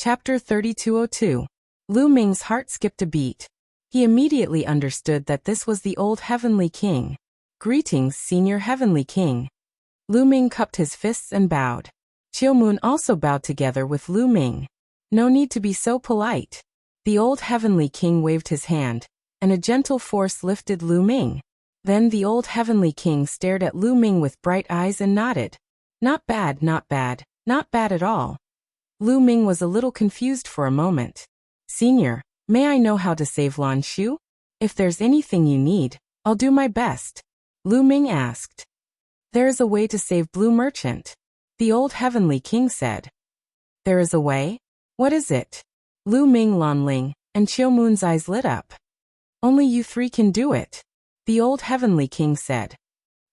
Chapter 3202. Lu Ming's heart skipped a beat. He immediately understood that this was the old Heavenly King. Greetings, Senior Heavenly King. Lu Ming cupped his fists and bowed. Qiu Moon also bowed together with Lu Ming. No need to be so polite. The old Heavenly King waved his hand, and a gentle force lifted Lu Ming. Then the old Heavenly King stared at Lu Ming with bright eyes and nodded. Not bad, not bad, not bad at all. Lu Ming was a little confused for a moment. Senior, may I know how to save Lan Xu? If there's anything you need, I'll do my best. Lu Ming asked. There is a way to save Blue Merchant. The old Heavenly King said. There is a way? What is it? Lu Ming, Lan Ling, and Qiu Moon's eyes lit up. Only you three can do it. The old Heavenly King said.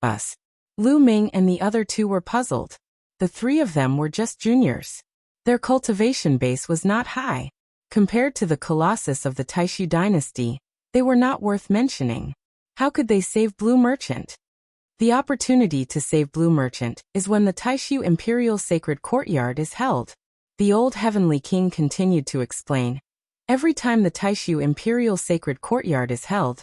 Us. Lu Ming and the other two were puzzled. The three of them were just juniors. Their cultivation base was not high. Compared to the colossus of the Taishu dynasty, they were not worth mentioning. How could they save Blue Merchant? The opportunity to save Blue Merchant is when the Taishu Imperial Sacred Courtyard is held. The old Heavenly King continued to explain. Every time the Taishu Imperial Sacred Courtyard is held,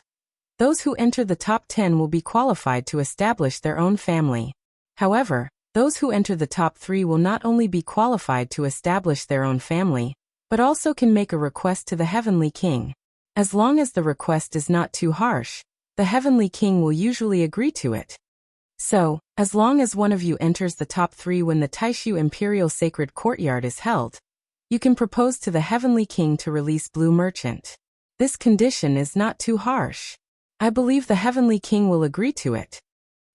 those who enter the top 10 will be qualified to establish their own family. However, those who enter the top 3 will not only be qualified to establish their own family, but also can make a request to the Heavenly King. As long as the request is not too harsh, the Heavenly King will usually agree to it. So, as long as one of you enters the top 3 when the Taishu Imperial Sacred Courtyard is held, you can propose to the Heavenly King to release Blue Merchant. This condition is not too harsh. I believe the Heavenly King will agree to it.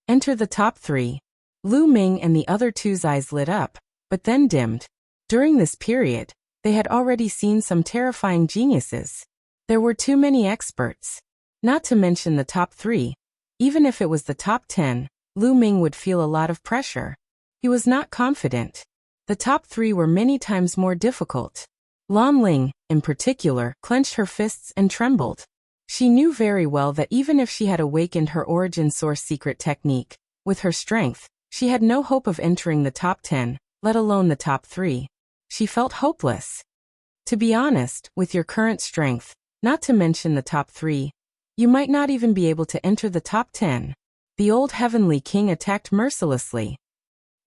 Enter the top 3. Lu Ming and the other two's eyes lit up, but then dimmed. During this period, they had already seen some terrifying geniuses. There were too many experts. Not to mention the top 3. Even if it was the top 10, Lu Ming would feel a lot of pressure. He was not confident. The top 3 were many times more difficult. Lan Ling, in particular, clenched her fists and trembled. She knew very well that even if she had awakened her origin source secret technique, with her strength, she had no hope of entering the top 10, let alone the top 3. She felt hopeless. To be honest, with your current strength, not to mention the top 3, you might not even be able to enter the top 10. The old Heavenly King attacked mercilessly.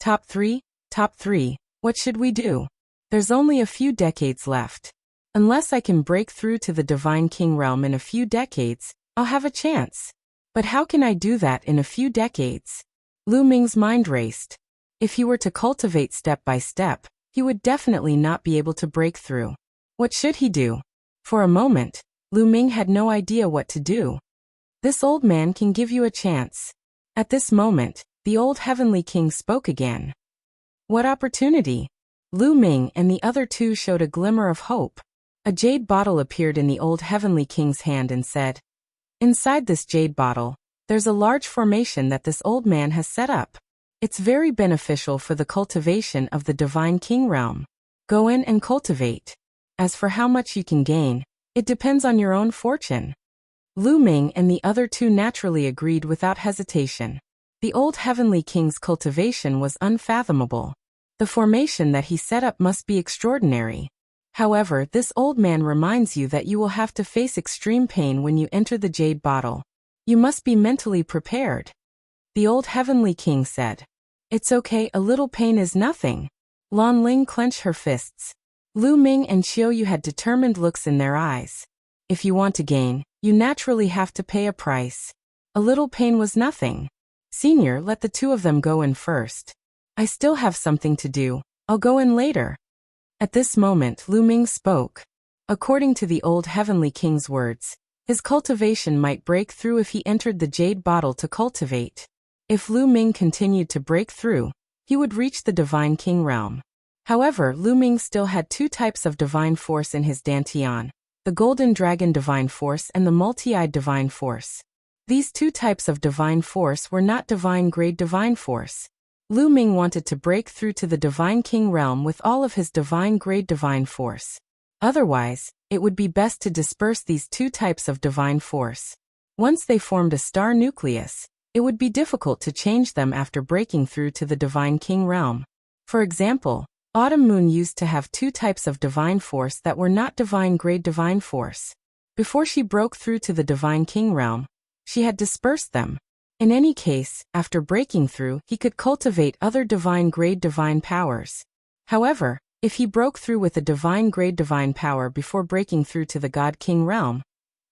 Top 3? Top 3, what should we do? There's only a few decades left. Unless I can break through to the Divine King realm in a few decades, I'll have a chance. But how can I do that in a few decades? Lu Ming's mind raced. If he were to cultivate step by step, he would definitely not be able to break through. What should he do? For a moment, Lu Ming had no idea what to do. This old man can give you a chance. At this moment, the old Heavenly King spoke again. What opportunity? Lu Ming and the other two showed a glimmer of hope. A jade bottle appeared in the old Heavenly King's hand and said, Inside this jade bottle, there's a large formation that this old man has set up. It's very beneficial for the cultivation of the Divine King realm. Go in and cultivate. As for how much you can gain, it depends on your own fortune. Lu Ming and the other two naturally agreed without hesitation. The old Heavenly King's cultivation was unfathomable. The formation that he set up must be extraordinary. However, this old man reminds you that you will have to face extreme pain when you enter the jade bottle. You must be mentally prepared. The old Heavenly King said. It's okay, a little pain is nothing. Lan Ling clenched her fists. Lu Ming and Qiu Yu had determined looks in their eyes. If you want to gain, you naturally have to pay a price. A little pain was nothing. Senior, let the two of them go in first. I still have something to do. I'll go in later. At this moment, Lu Ming spoke. According to the old Heavenly King's words, his cultivation might break through if he entered the jade bottle to cultivate. If Lu Ming continued to break through, he would reach the Divine King realm. However, Lu Ming still had 2 types of divine force in his dantian, the Golden Dragon Divine Force and the Multi-Eyed Divine Force. These 2 types of divine force were not divine-grade divine force. Lu Ming wanted to break through to the Divine King realm with all of his divine-grade divine force. Otherwise, it would be best to disperse these 2 types of divine force. Once they formed a star nucleus, it would be difficult to change them after breaking through to the Divine King realm. For example, Autumn Moon used to have two types of divine force that were not divine grade divine force. Before she broke through to the divine king realm, she had dispersed them. In any case, after breaking through, he could cultivate other divine grade divine powers. However, if he broke through with a divine grade divine power before breaking through to the God King realm,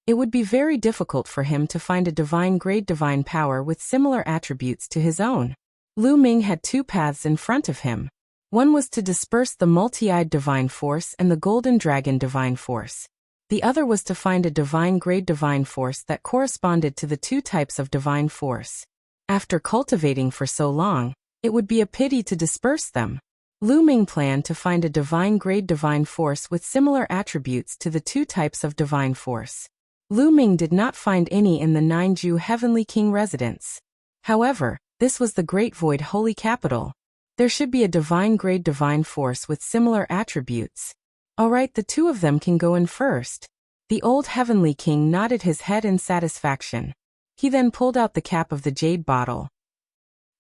it would be very difficult for him to find a divine grade divine power with similar attributes to his own. Lu Ming had two paths in front of him. One was to disperse the multi-eyed divine force and the golden dragon divine force. The other was to find a divine grade divine force that corresponded to the two types of divine force. After cultivating for so long, it would be a pity to disperse them. Lu Ming planned to find a divine grade divine force with similar attributes to the two types of divine force. Lu Ming did not find any in the Ninju Heavenly King residence. However, this was the Great Void Holy Capital. There should be a divine grade divine force with similar attributes. Alright, the two of them can go in first. The old Heavenly King nodded his head in satisfaction. He then pulled out the cap of the jade bottle.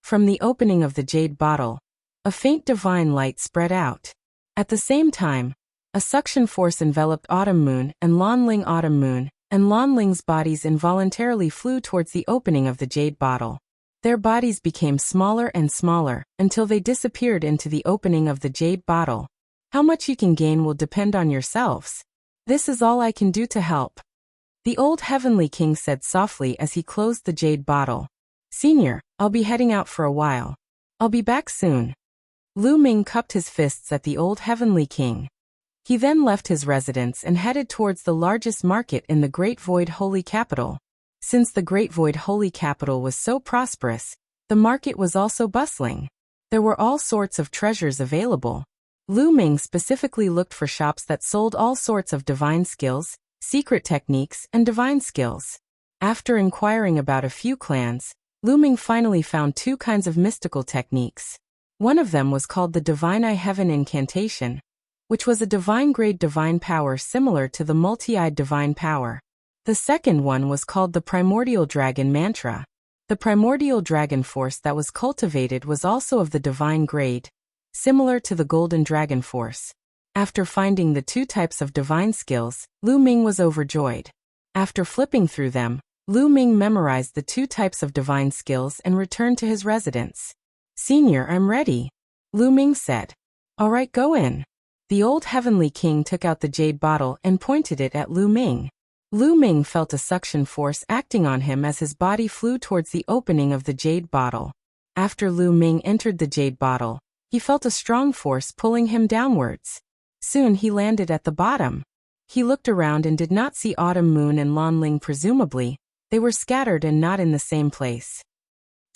From the opening of the jade bottle, a faint divine light spread out. At the same time, a suction force enveloped Autumn Moon and Lanling. Autumn Moon and Lanling's bodies involuntarily flew towards the opening of the jade bottle. Their bodies became smaller and smaller until they disappeared into the opening of the jade bottle. How much you can gain will depend on yourselves. This is all I can do to help. The old Heavenly King said softly as he closed the jade bottle. Senior, I'll be heading out for a while. I'll be back soon. Lu Ming cupped his fists at the old Heavenly King. He then left his residence and headed towards the largest market in the Great Void Holy Capital. Since the Great Void Holy Capital was so prosperous, the market was also bustling. There were all sorts of treasures available. Lu Ming specifically looked for shops that sold all sorts of divine skills, secret techniques, and divine skills. After inquiring about a few clans, Lu Ming finally found two kinds of mystical techniques. One of them was called the Divine Eye Heaven Incantation, which was a divine grade divine power similar to the multi-eyed divine power. The second one was called the Primordial Dragon Mantra. The Primordial Dragon Force that was cultivated was also of the divine grade, similar to the Golden Dragon Force. After finding the two types of divine skills, Lu Ming was overjoyed. After flipping through them, Lu Ming memorized the two types of divine skills and returned to his residence. Senior, I'm ready, Lu Ming said. Alright, go in. The old Heavenly King took out the jade bottle and pointed it at Lu Ming. Lu Ming felt a suction force acting on him as his body flew towards the opening of the jade bottle. After Lu Ming entered the jade bottle, he felt a strong force pulling him downwards. Soon he landed at the bottom. He looked around and did not see Autumn Moon and Lanling. Presumably, they were scattered and not in the same place.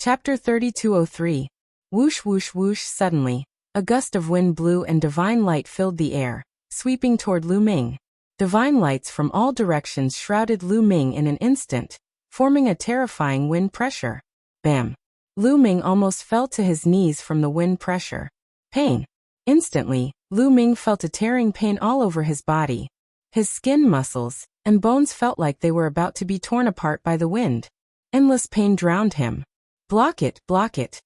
Chapter 3203. Whoosh whoosh whoosh. Suddenly, a gust of wind blew and divine light filled the air, sweeping toward Lu Ming. Divine lights from all directions shrouded Lu Ming in an instant, forming a terrifying wind pressure. Bam! Lu Ming almost fell to his knees from the wind pressure. Pain. Instantly, Lu Ming felt a tearing pain all over his body. His skin, muscles, and bones felt like they were about to be torn apart by the wind. Endless pain drowned him. Block it, block it.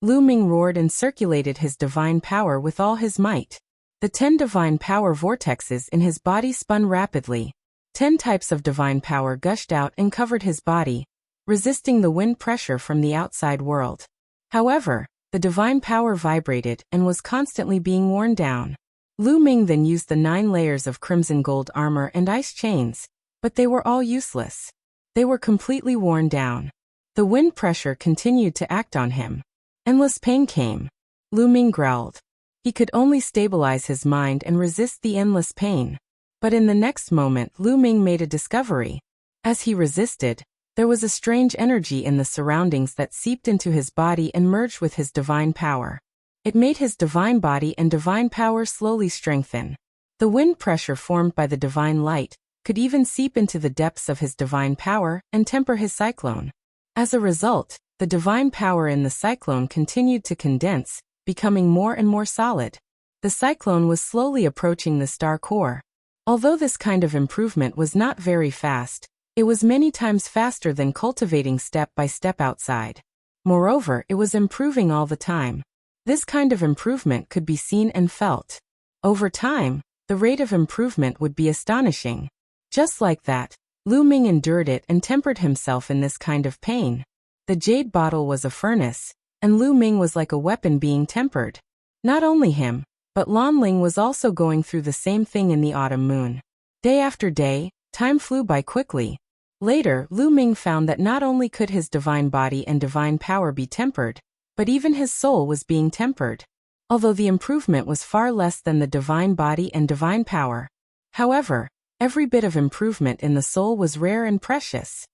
Lu Ming roared and circulated his divine power with all his might. The 10 divine power vortexes in his body spun rapidly. 10 types of divine power gushed out and covered his body, resisting the wind pressure from the outside world. However, the divine power vibrated and was constantly being worn down. Lu Ming then used the 9 layers of crimson gold armor and ice chains, but they were all useless. They were completely worn down. The wind pressure continued to act on him. Endless pain came. Lu Ming growled. He could only stabilize his mind and resist the endless pain. But in the next moment, Lu Ming made a discovery. As he resisted, there was a strange energy in the surroundings that seeped into his body and merged with his divine power. It made his divine body and divine power slowly strengthen. The wind pressure formed by the divine light could even seep into the depths of his divine power and temper his cyclone. As a result, the divine power in the cyclone continued to condense, becoming more and more solid. The cyclone was slowly approaching the star core. Although this kind of improvement was not very fast, it was many times faster than cultivating step by step outside. Moreover, it was improving all the time. This kind of improvement could be seen and felt. Over time, the rate of improvement would be astonishing. Just like that, Lu Ming endured it and tempered himself in this kind of pain. The jade bottle was a furnace, and Lu Ming was like a weapon being tempered. Not only him, but Lan Ling was also going through the same thing in the autumn moon. Day after day, time flew by quickly. Later, Lu Ming found that not only could his divine body and divine power be tempered, but even his soul was being tempered. Although the improvement was far less than the divine body and divine power. However, every bit of improvement in the soul was rare and precious.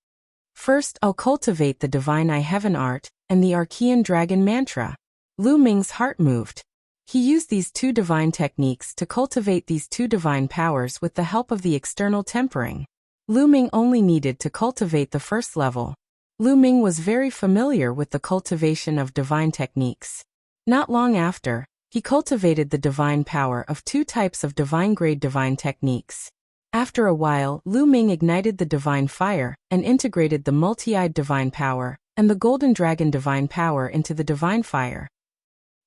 First, I'll cultivate the divine I Heaven art and the Archean dragon mantra. Lu Ming's heart moved. He used these two divine techniques to cultivate these two divine powers with the help of the external tempering. Lu Ming only needed to cultivate the first level. Lu Ming was very familiar with the cultivation of divine techniques. Not long after, he cultivated the divine power of two types of divine-grade divine techniques. After a while, Lu Ming ignited the divine fire and integrated the multi-eyed divine power and the golden dragon divine power into the divine fire.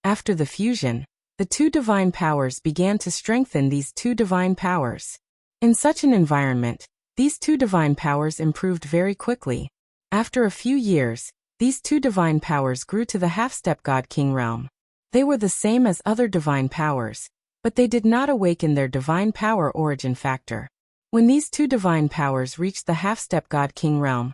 After the fusion, the two divine powers began to strengthen these two divine powers. In such an environment, these two divine powers improved very quickly. After a few years, these two divine powers grew to the half-step God-King realm. They were the same as other divine powers, but they did not awaken their divine power origin factor. When these two divine powers reached the half-step God-King realm,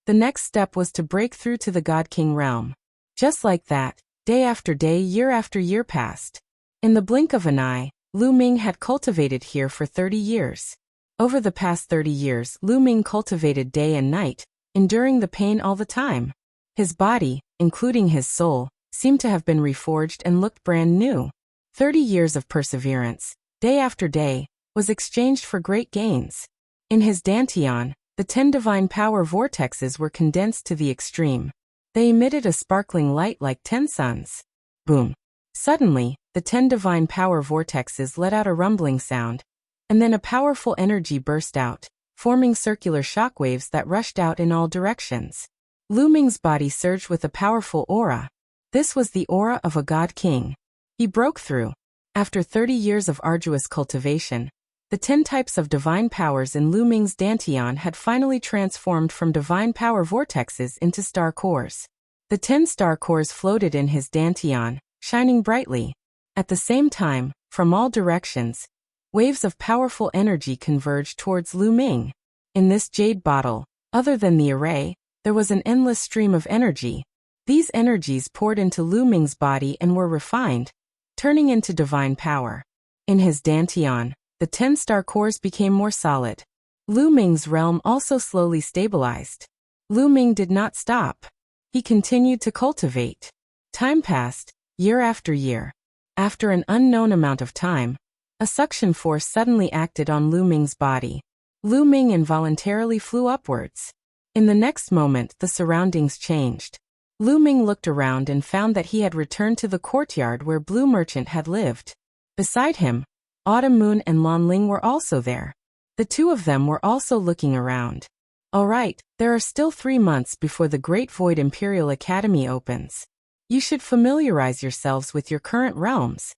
the next step was to break through to the God-King realm. Just like that, day after day, year after year passed. In the blink of an eye, Lu Ming had cultivated here for 30 years. Over the past 30 years, Lu Ming cultivated day and night, enduring the pain all the time. His body, including his soul, seemed to have been reforged and looked brand new. 30 years of perseverance, day after day, was exchanged for great gains. In his dantian, the 10 divine power vortexes were condensed to the extreme. They emitted a sparkling light like 10 suns. Boom! Suddenly, the 10 divine power vortexes let out a rumbling sound, and then a powerful energy burst out, forming circular shockwaves that rushed out in all directions. Lu Ming's body surged with a powerful aura. This was the aura of a god king. He broke through. After 30 years of arduous cultivation, the 10 types of divine powers in Lu Ming's dantian had finally transformed from divine power vortexes into star cores. The 10 star cores floated in his dantian, shining brightly. At the same time, from all directions, waves of powerful energy converged towards Lu Ming. In this jade bottle, other than the array, there was an endless stream of energy. These energies poured into Lu Ming's body and were refined, turning into divine power. In his dantian, the 10 star cores became more solid. Lu Ming's realm also slowly stabilized. Lu Ming did not stop. He continued to cultivate. Time passed, year after year. After an unknown amount of time, a suction force suddenly acted on Lu Ming's body. Lu Ming involuntarily flew upwards. In the next moment, the surroundings changed. Lu Ming looked around and found that he had returned to the courtyard where Blue Merchant had lived. Beside him, Autumn Moon and Lan Ling were also there. The two of them were also looking around. All right, there are still 3 months before the Great Void Imperial Academy opens. You should familiarize yourselves with your current realms.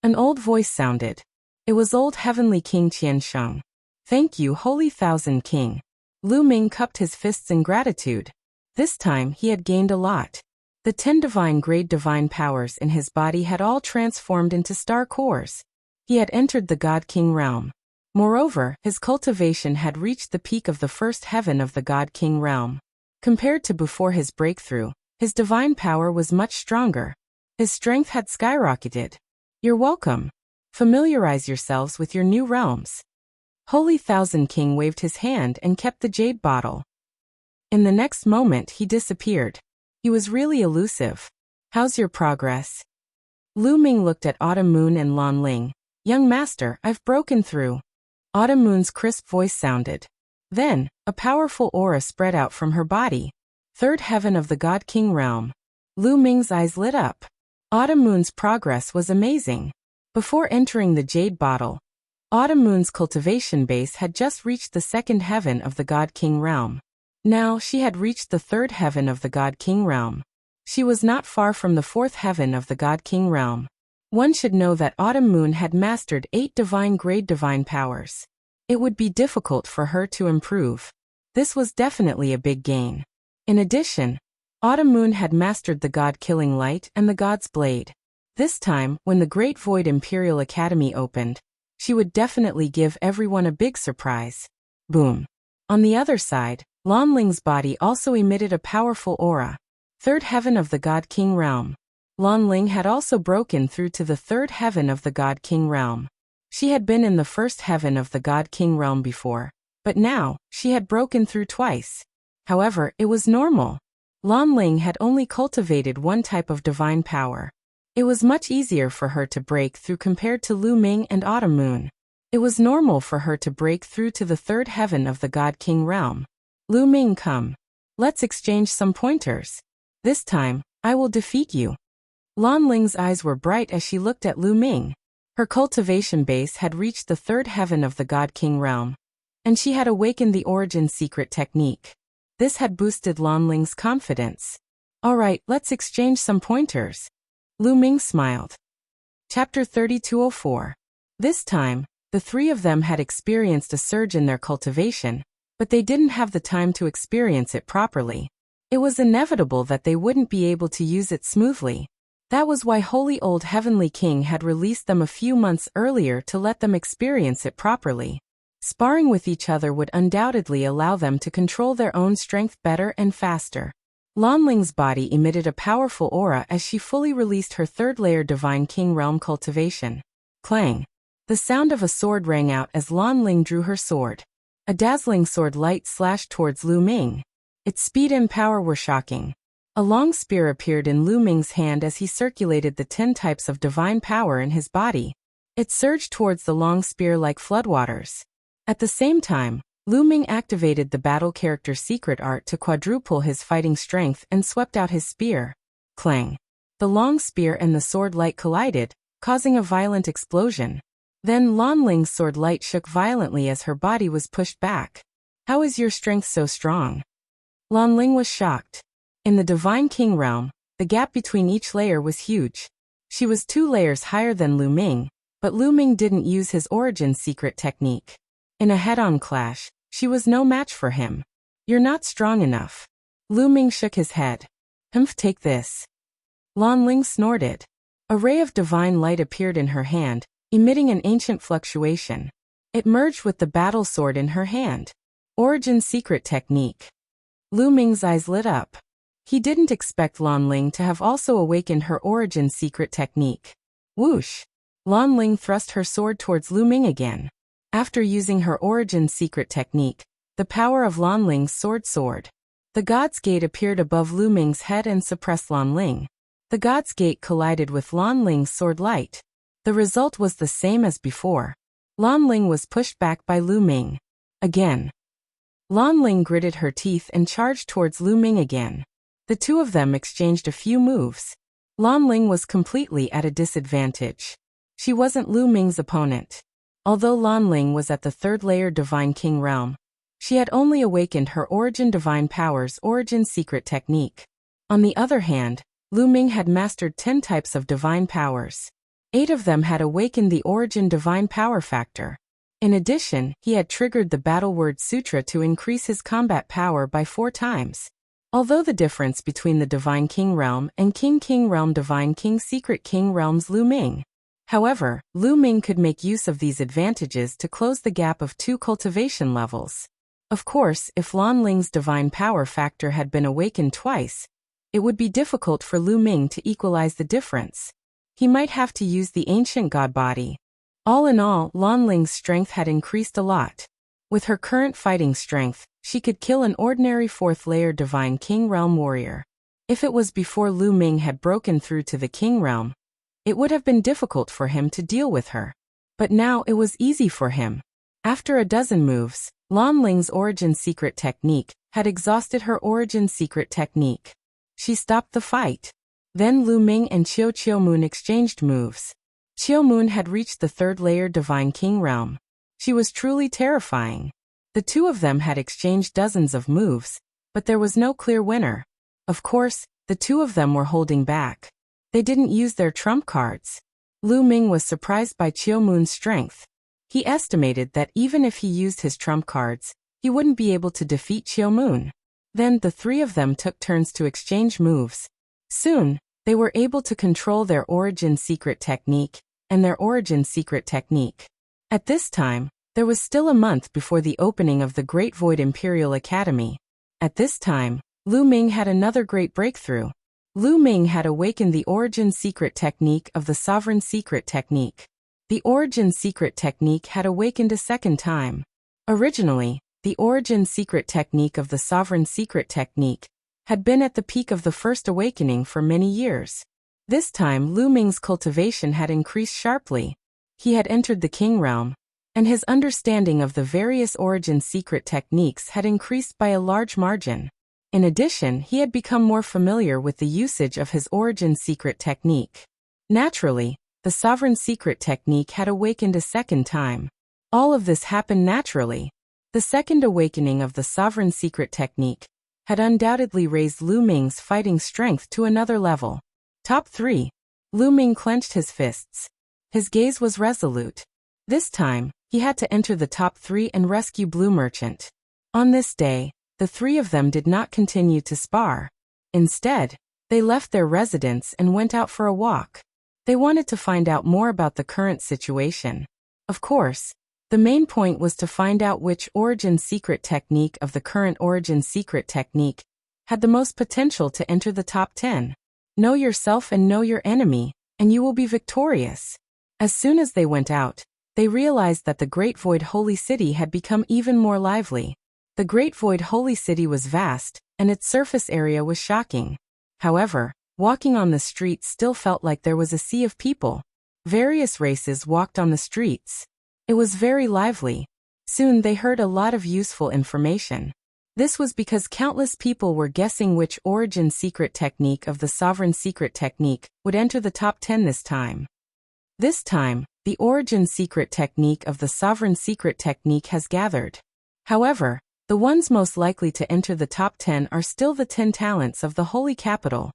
An old voice sounded. It was old Heavenly King Qiansheng. Thank you, Holy Thousand King. Lu Ming cupped his fists in gratitude. This time he had gained a lot. The 10 divine grade divine powers in his body had all transformed into star cores. He had entered the God King realm. Moreover, his cultivation had reached the peak of the first heaven of the God King realm. Compared to before his breakthrough, his divine power was much stronger. His strength had skyrocketed. You're welcome. Familiarize yourselves with your new realms. Holy Thousand King waved his hand and kept the jade bottle. In the next moment he disappeared. He was really elusive. How's your progress? Lu Ming looked at Autumn Moon and Lan Ling. Young master, I've broken through. Autumn Moon's crisp voice sounded. Then, a powerful aura spread out from her body. Third heaven of the God King realm. Lu Ming's eyes lit up. Autumn Moon's progress was amazing. Before entering the jade bottle, Autumn Moon's cultivation base had just reached the second heaven of the God King realm. Now she had reached the third heaven of the God King realm. She was not far from the fourth heaven of the God King realm. One should know that Autumn Moon had mastered 8 divine-grade divine powers. It would be difficult for her to improve. This was definitely a big gain. In addition, Autumn Moon had mastered the God-killing light and the God's blade. This time, when the Great Void Imperial Academy opened, she would definitely give everyone a big surprise. Boom. On the other side, Lan Ling's body also emitted a powerful aura. Third heaven of the God King realm. Lan Ling had also broken through to the third heaven of the God King realm. She had been in the first heaven of the God King realm before, but now, she had broken through twice. However, it was normal. Lan Ling had only cultivated one type of divine power. It was much easier for her to break through compared to Lu Ming and Autumn Moon. It was normal for her to break through to the third heaven of the God King realm. Lu Ming, come. Let's exchange some pointers. This time, I will defeat you. Lan Ling's eyes were bright as she looked at Lu Ming. Her cultivation base had reached the third heaven of the God King realm, and she had awakened the origin secret technique. This had boosted Lan Ling's confidence. Alright, let's exchange some pointers. Lu Ming smiled. Chapter 3204. This time, the three of them had experienced a surge in their cultivation, but they didn't have the time to experience it properly. It was inevitable that they wouldn't be able to use it smoothly. That was why Holy Old Heavenly King had released them a few months earlier to let them experience it properly. Sparring with each other would undoubtedly allow them to control their own strength better and faster. Lan Ling's body emitted a powerful aura as she fully released her third-layer Divine King Realm cultivation. Clang! The sound of a sword rang out as Lan Ling drew her sword. A dazzling sword light slashed towards Lu Ming. Its speed and power were shocking. A long spear appeared in Lu Ming's hand as he circulated the 10 types of divine power in his body. It surged towards the long spear like floodwaters. At the same time, Lu Ming activated the battle character secret art to quadruple his fighting strength and swept out his spear. Clang! The long spear and the sword light collided, causing a violent explosion. Then Lan Ling's sword light shook violently as her body was pushed back. How is your strength so strong? Lan Ling was shocked. In the Divine King realm, the gap between each layer was huge. She was 2 layers higher than Lu Ming, but Lu Ming didn't use his origin secret technique. In a head-on clash, she was no match for him. You're not strong enough. Lu Ming shook his head. Take this. Lan Ling snorted. A ray of divine light appeared in her hand, emitting an ancient fluctuation. It merged with the battle sword in her hand. Origin secret technique. Lu Ming's eyes lit up. He didn't expect Lan Ling to have also awakened her origin secret technique. Whoosh! Lan Ling thrust her sword towards Lu Ming again. After using her origin secret technique, the power of Lan Ling's sword soared. The God's Gate appeared above Lu Ming's head and suppressed Lan Ling. The God's Gate collided with Lan Ling's sword light. The result was the same as before. Lan Ling was pushed back by Lu Ming. Again. Lan Ling gritted her teeth and charged towards Lu Ming again. The two of them exchanged a few moves. Lan Ling was completely at a disadvantage. She wasn't Lu Ming's opponent. Although Lan Ling was at the third-layer Divine King realm, she had only awakened her origin divine powers origin secret technique. On the other hand, Lu Ming had mastered 10 types of divine powers. 8 of them had awakened the origin divine power factor. In addition, he had triggered the Battle Word Sutra to increase his combat power by 4 times. Although the difference between the Divine King Realm and King Realm Divine King Secret King Realms Lu Ming. However, Lu Ming could make use of these advantages to close the gap of 2 cultivation levels. Of course, if Lan Ling's divine power factor had been awakened twice, it would be difficult for Lu Ming to equalize the difference. He might have to use the ancient god body. All in all, Lan Ling's strength had increased a lot. With her current fighting strength, she could kill an ordinary 4th-layer Divine King Realm warrior. If it was before Lu Ming had broken through to the King Realm, it would have been difficult for him to deal with her. But now it was easy for him. After a dozen moves, Lan Ling's origin secret technique had exhausted her origin secret technique. She stopped the fight. Then Lu Ming and Qiu Moon exchanged moves. Qiu Moon had reached the 3rd-layer Divine King Realm. She was truly terrifying. The two of them had exchanged dozens of moves, but there was no clear winner. Of course, The two of them were holding back. They didn't use their trump cards. Lu Ming was surprised by Qiu Moon's strength. He estimated that even if he used his trump cards, he wouldn't be able to defeat Qiu Moon. Then the three of them took turns to exchange moves. Soon, they were able to control their origin secret technique and their origin secret technique. At this time, there was still a month before the opening of the Great Void Imperial Academy. At this time, Lu Ming had another great breakthrough. Lu Ming had awakened the origin secret technique of the sovereign secret technique. The origin secret technique had awakened a second time. Originally, the origin secret technique of the sovereign secret technique had been at the peak of the first awakening for many years. This time Lu Ming's cultivation had increased sharply. He had entered the king realm, and his understanding of the various origin secret techniques had increased by a large margin. In addition, he had become more familiar with the usage of his origin secret technique. Naturally, the sovereign secret technique had awakened a second time. All of this happened naturally. The second awakening of the sovereign secret technique had undoubtedly raised Lu Ming's fighting strength to another level. Top 3. Lu Ming clenched his fists. His gaze was resolute. This time, he had to enter the top 3 and rescue Blue Merchant. On this day, the three of them did not continue to spar. Instead, they left their residence and went out for a walk. They wanted to find out more about the current situation. Of course, the main point was to find out which origin secret technique of the current origin secret technique had the most potential to enter the top 10. Know yourself and know your enemy, and you will be victorious. As soon as they went out, they realized that the Great Void Holy City had become even more lively. The Great Void Holy City was vast, and its surface area was shocking. However, walking on the streets still felt like there was a sea of people. Various races walked on the streets. It was very lively. Soon they heard a lot of useful information. This was because countless people were guessing which origin secret technique of the sovereign secret technique would enter the top 10 this time. This time, the origin secret technique of the sovereign secret technique has gathered. However, the ones most likely to enter the top 10 are still the 10 talents of the Holy Capital.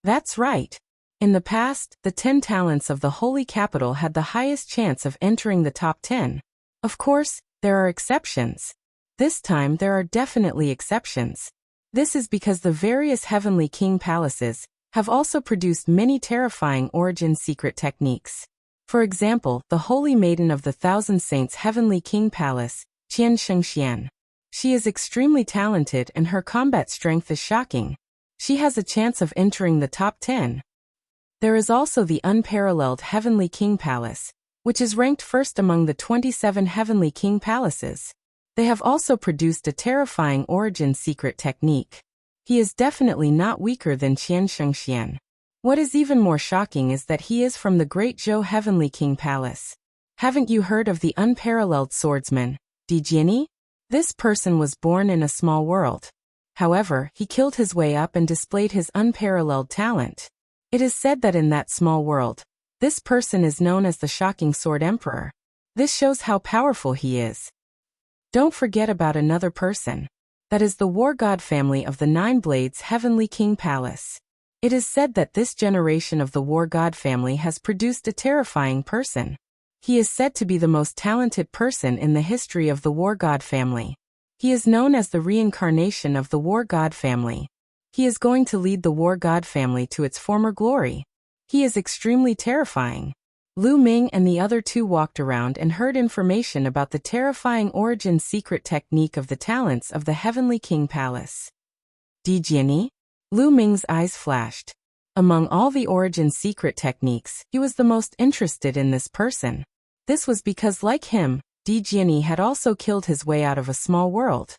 That's right. In the past, the 10 talents of the Holy Capital had the highest chance of entering the top 10. Of course, there are exceptions. This time there are definitely exceptions. This is because the various Heavenly King palaces have also produced many terrifying origin secret techniques. For example, the Holy Maiden of the Thousand Saints Heavenly King Palace, Qian Shengxian. She is extremely talented and her combat strength is shocking. She has a chance of entering the top 10. There is also the unparalleled Heavenly King Palace, which is ranked first among the 27 Heavenly King Palaces. They have also produced a terrifying origin secret technique. He is definitely not weaker than Qian Shengxian. What is even more shocking is that he is from the Great Zhou Heavenly King Palace. Haven't you heard of the unparalleled swordsman, Di Jiani? This person was born in a small world. However, he killed his way up and displayed his unparalleled talent. It is said that in that small world, this person is known as the Shocking Sword Emperor. This shows how powerful he is. Don't forget about another person. That is the War God family of the Nine Blades Heavenly King Palace. It is said that this generation of the War God family has produced a terrifying person. He is said to be the most talented person in the history of the War God family. He is known as the reincarnation of the War God family. He is going to lead the War God family to its former glory. He is extremely terrifying. Lu Ming and the other two walked around and heard information about the terrifying origin secret technique of the talents of the Heavenly King Palace. Di Jiani? Lu Ming's eyes flashed. Among all the origin secret techniques, he was the most interested in this person. This was because, like him, Di Jiani had also killed his way out of a small world.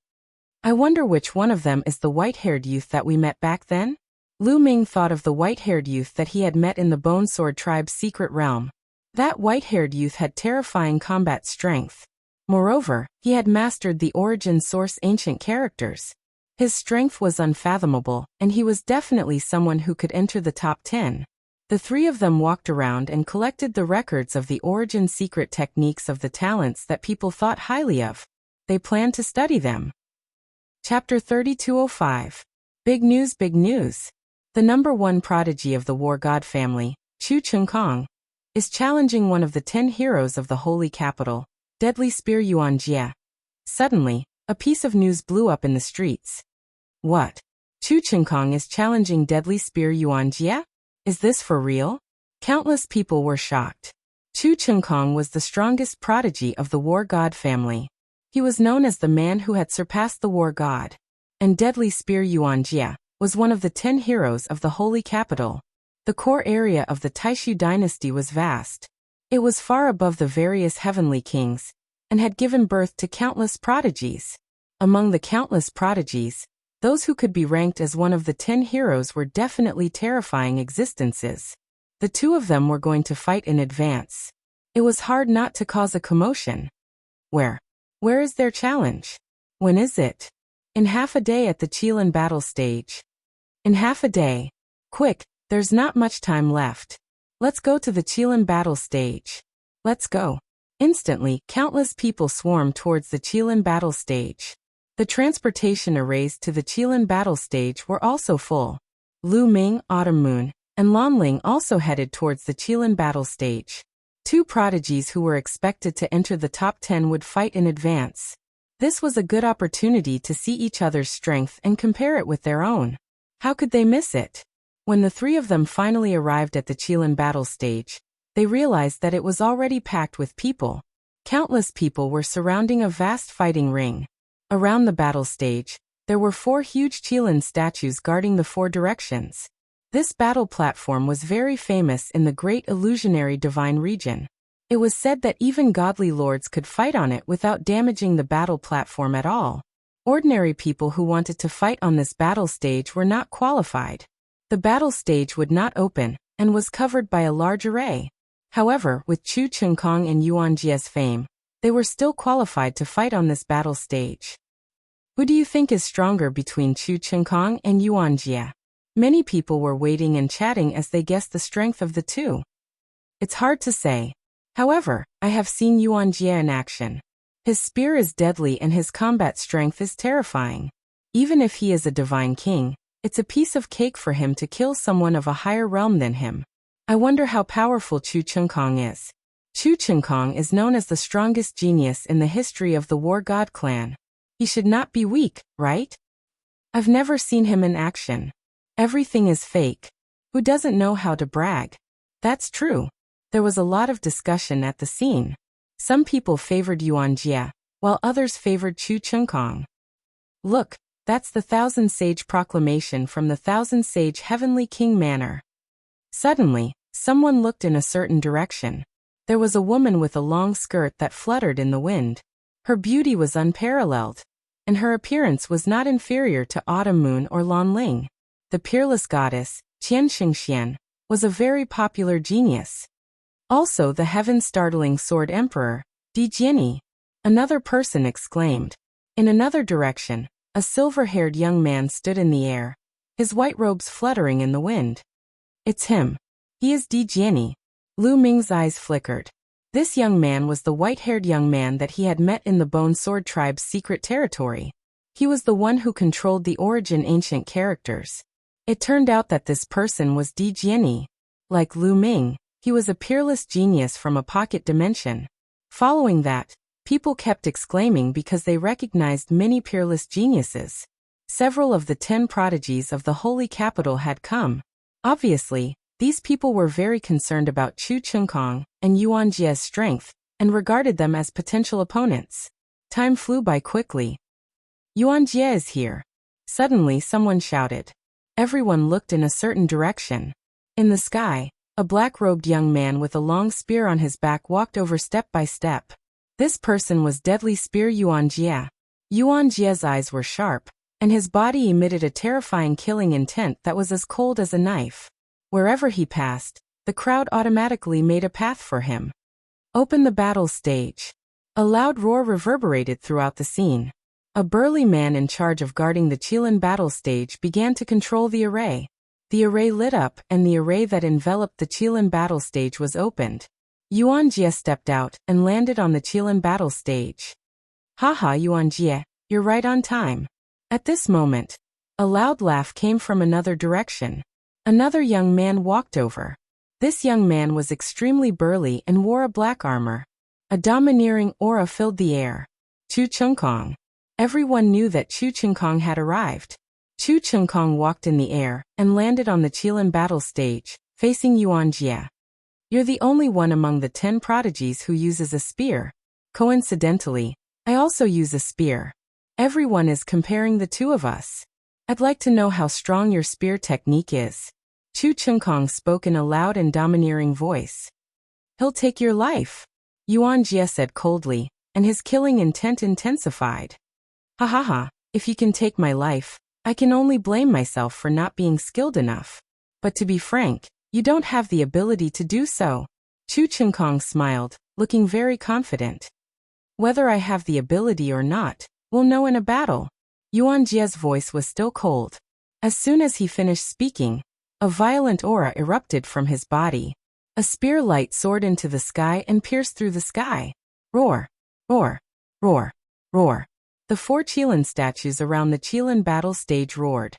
I wonder which one of them is the white-haired youth that we met back then? Lu Ming thought of the white-haired youth that he had met in the Bone Sword Tribe's secret realm. That white-haired youth had terrifying combat strength. Moreover, he had mastered the origin source ancient characters. His strength was unfathomable, and he was definitely someone who could enter the top 10. The three of them walked around and collected the records of the origin secret techniques of the talents that people thought highly of. They planned to study them. Chapter 3205. Big news, big news. The #1 prodigy of the war god family, Chu Chengkong, is challenging one of the 10 heroes of the holy capital, Deadly Spear Yuan Jie. Suddenly, a piece of news blew up in the streets. What? Chu Chengkong is challenging Deadly Spear Yuan Jie? Is this for real? Countless people were shocked. Chu Chengkong was the strongest prodigy of the war god family. He was known as the man who had surpassed the war god. And Deadly Spear Yuan Jie was one of the 10 heroes of the holy capital. The core area of the Taishu dynasty was vast. It was far above the various heavenly kings, and had given birth to countless prodigies. Among the countless prodigies, those who could be ranked as one of the 10 heroes were definitely terrifying existences. The two of them were going to fight in advance. It was hard not to cause a commotion. Where is their challenge? When is it? In half a day at the Qilin battle stage. In half a day. Quick, there's not much time left. Let's go to the Qilin battle stage. Let's go. Instantly, countless people swarmed towards the Qilin battle stage. The transportation arrays to the Qilin battle stage were also full. Lu Ming, Autumn Moon, and Lan Ling also headed towards the Qilin battle stage. Two prodigies who were expected to enter the top 10 would fight in advance. This was a good opportunity to see each other's strength and compare it with their own. How could they miss it? When the three of them finally arrived at the Qilin battle stage, they realized that it was already packed with people. Countless people were surrounding a vast fighting ring. Around the battle stage, there were 4 huge Qilin statues guarding the 4 directions. This battle platform was very famous in the great illusionary divine region. It was said that even godly lords could fight on it without damaging the battle platform at all. Ordinary people who wanted to fight on this battle stage were not qualified. The battle stage would not open, and was covered by a large array. However, with Chu Chengkong and Yuan Jie's fame, they were still qualified to fight on this battle stage. Who do you think is stronger between Chu Chengkong and Yuan Jie? Many people were waiting and chatting as they guessed the strength of the two. It's hard to say. However, I have seen Yuan Jie in action. His spear is deadly and his combat strength is terrifying. Even if he is a divine king, it's a piece of cake for him to kill someone of a higher realm than him. I wonder how powerful Chu Chengkong is. Chu Chengkong is known as the strongest genius in the history of the War God clan. He should not be weak, right? I've never seen him in action. Everything is fake. Who doesn't know how to brag? That's true. There was a lot of discussion at the scene. Some people favored Yuan Jie, while others favored Chu Chengkong. Look, that's the Thousand Sage proclamation from the Thousand Sage Heavenly King Manor. Suddenly, someone looked in a certain direction. There was a woman with a long skirt that fluttered in the wind. Her beauty was unparalleled, and her appearance was not inferior to Autumn Moon or Lan Ling. The peerless goddess, Qian Xingxian, was a very popular genius. Also the heaven-startling sword emperor, Di Jiani. Another person exclaimed. In another direction, a silver-haired young man stood in the air, his white robes fluttering in the wind. It's him. He is Di Jiani. Lu Ming's eyes flickered. This young man was the white-haired young man that he had met in the Bone Sword tribe's secret territory. He was the one who controlled the origin ancient characters. It turned out that this person was Di Jiani. Like Lu Ming, he was a peerless genius from a pocket dimension. Following that, people kept exclaiming because they recognized many peerless geniuses. Several of the 10 prodigies of the holy capital had come. Obviously, these people were very concerned about Chu Chengkong and Yuan Jie's strength, and regarded them as potential opponents. Time flew by quickly. Yuan Jie is here. Suddenly someone shouted. Everyone looked in a certain direction. In the sky, a black-robed young man with a long spear on his back walked over step by step. This person was Deadly Spear Yuan Jie. Yuan Jie's eyes were sharp, and his body emitted a terrifying killing intent that was as cold as a knife. Wherever he passed, the crowd automatically made a path for him. Open the battle stage. A loud roar reverberated throughout the scene. A burly man in charge of guarding the Qilin battle stage began to control the array. The array lit up and the array that enveloped the Qilin battle stage was opened. Yuan Jie stepped out and landed on the Qilin battle stage. Haha, Yuan Jie, you're right on time. At this moment, a loud laugh came from another direction. Another young man walked over. This young man was extremely burly and wore a black armor. A domineering aura filled the air. Chu Chengkong. Everyone knew that Chu Chengkong had arrived. Chu Chengkong walked in the air and landed on the Qilin battle stage, facing Yuan Jie. You're the only one among the 10 prodigies who uses a spear. Coincidentally, I also use a spear. Everyone is comparing the two of us. I'd like to know how strong your spear technique is. Chu Chengkong spoke in a loud and domineering voice. He'll take your life, Yuan Jie said coldly, and his killing intent intensified. Ha ha ha, if you can take my life, I can only blame myself for not being skilled enough. But to be frank, you don't have the ability to do so. Chu Chengkong smiled, looking very confident. Whether I have the ability or not, we'll know in a battle. Yuan Jie's voice was still cold. As soon as he finished speaking, a violent aura erupted from his body. A spear light soared into the sky and pierced through the sky. Roar! Roar! Roar! Roar! The 4 Qilin statues around the Qilin battle stage roared.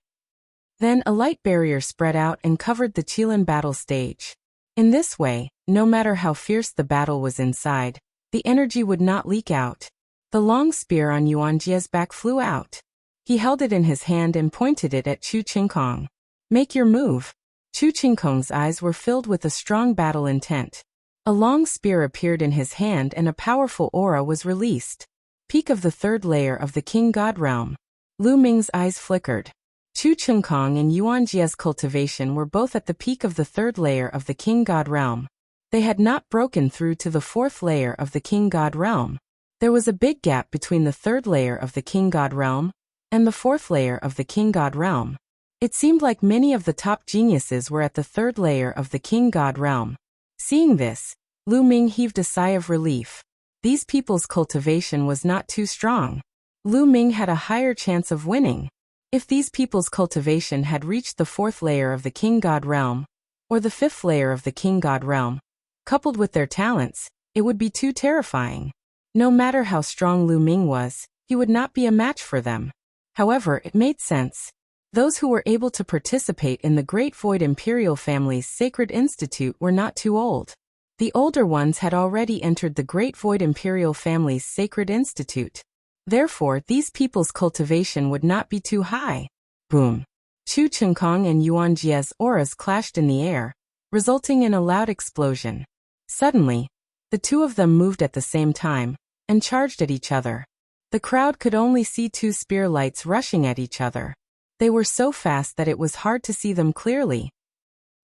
Then a light barrier spread out and covered the Qilin battle stage. In this way, no matter how fierce the battle was inside, the energy would not leak out. The long spear on Yuan Jie's back flew out. He held it in his hand and pointed it at Chu Chengkong. Make your move. Chu Chengkong's eyes were filled with a strong battle intent. A long spear appeared in his hand and a powerful aura was released. Peak of the 3rd layer of the King God realm. Lu Ming's eyes flickered. Chu Chengkong and Yuan Jie's cultivation were both at the peak of the 3rd layer of the King God realm. They had not broken through to the 4th layer of the King God realm. There was a big gap between the 3rd layer of the King God realm and the 4th layer of the King God realm. It seemed like many of the top geniuses were at the 3rd layer of the King God realm. Seeing this, Lu Ming heaved a sigh of relief. These people's cultivation was not too strong. Lu Ming had a higher chance of winning. If these people's cultivation had reached the 4th layer of the King God realm, or the 5th layer of the King God realm, coupled with their talents, it would be too terrifying. No matter how strong Lu Ming was, he would not be a match for them. However, it made sense. Those who were able to participate in the Great Void Imperial family's Sacred Institute were not too old. The older ones had already entered the Great Void Imperial family's Sacred Institute. Therefore, these people's cultivation would not be too high. Boom! Chu Chengkong and Yuan Jie's auras clashed in the air, resulting in a loud explosion. Suddenly, the two of them moved at the same time and charged at each other. The crowd could only see 2 spear lights rushing at each other. They were so fast that it was hard to see them clearly.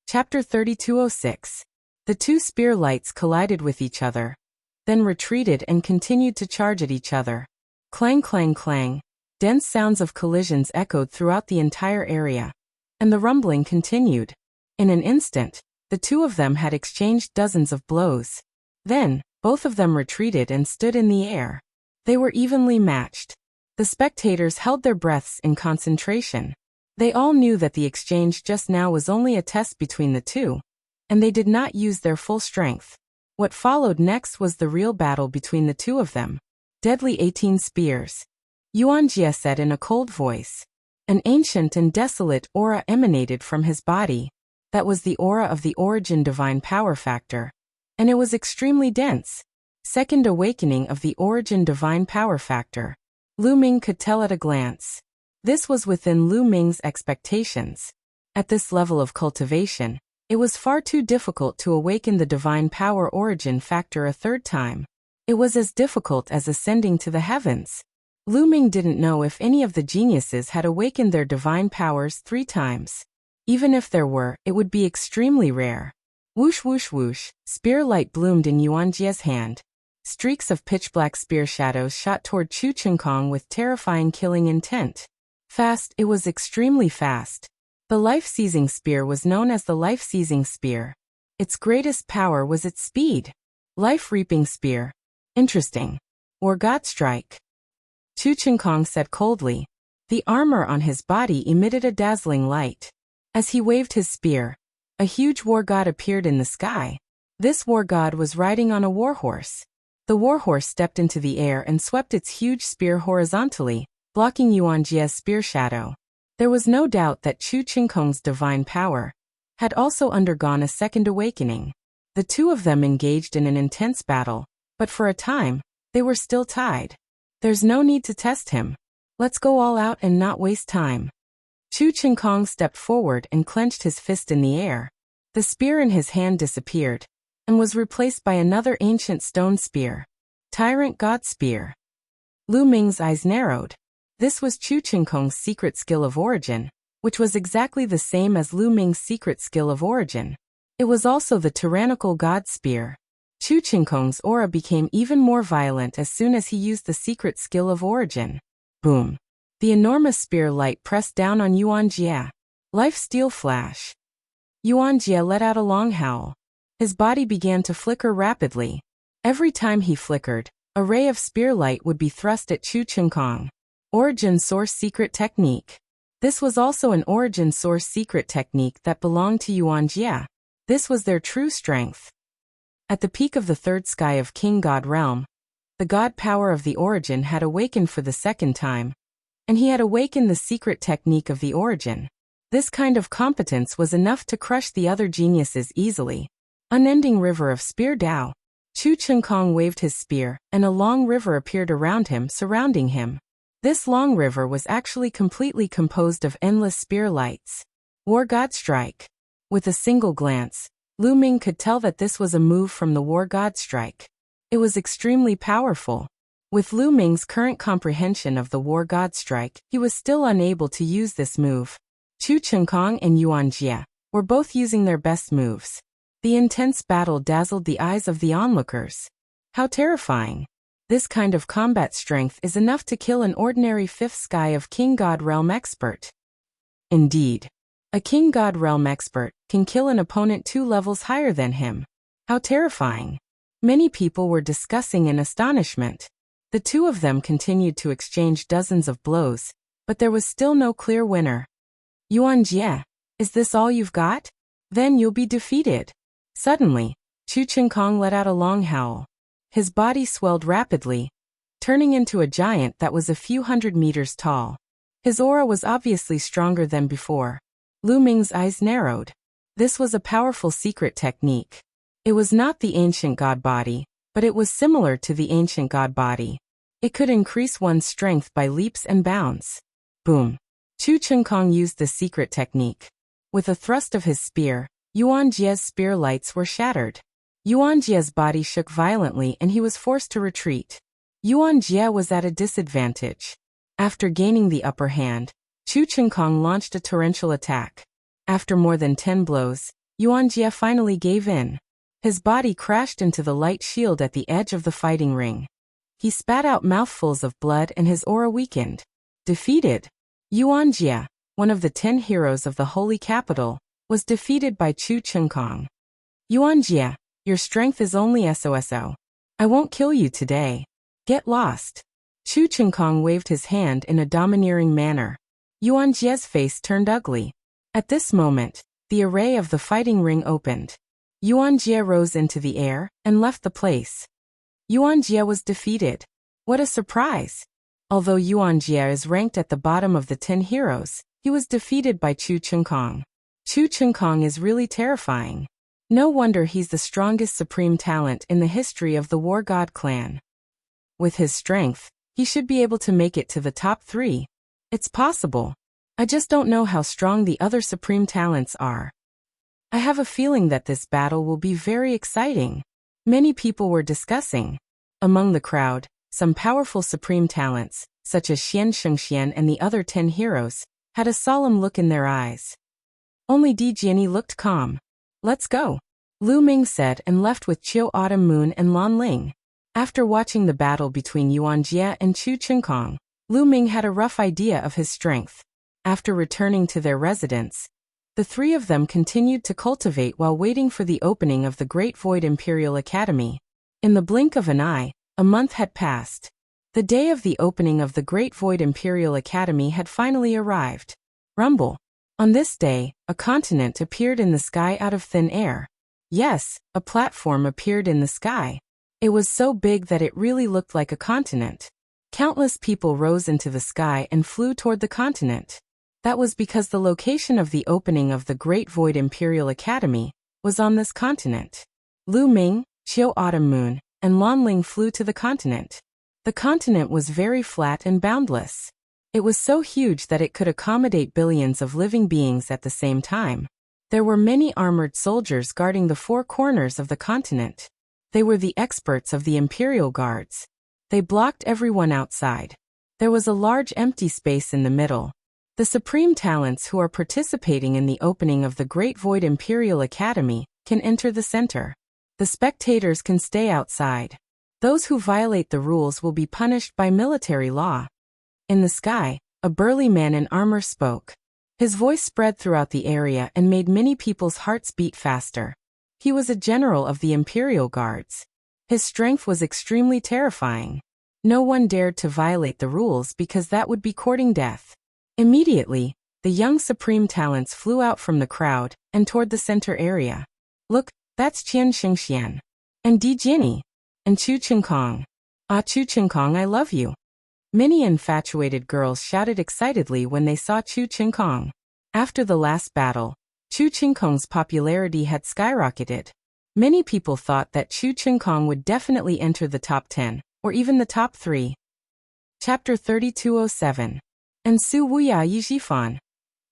Chapter 3206. The 2 spear lights collided with each other, then retreated and continued to charge at each other. Clang clang clang. Dense sounds of collisions echoed throughout the entire area, and the rumbling continued. In an instant, the two of them had exchanged dozens of blows. Then, both of them retreated and stood in the air. They were evenly matched. The spectators held their breaths in concentration. They all knew that the exchange just now was only a test between the two, and they did not use their full strength. What followed next was the real battle between the two of them. Deadly 18 spears. Yuan Jie said in a cold voice. An ancient and desolate aura emanated from his body. That was the aura of the origin divine power factor, and it was extremely dense. Second awakening of the origin divine power factor. Lu Ming could tell at a glance. This was within Lu Ming's expectations. At this level of cultivation, it was far too difficult to awaken the divine power origin factor a 3rd time. It was as difficult as ascending to the heavens. Lu Ming didn't know if any of the geniuses had awakened their divine powers 3 times. Even if there were, it would be extremely rare. Whoosh whoosh whoosh, spear light bloomed in Yuan Jie's hand. Streaks of pitch-black spear shadows shot toward Chu Chengkong with terrifying killing intent. Fast, it was extremely fast. The life-seizing spear was known as the life-seizing spear. Its greatest power was its speed. Life-reaping spear. Interesting. Or God strike. Chu Chengkong said coldly. The armor on his body emitted a dazzling light. As he waved his spear, a huge war god appeared in the sky. This war god was riding on a warhorse. The warhorse stepped into the air and swept its huge spear horizontally, blocking Yuan Jie's spear shadow. There was no doubt that Chu Chengkong's divine power, had also undergone a second awakening. The two of them engaged in an intense battle, but for a time, they were still tied. There's no need to test him. Let's go all out and not waste time. Chu Qinkong stepped forward and clenched his fist in the air. The spear in his hand disappeared, and was replaced by another ancient stone spear. Tyrant God Spear. Lu Ming's eyes narrowed. This was Chu Qinkong's secret skill of origin, which was exactly the same as Lu Ming's secret skill of origin. It was also the tyrannical God Spear. Chu Qinkong's aura became even more violent as soon as he used the secret skill of origin. Boom. The enormous spear light pressed down on Yuan Jie. Life Steal Flash. Yuan Jie let out a long howl. His body began to flicker rapidly. Every time he flickered, a ray of spear light would be thrust at Chu Qinkong. Origin Source Secret Technique. This was also an origin source secret technique that belonged to Yuan Jie. This was their true strength. At the peak of the third sky of King God Realm, the god power of the origin had awakened for the second time, and he had awakened the secret technique of the origin. This kind of competence was enough to crush the other geniuses easily. Unending river of spear Dao. Chu Qinkong waved his spear, and a long river appeared around him, surrounding him. This long river was actually completely composed of endless spear lights. War God Strike. With a single glance, Lu Ming could tell that this was a move from the War God Strike. It was extremely powerful. With Lu Ming's current comprehension of the War God Strike, he was still unable to use this move. Chu Qinkong and Yuan Jie were both using their best moves. The intense battle dazzled the eyes of the onlookers. How terrifying! This kind of combat strength is enough to kill an ordinary fifth sky of King God Realm expert. Indeed, a King God Realm expert can kill an opponent 2 levels higher than him. How terrifying! Many people were discussing in astonishment. The two of them continued to exchange dozens of blows, but there was still no clear winner. Yuan Jie, is this all you've got? Then you'll be defeated. Suddenly, Chu Qinkong let out a long howl. His body swelled rapidly, turning into a giant that was a few hundred meters tall. His aura was obviously stronger than before. Lu Ming's eyes narrowed. This was a powerful secret technique. It was not the ancient god body, but it was similar to the ancient god body. It could increase one's strength by leaps and bounds. Boom. Chu Qinkong used the secret technique. With a thrust of his spear, Yuan Jie's spear lights were shattered. Yuan Jie's body shook violently and he was forced to retreat. Yuan Jie was at a disadvantage. After gaining the upper hand, Chu Qinkong launched a torrential attack. After more than 10 blows, Yuan Jie finally gave in. His body crashed into the light shield at the edge of the fighting ring. He spat out mouthfuls of blood and his aura weakened. Defeated. Yuan Jie, one of the 10 heroes of the Holy Capital, was defeated by Chu Qinkong. Yuan Jie, your strength is only SOSO. I won't kill you today. Get lost. Chu Qinkong waved his hand in a domineering manner. Yuan Jie's face turned ugly. At this moment, the array of the fighting ring opened. Yuan Jie rose into the air and left the place. Yuan Jie was defeated. What a surprise! Although Yuan Jie is ranked at the bottom of the 10 heroes, he was defeated by Chu Qinkong. Chu Qinkong is really terrifying. No wonder he's the strongest supreme talent in the history of the War God clan. With his strength, he should be able to make it to the top 3. It's possible. I just don't know how strong the other supreme talents are. I have a feeling that this battle will be very exciting. Many people were discussing. Among the crowd, some powerful supreme talents, such as Xian Shengxian and the other 10 heroes, had a solemn look in their eyes. Only Di Jiani looked calm. Let's go, Lu Ming said and left with Qiu Autumn Moon and Lan Ling. After watching the battle between Yuan Jie and Chu Qinkong, Lu Ming had a rough idea of his strength. After returning to their residence, the 3 of them continued to cultivate while waiting for the opening of the Great Void Imperial Academy. In the blink of an eye, a month had passed. The day of the opening of the Great Void Imperial Academy had finally arrived. Rumble. On this day, a continent appeared in the sky out of thin air. Yes, a platform appeared in the sky. It was so big that it really looked like a continent. Countless people rose into the sky and flew toward the continent. That was because the location of the opening of the Great Void Imperial Academy was on this continent. Lu Ming, Qiu Autumn Moon, and Lan Ling flew to the continent. The continent was very flat and boundless. It was so huge that it could accommodate billions of living beings at the same time. There were many armored soldiers guarding the four corners of the continent. They were the experts of the Imperial Guards. They blocked everyone outside. There was a large empty space in the middle. The supreme talents who are participating in the opening of the Great Void Imperial Academy can enter the center. The spectators can stay outside. Those who violate the rules will be punished by military law. In the sky, a burly man in armor spoke. His voice spread throughout the area and made many people's hearts beat faster. He was a general of the Imperial Guards. His strength was extremely terrifying. No one dared to violate the rules because that would be courting death. Immediately, the young supreme talents flew out from the crowd and toward the center area. Look, that's Qian Xingxian. And Di Jinni. And Chu Qingkong. Ah, Chu Qingkong, I love you. Many infatuated girls shouted excitedly when they saw Chu Qingkong. After the last battle, Chu Qingkong's popularity had skyrocketed. Many people thought that Chu Qingkong would definitely enter the top 10, or even the top 3. Chapter 3207. And Su Wuya Yijifan.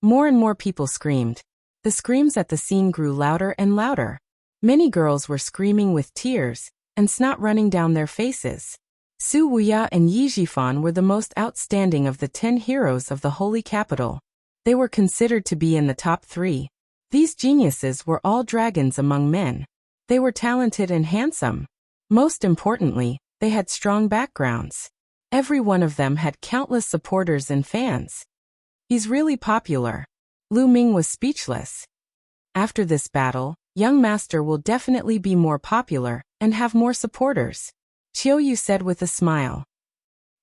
More and more people screamed. The screams at the scene grew louder and louder. Many girls were screaming with tears and snot running down their faces. Su Wuya and Yi Jifan were the most outstanding of the 10 heroes of the Holy Capital. They were considered to be in the top 3. These geniuses were all dragons among men. They were talented and handsome. Most importantly, they had strong backgrounds. Every one of them had countless supporters and fans. He's really popular. Lu Ming was speechless. After this battle, young master will definitely be more popular and have more supporters. Qiu Yu said with a smile.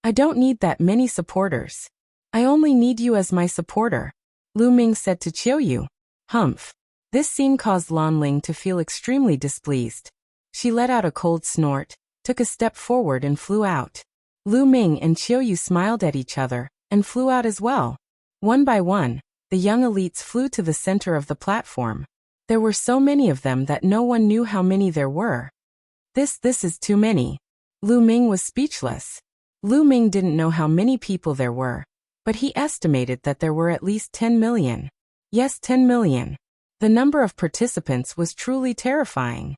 I don't need that many supporters. I only need you as my supporter. Lu Ming said to Qiu Yu. Humph. This scene caused Lan Ling to feel extremely displeased. She let out a cold snort, took a step forward and flew out. Lu Ming and Qiu Yu smiled at each other and flew out as well. One by one, the young elites flew to the center of the platform. There were so many of them that no one knew how many there were. This is too many. Lu Ming was speechless. Lu Ming didn't know how many people there were, but he estimated that there were at least 10 million. Yes, 10 million. The number of participants was truly terrifying.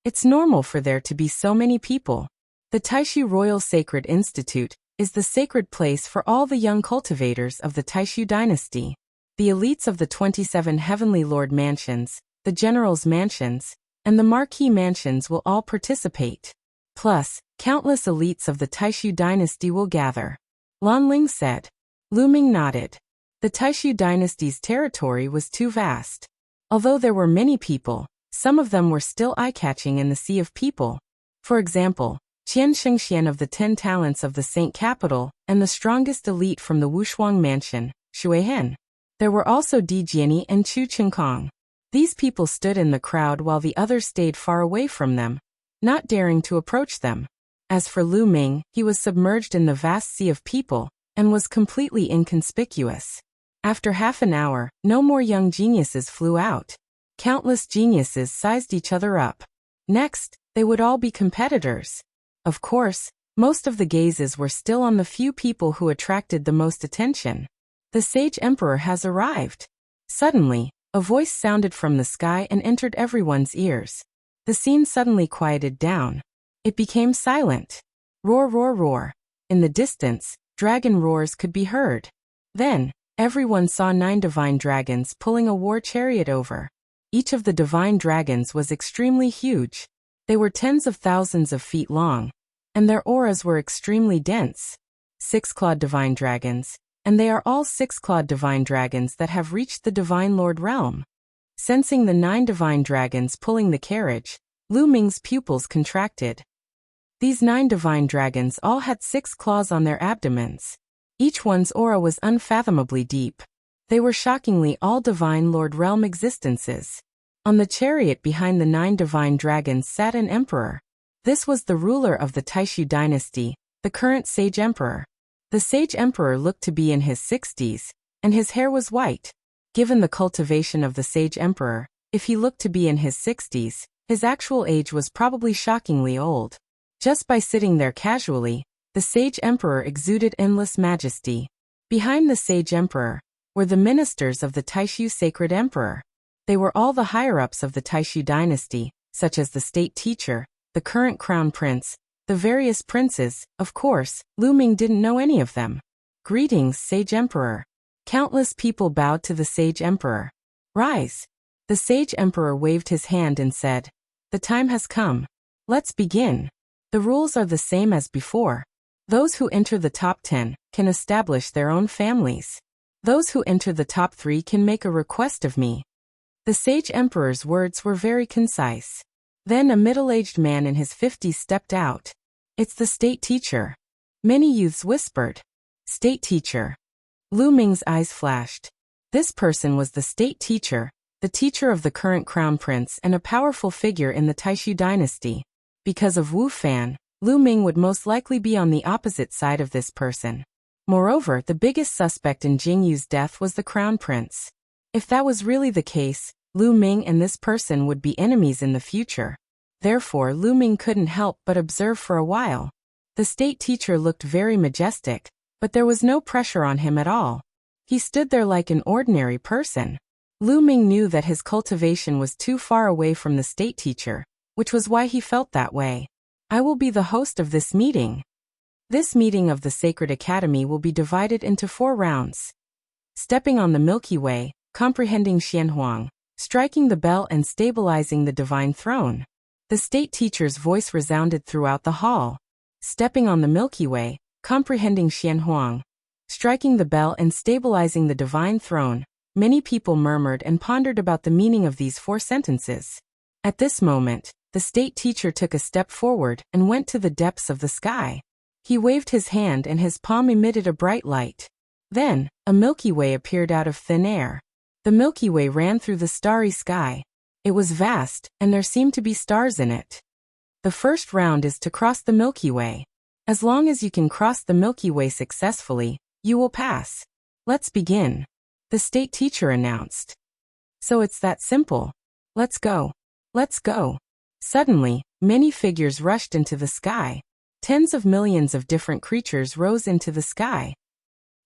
It's normal for there to be so many people. The Taishu Royal Sacred Institute is the sacred place for all the young cultivators of the Taishu dynasty. The elites of the 27 Heavenly Lord mansions, the generals' mansions, and the marquee mansions will all participate. Plus, countless elites of the Taishu dynasty will gather. Lan Ling said. Lu Ming nodded. The Taishu dynasty's territory was too vast. Although there were many people, some of them were still eye-catching in the sea of people. For example, Qian Xingxian of the 10 talents of the Saint Capital and the strongest elite from the Wushuang Mansion, Shuihen. There were also Di Jinni and Chu Qingkong. These people stood in the crowd while the others stayed far away from them, not daring to approach them. As for Lu Ming, he was submerged in the vast sea of people and was completely inconspicuous. After half an hour, no more young geniuses flew out. Countless geniuses sized each other up. Next, they would all be competitors. Of course, most of the gazes were still on the few people who attracted the most attention. The Sage Emperor has arrived. Suddenly, a voice sounded from the sky and entered everyone's ears. The scene suddenly quieted down. It became silent. Roar, roar, roar. In the distance, dragon roars could be heard. Then, everyone saw 9 divine dragons pulling a war chariot over. Each of the divine dragons was extremely huge. They were tens of thousands of feet long, and their auras were extremely dense. 6-clawed divine dragons, and they are all 6-clawed divine dragons that have reached the Divine Lord realm. Sensing the 9 divine dragons pulling the carriage, Lu Ming's pupils contracted. These 9 divine dragons all had 6 claws on their abdomens. Each one's aura was unfathomably deep. They were shockingly all Divine Lord realm existences. On the chariot behind the 9 divine dragons sat an emperor. This was the ruler of the Taishu dynasty, the current Sage Emperor. The Sage Emperor looked to be in his 60s, and his hair was white. Given the cultivation of the sage emperor, if he looked to be in his 60s, his actual age was probably shockingly old. Just by sitting there casually, the sage emperor exuded endless majesty. Behind the sage emperor were the ministers of the Taishu sacred emperor. They were all the higher-ups of the Taishu dynasty, such as the state teacher, the current crown prince, the various princes. Of course, Lu Ming didn't know any of them. Greetings, sage emperor. Countless people bowed to the sage emperor. Rise. The sage emperor waved his hand and said, "The time has come. Let's begin. The rules are the same as before. Those who enter the top 10 can establish their own families. Those who enter the top 3 can make a request of me." The sage emperor's words were very concise. Then a middle-aged man in his 50s stepped out. "It's the state teacher." Many youths whispered, "State teacher." Lu Ming's eyes flashed. This person was the state teacher, the teacher of the current crown prince and a powerful figure in the Taishu dynasty. Because of Wu Fan, Lu Ming would most likely be on the opposite side of this person. Moreover, the biggest suspect in Jing Yu's death was the crown prince. If that was really the case, Lu Ming and this person would be enemies in the future. Therefore, Lu Ming couldn't help but observe for a while. The state teacher looked very majestic, but there was no pressure on him at all. He stood there like an ordinary person. Lu Ming knew that his cultivation was too far away from the state teacher, which was why he felt that way. "I will be the host of this meeting. This meeting of the Sacred Academy will be divided into 4 rounds. Stepping on the Milky Way, comprehending Xianhuang, striking the bell and stabilizing the divine throne." The state teacher's voice resounded throughout the hall. Stepping on the Milky Way, comprehending Xianhuang, striking the bell and stabilizing the divine throne. Many people murmured and pondered about the meaning of these 4 sentences. At this moment, the state teacher took a step forward and went to the depths of the sky. He waved his hand and his palm emitted a bright light. Then, a Milky Way appeared out of thin air. The Milky Way ran through the starry sky. It was vast, and there seemed to be stars in it. The first round is to cross the Milky Way. As long as you can cross the Milky Way successfully, you will pass. Let's begin, the state teacher announced. So it's that simple. Let's go. Let's go. Suddenly, many figures rushed into the sky. Tens of millions of different creatures rose into the sky.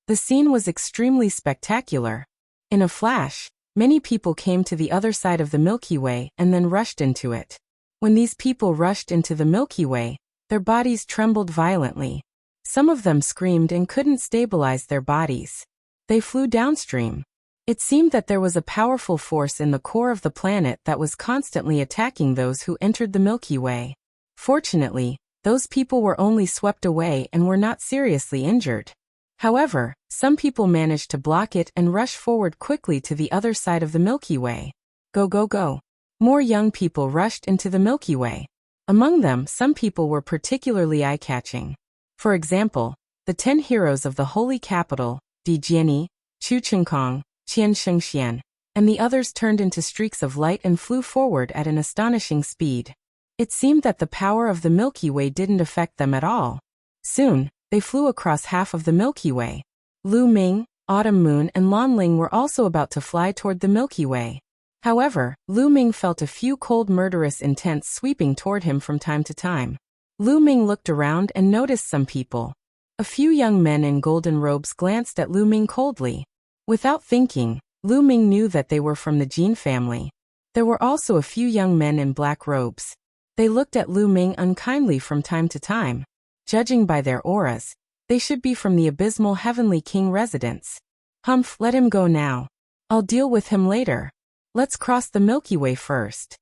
The scene was extremely spectacular. In a flash, many people came to the other side of the Milky Way and then rushed into it. When these people rushed into the Milky Way, their bodies trembled violently. Some of them screamed and couldn't stabilize their bodies. They flew downstream. It seemed that there was a powerful force in the core of the planet that was constantly attacking those who entered the Milky Way. Fortunately, those people were only swept away and were not seriously injured. However, some people managed to block it and rush forward quickly to the other side of the Milky Way. Go, go, go. More young people rushed into the Milky Way. Among them, some people were particularly eye-catching. For example, the 10 heroes of the holy capital, Di Jiani, Chu Chengkong, Qian Shengxian, and the others turned into streaks of light and flew forward at an astonishing speed. It seemed that the power of the Milky Way didn't affect them at all. Soon, they flew across half of the Milky Way. Lu Ming, Autumn Moon and Lan Ling were also about to fly toward the Milky Way. However, Lu Ming felt a few cold murderous intents sweeping toward him from time to time. Lu Ming looked around and noticed some people. A few young men in golden robes glanced at Lu Ming coldly. Without thinking, Lu Ming knew that they were from the Jin family. There were also a few young men in black robes. They looked at Lu Ming unkindly from time to time. Judging by their auras, they should be from the abysmal Heavenly King residence. Humph, let him go now. I'll deal with him later. Let's cross the Milky Way first.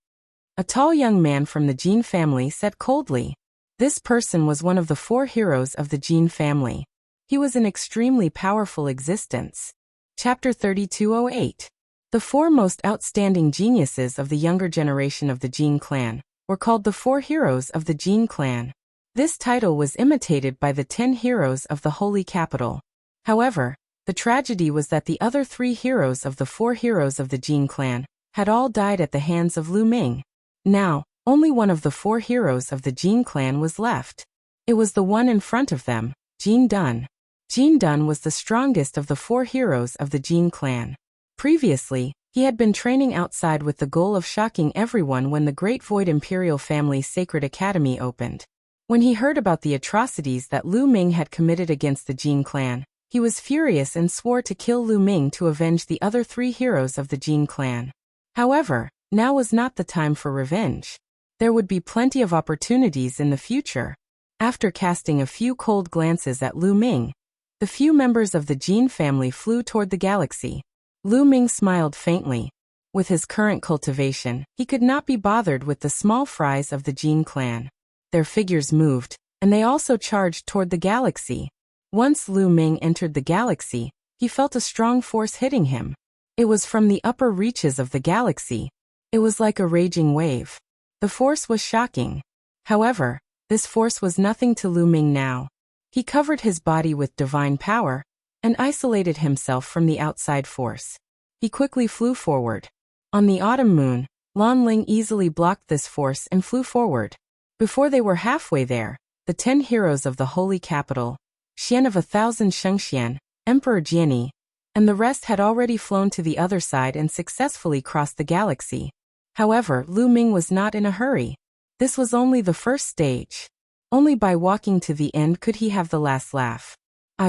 A tall young man from the Jin family said coldly. This person was one of the 4 heroes of the Jin family. He was an extremely powerful existence. Chapter 3208. The 4 most outstanding geniuses of the younger generation of the Jin clan were called the 4 heroes of the Jin clan. This title was imitated by the 10 heroes of the holy capital. However, the tragedy was that the other 3 heroes of the 4 heroes of the Jin clan had all died at the hands of Lu Ming. Now, only one of the 4 heroes of the Jin clan was left. It was the one in front of them, Jin Dun. Jean Dun was the strongest of the 4 heroes of the Jean clan. Previously, he had been training outside with the goal of shocking everyone when the Great Void Imperial Family's Sacred Academy opened. When he heard about the atrocities that Lu Ming had committed against the Jean clan, he was furious and swore to kill Lu Ming to avenge the other 3 heroes of the Jean clan. However, now was not the time for revenge. There would be plenty of opportunities in the future. After casting a few cold glances at Lu Ming, the few members of the Jean family flew toward the galaxy. Lu Ming smiled faintly. With his current cultivation, he could not be bothered with the small fries of the Jean clan. Their figures moved, and they also charged toward the galaxy. Once Lu Ming entered the galaxy, he felt a strong force hitting him. It was from the upper reaches of the galaxy. It was like a raging wave. The force was shocking. However, this force was nothing to Lu Ming now. He covered his body with divine power and isolated himself from the outside force. He quickly flew forward. On the autumn moon, Lan Ling easily blocked this force and flew forward. Before they were halfway there, the 10 heroes of the holy capital, Xian of 1,000 Shengxian, Emperor Jiani, and the rest had already flown to the other side and successfully crossed the galaxy. However, Lu Ming was not in a hurry. This was only the first stage. Only by walking to the end could he have the last laugh.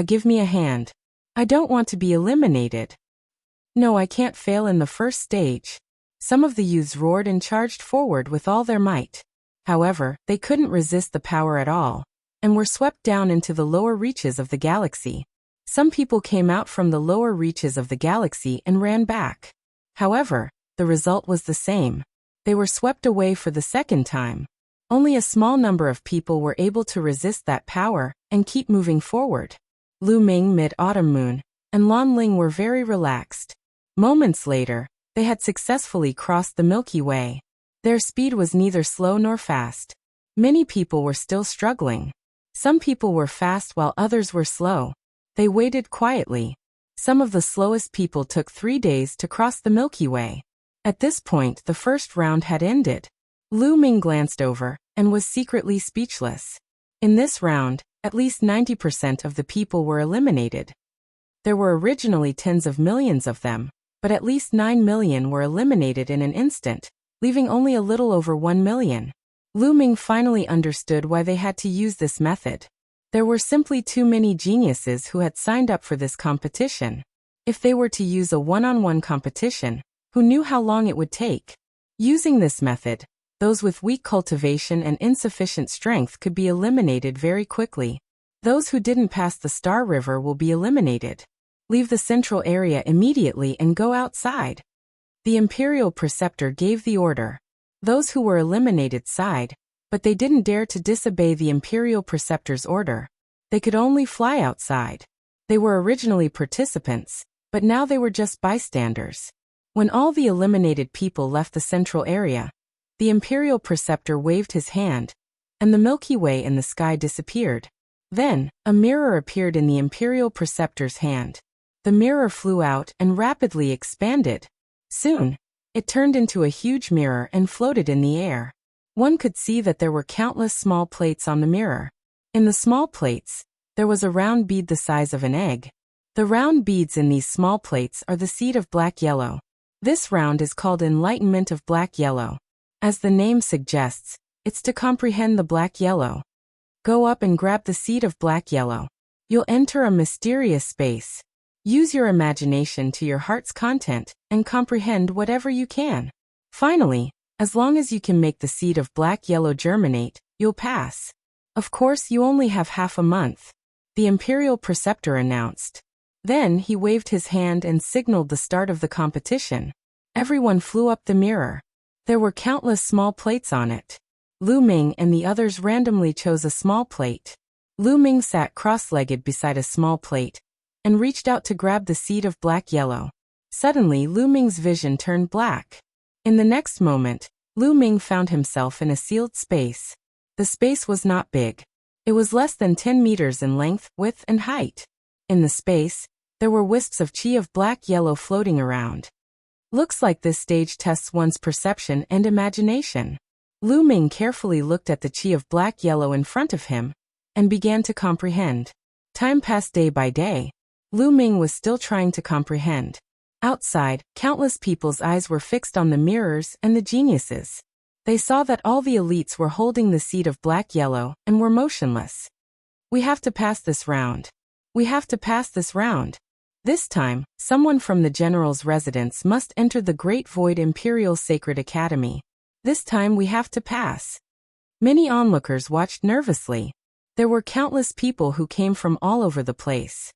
Give me a hand. I don't want to be eliminated. No, I can't fail in the first stage. Some of the youths roared and charged forward with all their might. However, they couldn't resist the power at all, and were swept down into the lower reaches of the galaxy. Some people came out from the lower reaches of the galaxy and ran back. However, the result was the same. They were swept away for the second time. Only a small number of people were able to resist that power and keep moving forward. Lu Ming, Mid-Autumn Moon, and Lan Ling were very relaxed. Moments later, they had successfully crossed the Milky Way. Their speed was neither slow nor fast. Many people were still struggling. Some people were fast while others were slow. They waited quietly. Some of the slowest people took 3 days to cross the Milky Way. At this point, the first round had ended. Lu Ming glanced over and was secretly speechless. In this round, at least 90% of the people were eliminated. There were originally tens of millions of them, but at least 9 million were eliminated in an instant, leaving only a little over 1 million. Lu Ming finally understood why they had to use this method. There were simply too many geniuses who had signed up for this competition. If they were to use a one-on-one competition, who knew how long it would take? Using this method, those with weak cultivation and insufficient strength could be eliminated very quickly. Those who didn't pass the Star River will be eliminated. Leave the central area immediately and go outside. The Imperial Preceptor gave the order. Those who were eliminated sighed, but they didn't dare to disobey the Imperial Preceptor's order. They could only fly outside. They were originally participants, but now they were just bystanders. When all the eliminated people left the central area, the Imperial Preceptor waved his hand, and the Milky Way in the sky disappeared. Then, a mirror appeared in the Imperial Preceptor's hand. The mirror flew out and rapidly expanded. Soon, it turned into a huge mirror and floated in the air. One could see that there were countless small plates on the mirror. In the small plates, there was a round bead the size of an egg. The round beads in these small plates are the seed of black-yellow. This round is called Enlightenment of Black-Yellow. As the name suggests, it's to comprehend the black-yellow. Go up and grab the seed of black-yellow. You'll enter a mysterious space. Use your imagination to your heart's content and comprehend whatever you can. Finally, as long as you can make the seed of black-yellow germinate, you'll pass. Of course, you only have half a month, the Imperial Preceptor announced. Then he waved his hand and signaled the start of the competition. Everyone flew up the mirror. There were countless small plates on it. Lu Ming and the others randomly chose a small plate. Lu Ming sat cross-legged beside a small plate and reached out to grab the seed of black-yellow. Suddenly, Lu Ming's vision turned black. In the next moment, Lu Ming found himself in a sealed space. The space was not big. It was less than 10 meters in length, width, and height. In the space, there were wisps of chi of black-yellow floating around. Looks like this stage tests one's perception and imagination. Lu Ming carefully looked at the chi of black-yellow in front of him and began to comprehend. Time passed day by day. Lu Ming was still trying to comprehend. Outside, countless people's eyes were fixed on the mirrors and the geniuses. They saw that all the elites were holding the seed of black-yellow and were motionless. We have to pass this round. We have to pass this round. This time, someone from the general's residence must enter the Great Void Imperial Sacred Academy. This time we have to pass. Many onlookers watched nervously. There were countless people who came from all over the place.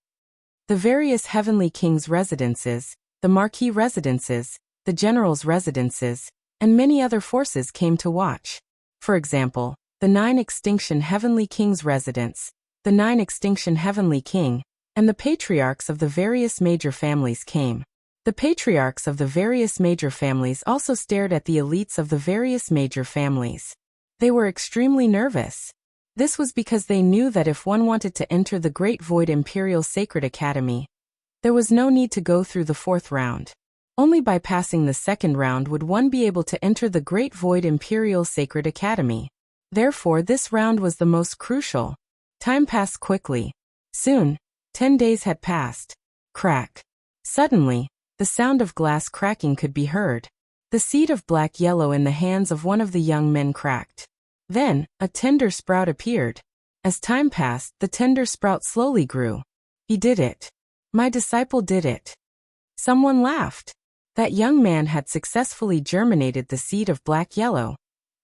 The various Heavenly Kings' residences, the Marquis residences, the General's residences, and many other forces came to watch. For example, the 9 Extinction Heavenly Kings' residence, the 9 Extinction Heavenly King, and the patriarchs of the various major families came. The patriarchs of the various major families also stared at the elites of the various major families. They were extremely nervous. This was because they knew that if one wanted to enter the Great Void Imperial Sacred Academy, there was no need to go through the 4th round. Only by passing the 2nd round would one be able to enter the Great Void Imperial Sacred Academy. Therefore, this round was the most crucial. Time passed quickly. Soon, 10 days had passed. Crack. Suddenly, the sound of glass cracking could be heard. The seed of black-yellow in the hands of one of the young men cracked. Then, a tender sprout appeared. As time passed, the tender sprout slowly grew. He did it. My disciple did it. Someone laughed. That young man had successfully germinated the seed of black-yellow,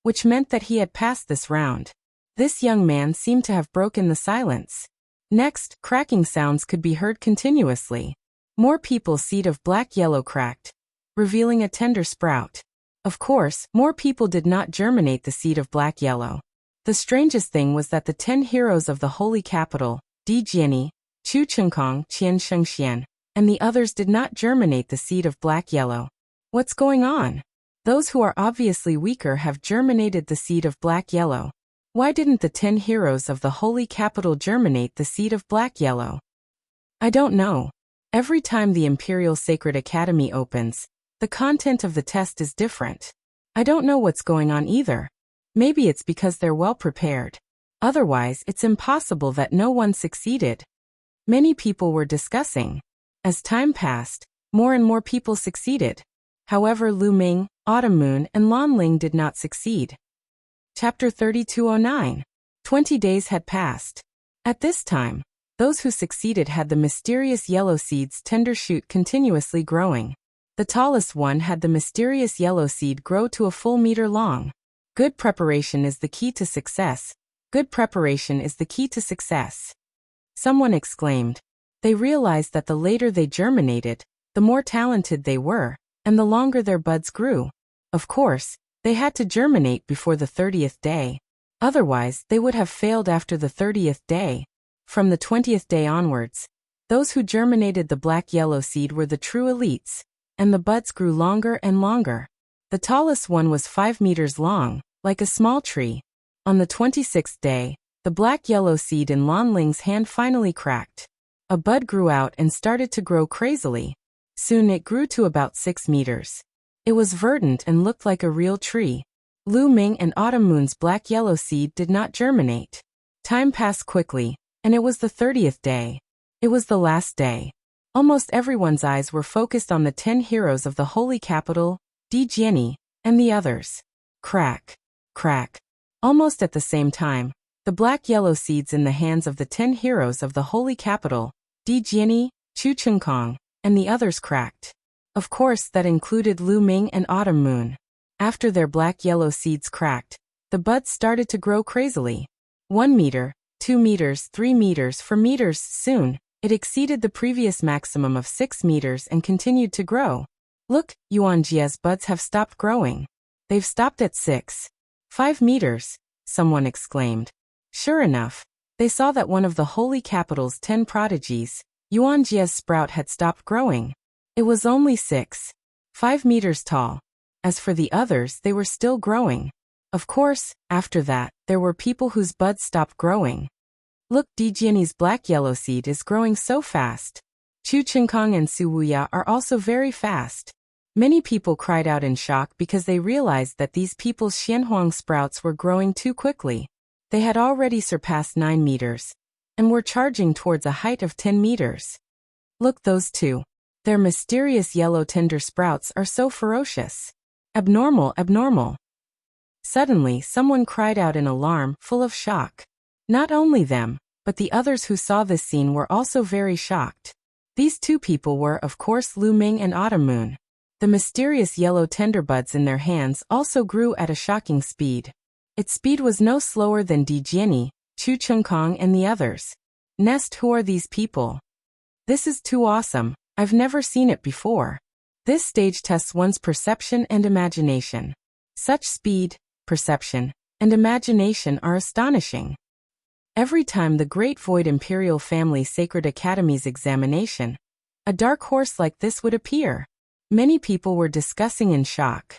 which meant that he had passed this round. This young man seemed to have broken the silence. Next, cracking sounds could be heard continuously. More people's seed of black-yellow cracked, revealing a tender sprout. Of course, more people did not germinate the seed of black-yellow. The strangest thing was that the 10 heroes of the holy capital, Di Jiani, Chu Chengkong, Qian Shengxian, and the others did not germinate the seed of black-yellow. What's going on? Those who are obviously weaker have germinated the seed of black-yellow. Why didn't the 10 heroes of the holy capital germinate the seed of black-yellow? I don't know. Every time the Imperial Sacred Academy opens, the content of the test is different. I don't know what's going on either. Maybe it's because they're well prepared. Otherwise, it's impossible that no one succeeded. Many people were discussing. As time passed, more and more people succeeded. However, Lu Ming, Autumn Moon, and Lan Ling did not succeed. Chapter 3209. 20 days had passed. At this time, those who succeeded had the mysterious yellow seed's tender shoot continuously growing. The tallest one had the mysterious yellow seed grow to a full meter long. Good preparation is the key to success. Good preparation is the key to success. Someone exclaimed. They realized that the later they germinated, the more talented they were, and the longer their buds grew. Of course, they had to germinate before the 30th day. Otherwise, they would have failed after the 30th day. From the 20th day onwards, those who germinated the black-yellow seed were the true elites, and the buds grew longer and longer. The tallest one was 5 meters long, like a small tree. On the 26th day, the black-yellow seed in Lan Ling's hand finally cracked. A bud grew out and started to grow crazily. Soon it grew to about 6 meters. It was verdant and looked like a real tree. Lu Ming and Autumn Moon's black-yellow seed did not germinate. Time passed quickly, and it was the 30th day. It was the last day. Almost everyone's eyes were focused on the 10 heroes of the holy capital, Di Jiani, and the others. Crack. Crack. Almost at the same time, the black-yellow seeds in the hands of the 10 heroes of the holy capital, Di Jiani, Chu Chengkong, and the others cracked. Of course, that included Lu Ming and Autumn Moon. After their black-yellow seeds cracked, the buds started to grow crazily. 1 meter, 2 meters, 3 meters, 4 meters. Soon, it exceeded the previous maximum of 6 meters and continued to grow. Look, Yuanjia's buds have stopped growing. They've stopped at 6. 5 meters, someone exclaimed. Sure enough, they saw that one of the holy capital's 10 prodigies, Yuanjia's sprout had stopped growing. It was only 5 meters tall. As for the others, they were still growing. Of course, after that, there were people whose buds stopped growing. Look, Di Jiani's black-yellow seed is growing so fast. Chu Chengkong and Su Wuya are also very fast. Many people cried out in shock because they realized that these people's Xianhuang sprouts were growing too quickly. They had already surpassed 9 meters. and were charging towards a height of 10 meters. Look, those two. Their mysterious yellow tender sprouts are so ferocious. Abnormal, abnormal. Suddenly, someone cried out in alarm, full of shock. Not only them, but the others who saw this scene were also very shocked. These two people were, of course, Lu Ming and Autumn Moon. The mysterious yellow tender buds in their hands also grew at a shocking speed. Its speed was no slower than Di Jiani, Chu Chengkong and the others. Nest, who are these people? This is too awesome. I've never seen it before. This stage tests one's perception and imagination. Such speed, perception, and imagination are astonishing. Every time the Great Void Imperial Family Sacred Academy's examination, a dark horse like this would appear. Many people were discussing in shock.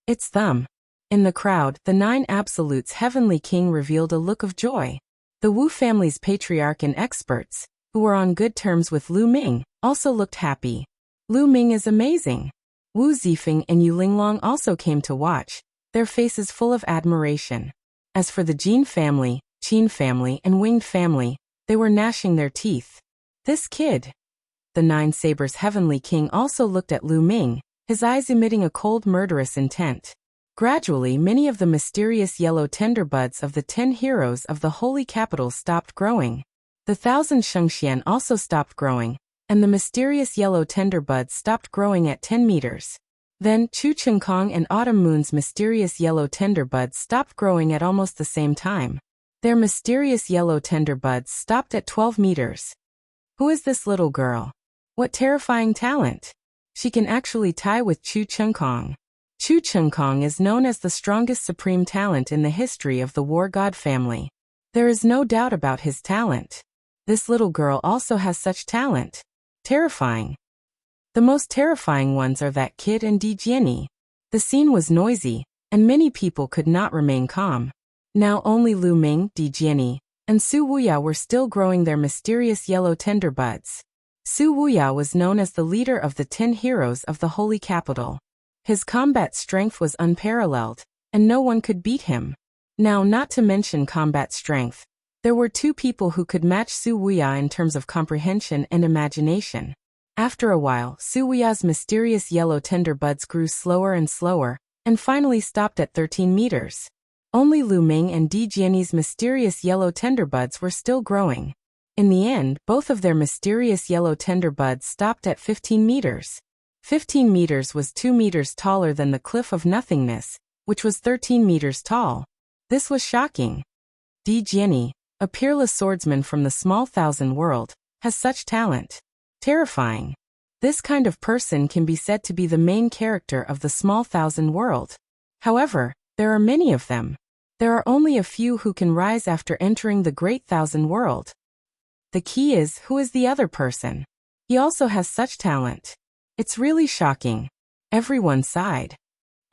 It's them. In the crowd, the 9 Absolutes Heavenly King revealed a look of joy. The Wu family's patriarch and experts, who were on good terms with Lu Ming, also looked happy. Lu Ming is amazing. Wu Zifeng and Yu Linglong also came to watch, their faces full of admiration. As for the Jin family, Qin family and Winged family, they were gnashing their teeth. This kid. The 9 Sabers Heavenly King also looked at Lu Ming, his eyes emitting a cold murderous intent. Gradually, many of the mysterious yellow tender buds of the 10 heroes of the holy capital stopped growing. The 1,000 Shengxian also stopped growing, and the mysterious yellow tender buds stopped growing at 10 meters. Then, Chu Chengkong and Autumn Moon's mysterious yellow tender buds stopped growing at almost the same time. Their mysterious yellow tender buds stopped at 12 meters. Who is this little girl? What terrifying talent! She can actually tie with Chu Chengkong. Chu Chengkong is known as the strongest supreme talent in the history of the War God family. There is no doubt about his talent. This little girl also has such talent. Terrifying. The most terrifying ones are that kid and Di Jiani. The scene was noisy, and many people could not remain calm. Now only Lu Ming, Di Jiani, and Su Wuya were still growing their mysterious yellow tender buds. Su Wuya was known as the leader of the 10 heroes of the holy capital. His combat strength was unparalleled, and no one could beat him. Now, not to mention combat strength, there were 2 people who could match Su Wuya in terms of comprehension and imagination. After a while, Su Wuya's mysterious yellow tender buds grew slower and slower, and finally stopped at 13 meters. Only Lu Ming and Di Jiani's mysterious yellow tender buds were still growing. In the end, both of their mysterious yellow tender buds stopped at 15 meters. 15 meters was 2 meters taller than the Cliff of Nothingness, which was 13 meters tall. This was shocking. Di Jiani, a peerless swordsman from the small thousand world, has such talent. Terrifying. This kind of person can be said to be the main character of the small thousand world. However, there are many of them. There are only a few who can rise after entering the great thousand world. The key is, who is the other person? He also has such talent. It's really shocking. Everyone sighed.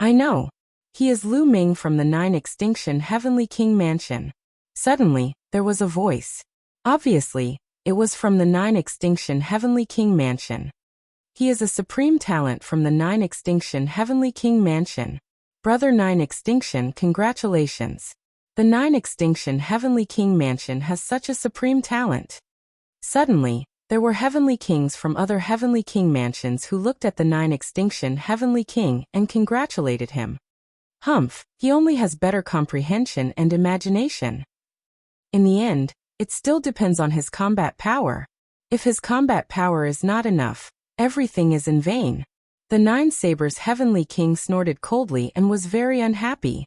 I know. He is Lu Ming from the 9 Extinction Heavenly King Mansion. Suddenly, there was a voice. Obviously, it was from the 9 Extinction Heavenly King Mansion. He is a supreme talent from the 9 Extinction Heavenly King Mansion. Brother 9 Extinction, congratulations. The 9 Extinction Heavenly King Mansion has such a supreme talent. Suddenly, there were Heavenly Kings from other Heavenly King mansions who looked at the 9 Extinction Heavenly King and congratulated him. Humph, he only has better comprehension and imagination. In the end, it still depends on his combat power. If his combat power is not enough, everything is in vain. The 9 Sabers Heavenly King snorted coldly and was very unhappy.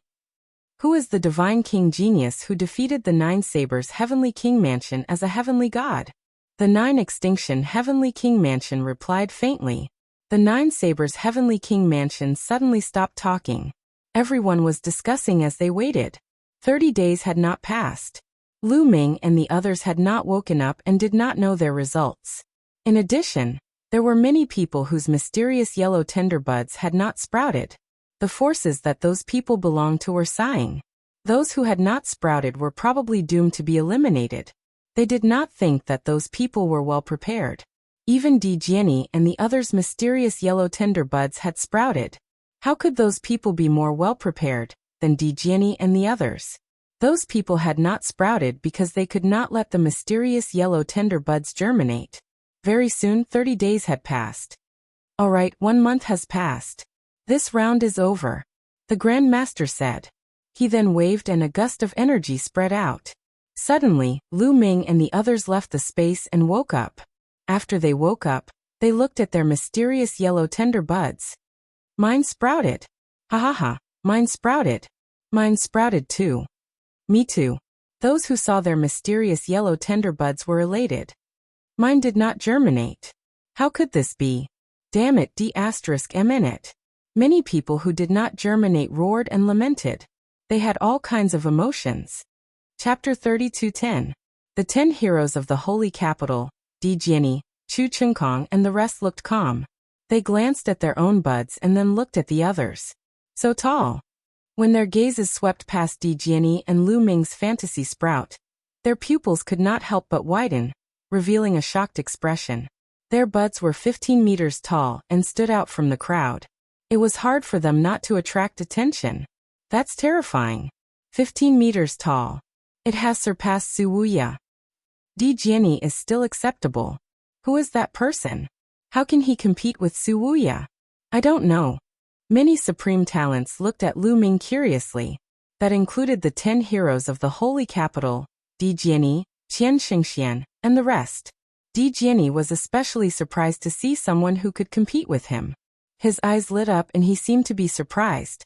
Who is the Divine King Genius who defeated the 9 Sabers Heavenly King Mansion as a heavenly god? The 9 Extinction Heavenly King Mansion replied faintly. The 9 Sabers Heavenly King Mansion suddenly stopped talking. Everyone was discussing as they waited. 30 days had not passed. Lu Ming and the others had not woken up and did not know their results. In addition, there were many people whose mysterious yellow tender buds had not sprouted. The forces that those people belonged to were sighing. Those who had not sprouted were probably doomed to be eliminated. They did not think that those people were well prepared. Even Di Jiani and the others' mysterious yellow tender buds had sprouted. How could those people be more well prepared than Di Jiani and the others? Those people had not sprouted because they could not let the mysterious yellow tender buds germinate. Very soon 30 days had passed. All right, 1 month has passed. This round is over, the Grand Master said. He then waved and a gust of energy spread out. Suddenly, Lu Ming and the others left the space and woke up. After they woke up, they looked at their mysterious yellow tender buds. Mine sprouted. Ha ha ha, mine sprouted. Mine sprouted too. Me too. Those who saw their mysterious yellow tender buds were elated. Mine did not germinate. How could this be? Damn it, d*mn. Many people who did not germinate roared and lamented. They had all kinds of emotions. Chapter 32:10. The 10 heroes of the holy capital, Di Jiani, Chu Chengkong and the rest looked calm. They glanced at their own buds and then looked at the others. So tall. When their gazes swept past Di Jiani and Lu Ming's fantasy sprout, their pupils could not help but widen, revealing a shocked expression. Their buds were 15 meters tall and stood out from the crowd. It was hard for them not to attract attention. That's terrifying. 15 meters tall. It has surpassed Su Wuya. Di Jiani is still acceptable. Who is that person? How can he compete with Su Wuya? I don't know. Many supreme talents looked at Lu Ming curiously. That included the 10 heroes of the holy capital, Di Jiani, Qian Xingxian, and the rest. Di Jiani was especially surprised to see someone who could compete with him. His eyes lit up and he seemed to be surprised.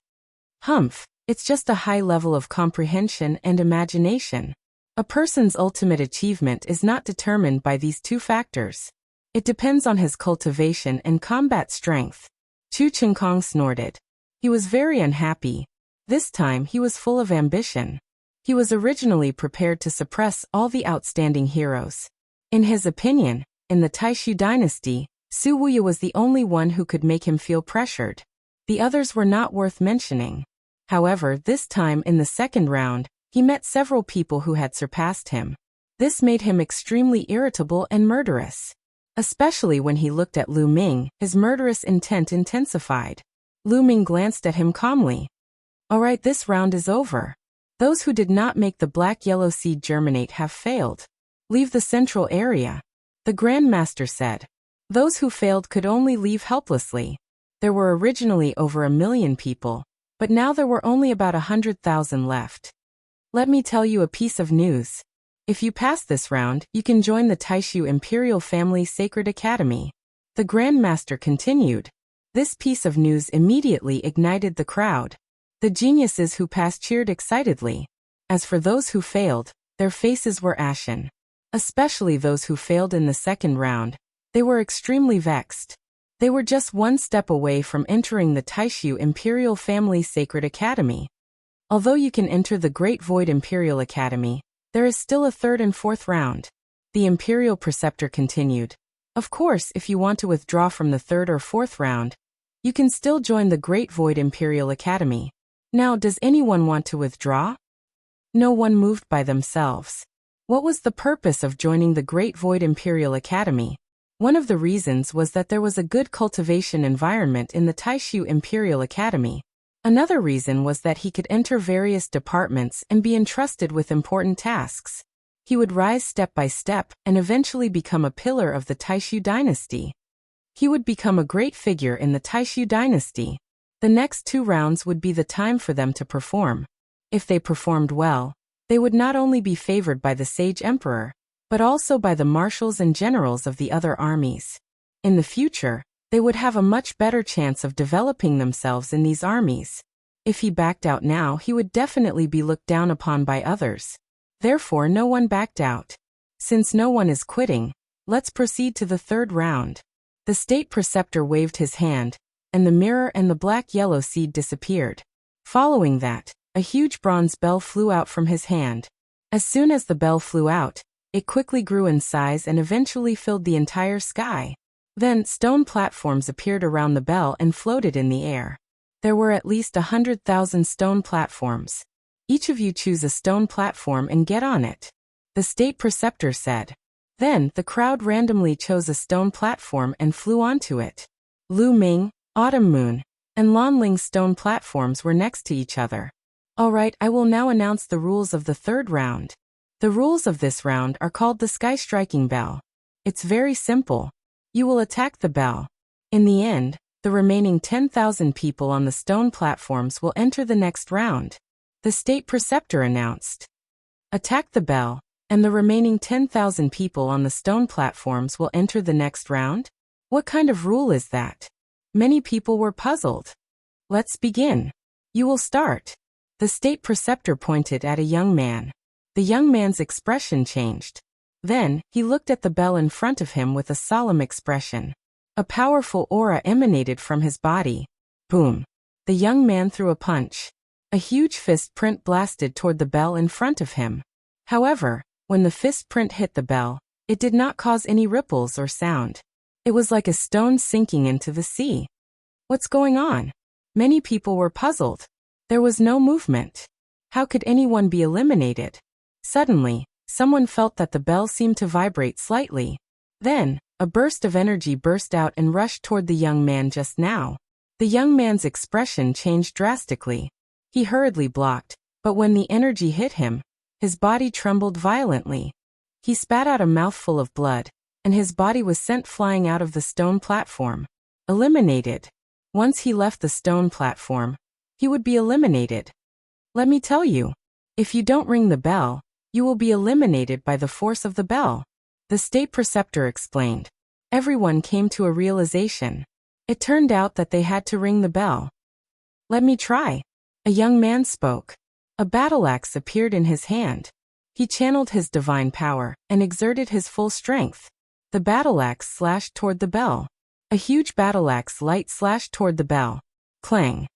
Humph, it's just a high level of comprehension and imagination. A person's ultimate achievement is not determined by these 2 factors. It depends on his cultivation and combat strength. Chu Chengkong snorted. He was very unhappy. This time he was full of ambition. He was originally prepared to suppress all the outstanding heroes. In his opinion, in the Taishu dynasty, Su Wuya was the only one who could make him feel pressured. The others were not worth mentioning. However, this time in the second round, he met several people who had surpassed him. This made him extremely irritable and murderous. Especially when he looked at Lu Ming, his murderous intent intensified. Lu Ming glanced at him calmly. All right, this round is over. Those who did not make the black-yellow seed germinate have failed. Leave the central area, the Grand Master said. Those who failed could only leave helplessly. There were originally over 1 million people, but now there were only about 100,000 left. Let me tell you a piece of news. If you pass this round, you can join the Taishu Imperial Family Sacred Academy. The Grand Master continued. This piece of news immediately ignited the crowd. The geniuses who passed cheered excitedly. As for those who failed, their faces were ashen. Especially those who failed in the second round. They were extremely vexed. They were just 1 step away from entering the Taishu Imperial Family Sacred Academy. Although you can enter the Great Void Imperial Academy, there is still a 3rd and 4th round. The Imperial Preceptor continued. Of course, if you want to withdraw from the 3rd or 4th round, you can still join the Great Void Imperial Academy. Now, does anyone want to withdraw? No one moved by themselves. What was the purpose of joining the Great Void Imperial Academy? One of the reasons was that there was a good cultivation environment in the Taishu Imperial Academy. Another reason was that he could enter various departments and be entrusted with important tasks. He would rise step by step and eventually become a pillar of the Taishu dynasty. He would become a great figure in the Taishu dynasty. The next 2 rounds would be the time for them to perform. If they performed well, they would not only be favored by the Sage Emperor, but also by the marshals and generals of the other armies. In the future, they would have a much better chance of developing themselves in these armies. If he backed out now, he would definitely be looked down upon by others. Therefore, no one backed out. Since no one is quitting, let's proceed to the 3rd round. The State Preceptor waved his hand, and the mirror and the black-yellow seed disappeared. Following that, a huge bronze bell flew out from his hand. As soon as the bell flew out, it quickly grew in size and eventually filled the entire sky. Then, stone platforms appeared around the bell and floated in the air. There were at least 100,000 stone platforms. Each of you choose a stone platform and get on it, the State Preceptor said. Then, the crowd randomly chose a stone platform and flew onto it. Lu Ming, Autumn Moon, and Lan Ling's stone platforms were next to each other. Alright, I will now announce the rules of the third round. The rules of this round are called the sky striking bell. It's very simple. You will attack the bell. In the end, the remaining 10,000 people on the stone platforms will enter the next round. The state preceptor announced. Attack the bell, and the remaining 10,000 people on the stone platforms will enter the next round? What kind of rule is that? Many people were puzzled. Let's begin. You will start. The state preceptor pointed at a young man. The young man's expression changed. Then, he looked at the bell in front of him with a solemn expression. A powerful aura emanated from his body. Boom. The young man threw a punch. A huge fist print blasted toward the bell in front of him. However, when the fist print hit the bell, it did not cause any ripples or sound. It was like a stone sinking into the sea. What's going on? Many people were puzzled. There was no movement. How could anyone be eliminated? Suddenly, someone felt that the bell seemed to vibrate slightly. Then, a burst of energy burst out and rushed toward the young man just now. The young man's expression changed drastically. He hurriedly blocked, but when the energy hit him, his body trembled violently. He spat out a mouthful of blood, and his body was sent flying out of the stone platform. Eliminated. Once he left the stone platform, he would be eliminated. Let me tell you, if you don't ring the bell, you will be eliminated by the force of the bell. The state preceptor explained. Everyone came to a realization. It turned out that they had to ring the bell. Let me try. A young man spoke. A battle axe appeared in his hand. He channeled his divine power and exerted his full strength. The battle axe slashed toward the bell. A huge battle axe light slashed toward the bell. Clang.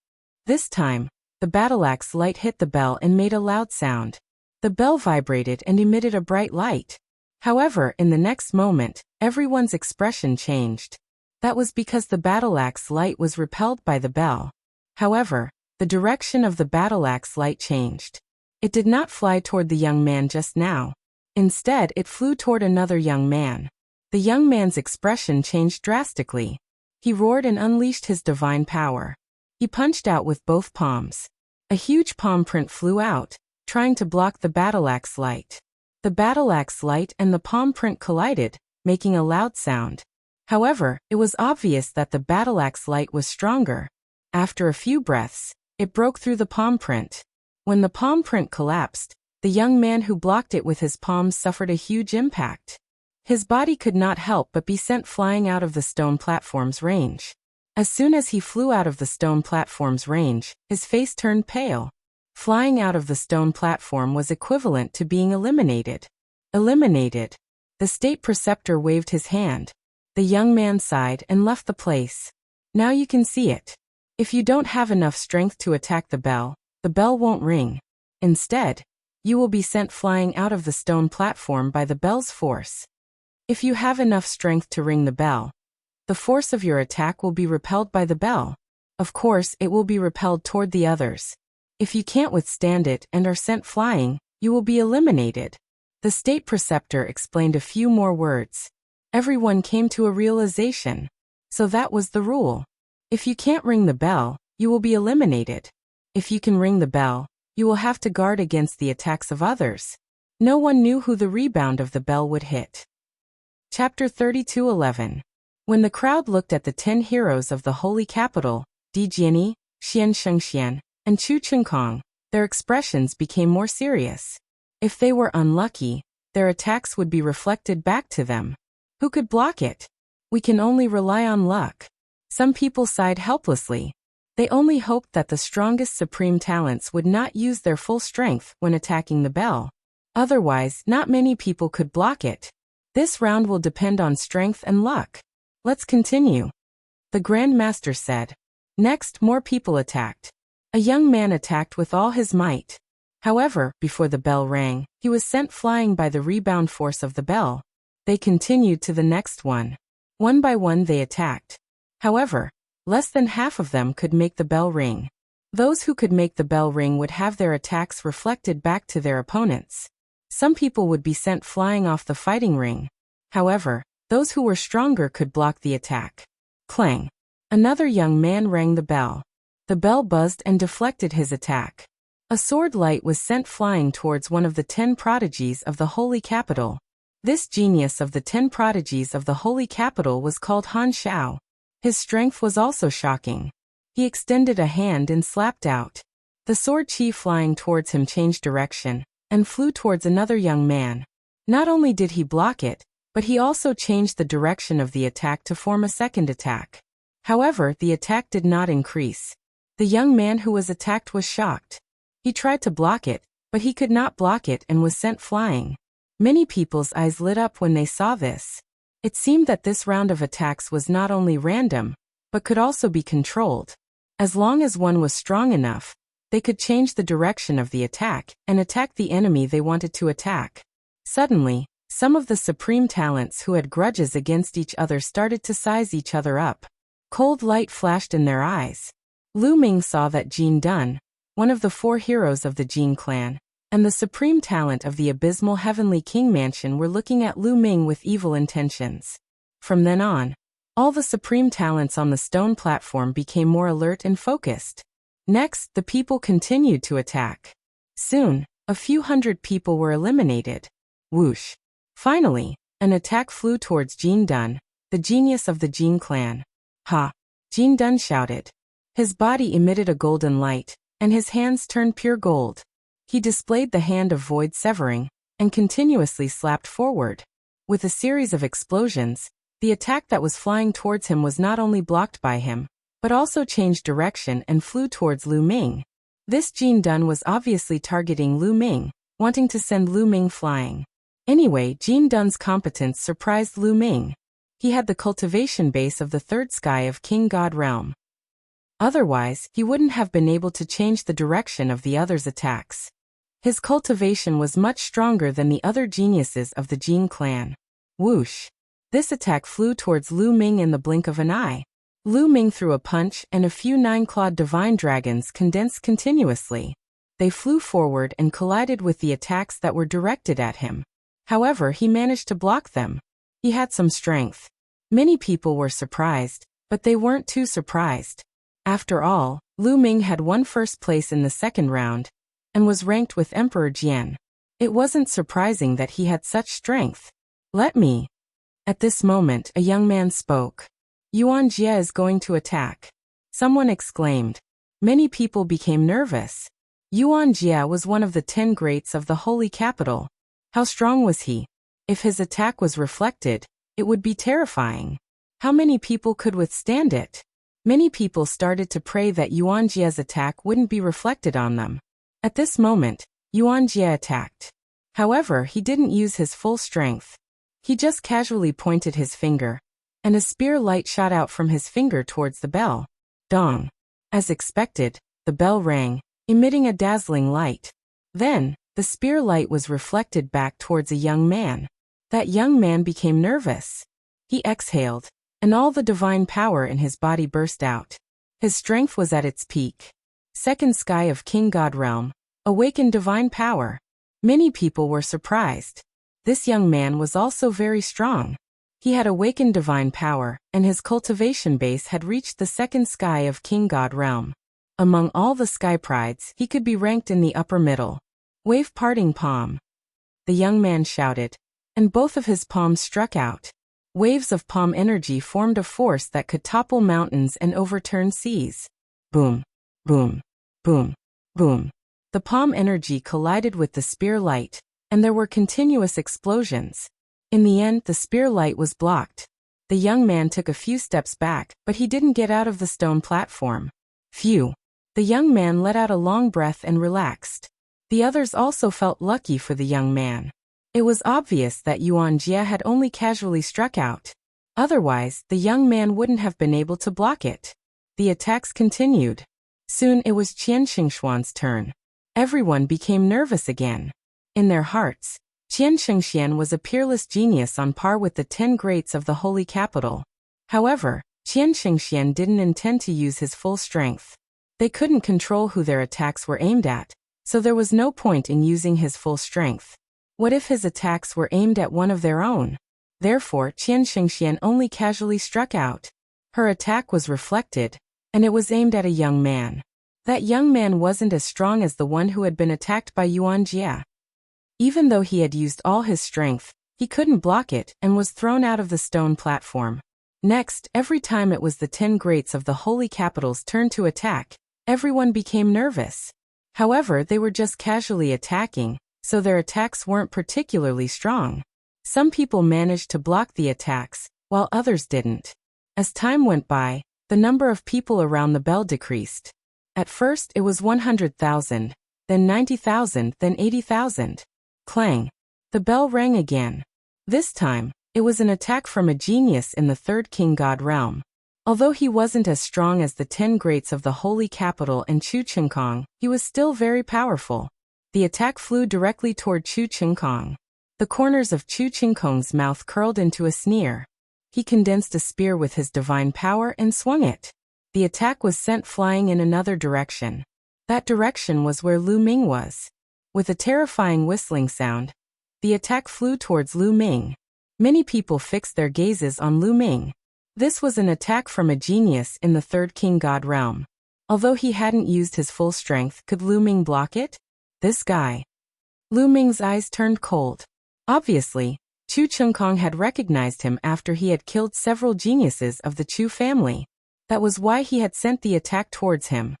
This time, the battle axe light hit the bell and made a loud sound. The bell vibrated and emitted a bright light. However, in the next moment, everyone's expression changed. That was because the battle axe light was repelled by the bell. However, the direction of the battle axe light changed. It did not fly toward the young man just now. Instead, it flew toward another young man. The young man's expression changed drastically. He roared and unleashed his divine power. He punched out with both palms. A huge palm print flew out, trying to block the battle axe light. The battle axe light and the palm print collided, making a loud sound. However, it was obvious that the battle axe light was stronger. After a few breaths, it broke through the palm print. When the palm print collapsed, the young man who blocked it with his palms suffered a huge impact. His body could not help but be sent flying out of the stone platform's range. As soon as he flew out of the stone platform's range, his face turned pale. Flying out of the stone platform was equivalent to being eliminated. Eliminated. The state preceptor waved his hand. The young man sighed and left the place. Now you can see it. If you don't have enough strength to attack the bell won't ring. Instead, you will be sent flying out of the stone platform by the bell's force. If you have enough strength to ring the bell, the force of your attack will be repelled by the bell. Of course, it will be repelled toward the others. If you can't withstand it and are sent flying, you will be eliminated. The state preceptor explained a few more words. Everyone came to a realization. So that was the rule. If you can't ring the bell, you will be eliminated. If you can ring the bell, you will have to guard against the attacks of others. No one knew who the rebound of the bell would hit. Chapter 32:11. When the crowd looked at the 10 heroes of the holy capital, Di Jiani, Xian Shengxian, and Chu Chengkong, their expressions became more serious. If they were unlucky, their attacks would be reflected back to them. Who could block it? We can only rely on luck. Some people sighed helplessly. They only hoped that the strongest supreme talents would not use their full strength when attacking the bell. Otherwise, not many people could block it. This round will depend on strength and luck. Let's continue. The Grand Master said. Next, more people attacked. A young man attacked with all his might. However, before the bell rang, he was sent flying by the rebound force of the bell. They continued to the next one. One by one they attacked. However, less than half of them could make the bell ring. Those who could make the bell ring would have their attacks reflected back to their opponents. Some people would be sent flying off the fighting ring. However, those who were stronger could block the attack. Clang. Another young man rang the bell. The bell buzzed and deflected his attack. A sword light was sent flying towards one of the 10 prodigies of the holy capital. This genius of the 10 prodigies of the holy capital was called Han Shao. His strength was also shocking. He extended a hand and slapped out. The sword chi flying towards him changed direction and flew towards another young man. Not only did he block it, but he also changed the direction of the attack to form a second attack. However, the attack did not increase. The young man who was attacked was shocked. He tried to block it, but he could not block it and was sent flying. Many people's eyes lit up when they saw this. It seemed that this round of attacks was not only random, but could also be controlled. As long as one was strong enough, they could change the direction of the attack and attack the enemy they wanted to attack. Suddenly, some of the supreme talents who had grudges against each other started to size each other up. Cold light flashed in their eyes. Lu Ming saw that Jin Dun, one of the 4 heroes of the Jin clan, and the supreme talent of the abysmal Heavenly King mansion were looking at Lu Ming with evil intentions. From then on, all the supreme talents on the stone platform became more alert and focused. Next, the people continued to attack. Soon, a few hundred people were eliminated. Whoosh. Finally, an attack flew towards Jin Dun, the genius of the Jin clan. Ha! Jin Dun shouted. His body emitted a golden light, and his hands turned pure gold. He displayed the hand of void severing, and continuously slapped forward. With a series of explosions, the attack that was flying towards him was not only blocked by him, but also changed direction and flew towards Lu Ming. This Jin Dun was obviously targeting Lu Ming, wanting to send Lu Ming flying. Anyway, Jin Dun's competence surprised Lu Ming. He had the cultivation base of the 3rd sky of King God realm. Otherwise, he wouldn't have been able to change the direction of the others' attacks. His cultivation was much stronger than the other geniuses of the Jin clan. Whoosh! This attack flew towards Lu Ming in the blink of an eye. Lu Ming threw a punch and a few 9-clawed divine dragons condensed continuously. They flew forward and collided with the attacks that were directed at him. However, he managed to block them. He had some strength. Many people were surprised, but they weren't too surprised. After all, Lu Ming had won first place in the second round, and was ranked with Emperor Jian. It wasn't surprising that he had such strength. Let me. At this moment, a young man spoke. Yuan Jie is going to attack. Someone exclaimed. Many people became nervous. Yuan Jie was one of the 10 greats of the holy capital. How strong was he? If his attack was reflected, it would be terrifying. How many people could withstand it? Many people started to pray that Yuan Jie's attack wouldn't be reflected on them. At this moment, Yuan Jie attacked. However, he didn't use his full strength. He just casually pointed his finger, and a spear light shot out from his finger towards the bell. Dong! As expected, the bell rang, emitting a dazzling light. Then, the spear light was reflected back towards a young man. That young man became nervous. He exhaled, and all the divine power in his body burst out. His strength was at its peak. Second sky of King God realm. Awakened divine power. Many people were surprised. This young man was also very strong. He had awakened divine power, and his cultivation base had reached the second sky of King God realm. Among all the sky prides, he could be ranked in the upper middle. Wave parting palm. The young man shouted, and both of his palms struck out. Waves of palm energy formed a force that could topple mountains and overturn seas. Boom, boom, boom, boom. The palm energy collided with the spear light, and there were continuous explosions. In the end, the spear light was blocked. The young man took a few steps back, but he didn't get out of the stone platform. Phew! The young man let out a long breath and relaxed. The others also felt lucky for the young man. It was obvious that Yuan Jie had only casually struck out. Otherwise, the young man wouldn't have been able to block it. The attacks continued. Soon it was Qian Xingxuan's turn. Everyone became nervous again. In their hearts, Qian Xingxian was a peerless genius on par with the 10 greats of the holy capital. However, Qian Xingxian didn't intend to use his full strength. They couldn't control who their attacks were aimed at, so there was no point in using his full strength. What if his attacks were aimed at one of their own? Therefore, Qian Xingxian only casually struck out. Her attack was reflected, and it was aimed at a young man. That young man wasn't as strong as the one who had been attacked by Yuan Jia. Even though he had used all his strength, he couldn't block it and was thrown out of the stone platform. Next, every time it was the 10 greats of the holy capital's turn to attack, everyone became nervous. However, they were just casually attacking, so their attacks weren't particularly strong. Some people managed to block the attacks, while others didn't. As time went by, the number of people around the bell decreased. At first it was 100,000, then 90,000, then 80,000. Clang. The bell rang again. This time, it was an attack from a genius in the third king god realm. Although he wasn't as strong as the 10 greats of the holy capital and Chu Chengkong, he was still very powerful. The attack flew directly toward Chu Chengkong. The corners of Chu Chengkong's mouth curled into a sneer. He condensed a spear with his divine power and swung it. The attack was sent flying in another direction. That direction was where Lu Ming was. With a terrifying whistling sound, the attack flew towards Lu Ming. Many people fixed their gazes on Lu Ming. This was an attack from a genius in the third king god realm. Although he hadn't used his full strength, could Lu Ming block it? This guy. Lu Ming's eyes turned cold. Obviously, Chu Chengkong had recognized him after he had killed several geniuses of the Chu family. That was why he had sent the attack towards him.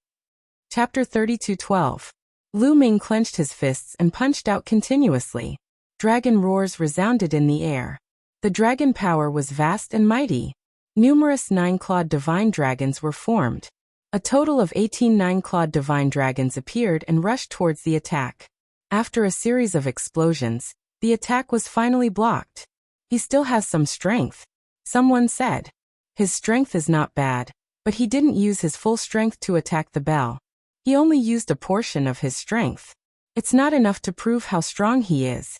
Chapter 32:12. Lu Ming clenched his fists and punched out continuously. Dragon roars resounded in the air. The dragon power was vast and mighty. Numerous 9-clawed divine dragons were formed. A total of 18 9-clawed divine dragons appeared and rushed towards the attack. After a series of explosions, the attack was finally blocked. He still has some strength, someone said. His strength is not bad, but he didn't use his full strength to attack the bell. He only used a portion of his strength. It's not enough to prove how strong he is.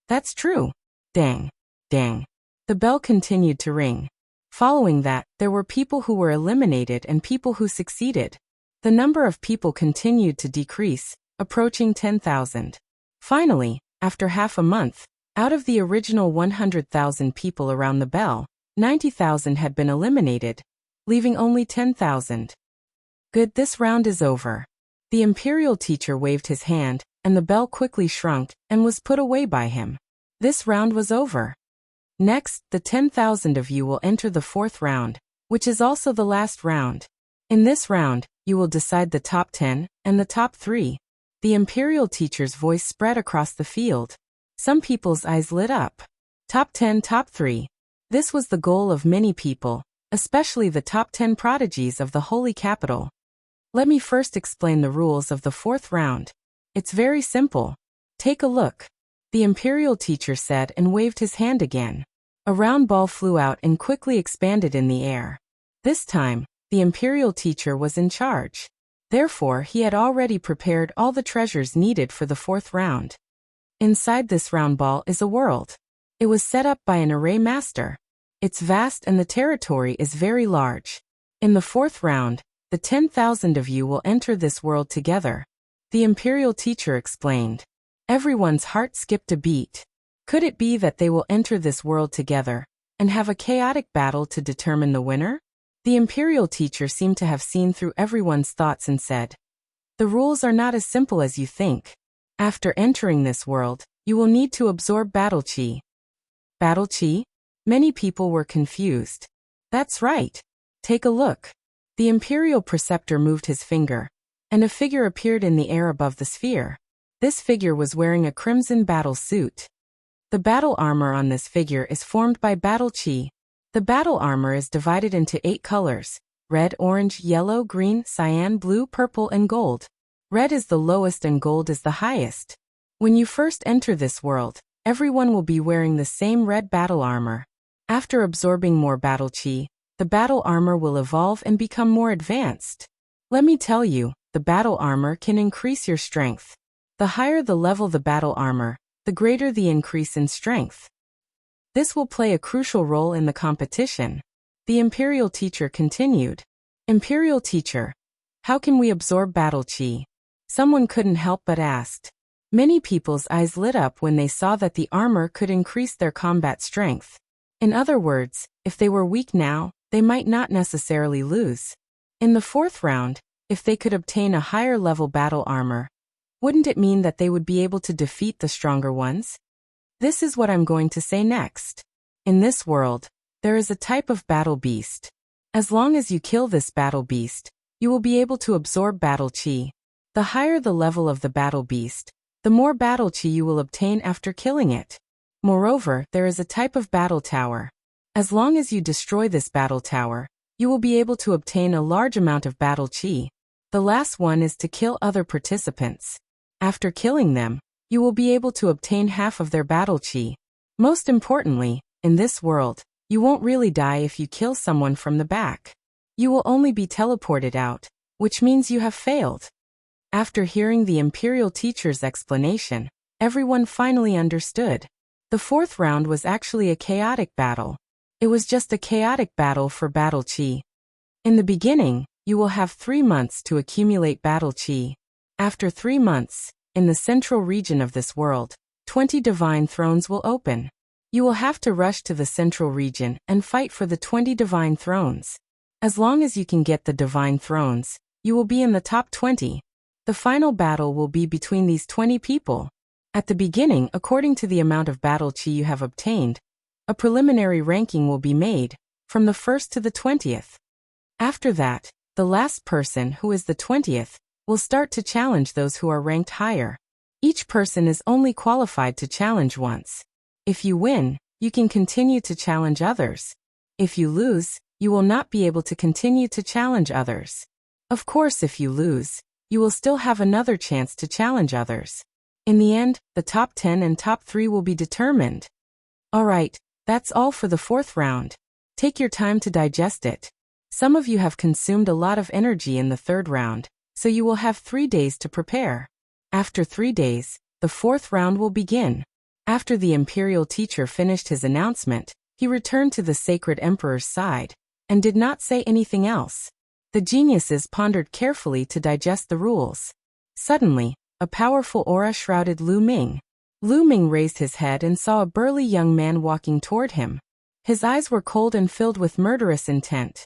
That's true. Dang. Dang. The bell continued to ring. Following that, there were people who were eliminated and people who succeeded. The number of people continued to decrease, approaching 10,000. Finally, after half a month, out of the original 100,000 people around the bell, 90,000 had been eliminated, leaving only 10,000. Good, this round is over. The imperial teacher waved his hand, and the bell quickly shrunk and was put away by him. This round was over. Next, the 10,000 of you will enter the 4th round, which is also the last round. In this round, you will decide the top 10 and the top 3. The imperial teacher's voice spread across the field. Some people's eyes lit up. Top 10, top 3. This was the goal of many people, especially the top 10 prodigies of the holy capital. Let me first explain the rules of the 4th round. It's very simple. Take a look. The imperial teacher said and waved his hand again. A round ball flew out and quickly expanded in the air. This time, the imperial teacher was in charge. Therefore, he had already prepared all the treasures needed for the 4th round. Inside this round ball is a world. It was set up by an array master. It's vast and the territory is very large. In the 4th round, the 10,000 of you will enter this world together. The imperial teacher explained. Everyone's heart skipped a beat. Could it be that they will enter this world together and have a chaotic battle to determine the winner? The imperial teacher seemed to have seen through everyone's thoughts and said, the rules are not as simple as you think. After entering this world, you will need to absorb battle chi. Battle chi? Many people were confused. That's right. Take a look. The imperial preceptor moved his finger, and a figure appeared in the air above the sphere. This figure was wearing a crimson battle suit. The battle armor on this figure is formed by battle chi. The battle armor is divided into 8 colors: red, orange, yellow, green, cyan, blue, purple, and gold. Red is the lowest and gold is the highest. When you first enter this world, everyone will be wearing the same red battle armor. After absorbing more battle chi, the battle armor will evolve and become more advanced. Let me tell you, the battle armor can increase your strength. The higher the level the battle armor, the greater the increase in strength. This will play a crucial role in the competition. The imperial teacher continued. Imperial teacher, how can we absorb battle chi? Someone couldn't help but asked. Many people's eyes lit up when they saw that the armor could increase their combat strength. In other words, if they were weak now, they might not necessarily lose. In the 4th round, If they could obtain a higher level battle armor, wouldn't it mean that they would be able to defeat the stronger ones? This is what I'm going to say next. In this world, there is a type of battle beast. As long as you kill this battle beast, you will be able to absorb battle chi. The higher the level of the battle beast, the more battle chi you will obtain after killing it. Moreover, there is a type of battle tower. As long as you destroy this battle tower, you will be able to obtain a large amount of battle chi. The last one is to kill other participants. After killing them, you will be able to obtain half of their battle chi. Most importantly, in this world, you won't really die if you kill someone from the back. You will only be teleported out, which means you have failed. After hearing the Imperial teacher's explanation, everyone finally understood. The fourth round was actually a chaotic battle. It was just a chaotic battle for battle chi. In the beginning, you will have 3 months to accumulate battle chi. After 3 months, in the central region of this world, 20 divine thrones will open. You will have to rush to the central region and fight for the 20 divine thrones. As long as you can get the divine thrones, you will be in the top 20. The final battle will be between these 20 people. At the beginning, according to the amount of battle chi you have obtained, a preliminary ranking will be made, from the 1st to the 20th. After that, the last person, who is the 20th, will start to challenge those who are ranked higher. Each person is only qualified to challenge once. If you win, you can continue to challenge others. If you lose, you will not be able to continue to challenge others. Of course, if you lose, you will still have another chance to challenge others. In the end, the top 10 and top 3 will be determined. Alright, that's all for the fourth round. Take your time to digest it. Some of you have consumed a lot of energy in the third round, so you will have 3 days to prepare. After 3 days, the fourth round will begin. After the Imperial teacher finished his announcement, he returned to the Sacred Emperor's side, and did not say anything else. The geniuses pondered carefully to digest the rules. Suddenly, a powerful aura shrouded Lu Ming. Lu Ming raised his head and saw a burly young man walking toward him. His eyes were cold and filled with murderous intent.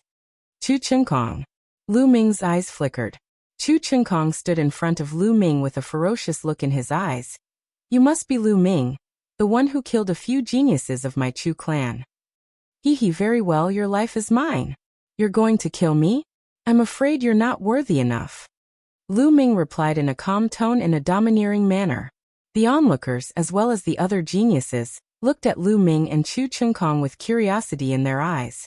Chu Qinkong. Lu Ming's eyes flickered. Chu Qinkong stood in front of Lu Ming with a ferocious look in his eyes. You must be Lu Ming, the one who killed a few geniuses of my Chu clan. Hee, very well, your life is mine. You're going to kill me? I'm afraid you're not worthy enough. Lu Ming replied in a calm tone in a domineering manner. The onlookers, as well as the other geniuses, looked at Lu Ming and Chu Qinkong with curiosity in their eyes.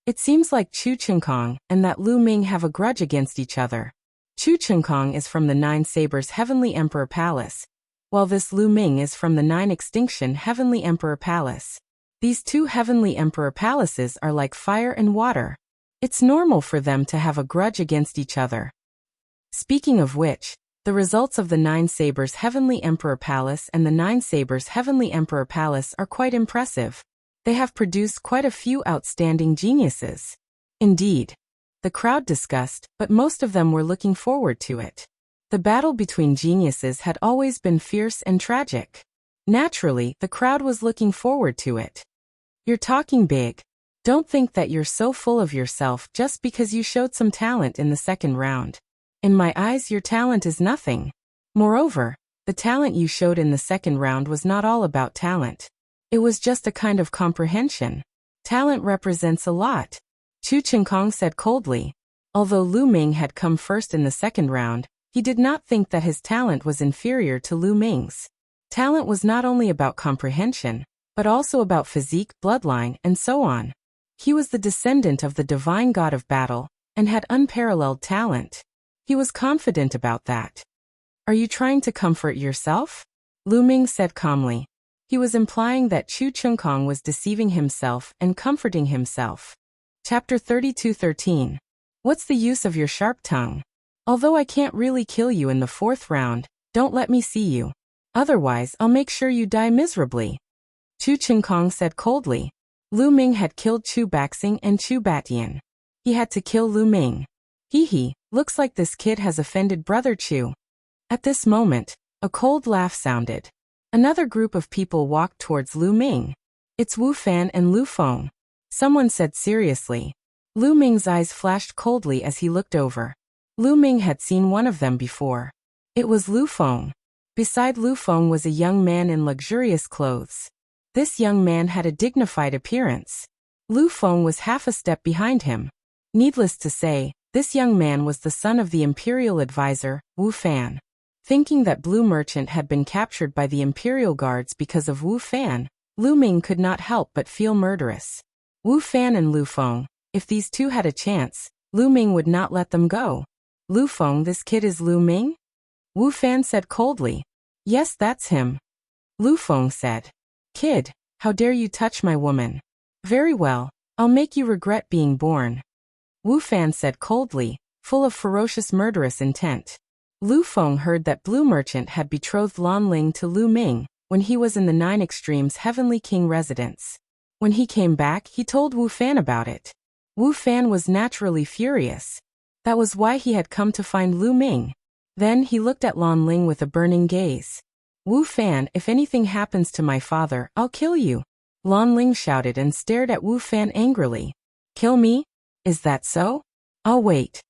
It seems like Chu Qinkong and that Lu Ming have a grudge against each other. Chu Qinkong is from the Nine Sabers Heavenly Emperor Palace, while this Lu Ming is from the Nine Extinction Heavenly Emperor Palace. These two Heavenly Emperor Palaces are like fire and water. It's normal for them to have a grudge against each other. Speaking of which, the results of the Nine Sabers Heavenly Emperor Palace and the Nine Sabers Heavenly Emperor Palace are quite impressive. They have produced quite a few outstanding geniuses. Indeed, the crowd discussed, but most of them were looking forward to it. The battle between geniuses had always been fierce and tragic. Naturally, the crowd was looking forward to it. You're talking big. Don't think that you're so full of yourself just because you showed some talent in the second round. In my eyes, your talent is nothing. Moreover, the talent you showed in the second round was not all about talent. It was just a kind of comprehension. Talent represents a lot. Chu Qinkong said coldly. Although Lu Ming had come first in the second round, he did not think that his talent was inferior to Lu Ming's. Talent was not only about comprehension, but also about physique, bloodline, and so on. He was the descendant of the divine god of battle, and had unparalleled talent. He was confident about that. Are you trying to comfort yourself? Lu Ming said calmly. He was implying that Chu Qinkong was deceiving himself and comforting himself. Chapter 32:13. What's the use of your sharp tongue? Although I can't really kill you in the fourth round, don't let me see you. Otherwise, I'll make sure you die miserably. Chu Qinkong said coldly. Lu Ming had killed Chu Baxing and Chu Batian. He had to kill Lu Ming. Hee, looks like this kid has offended Brother Chu. At this moment, a cold laugh sounded. Another group of people walked towards Lu Ming. It's Wu Fan and Lu Feng. Someone said seriously. Lu Ming's eyes flashed coldly as he looked over. Lu Ming had seen one of them before. It was Lu Feng. Beside Lu Feng was a young man in luxurious clothes. This young man had a dignified appearance. Lu Feng was half a step behind him. Needless to say, this young man was the son of the imperial advisor, Wu Fan. Thinking that Blue Merchant had been captured by the imperial guards because of Wu Fan, Lu Ming could not help but feel murderous. Wu Fan and Lu Feng, if these two had a chance, Lu Ming would not let them go. Lu Feng, this kid is Lu Ming? Wu Fan said coldly. Yes, that's him. Lu Feng said. Kid, how dare you touch my woman? Very well, I'll make you regret being born. Wu Fan said coldly, full of ferocious murderous intent. Lu Feng heard that Blue Merchant had betrothed Lan Ling to Lu Ming when he was in the Nine Extremes Heavenly King residence. When he came back, he told Wu Fan about it. Wu Fan was naturally furious. That was why he had come to find Lu Ming. Then he looked at Lan Ling with a burning gaze. Wu Fan, if anything happens to my father, I'll kill you. Lan Ling shouted and stared at Wu Fan angrily. Kill me? Is that so? I'll wait.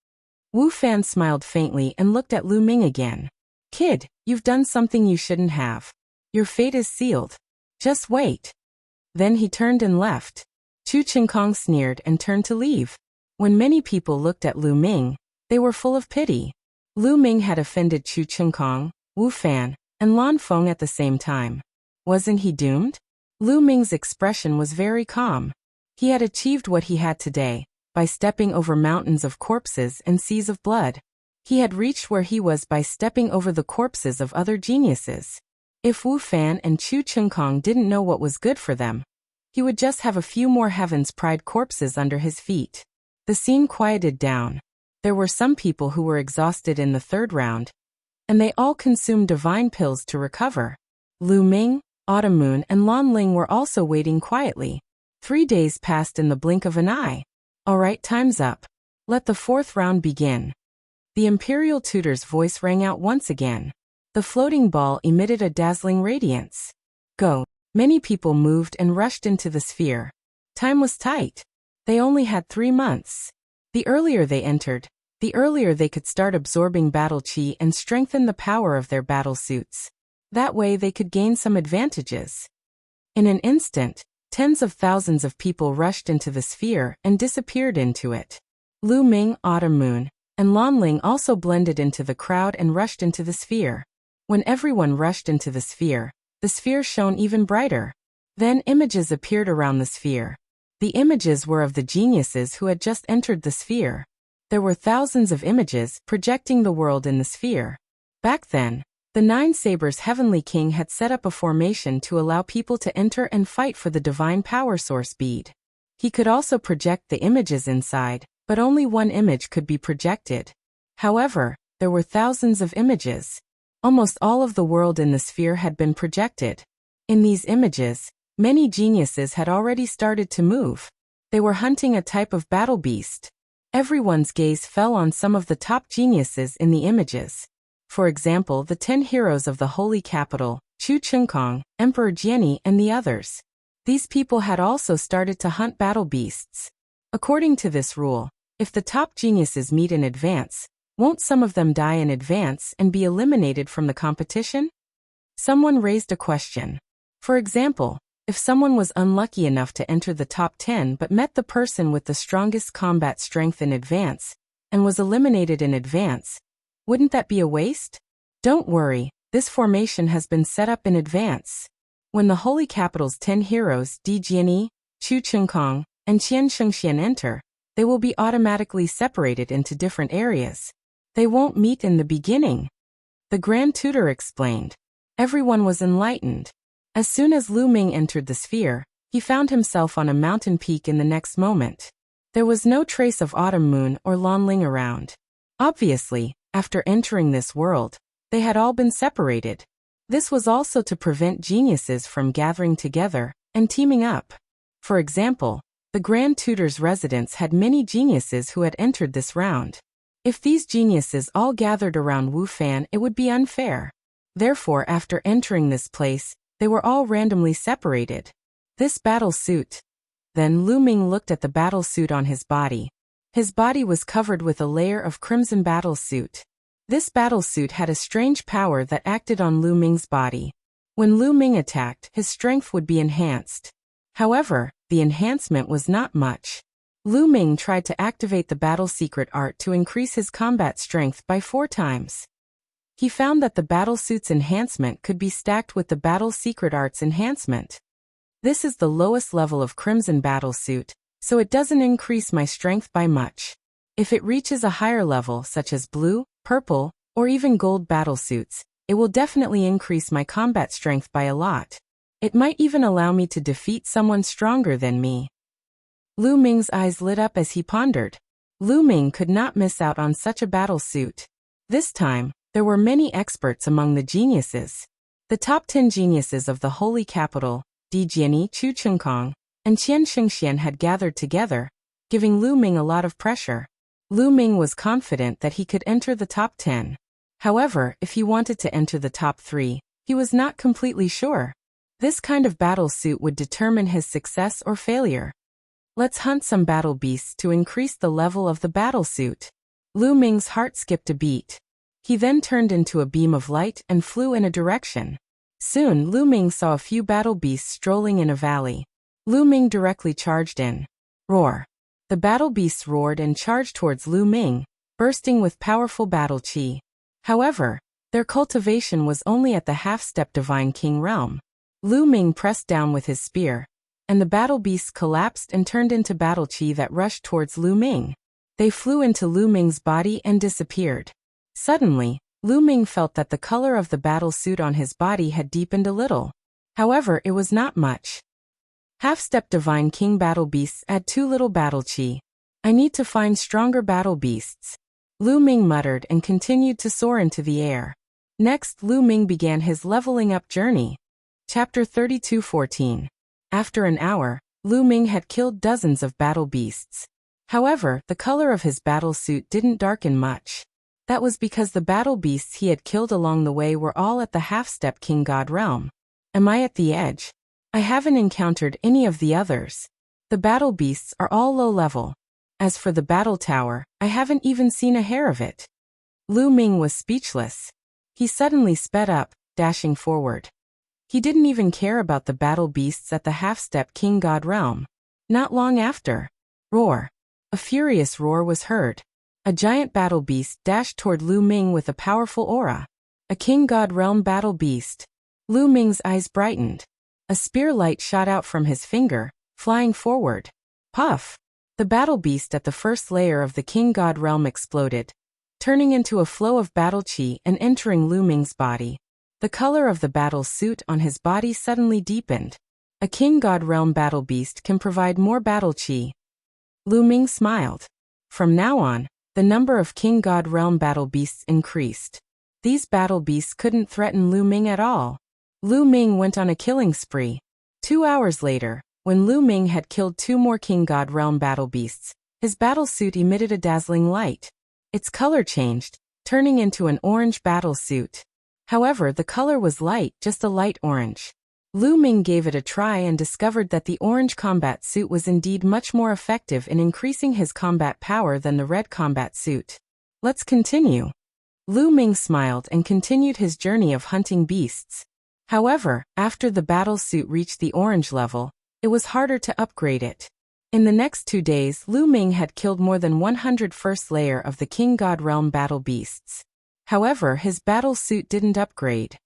Wu Fan smiled faintly and looked at Lu Ming again. Kid, you've done something you shouldn't have. Your fate is sealed. Just wait. Then he turned and left. Chu Qinkong sneered and turned to leave. When many people looked at Lu Ming, they were full of pity. Lu Ming had offended Chu Qinkong, Wu Fan, and Lan Feng at the same time. Wasn't he doomed? Lu Ming's expression was very calm. He had achieved what he had today, by stepping over mountains of corpses and seas of blood. He had reached where he was by stepping over the corpses of other geniuses. If Wu Fan and Chu Qinkong didn't know what was good for them, he would just have a few more Heaven's Pride corpses under his feet. The scene quieted down. There were some people who were exhausted in the third round, and they all consumed divine pills to recover. Lu Ming, Autumn Moon, and Lan Ling were also waiting quietly. 3 days passed in the blink of an eye. Alright, time's up. Let the fourth round begin. The Imperial Tutor's voice rang out once again. The floating ball emitted a dazzling radiance. Go. Many people moved and rushed into the sphere. Time was tight. They only had 3 months. The earlier they entered, the earlier they could start absorbing battle chi and strengthen the power of their battle suits. That way they could gain some advantages. In an instant, tens of thousands of people rushed into the sphere and disappeared into it. Lu Ming, Autumn Moon, and Lan Ling also blended into the crowd and rushed into the sphere. When everyone rushed into the sphere shone even brighter. Then images appeared around the sphere. The images were of the geniuses who had just entered the sphere. There were thousands of images projecting the world in the sphere. Back then, the Nine Sabers Heavenly King had set up a formation to allow people to enter and fight for the divine power source bead. He could also project the images inside, but only one image could be projected. However, there were thousands of images. Almost all of the world in the sphere had been projected. In these images, many geniuses had already started to move. They were hunting a type of battle beast. Everyone's gaze fell on some of the top geniuses in the images. For example, the 10 heroes of the Holy Capital, Chu Qinkong, Emperor Jiani, and the others. These people had also started to hunt battle beasts. According to this rule, if the top geniuses meet in advance, won't some of them die in advance and be eliminated from the competition? Someone raised a question. For example, if someone was unlucky enough to enter the top 10 but met the person with the strongest combat strength in advance, and was eliminated in advance, wouldn't that be a waste? Don't worry, this formation has been set up in advance. When the Holy Capital's 10 heroes Di Jiani, Chu Qinkong, and Qian Shengxian enter, they will be automatically separated into different areas. They won't meet in the beginning. The Grand Tutor explained. Everyone was enlightened. As soon as Lu Ming entered the sphere, he found himself on a mountain peak in the next moment. There was no trace of Autumn Moon or Lan Ling around. Obviously, after entering this world, they had all been separated. This was also to prevent geniuses from gathering together and teaming up. For example, the Grand Tutor's residence had many geniuses who had entered this round. If these geniuses all gathered around Wu Fan, it would be unfair. Therefore, after entering this place, they were all randomly separated. This battle suit. Then Lu Ming looked at the battle suit on his body. His body was covered with a layer of crimson battlesuit. This battlesuit had a strange power that acted on Lu Ming's body. When Lu Ming attacked, his strength would be enhanced. However, the enhancement was not much. Lu Ming tried to activate the battle secret art to increase his combat strength by 4 times. He found that the battlesuit's enhancement could be stacked with the battle secret art's enhancement. This is the lowest level of crimson battlesuit, so it doesn't increase my strength by much. If it reaches a higher level such as blue, purple, or even gold battlesuits, it will definitely increase my combat strength by a lot. It might even allow me to defeat someone stronger than me. Lu Ming's eyes lit up as he pondered. Lu Ming could not miss out on such a battlesuit. This time, there were many experts among the geniuses. The top 10 geniuses of the holy capital, Di Jiani, Chu Chengkong, and Qian Shengxian had gathered together, giving Lu Ming a lot of pressure. Lu Ming was confident that he could enter the top 10. However, if he wanted to enter the top 3, he was not completely sure. This kind of battle suit would determine his success or failure. Let's hunt some battle beasts to increase the level of the battle suit. Lu Ming's heart skipped a beat. He then turned into a beam of light and flew in a direction. Soon, Lu Ming saw a few battle beasts strolling in a valley. Lu Ming directly charged in. Roar! The battle beasts roared and charged towards Lu Ming, bursting with powerful battle chi. However, their cultivation was only at the half-step Divine King realm. Lu Ming pressed down with his spear, and the battle beasts collapsed and turned into battle chi that rushed towards Lu Ming. They flew into Lu Ming's body and disappeared. Suddenly, Lu Ming felt that the color of the battle suit on his body had deepened a little. However, it was not much. Half-step Divine King battle beasts add too little battle chi. I need to find stronger battle beasts. Lu Ming muttered and continued to soar into the air. Next, Lu Ming began his leveling up journey. Chapter 32:14. After an hour, Lu Ming had killed dozens of battle beasts. However, the color of his battle suit didn't darken much. That was because the battle beasts he had killed along the way were all at the half-step King God realm. Am I at the edge? I haven't encountered any of the others. The battle beasts are all low level. As for the battle tower, I haven't even seen a hair of it. Lu Ming was speechless. He suddenly sped up, dashing forward. He didn't even care about the battle beasts at the half-step King God realm. Not long after. Roar! A furious roar was heard. A giant battle beast dashed toward Lu Ming with a powerful aura. A King God realm battle beast. Lu Ming's eyes brightened. A spear light shot out from his finger, flying forward. Puff! The battle beast at the first layer of the King God realm exploded, turning into a flow of battle chi and entering Lu Ming's body. The color of the battle suit on his body suddenly deepened. A King God realm battle beast can provide more battle chi. Lu Ming smiled. From now on, the number of King God realm battle beasts increased. These battle beasts couldn't threaten Lu Ming at all. Lu Ming went on a killing spree. 2 hours later, when Lu Ming had killed 2 more King God realm battle beasts, his battle suit emitted a dazzling light. Its color changed, turning into an orange battle suit. However, the color was light, just a light orange. Lu Ming gave it a try and discovered that the orange combat suit was indeed much more effective in increasing his combat power than the red combat suit. Let's continue. Lu Ming smiled and continued his journey of hunting beasts. However, after the battle suit reached the orange level, it was harder to upgrade it. In the next 2 days, Lu Ming had killed more than 100 first layer of the King God realm battle beasts. However, his battle suit didn't upgrade.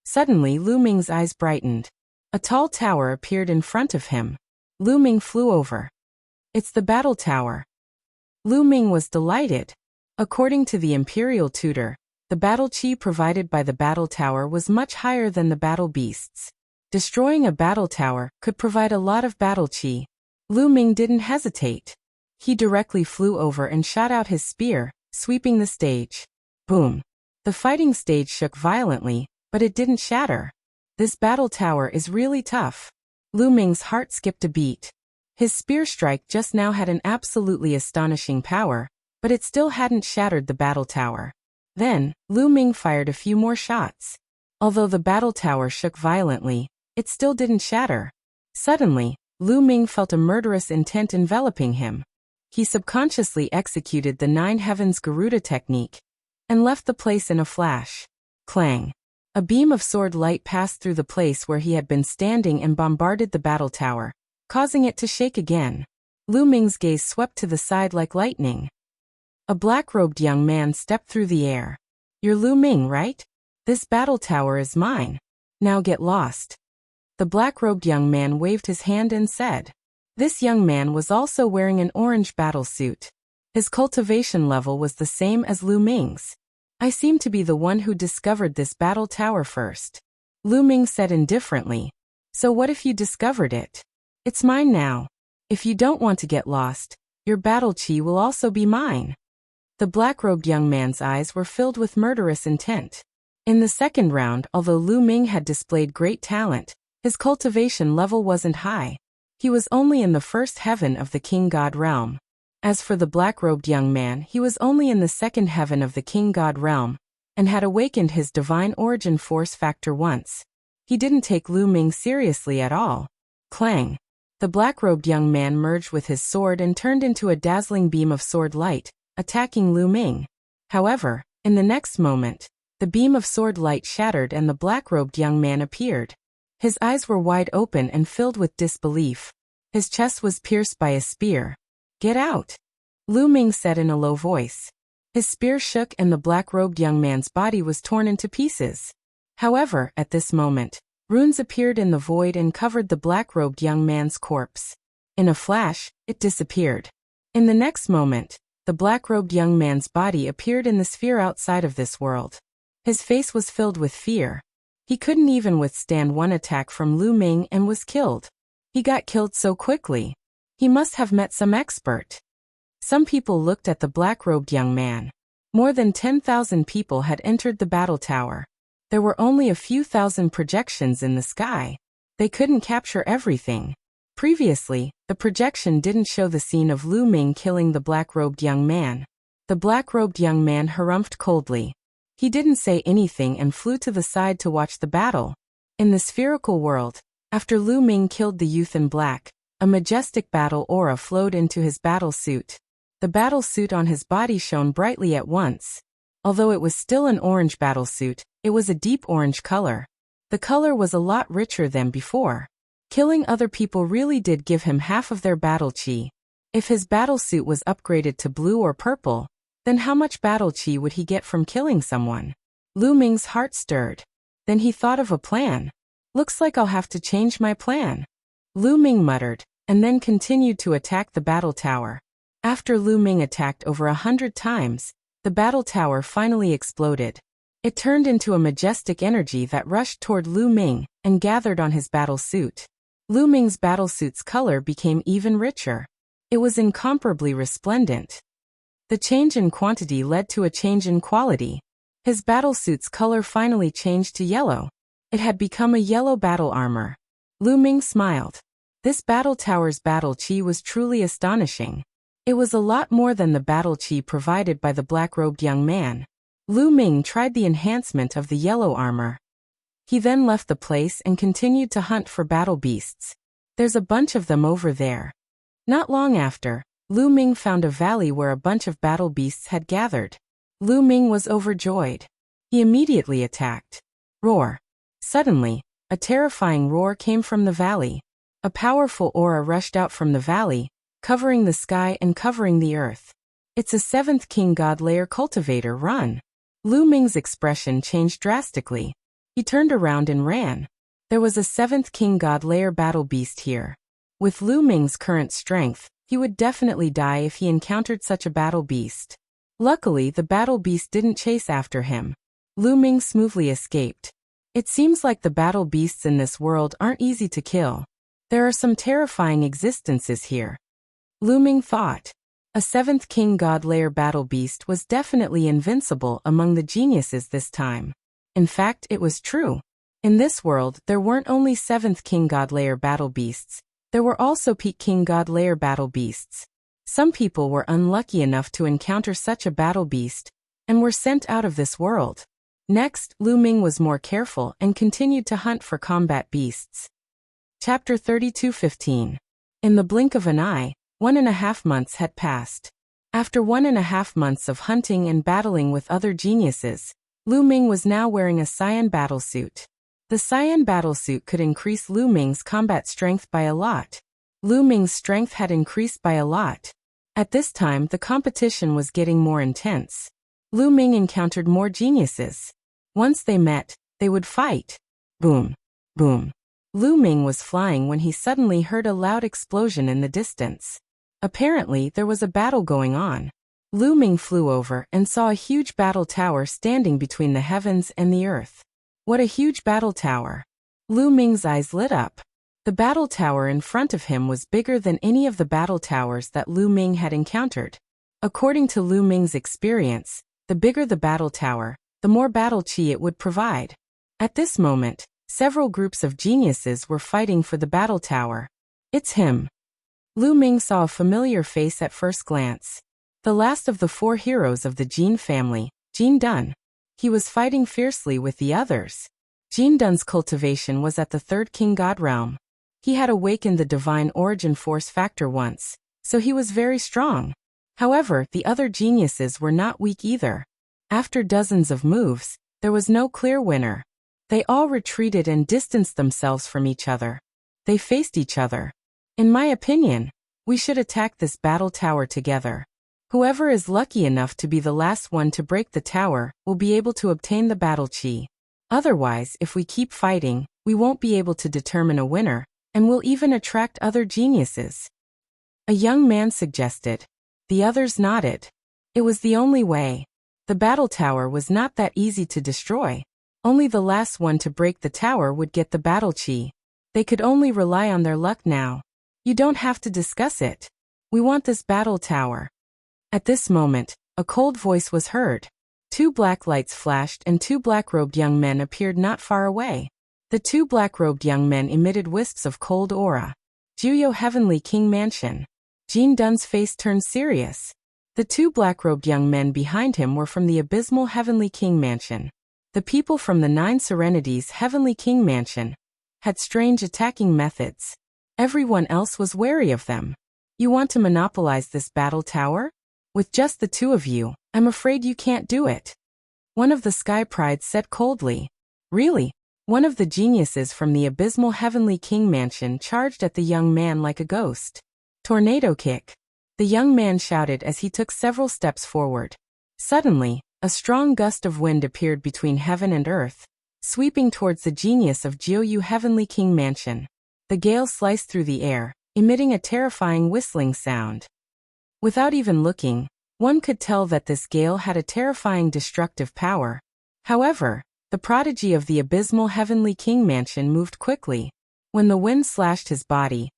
Suddenly, Lu Ming's eyes brightened. A tall tower appeared in front of him. Lu Ming flew over. It's the battle tower. Lu Ming was delighted. According to the imperial tutor, the battle chi provided by the battle tower was much higher than the battle beasts. Destroying a battle tower could provide a lot of battle chi. Lu Ming didn't hesitate. He directly flew over and shot out his spear, sweeping the stage. Boom! The fighting stage shook violently, but it didn't shatter. This battle tower is really tough. Lu Ming's heart skipped a beat. His spear strike just now had an absolutely astonishing power, but it still hadn't shattered the battle tower. Then, Lu Ming fired a few more shots. Although the battle tower shook violently, it still didn't shatter. Suddenly, Lu Ming felt a murderous intent enveloping him. He subconsciously executed the 9 heavens Garuda technique and left the place in a flash. Clang. A beam of sword light passed through the place where he had been standing and bombarded the battle tower, causing it to shake again. Lu Ming's gaze swept to the side like lightning. A black-robed young man stepped through the air. "You're Lu Ming, right? This battle tower is mine. Now get lost." The black-robed young man waved his hand and said. This young man was also wearing an orange battle suit. His cultivation level was the same as Lu Ming's. "I seem to be the one who discovered this battle tower first," Lu Ming said indifferently. "So what if you discovered it? It's mine now. If you don't want to get lost, your battle chi will also be mine." The black-robed young man's eyes were filled with murderous intent. In the second round, although Lu Ming had displayed great talent, his cultivation level wasn't high. He was only in the first heaven of the king god realm. As for the black-robed young man, he was only in the second heaven of the king god realm, and had awakened his divine origin force factor once. He didn't take Lu Ming seriously at all. Clang. The black-robed young man merged with his sword and turned into a dazzling beam of sword light, attacking Lu Ming. However, in the next moment, the beam of sword light shattered and the black-robed young man appeared. His eyes were wide open and filled with disbelief. His chest was pierced by a spear. "Get out," Lu Ming said in a low voice. His spear shook and the black-robed young man's body was torn into pieces. However, at this moment, runes appeared in the void and covered the black-robed young man's corpse. In a flash, it disappeared. In the next moment, the black-robed young man's body appeared in the sphere outside of this world. His face was filled with fear. He couldn't even withstand one attack from Lu Ming and was killed. He got killed so quickly. He must have met some expert. Some people looked at the black-robed young man. More than 10,000 people had entered the battle tower. There were only a few thousand projections in the sky. They couldn't capture everything. Previously, the projection didn't show the scene of Lu Ming killing the black-robed young man. The black-robed young man harumphed coldly. He didn't say anything and flew to the side to watch the battle. In the spherical world, after Lu Ming killed the youth in black, a majestic battle aura flowed into his battle suit. The battle suit on his body shone brightly at once. Although it was still an orange battle suit, it was a deep orange color. The color was a lot richer than before. Killing other people really did give him half of their battle chi. If his battle suit was upgraded to blue or purple, then how much battle chi would he get from killing someone? Lu Ming's heart stirred. Then he thought of a plan. "Looks like I'll have to change my plan," Lu Ming muttered, and then continued to attack the battle tower. After Lu Ming attacked over 100 times, the battle tower finally exploded. It turned into a majestic energy that rushed toward Lu Ming and gathered on his battle suit. Lu Ming's battlesuit's color became even richer. It was incomparably resplendent. The change in quantity led to a change in quality. His battlesuit's color finally changed to yellow. It had become a yellow battle armor. Lu Ming smiled. This battle tower's battle chi was truly astonishing. It was a lot more than the battle chi provided by the black-robed young man. Lu Ming tried the enhancement of the yellow armor. He then left the place and continued to hunt for battle beasts. "There's a bunch of them over there." Not long after, Lu Ming found a valley where a bunch of battle beasts had gathered. Lu Ming was overjoyed. He immediately attacked. Roar. Suddenly, a terrifying roar came from the valley. A powerful aura rushed out from the valley, covering the sky and covering the earth. "It's a 7th King God Layer cultivator, run." Lu Ming's expression changed drastically. He turned around and ran. There was a 7th King God Layer battle beast here. With Lu Ming's current strength, he would definitely die if he encountered such a battle beast. Luckily, the battle beast didn't chase after him. Lu Ming smoothly escaped. It seems like the battle beasts in this world aren't easy to kill. There are some terrifying existences here, Lu Ming thought. A 7th King God Layer battle beast was definitely invincible among the geniuses this time. In fact, it was true. In this world, there weren't only 7th King God Layer battle beasts, there were also Peak King God Layer battle beasts. Some people were unlucky enough to encounter such a battle beast, and were sent out of this world. Next, Lu Ming was more careful and continued to hunt for combat beasts. Chapter 32:15. In the blink of an eye, 1.5 months had passed. After 1.5 months of hunting and battling with other geniuses, Lu Ming was now wearing a cyan battlesuit. The cyan battlesuit could increase Lu Ming's combat strength by a lot. Lu Ming's strength had increased by a lot. At this time, the competition was getting more intense. Lu Ming encountered more geniuses. Once they met, they would fight. Boom. Boom. Lu Ming was flying when he suddenly heard a loud explosion in the distance. Apparently, there was a battle going on. Lu Ming flew over and saw a huge battle tower standing between the heavens and the earth. What a huge battle tower! Lu Ming's eyes lit up. The battle tower in front of him was bigger than any of the battle towers that Lu Ming had encountered. According to Lu Ming's experience, the bigger the battle tower, the more battle chi it would provide. At this moment, several groups of geniuses were fighting for the battle tower. It's him. Lu Ming saw a familiar face at first glance. The last of the 4 heroes of the Jin family, Jin Dun. He was fighting fiercely with the others. Jin Dun's cultivation was at the 3rd King God realm. He had awakened the divine origin force factor once, so he was very strong. However, the other geniuses were not weak either. After dozens of moves, there was no clear winner. They all retreated and distanced themselves from each other. They faced each other. In my opinion, we should attack this battle tower together. Whoever is lucky enough to be the last one to break the tower will be able to obtain the battle chi. Otherwise, if we keep fighting, we won't be able to determine a winner, and will even attract other geniuses. A young man suggested. The others nodded. It was the only way. The battle tower was not that easy to destroy. Only the last one to break the tower would get the battle chi. They could only rely on their luck now. You don't have to discuss it. We want this battle tower. At this moment, a cold voice was heard. 2 black lights flashed and 2 black-robed young men appeared not far away. The 2 black-robed young men emitted wisps of cold aura. Juyo Heavenly King Mansion. Jin Dun's face turned serious. The 2 black-robed young men behind him were from the abysmal Heavenly King Mansion. The people from the 9 Serenities Heavenly King Mansion had strange attacking methods. Everyone else was wary of them. You want to monopolize this battle tower? With just the 2 of you, I'm afraid you can't do it. One of the Sky Prides said coldly. Really? One of the geniuses from the abysmal Heavenly King Mansion charged at the young man like a ghost. Tornado kick. The young man shouted as he took several steps forward. Suddenly, a strong gust of wind appeared between heaven and earth, sweeping towards the genius of Jiuyu Heavenly King Mansion. The gale sliced through the air, emitting a terrifying whistling sound. Without even looking, one could tell that this gale had a terrifying destructive power. However, the prodigy of the abysmal Heavenly King Mansion moved quickly. When the wind slashed his body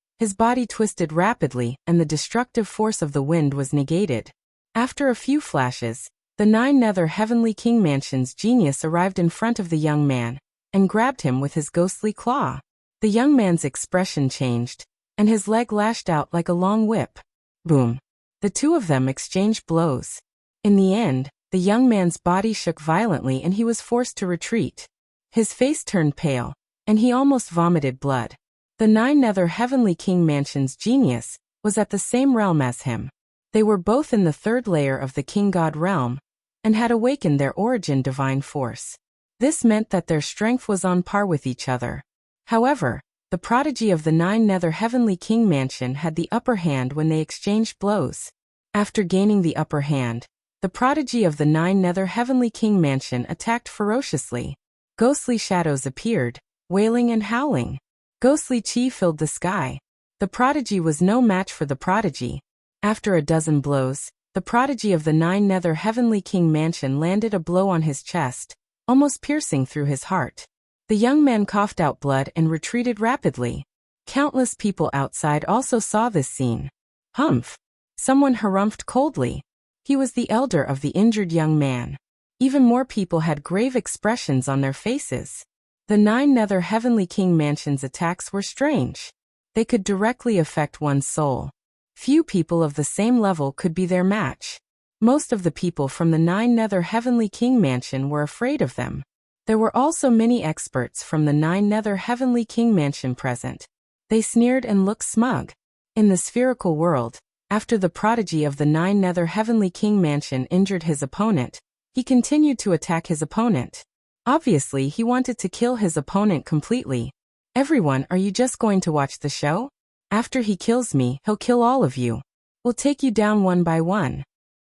twisted rapidly and the destructive force of the wind was negated. After a few flashes, the 9 Nether Heavenly King Mansion's genius arrived in front of the young man and grabbed him with his ghostly claw. The young man's expression changed, and his leg lashed out like a long whip. Boom. The 2 of them exchanged blows. In the end, the young man's body shook violently and he was forced to retreat. His face turned pale, and he almost vomited blood. The 9 Nether Heavenly King Mansion's genius was at the same realm as him. They were both in the 3rd layer of the King God realm, and had awakened their origin divine force. This meant that their strength was on par with each other. However, the prodigy of the 9 Nether Heavenly King Mansion had the upper hand when they exchanged blows. After gaining the upper hand, the prodigy of the 9 Nether Heavenly King Mansion attacked ferociously. Ghostly shadows appeared, wailing and howling. Ghostly chi filled the sky. The prodigy was no match for the prodigy. After a dozen blows, the prodigy of the 9 Nether Heavenly King Mansion landed a blow on his chest, almost piercing through his heart. The young man coughed out blood and retreated rapidly. Countless people outside also saw this scene. Humph! Someone harumphed coldly. He was the elder of the injured young man. Even more people had grave expressions on their faces. The 9 Nether Heavenly King Mansion's attacks were strange. They could directly affect one's soul. Few people of the same level could be their match. Most of the people from the 9 Nether Heavenly King Mansion were afraid of them. There were also many experts from the 9 Nether Heavenly King Mansion present. They sneered and looked smug. In the spherical world, After the prodigy of the Nine Nether Heavenly King Mansion injured his opponent, he continued to attack his opponent. Obviously, he wanted to kill his opponent completely. Everyone, are you just going to watch the show? After he kills me, he'll kill all of you. We'll take you down one by one.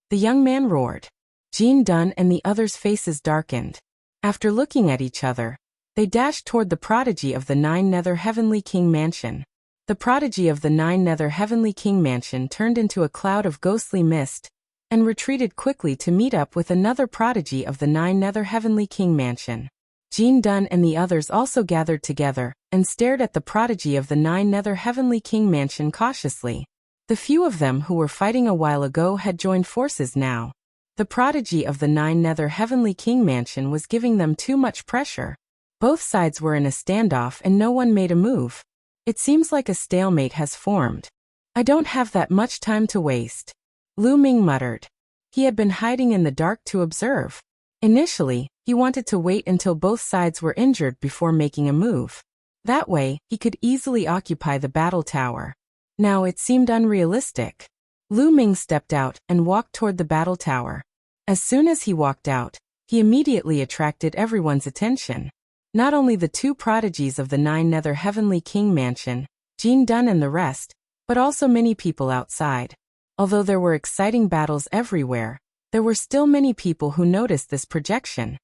The young man roared. Jean Dunn and the others' faces darkened. After looking at each other, they dashed toward the prodigy of the Nine Nether Heavenly King Mansion. The prodigy of the Nine Nether Heavenly King Mansion turned into a cloud of ghostly mist and retreated quickly to meet up with another prodigy of the Nine Nether Heavenly King Mansion. Jean Dunn and the others also gathered together and stared at the prodigy of the Nine Nether Heavenly King Mansion cautiously. The few of them who were fighting a while ago had joined forces now. The prodigy of the Nine Nether Heavenly King Mansion was giving them too much pressure. Both sides were in a standoff and no one made a move. It seems like a stalemate has formed. I don't have that much time to waste. Lu Ming muttered. He had been hiding in the dark to observe. Initially, he wanted to wait until both sides were injured before making a move. That way, he could easily occupy the battle tower. Now it seemed unrealistic. Lu Ming stepped out and walked toward the battle tower. As soon as he walked out, he immediately attracted everyone's attention. Not only the two prodigies of the Nine Nether Heavenly King Mansion, Jean Dunn and the rest, but also many people outside. Although there were exciting battles everywhere, there were still many people who noticed this projection.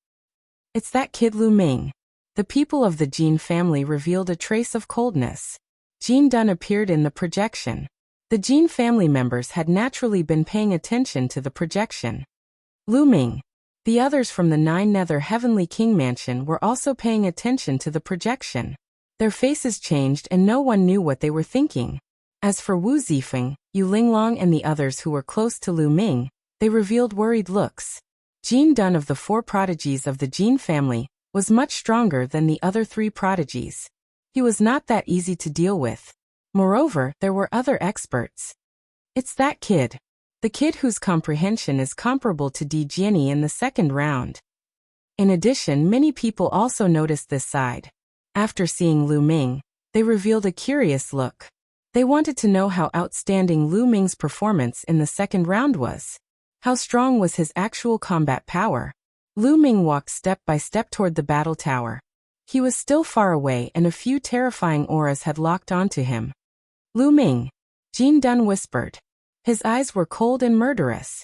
It's that kid Lu Ming. The people of the Jean family revealed a trace of coldness. Jean Dunn appeared in the projection. The Jean family members had naturally been paying attention to the projection. Lu Ming. The others from the Nine Nether Heavenly King Mansion were also paying attention to the projection. Their faces changed and no one knew what they were thinking. As for Wu Zifeng, Yu Linglong and the others who were close to Lu Ming, they revealed worried looks. Jean Dunn of the four prodigies of the Jean family was much stronger than the other three prodigies. He was not that easy to deal with. Moreover, there were other experts. It's that kid. The kid whose comprehension is comparable to Di Jiani in the second round. In addition, many people also noticed this side. After seeing Lu Ming, they revealed a curious look. They wanted to know how outstanding Lu Ming's performance in the second round was. How strong was his actual combat power? Lu Ming walked step by step toward the battle tower. He was still far away and a few terrifying auras had locked onto him. Lu Ming. Jean Dunn whispered. His eyes were cold and murderous.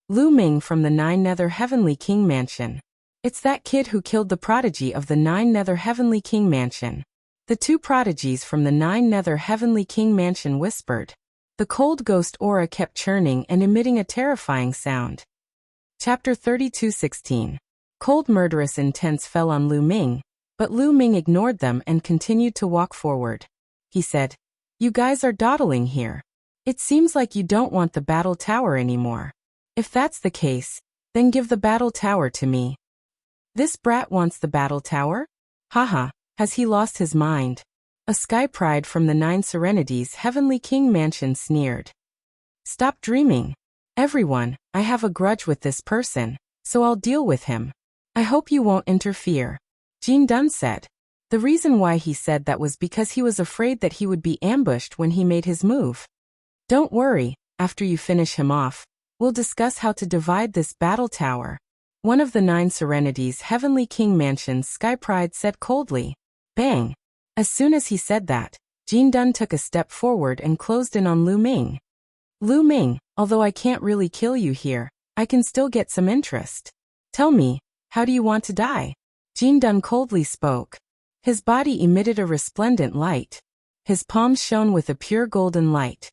Lu Ming from the Nine Nether Heavenly King Mansion. It's that kid who killed the prodigy of the Nine Nether Heavenly King Mansion. The two prodigies from the Nine Nether Heavenly King Mansion whispered. The cold ghost aura kept churning and emitting a terrifying sound. Chapter 32:16. Cold murderous intense fell on Lu Ming, but Lu Ming ignored them and continued to walk forward. He said, "You guys are dawdling here. It seems like you don't want the battle tower anymore. If that's the case, then give the battle tower to me." This brat wants the battle tower? Haha, has he lost his mind? A sky pride from the Nine Serenities Heavenly King Mansion sneered. Stop dreaming. Everyone, I have a grudge with this person, so I'll deal with him. I hope you won't interfere. Jean Dunn said. The reason why he said that was because he was afraid that he would be ambushed when he made his move. Don't worry, after you finish him off, we'll discuss how to divide this battle tower. One of the Nine Serenities Heavenly King Mansion's Sky Pride said coldly. Bang! As soon as he said that, Jean Dunn took a step forward and closed in on Lu Ming. Lu Ming, although I can't really kill you here, I can still get some interest. Tell me, how do you want to die? Jean Dunn coldly spoke. His body emitted a resplendent light. His palms shone with a pure golden light.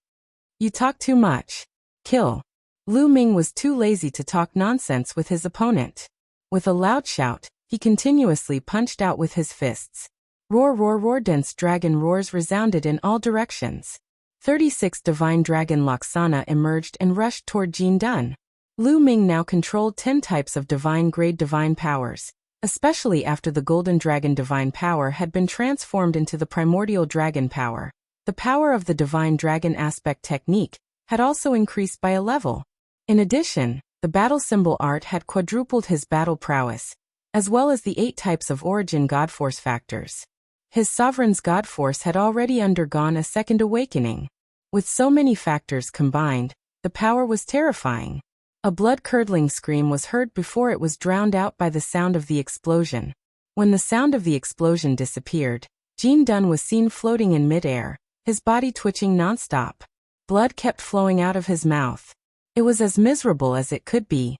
You talk too much. Kill. Lu Ming was too lazy to talk nonsense with his opponent. With a loud shout, he continuously punched out with his fists. Roar, roar, roar! Dense dragon roars resounded in all directions. 36 divine dragon Loxana emerged and rushed toward Jean Dunn. Lu Ming now controlled 10 types of divine-grade divine powers, especially after the golden dragon divine power had been transformed into the primordial dragon power. The power of the divine dragon aspect technique had also increased by a level. In addition, the battle symbol art had quadrupled his battle prowess, as well as the 8 types of origin god force factors. His sovereign's god force had already undergone a second awakening. With so many factors combined, the power was terrifying. A blood-curdling scream was heard before it was drowned out by the sound of the explosion. When the sound of the explosion disappeared, Gene Dunn was seen floating in midair, his body twitching nonstop. Blood kept flowing out of his mouth. It was as miserable as it could be.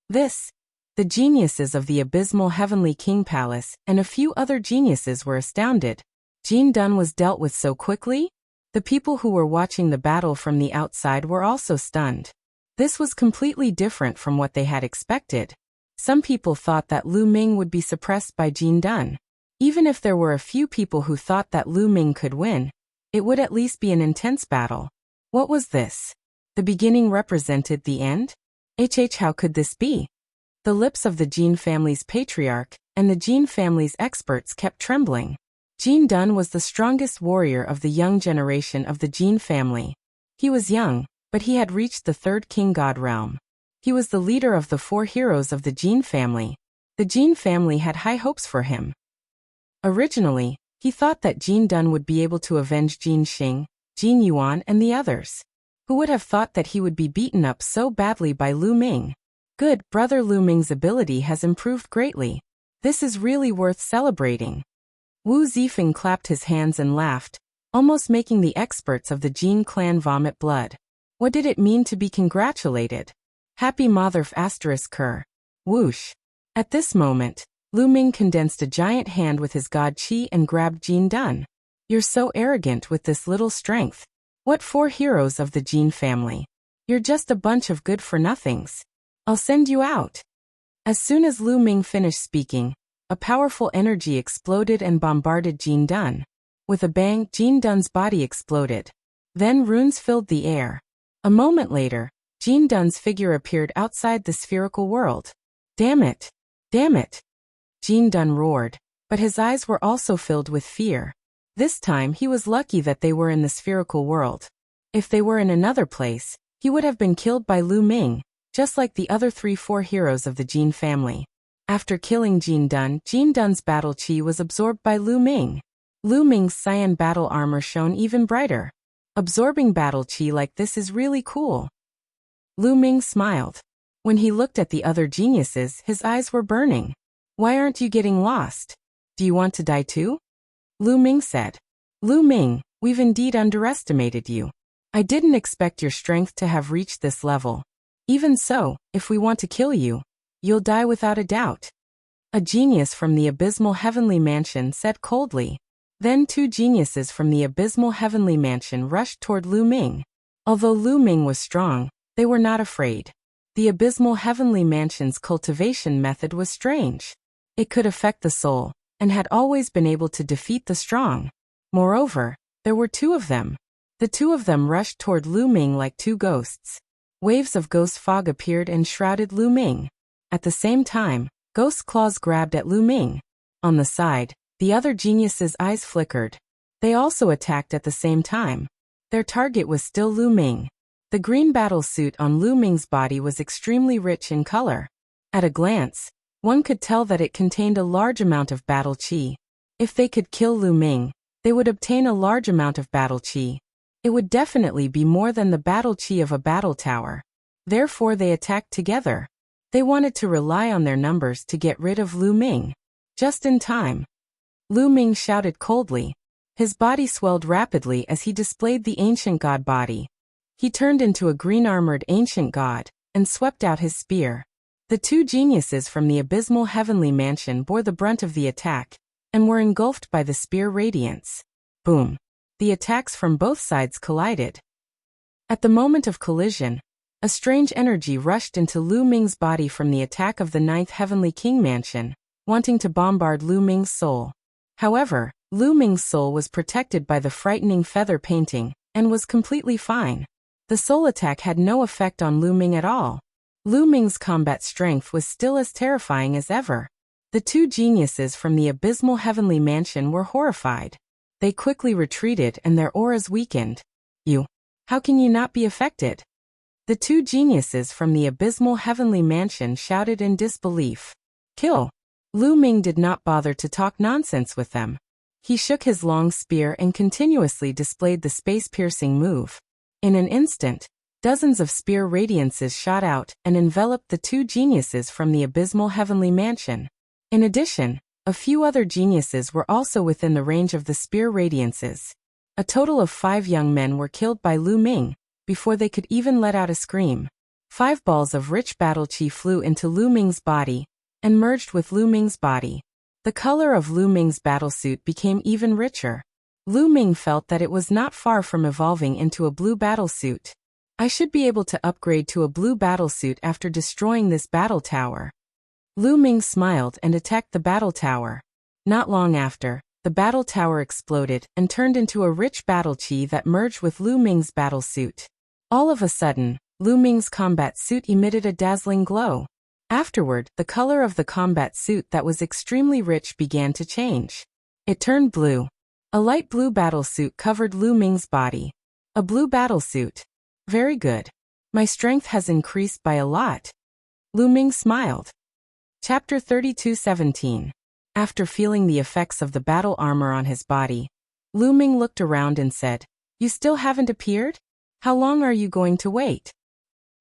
The geniuses of the abysmal Heavenly King Palace and a few other geniuses were astounded. Gene Dunn was dealt with so quickly? The people who were watching the battle from the outside were also stunned. This was completely different from what they had expected. Some people thought that Lu Ming would be suppressed by Gene Dunn. Even if there were a few people who thought that Lu Ming could win, it would at least be an intense battle. What was this? The beginning represented the end? How could this be? The lips of the Gene family's patriarch and the Gene family's experts kept trembling. Gene Dunn was the strongest warrior of the young generation of the Gene family. He was young, but he had reached the third king god realm. He was the leader of the 4 heroes of the Gene family. The Gene family had high hopes for him. Originally, he thought that Gene Dunn would be able to avenge Gene Xing, Gene Yuan and the others. Who would have thought that he would be beaten up so badly by Lu Ming? Good, brother, Lu Ming's ability has improved greatly. This is really worth celebrating. Wu Zifeng clapped his hands and laughed, almost making the experts of the Gene clan vomit blood. What did it mean to be congratulated? Happy Motherf ***. Whoosh. At this moment, Lu Ming condensed a giant hand with his god Qi and grabbed Gene Dunn. You're so arrogant with this little strength. What 4 heroes of the Gene family? You're just a bunch of good-for-nothings. I'll send you out. As soon as Lu Ming finished speaking, a powerful energy exploded and bombarded Gene Dunn. With a bang, Gene Dunn's body exploded. Then runes filled the air. A moment later, Gene Dunn's figure appeared outside the spherical world. Damn it! Damn it! Gene Dunn roared, but his eyes were also filled with fear. This time he was lucky that they were in the spherical world. If they were in another place, he would have been killed by Lu Ming, just like the other 4 heroes of the Gene family. After killing Gene Dunn's battle chi was absorbed by Lu Ming. Lu Ming's cyan battle armor shone even brighter. Absorbing battle chi like this is really cool. Lu Ming smiled. When he looked at the other geniuses, his eyes were burning. Why aren't you getting lost? Do you want to die too? Lu Ming said. Lu Ming, we've indeed underestimated you. I didn't expect your strength to have reached this level. Even so, if we want to kill you, you'll die without a doubt. A genius from the abysmal heavenly mansion said coldly. Then 2 geniuses from the abysmal heavenly mansion rushed toward Lu Ming. Although Lu Ming was strong, they were not afraid. The abysmal heavenly mansion's cultivation method was strange. It could affect the soul, and had always been able to defeat the strong. Moreover, there were 2 of them. The 2 of them rushed toward Lu Ming like 2 ghosts. Waves of ghost fog appeared and shrouded Lu Ming. At the same time, ghost claws grabbed at Lu Ming. On the side, the other geniuses' eyes flickered. They also attacked at the same time. Their target was still Lu Ming. The green battle suit on Lu Ming's body was extremely rich in color. At a glance, one could tell that it contained a large amount of battle chi. If they could kill Lu Ming, they would obtain a large amount of battle chi. It would definitely be more than the battle chi of a battle tower. Therefore they attacked together. They wanted to rely on their numbers to get rid of Lu Ming. Just in time. Lu Ming shouted coldly. His body swelled rapidly as he displayed the ancient god body. He turned into a green-armored ancient god, and swept out his spear. The 2 geniuses from the abysmal heavenly mansion bore the brunt of the attack, and were engulfed by the spear radiance. Boom. The attacks from both sides collided. At the moment of collision, a strange energy rushed into Lu Ming's body from the attack of the 9th Heavenly King Mansion, wanting to bombard Lu Ming's soul. However, Lu Ming's soul was protected by the frightening feather painting, and was completely fine. The soul attack had no effect on Lu Ming at all. Lu Ming's combat strength was still as terrifying as ever. The 2 geniuses from the abysmal heavenly mansion were horrified. They quickly retreated and their auras weakened. How can you not be affected? The 2 geniuses from the abysmal heavenly mansion shouted in disbelief. Kill! Lu Ming did not bother to talk nonsense with them. He shook his long spear and continuously displayed the space-piercing move. In an instant, dozens of spear radiances shot out and enveloped the two geniuses from the abysmal heavenly mansion. In addition, a few other geniuses were also within the range of the spear radiances. A total of 5 young men were killed by Lu Ming before they could even let out a scream. 5 balls of rich battle chi flew into Lu Ming's body and merged with Lu Ming's body. The color of Lu Ming's battlesuit became even richer. Lu Ming felt that it was not far from evolving into a blue battlesuit. I should be able to upgrade to a blue battlesuit after destroying this battle tower. Lu Ming smiled and attacked the battle tower. Not long after, the battle tower exploded and turned into a rich battle chi that merged with Lu Ming's battlesuit. All of a sudden, Lu Ming's combat suit emitted a dazzling glow. Afterward, the color of the combat suit that was extremely rich began to change. It turned blue. A light blue battlesuit covered Lu Ming's body. A blue battlesuit. Very good. My strength has increased by a lot. Lu Ming smiled. Chapter 32:17. After feeling the effects of the battle armor on his body, Lu Ming looked around and said, "You still haven't appeared? How long are you going to wait?"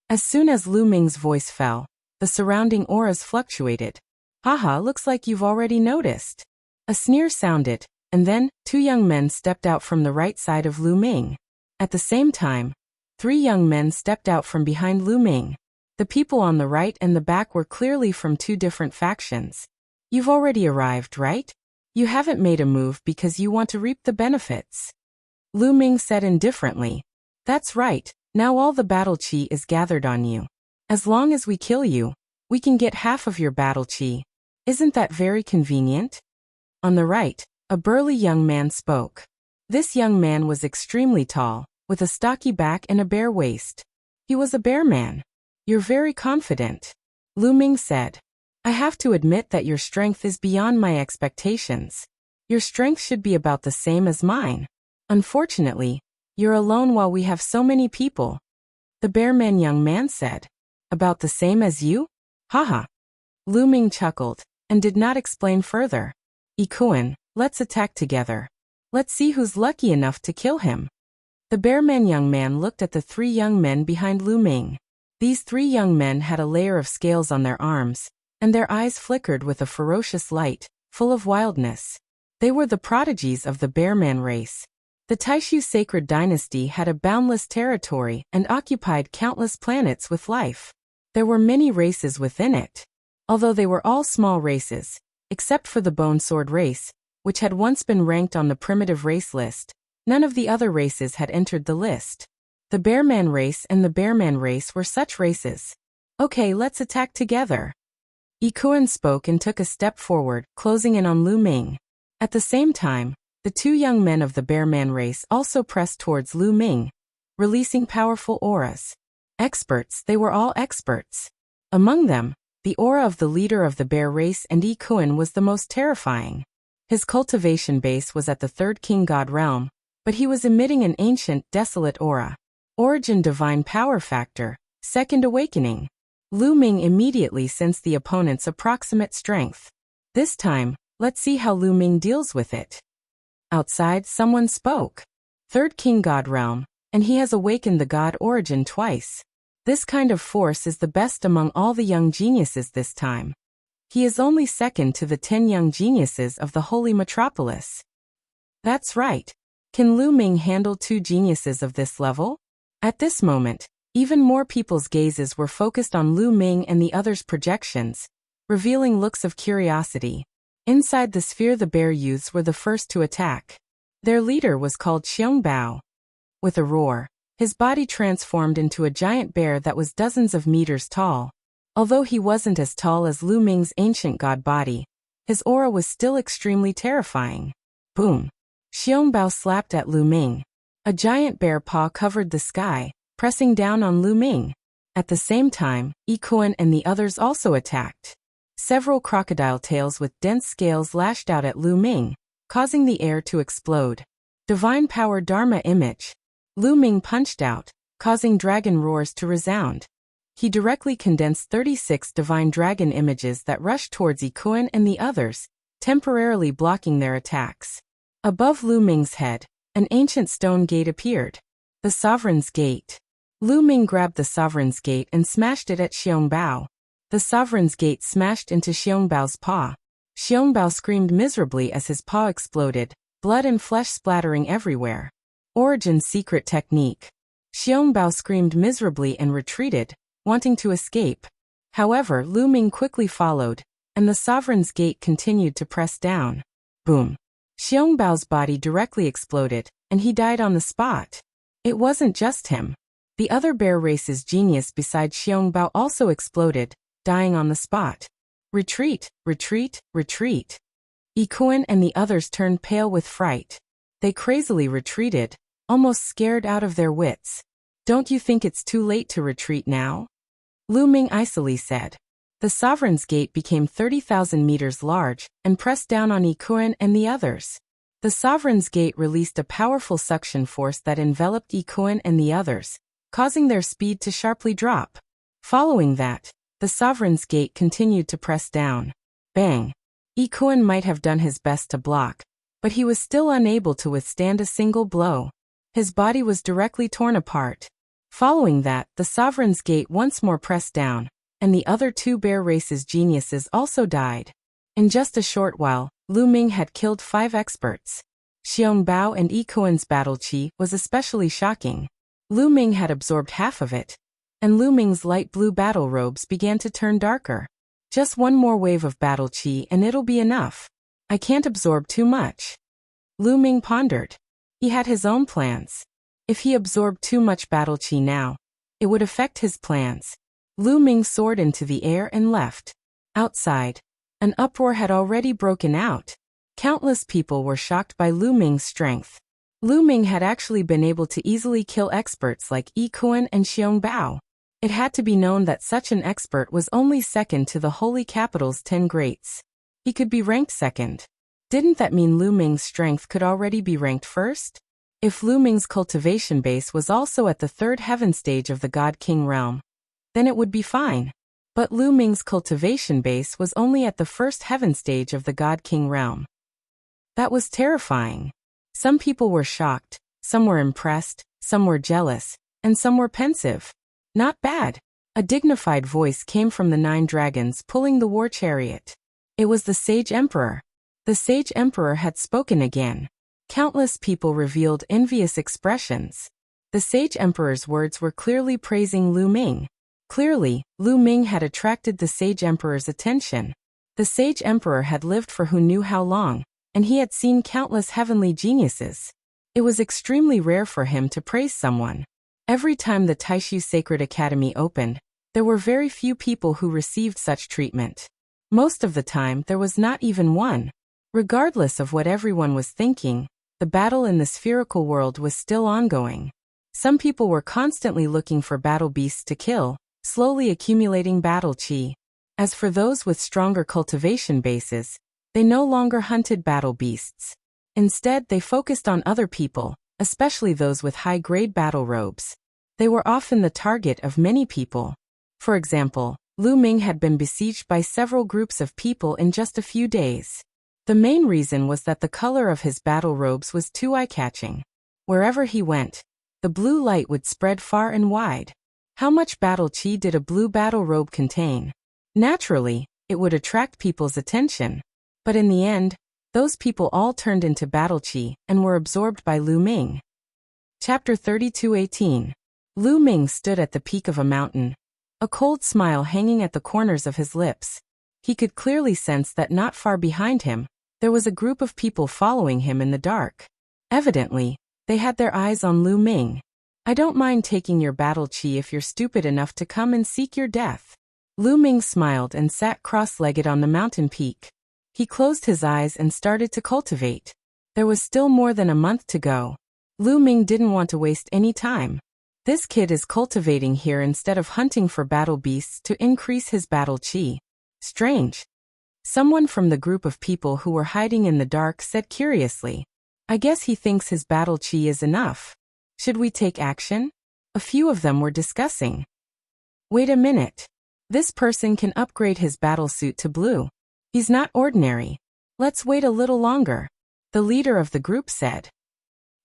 As soon as Lu Ming's voice fell, the surrounding auras fluctuated. "Haha, looks like you've already noticed." A sneer sounded, and then 2 young men stepped out from the right side of Lu Ming. At the same time, 3 young men stepped out from behind Lu Ming. The people on the right and the back were clearly from 2 different factions. "You've already arrived, right? You haven't made a move because you want to reap the benefits." Lu Ming said indifferently. "That's right, now all the battle chi is gathered on you. As long as we kill you, we can get half of your battle chi. Isn't that very convenient?" On the right, a burly young man spoke. This young man was extremely tall, with a stocky back and a bare waist. He was a bear man. "You're very confident," Lu Ming said. "I have to admit that your strength is beyond my expectations. Your strength should be about the same as mine. Unfortunately, you're alone while we have so many people." The bearman young man said. "About the same as you? Haha." Lu Ming chuckled, and did not explain further. "Ikuan, let's attack together. Let's see who's lucky enough to kill him." The bearman young man looked at the 3 young men behind Lu Ming. These 3 young men had a layer of scales on their arms, and their eyes flickered with a ferocious light, full of wildness. They were the prodigies of the bearman race. The Taishu sacred dynasty had a boundless territory and occupied countless planets with life. There were many races within it. Although they were all small races, except for the bone sword race, which had once been ranked on the primitive race list, none of the other races had entered the list. The bearman race and the bearman race were such races. "Okay, let's attack together." Ikuan spoke and took a step forward, closing in on Lu Ming. At the same time, the 2 young men of the bearman race also pressed towards Lu Ming, releasing powerful auras. Experts, they were all experts. Among them, the aura of the leader of the bear race and Ikuan was the most terrifying. His cultivation base was at the 3rd king god realm, but he was emitting an ancient, desolate aura. Origin divine power factor, 2nd awakening. Lu Ming immediately sensed the opponent's approximate strength. This time, let's see how Lu Ming deals with it. Outside, someone spoke. 3rd king god realm, and he has awakened the god Origin twice. This kind of force is the best among all the young geniuses this time. He is only second to the 10 young geniuses of the Holy Metropolis. That's right. Can Lu Ming handle 2 geniuses of this level? At this moment, even more people's gazes were focused on Lu Ming and the others' projections, revealing looks of curiosity. Inside the sphere, the bear youths were the first to attack. Their leader was called Xiong Bao. With a roar, his body transformed into a giant bear that was dozens of meters tall. Although he wasn't as tall as Lu Ming's ancient god body, his aura was still extremely terrifying. Boom! Xiong Bao slapped at Lu Ming. A giant bear paw covered the sky, pressing down on Lu Ming. At the same time, Ikuan and the others also attacked. Several crocodile tails with dense scales lashed out at Lu Ming, causing the air to explode. Divine power Dharma image. Lu Ming punched out, causing dragon roars to resound. He directly condensed 36 divine dragon images that rushed towards Ikuan and the others, temporarily blocking their attacks. Above Lu Ming's head, an ancient stone gate appeared. The Sovereign's Gate. Lu Ming grabbed the Sovereign's Gate and smashed it at Xiongbao. The Sovereign's Gate smashed into Xiongbao's paw. Xiongbao screamed miserably as his paw exploded, blood and flesh splattering everywhere. Origin's secret technique. Xiongbao screamed miserably and retreated, wanting to escape. However, Lu Ming quickly followed, and the Sovereign's Gate continued to press down. Boom. Xiongbao's body directly exploded, and he died on the spot. It wasn't just him. The other bear race's genius besides Xiongbao also exploded, dying on the spot. Retreat, retreat, retreat. Yikuan and the others turned pale with fright. They crazily retreated, almost scared out of their wits. Don't you think it's too late to retreat now? Lu Ming icily said. The Sovereign's Gate became 30,000 meters large and pressed down on Yikuan and the others. The Sovereign's Gate released a powerful suction force that enveloped Yikuan and the others, causing their speed to sharply drop. Following that, the Sovereign's Gate continued to press down. Bang! Yikuan might have done his best to block, but he was still unable to withstand a single blow. His body was directly torn apart. Following that, the Sovereign's Gate once more pressed down, and the other two bear race's geniuses also died. In just a short while, Lu Ming had killed 5 experts. Xiongbao and Yikuan's battle chi was especially shocking. Lu Ming had absorbed half of it, and Lu Ming's light blue battle robes began to turn darker. Just one more wave of battle chi and it'll be enough. I can't absorb too much. Lu Ming pondered. He had his own plans. If he absorbed too much battle chi now, it would affect his plans. Lu Ming soared into the air and left. Outside, an uproar had already broken out. Countless people were shocked by Lu Ming's strength. Lu Ming had actually been able to easily kill experts like Yikuan and Xiongbao. It had to be known that such an expert was only second to the Holy Capital's 10 greats. He could be ranked second. Didn't that mean Lu Ming's strength could already be ranked first? If Lu Ming's cultivation base was also at the 3rd heaven stage of the God King realm, then it would be fine. But Lu Ming's cultivation base was only at the 1st heaven stage of the God King realm. That was terrifying. Some people were shocked, some were impressed, some were jealous, and some were pensive. Not bad. A dignified voice came from the 9 dragons pulling the war chariot. It was the Sage Emperor. The Sage Emperor had spoken again. Countless people revealed envious expressions. The Sage Emperor's words were clearly praising Lu Ming. Clearly, Lu Ming had attracted the Sage Emperor's attention. The Sage Emperor had lived for who knew how long, and he had seen countless heavenly geniuses. It was extremely rare for him to praise someone. Every time the Taishu Sacred Academy opened, there were very few people who received such treatment. Most of the time, there was not even one. Regardless of what everyone was thinking, the battle in the spherical world was still ongoing. Some people were constantly looking for battle beasts to kill, slowly accumulating battle chi. As for those with stronger cultivation bases, they no longer hunted battle beasts. Instead, they focused on other people, especially those with high-grade battle robes. They were often the target of many people. For example, Lu Ming had been besieged by several groups of people in just a few days. The main reason was that the color of his battle robes was too eye-catching. Wherever he went, the blue light would spread far and wide. How much battle chi did a blue battle robe contain? Naturally, it would attract people's attention. But in the end, those people all turned into battle chi and were absorbed by Lu Ming. Chapter 32:18. Lu Ming stood at the peak of a mountain, a cold smile hanging at the corners of his lips. He could clearly sense that not far behind him, there was a group of people following him in the dark. Evidently, they had their eyes on Lu Ming. I don't mind taking your battle chi if you're stupid enough to come and seek your death. Lu Ming smiled and sat cross-legged on the mountain peak. He closed his eyes and started to cultivate. There was still more than a month to go. Lu Ming didn't want to waste any time. This kid is cultivating here instead of hunting for battle beasts to increase his battle chi. Strange. Someone from the group of people who were hiding in the dark said curiously, I guess he thinks his battle chi is enough. Should we take action? A few of them were discussing. Wait a minute. This person can upgrade his battle suit to blue. He's not ordinary. Let's wait a little longer. The leader of the group said.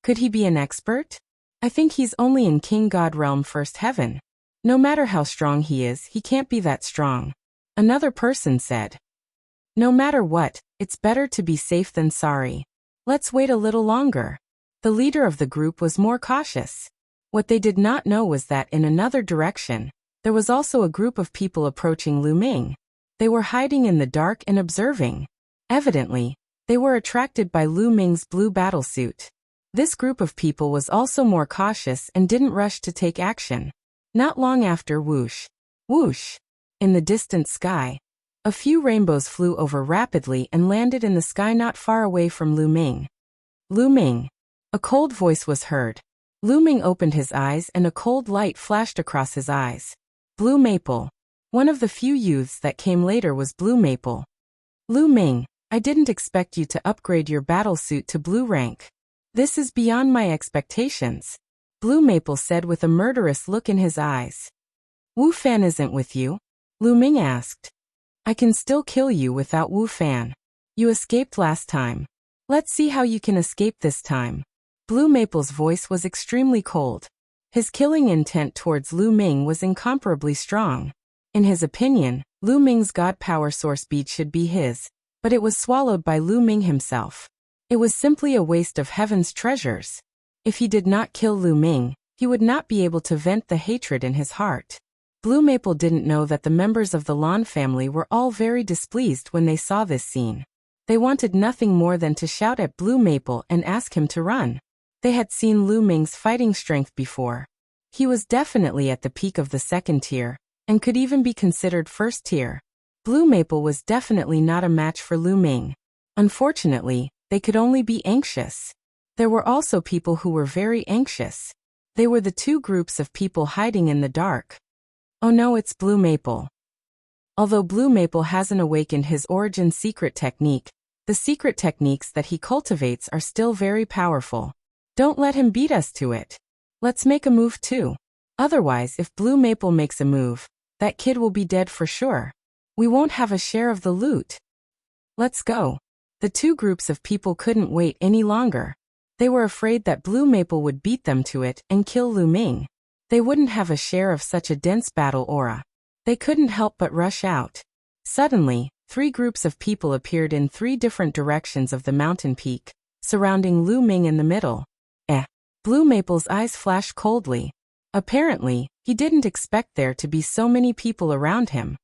Could he be an expert? I think he's only in King God Realm First Heaven. No matter how strong he is, he can't be that strong. Another person said. No matter what, it's better to be safe than sorry. Let's wait a little longer. The leader of the group was more cautious. What they did not know was that in another direction, there was also a group of people approaching Lu Ming. They were hiding in the dark and observing. Evidently, they were attracted by Lu Ming's blue battlesuit. This group of people was also more cautious and didn't rush to take action. Not long after, whoosh, whoosh, in the distant sky, a few rainbows flew over rapidly and landed in the sky not far away from Lu Ming. Lu Ming. A cold voice was heard. Lu Ming opened his eyes and a cold light flashed across his eyes. Blue Maple. One of the few youths that came later was Blue Maple. Lu Ming, I didn't expect you to upgrade your battlesuit to blue rank. This is beyond my expectations. Blue Maple said with a murderous look in his eyes. Wu Fan isn't with you? Lu Ming asked. I can still kill you without Wu Fan. You escaped last time. Let's see how you can escape this time. Blue Maple's voice was extremely cold. His killing intent towards Lu Ming was incomparably strong. In his opinion, Lu Ming's god power source bead should be his, but it was swallowed by Lu Ming himself. It was simply a waste of heaven's treasures. If he did not kill Lu Ming, he would not be able to vent the hatred in his heart. Blue Maple didn't know that the members of the Lan family were all very displeased when they saw this scene. They wanted nothing more than to shout at Blue Maple and ask him to run. They had seen Lu Ming's fighting strength before. He was definitely at the peak of the second tier, and could even be considered first tier. Blue Maple was definitely not a match for Lu Ming. Unfortunately, they could only be anxious. There were also people who were very anxious. They were the two groups of people hiding in the dark. Oh no, it's Blue Maple. Although Blue Maple hasn't awakened his origin secret technique, the secret techniques that he cultivates are still very powerful. Don't let him beat us to it. Let's make a move too. Otherwise, if Blue Maple makes a move, that kid will be dead for sure. We won't have a share of the loot. Let's go. The two groups of people couldn't wait any longer. They were afraid that Blue Maple would beat them to it and kill Lu Ming. They wouldn't have a share of such a dense battle aura. They couldn't help but rush out. Suddenly, three groups of people appeared in three different directions of the mountain peak, surrounding Lu Ming in the middle. Blue Maple's eyes flashed coldly. Apparently, he didn't expect there to be so many people around him.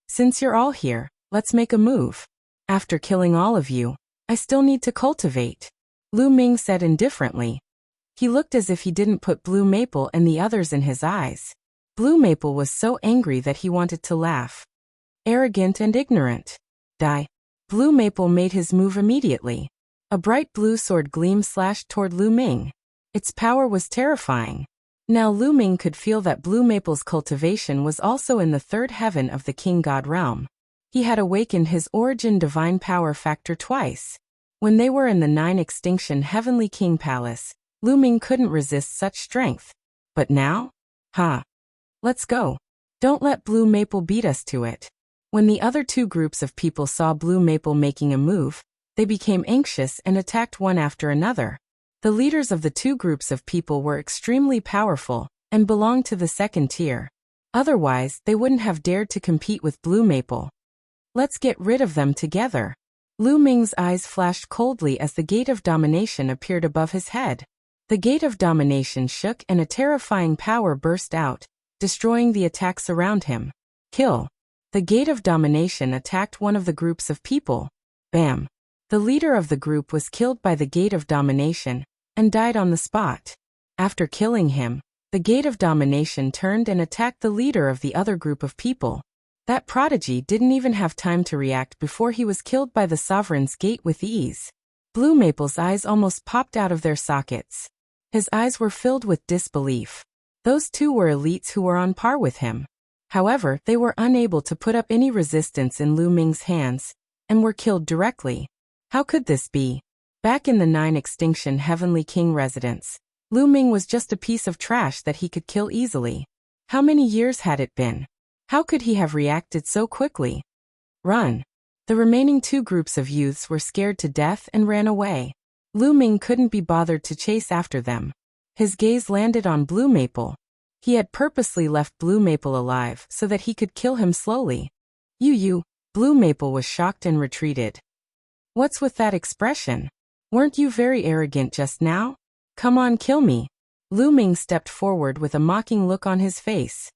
Since you're all here, let's make a move. After killing all of you, I still need to cultivate. Lu Ming said indifferently. He looked as if he didn't put Blue Maple and the others in his eyes. Blue Maple was so angry that he wanted to laugh. Arrogant and ignorant. Die. Blue Maple made his move immediately. A bright blue sword gleam slashed toward Lu Ming. Its power was terrifying. Now Lu Ming could feel that Blue Maple's cultivation was also in the third heaven of the King God realm. He had awakened his origin divine power factor twice. When they were in the 9 extinction Heavenly King Palace, Lu Ming couldn't resist such strength. But now? Let's go. Don't let Blue Maple beat us to it. When the other two groups of people saw Blue Maple making a move, they became anxious and attacked one after another. The leaders of the two groups of people were extremely powerful and belonged to the second tier. Otherwise, they wouldn't have dared to compete with Blue Maple. Let's get rid of them together. Lu Ming's eyes flashed coldly as the Gate of Domination appeared above his head. The Gate of Domination shook and a terrifying power burst out, destroying the attacks around him. Kill. The Gate of Domination attacked one of the groups of people. Bam. The leader of the group was killed by the Gate of Domination and died on the spot. After killing him, the Gate of Domination turned and attacked the leader of the other group of people. That prodigy didn't even have time to react before he was killed by the Sovereign's Gate with ease. Blue Maple's eyes almost popped out of their sockets. His eyes were filled with disbelief. Those two were elites who were on par with him. However, they were unable to put up any resistance in Lu Ming's hands, and were killed directly. How could this be? Back in the 9 extinction Heavenly King residence, Lu Ming was just a piece of trash that he could kill easily. How many years had it been? How could he have reacted so quickly? Run. The remaining two groups of youths were scared to death and ran away. Lu Ming couldn't be bothered to chase after them. His gaze landed on Blue Maple. He had purposely left Blue Maple alive so that he could kill him slowly. You. Blue Maple was shocked and retreated. What's with that expression? Weren't you very arrogant just now? Come on, kill me. Lu Ming stepped forward with a mocking look on his face.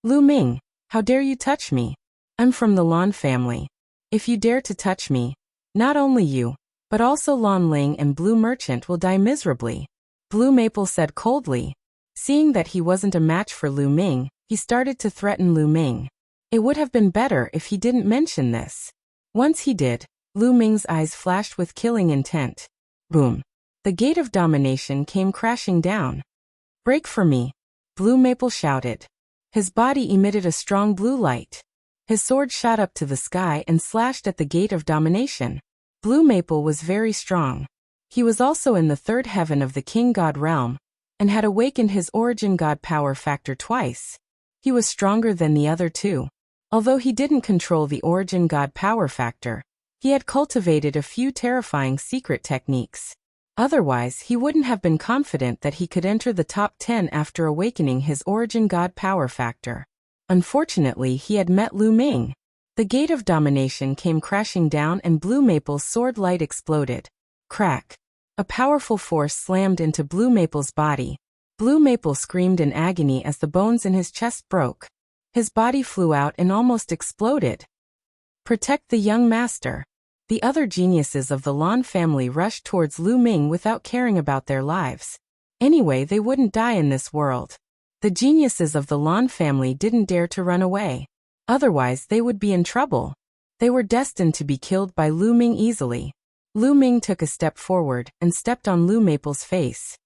Lu Ming, how dare you touch me? I'm from the Lan family. If you dare to touch me, not only you, but also Lan Ling and Blue Merchant will die miserably. Blue Maple said coldly. Seeing that he wasn't a match for Lu Ming, he started to threaten Lu Ming. It would have been better if he didn't mention this. Once he did, Lu Ming's eyes flashed with killing intent. Boom. The gate of domination came crashing down. Break for me, Blue Maple shouted. His body emitted a strong blue light. His sword shot up to the sky and slashed at the gate of domination. Blue Maple was very strong. He was also in the third heaven of the King God realm, and had awakened his origin God power factor twice. He was stronger than the other two. Although he didn't control the origin God power factor, he had cultivated a few terrifying secret techniques. Otherwise, he wouldn't have been confident that he could enter the top 10 after awakening his origin God power factor. Unfortunately, he had met Lu Ming. The gate of domination came crashing down and Blue Maple's sword light exploded. Crack. A powerful force slammed into Blue Maple's body. Blue Maple screamed in agony as the bones in his chest broke. His body flew out and almost exploded. Protect the young master. The other geniuses of the Lan family rushed towards Lu Ming without caring about their lives. Anyway, they wouldn't die in this world. The geniuses of the Lan family didn't dare to run away. Otherwise, they would be in trouble. They were destined to be killed by Lu Ming easily. Lu Ming took a step forward and stepped on Lu Maple's face.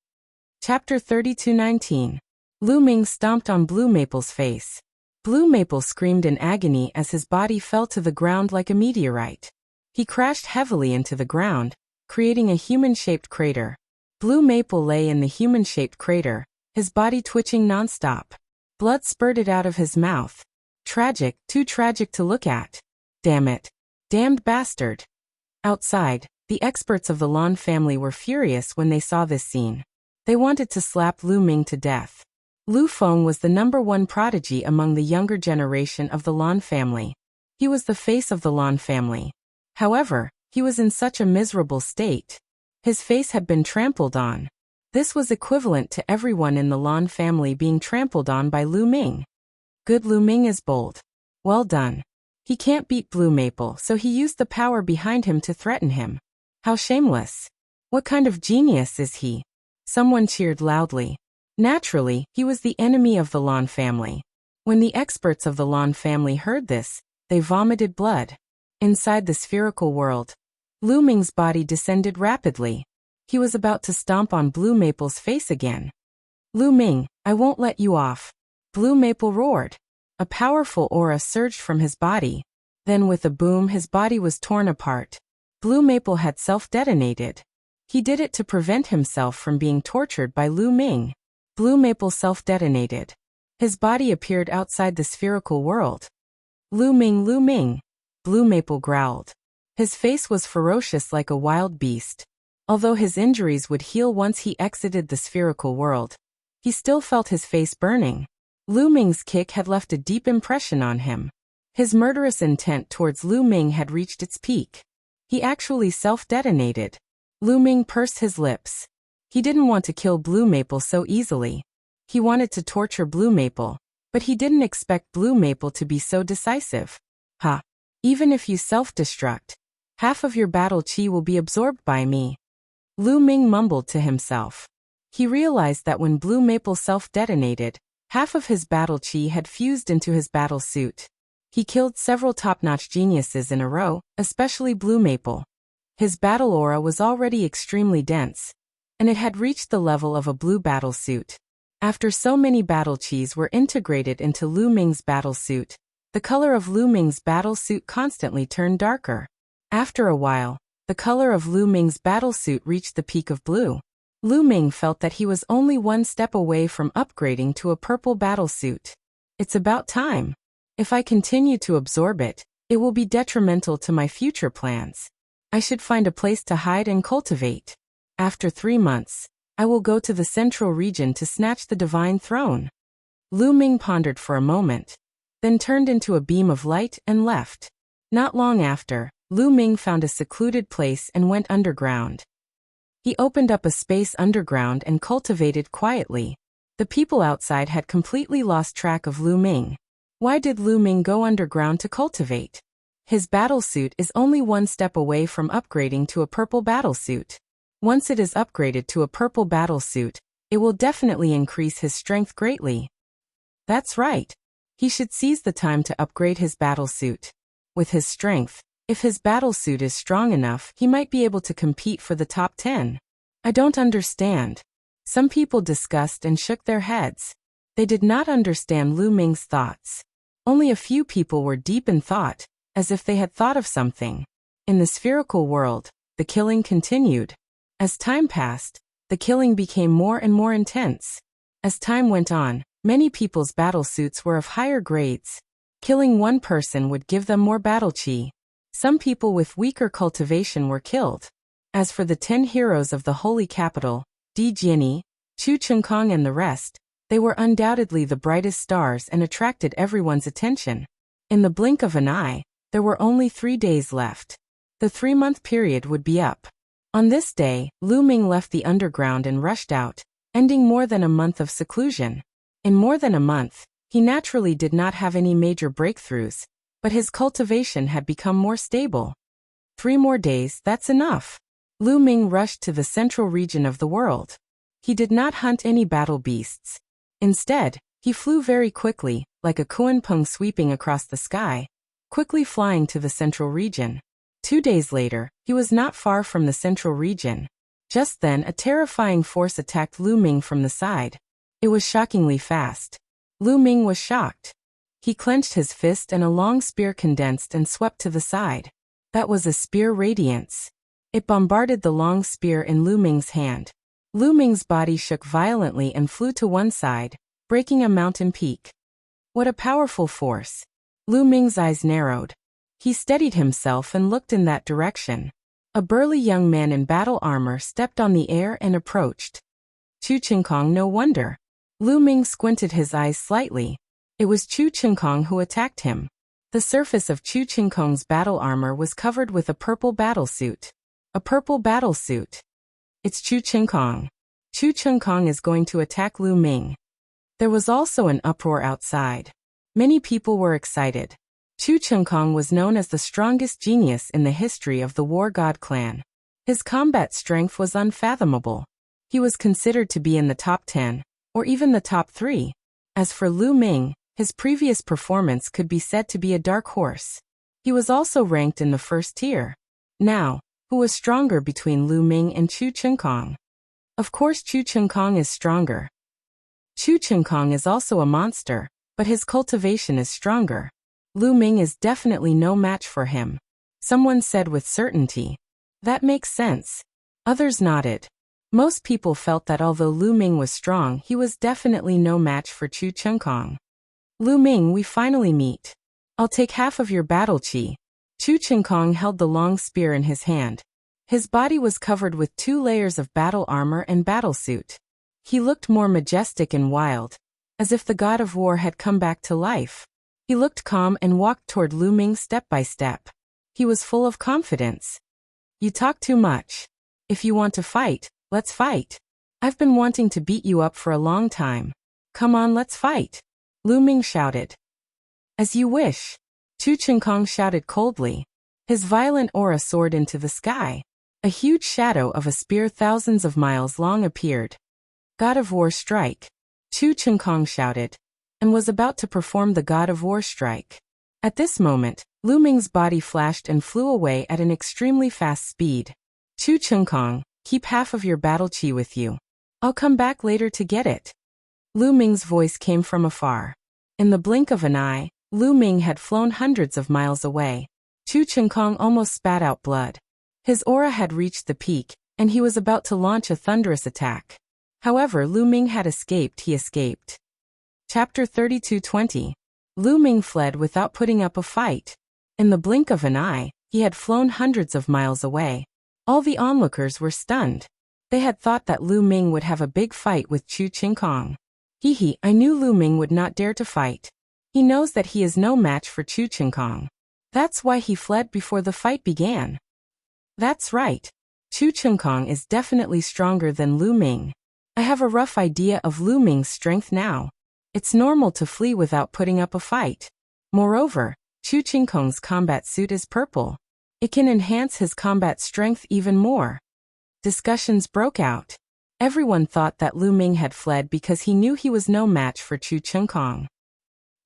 Chapter 32:19. Lu Ming stomped on Blue Maple's face. Blue Maple screamed in agony as his body fell to the ground like a meteorite. He crashed heavily into the ground, creating a human-shaped crater. Blue Maple lay in the human-shaped crater, his body twitching nonstop. Blood spurted out of his mouth. Tragic, too tragic to look at. Damn it. Damned bastard. Outside, the experts of the Lan family were furious when they saw this scene. They wanted to slap Lu Ming to death. Lu Feng was the #1 prodigy among the younger generation of the Lan family. He was the face of the Lan family. However, he was in such a miserable state. His face had been trampled on. This was equivalent to everyone in the Lan family being trampled on by Lu Ming. Good, Lu Ming is bold. Well done. He can't beat Blue Maple, so he used the power behind him to threaten him. How shameless. What kind of genius is he? Someone cheered loudly. Naturally, he was the enemy of the Lan family. When the experts of the Lan family heard this, they vomited blood. Inside the spherical world, Lu Ming's body descended rapidly. He was about to stomp on Blue Maple's face again. Lu Ming, I won't let you off. Blue Maple roared. A powerful aura surged from his body. Then with a boom, his body was torn apart. Blue Maple had self-detonated. He did it to prevent himself from being tortured by Lu Ming. Blue Maple self-detonated. His body appeared outside the spherical world. Lu Ming, Blue Maple growled. His face was ferocious like a wild beast. Although his injuries would heal once he exited the spherical world, he still felt his face burning. Lu Ming's kick had left a deep impression on him. His murderous intent towards Lu Ming had reached its peak. He actually self-detonated. Lu Ming pursed his lips. He didn't want to kill Blue Maple so easily. He wanted to torture Blue Maple, but he didn't expect Blue Maple to be so decisive. Ha! Even if you self-destruct, half of your battle chi will be absorbed by me. Lu Ming mumbled to himself. He realized that when Blue Maple self-detonated, half of his battle chi had fused into his battle suit. He killed several top-notch geniuses in a row, especially Blue Maple. His battle aura was already extremely dense, and it had reached the level of a blue battle suit. After so many battle chis were integrated into Lu Ming's battle suit, the color of Lu Ming's battle suit constantly turned darker. After a while, the color of Lu Ming's battle suit reached the peak of blue. Lu Ming felt that he was only one step away from upgrading to a purple battle suit. It's about time. If I continue to absorb it, it will be detrimental to my future plans. I should find a place to hide and cultivate. After 3 months, I will go to the central region to snatch the divine throne. Lu Ming pondered for a moment, then turned into a beam of light and left. Not long after, Lu Ming found a secluded place and went underground. He opened up a space underground and cultivated quietly. The people outside had completely lost track of Lu Ming. Why did Lu Ming go underground to cultivate? His battlesuit is only one step away from upgrading to a purple battlesuit. Once it is upgraded to a purple battlesuit, it will definitely increase his strength greatly. That's right. He should seize the time to upgrade his battlesuit. With his strength, if his battlesuit is strong enough, he might be able to compete for the top 10. I don't understand. Some people discussed and shook their heads. They did not understand Lu Ming's thoughts. Only a few people were deep in thought, as if they had thought of something. In the spherical world, the killing continued. As time passed, the killing became more and more intense. As time went on, many people's battlesuits were of higher grades. Killing one person would give them more battle chi. Some people with weaker cultivation were killed. As for the 10 heroes of the holy capital, Di Jiani, Chu Chengkong and the rest, they were undoubtedly the brightest stars and attracted everyone's attention. In the blink of an eye, there were only 3 days left. The 3-month period would be up. On this day, Lu Ming left the underground and rushed out, ending more than a month of seclusion. In more than a month, he naturally did not have any major breakthroughs, but his cultivation had become more stable. 3 more days, that's enough. Lu Ming rushed to the central region of the world. He did not hunt any battle beasts. Instead, he flew very quickly, like a kunpeng sweeping across the sky, quickly flying to the central region. 2 days later, he was not far from the central region. Just then, a terrifying force attacked Lu Ming from the side. It was shockingly fast. Lu Ming was shocked. He clenched his fist and a long spear condensed and swept to the side. That was a spear radiance. It bombarded the long spear in Lu Ming's hand. Lu Ming's body shook violently and flew to one side, breaking a mountain peak. What a powerful force! Lu Ming's eyes narrowed. He steadied himself and looked in that direction. A burly young man in battle armor stepped on the air and approached. Chu Chengkong, no wonder. Lu Ming squinted his eyes slightly. It was Chu Chengkong who attacked him. The surface of Chu Chengkong's battle armor was covered with a purple battlesuit. A purple battlesuit. It's Chu Chengkong. Chu Chengkong is going to attack Lu Ming. There was also an uproar outside. Many people were excited. Chu Chengkong was known as the strongest genius in the history of the War God clan. His combat strength was unfathomable. He was considered to be in the top 10, or even the top 3. As for Lu Ming, his previous performance could be said to be a dark horse. He was also ranked in the first tier. Now, who was stronger between Lu Ming and Chu Chengkong? Of course Chu Chengkong is stronger. Chu Chengkong is also a monster, but his cultivation is stronger. Lu Ming is definitely no match for him. Someone said with certainty. That makes sense. Others nodded. Most people felt that although Lu Ming was strong, he was definitely no match for Chu Chengkong. Lu Ming, we finally meet. I'll take half of your battle chi. Chu Chengkong held the long spear in his hand. His body was covered with 2 layers of battle armor and battlesuit. He looked more majestic and wild, as if the god of war had come back to life. He looked calm and walked toward Lu Ming step by step. He was full of confidence. You talk too much. If you want to fight, let's fight. I've been wanting to beat you up for a long time. Come on, let's fight. Lu Ming shouted. As you wish. Chu Chengkong shouted coldly. His violent aura soared into the sky. A huge shadow of a spear thousands of miles long appeared. God of War strike. Chu Chengkong shouted, and was about to perform the God of War strike. At this moment, Lu Ming's body flashed and flew away at an extremely fast speed. Chu Chengkong, keep half of your battle chi with you. I'll come back later to get it. Lu Ming's voice came from afar. In the blink of an eye, Lu Ming had flown hundreds of miles away. Chu Chengkong almost spat out blood. His aura had reached the peak, and he was about to launch a thunderous attack. However, Lu Ming had escaped. He escaped. Chapter 32:20. Lu Ming fled without putting up a fight. In the blink of an eye, he had flown hundreds of miles away. All the onlookers were stunned. They had thought that Lu Ming would have a big fight with Chu Qingkong. Hee, I knew Lu Ming would not dare to fight. He knows that he is no match for Chu Qingkong. That's why he fled before the fight began. That's right. Chu Qingkong is definitely stronger than Lu Ming. I have a rough idea of Lu Ming's strength now. It's normal to flee without putting up a fight. Moreover, Chu Qingkong's combat suit is purple. It can enhance his combat strength even more. Discussions broke out. Everyone thought that Lu Ming had fled because he knew he was no match for Chu Qingkong.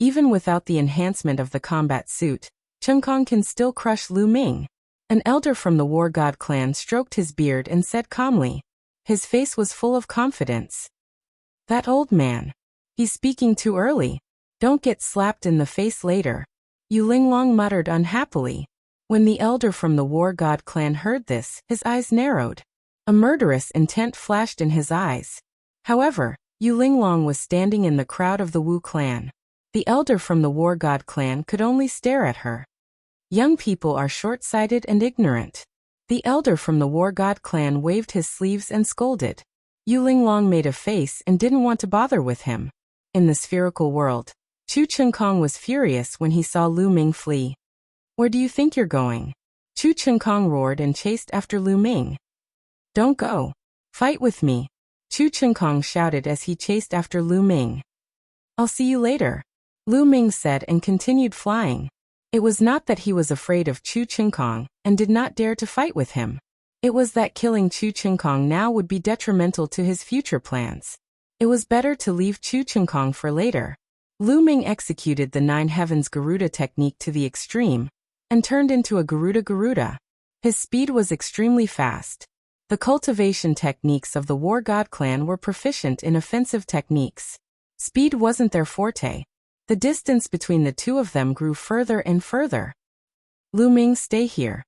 Even without the enhancement of the combat suit, Qingkong can still crush Lu Ming. An elder from the War God clan stroked his beard and said calmly. His face was full of confidence. That old man. He's speaking too early. Don't get slapped in the face later. Yu Linglong muttered unhappily. When the elder from the War God clan heard this, his eyes narrowed. A murderous intent flashed in his eyes. However, Yu Linglong was standing in the crowd of the Wu clan. The elder from the War God clan could only stare at her. Young people are short-sighted and ignorant. The elder from the War God clan waved his sleeves and scolded. Yu Linglong made a face and didn't want to bother with him. In the spherical world, Chu Qingkong was furious when he saw Lu Ming flee. Where do you think you're going? Chu Qingkong roared and chased after Lu Ming. Don't go. Fight with me. Chu Qingkong shouted as he chased after Lu Ming. I'll see you later, Lu Ming said and continued flying. It was not that he was afraid of Chu Qingkong and did not dare to fight with him. It was that killing Chu Qingkong now would be detrimental to his future plans. It was better to leave Chu Qingkong for later. Lu Ming executed the Nine Heavens Garuda technique to the extreme and turned into a Garuda. His speed was extremely fast. The cultivation techniques of the War God clan were proficient in offensive techniques. Speed wasn't their forte. The distance between the two of them grew further and further. Lu Ming, stay here.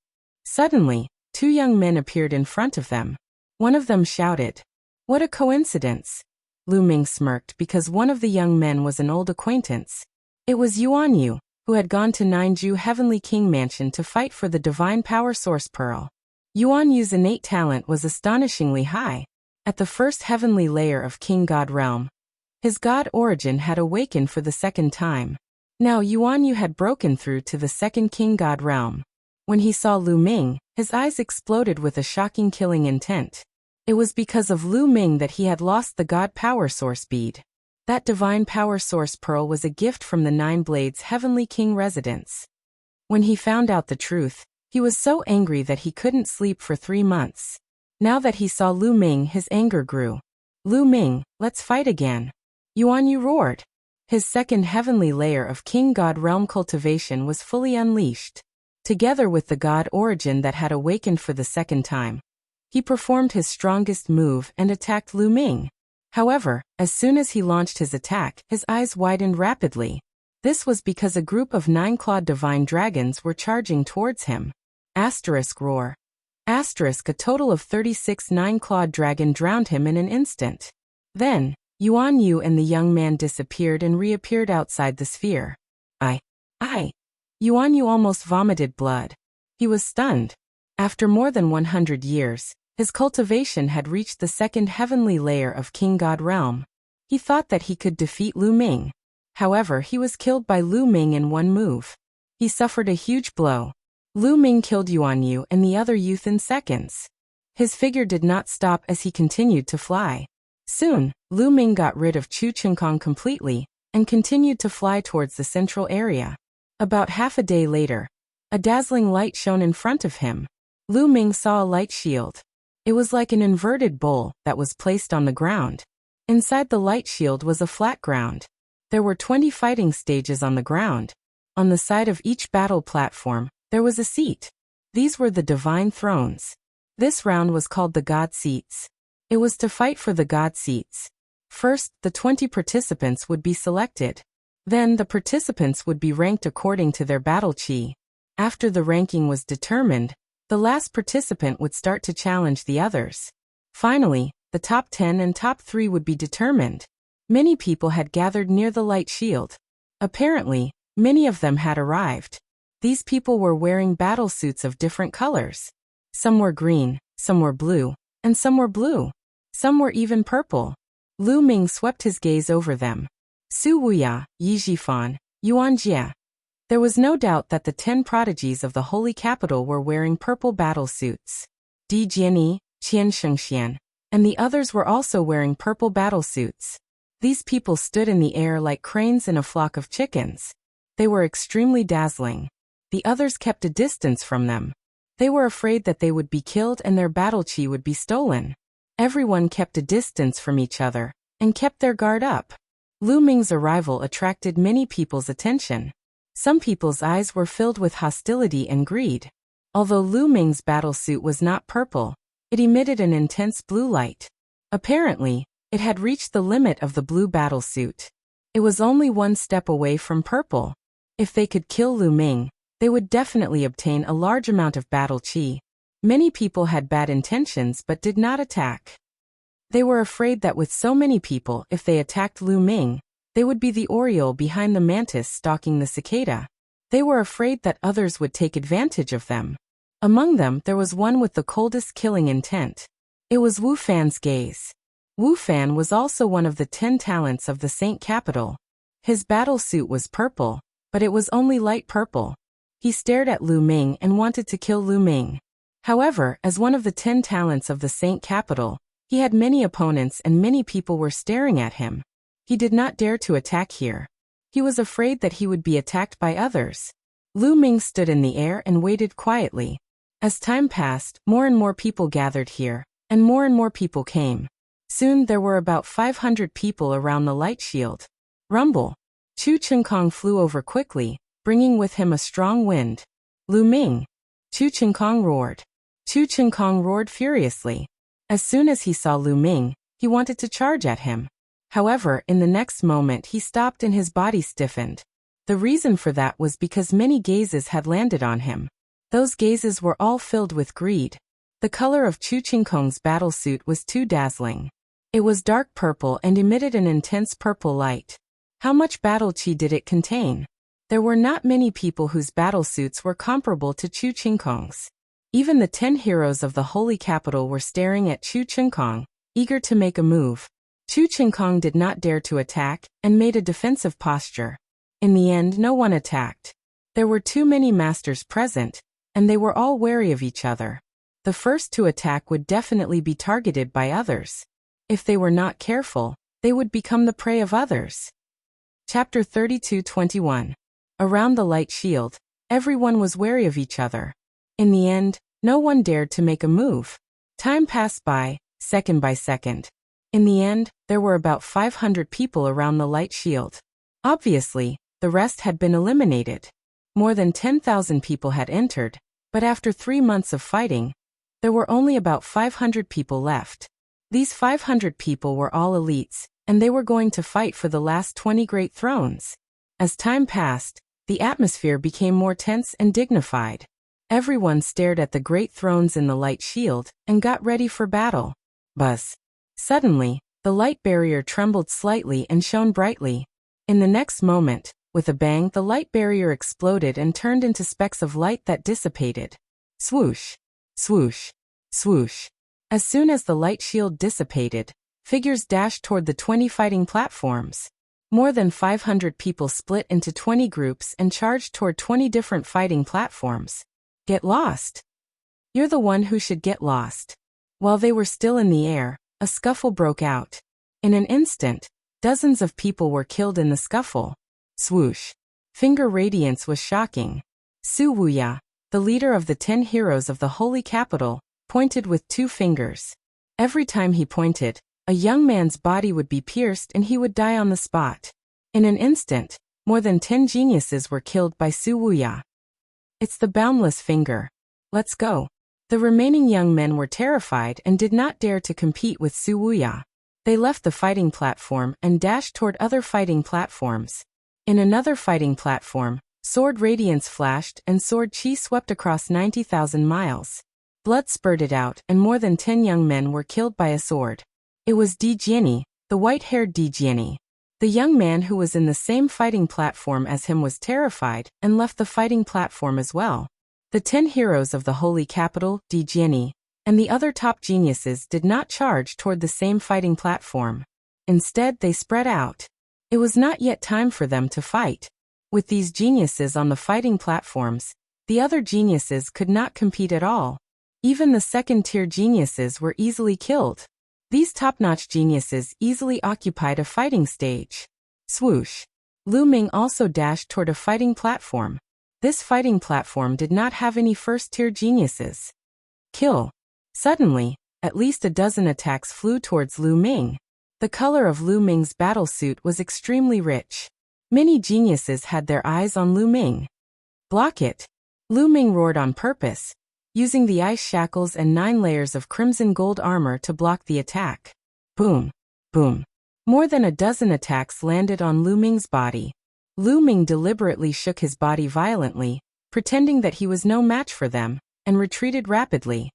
Suddenly, two young men appeared in front of them. One of them shouted, "What a coincidence!" Lu Ming smirked because one of the young men was an old acquaintance. It was Yuan Yu, who had gone to Ninju Heavenly King Mansion to fight for the Divine Power Source Pearl. Yuan Yu's innate talent was astonishingly high. At the first heavenly layer of King God Realm, his god origin had awakened for the second time. Now Yuan Yu had broken through to the second King God Realm. When he saw Lu Ming, his eyes exploded with a shocking killing intent. It was because of Lu Ming that he had lost the God Power Source bead. That Divine Power Source Pearl was a gift from the Nine Blades Heavenly King residence. When he found out the truth, he was so angry that he couldn't sleep for 3 months. Now that he saw Lu Ming, his anger grew. Lu Ming, let's fight again. Yuan Yu roared. His second heavenly layer of King God Realm cultivation was fully unleashed. Together with the God origin that had awakened for the second time, he performed his strongest move and attacked Lu Ming. However, as soon as he launched his attack, his eyes widened rapidly. This was because a group of 9-clawed divine dragons were charging towards him. Asterisk roar. Asterisk, a total of 36 9-clawed dragon drowned him in an instant. Then, Yuan Yu and the young man disappeared and reappeared outside the sphere. I. Yuan Yu almost vomited blood. He was stunned. After more than 100 years, his cultivation had reached the second heavenly layer of King God Realm. He thought that he could defeat Lu Ming. However, he was killed by Lu Ming in one move. He suffered a huge blow. Lu Ming killed Yuan Yu and the other youth in seconds. His figure did not stop as he continued to fly. Soon, Lu Ming got rid of Chu Qingkong completely and continued to fly towards the central area. About half a day later, a dazzling light shone in front of him. Lu Ming saw a light shield. It was like an inverted bowl that was placed on the ground. Inside the light shield was a flat ground. There were 20 fighting stages on the ground. On the side of each battle platform, there was a seat. These were the divine thrones. This round was called the God Seats. It was to fight for the God Seats. First, the 20 participants would be selected. Then the participants would be ranked according to their battle chi. After the ranking was determined, the last participant would start to challenge the others. Finally, the top 10 and top 3 would be determined. Many people had gathered near the light shield. Apparently, many of them had arrived. These people were wearing battle suits of different colors. Some were green, some were blue, and some were blue. Some were even purple. Lu Ming swept his gaze over them. Su Wuya, Yi Jifan, Yuan Jie. There was no doubt that the 10 prodigies of the holy capital were wearing purple battle suits. Di Jianyi, Qian Shengxian, and the others were also wearing purple battle suits. These people stood in the air like cranes in a flock of chickens. They were extremely dazzling. The others kept a distance from them. They were afraid that they would be killed and their battle chi would be stolen. Everyone kept a distance from each other and kept their guard up. Lu Ming's arrival attracted many people's attention. Some people's eyes were filled with hostility and greed. Although Lu Ming's battle suit was not purple, it emitted an intense blue light. Apparently, it had reached the limit of the blue battle suit. It was only one step away from purple. If they could kill Lu Ming, they would definitely obtain a large amount of battle chi. Many people had bad intentions but did not attack. They were afraid that with so many people, if they attacked Lu Ming, they would be the oriole behind the mantis stalking the cicada. They were afraid that others would take advantage of them. Among them, there was one with the coldest killing intent. It was Wu Fan's gaze. Wu Fan was also one of the 10 talents of the Saint Capital. His battle suit was purple, but it was only light purple. He stared at Lu Ming and wanted to kill Lu Ming. However, as one of the 10 talents of the Saint Capital, he had many opponents and many people were staring at him. He did not dare to attack here. He was afraid that he would be attacked by others. Lu Ming stood in the air and waited quietly. As time passed, more and more people gathered here, and more people came. Soon there were about 500 people around the light shield. Rumble. Chu Chenkong flew over quickly, bringing with him a strong wind. Lu Ming. Chu Chenkong roared. Chu Chenkong roared furiously. As soon as he saw Lu Ming, he wanted to charge at him. However, in the next moment he stopped and his body stiffened. The reason for that was because many gazes had landed on him. Those gazes were all filled with greed. The color of Chu Chenkong's battle suit was too dazzling. It was dark purple and emitted an intense purple light. How much battle chi did it contain? There were not many people whose battle suits were comparable to Chu Chenkong's. Even the 10 heroes of the holy capital were staring at Chu Chenkong, eager to make a move. Chu Chenkong did not dare to attack and made a defensive posture. In the end, no one attacked. There were too many masters present, and they were all wary of each other. The first to attack would definitely be targeted by others. If they were not careful, they would become the prey of others. Chapter 32:21. Around the light shield, everyone was wary of each other. In the end, no one dared to make a move. Time passed by, second by second. In the end, there were about 500 people around the light shield. Obviously, the rest had been eliminated. More than 10,000 people had entered, but after 3 months of fighting, there were only about 500 people left. These 500 people were all elites, and they were going to fight for the last 20 great thrones. As time passed, the atmosphere became more tense and dignified. Everyone stared at the great thrones in the light shield and got ready for battle. Buzz. Suddenly, the light barrier trembled slightly and shone brightly. In the next moment, with a bang, the light barrier exploded and turned into specks of light that dissipated. Swoosh, swoosh, swoosh. As soon as the light shield dissipated, figures dashed toward the 20 fighting platforms. More than 500 people split into 20 groups and charged toward 20 different fighting platforms. Get lost. You're the one who should get lost. While they were still in the air, a scuffle broke out. In an instant, dozens of people were killed in the scuffle. Swoosh. Finger radiance was shocking. Su Wuya, the leader of the 10 heroes of the holy capital, pointed with 2 fingers. Every time he pointed, a young man's body would be pierced and he would die on the spot. In an instant, more than 10 geniuses were killed by Su Wuya. It's the boundless finger. Let's go. The remaining young men were terrified and did not dare to compete with Su Wuya. They left the fighting platform and dashed toward other fighting platforms. In another fighting platform, sword radiance flashed and sword chi swept across 90,000 miles. Blood spurted out and more than 10 young men were killed by a sword. It was Di Jianyi, the white-haired Di Jianyi. The young man who was in the same fighting platform as him was terrified and left the fighting platform as well. The 10 heroes of the holy capital, Di Jianyi, and the other top geniuses did not charge toward the same fighting platform. Instead, they spread out. It was not yet time for them to fight. With these geniuses on the fighting platforms, the other geniuses could not compete at all. Even the second-tier geniuses were easily killed. These top-notch geniuses easily occupied a fighting stage. Swoosh! Lu Ming also dashed toward a fighting platform. This fighting platform did not have any first-tier geniuses. Kill! Suddenly, at least a dozen attacks flew towards Lu Ming. The color of Lu Ming's battlesuit was extremely rich. Many geniuses had their eyes on Lu Ming. Block it! Lu Ming roared on purpose, using the ice shackles and 9 layers of crimson gold armor to block the attack. Boom! Boom! More than a dozen attacks landed on Lu Ming's body. Lu Ming deliberately shook his body violently, pretending that he was no match for them, and retreated rapidly.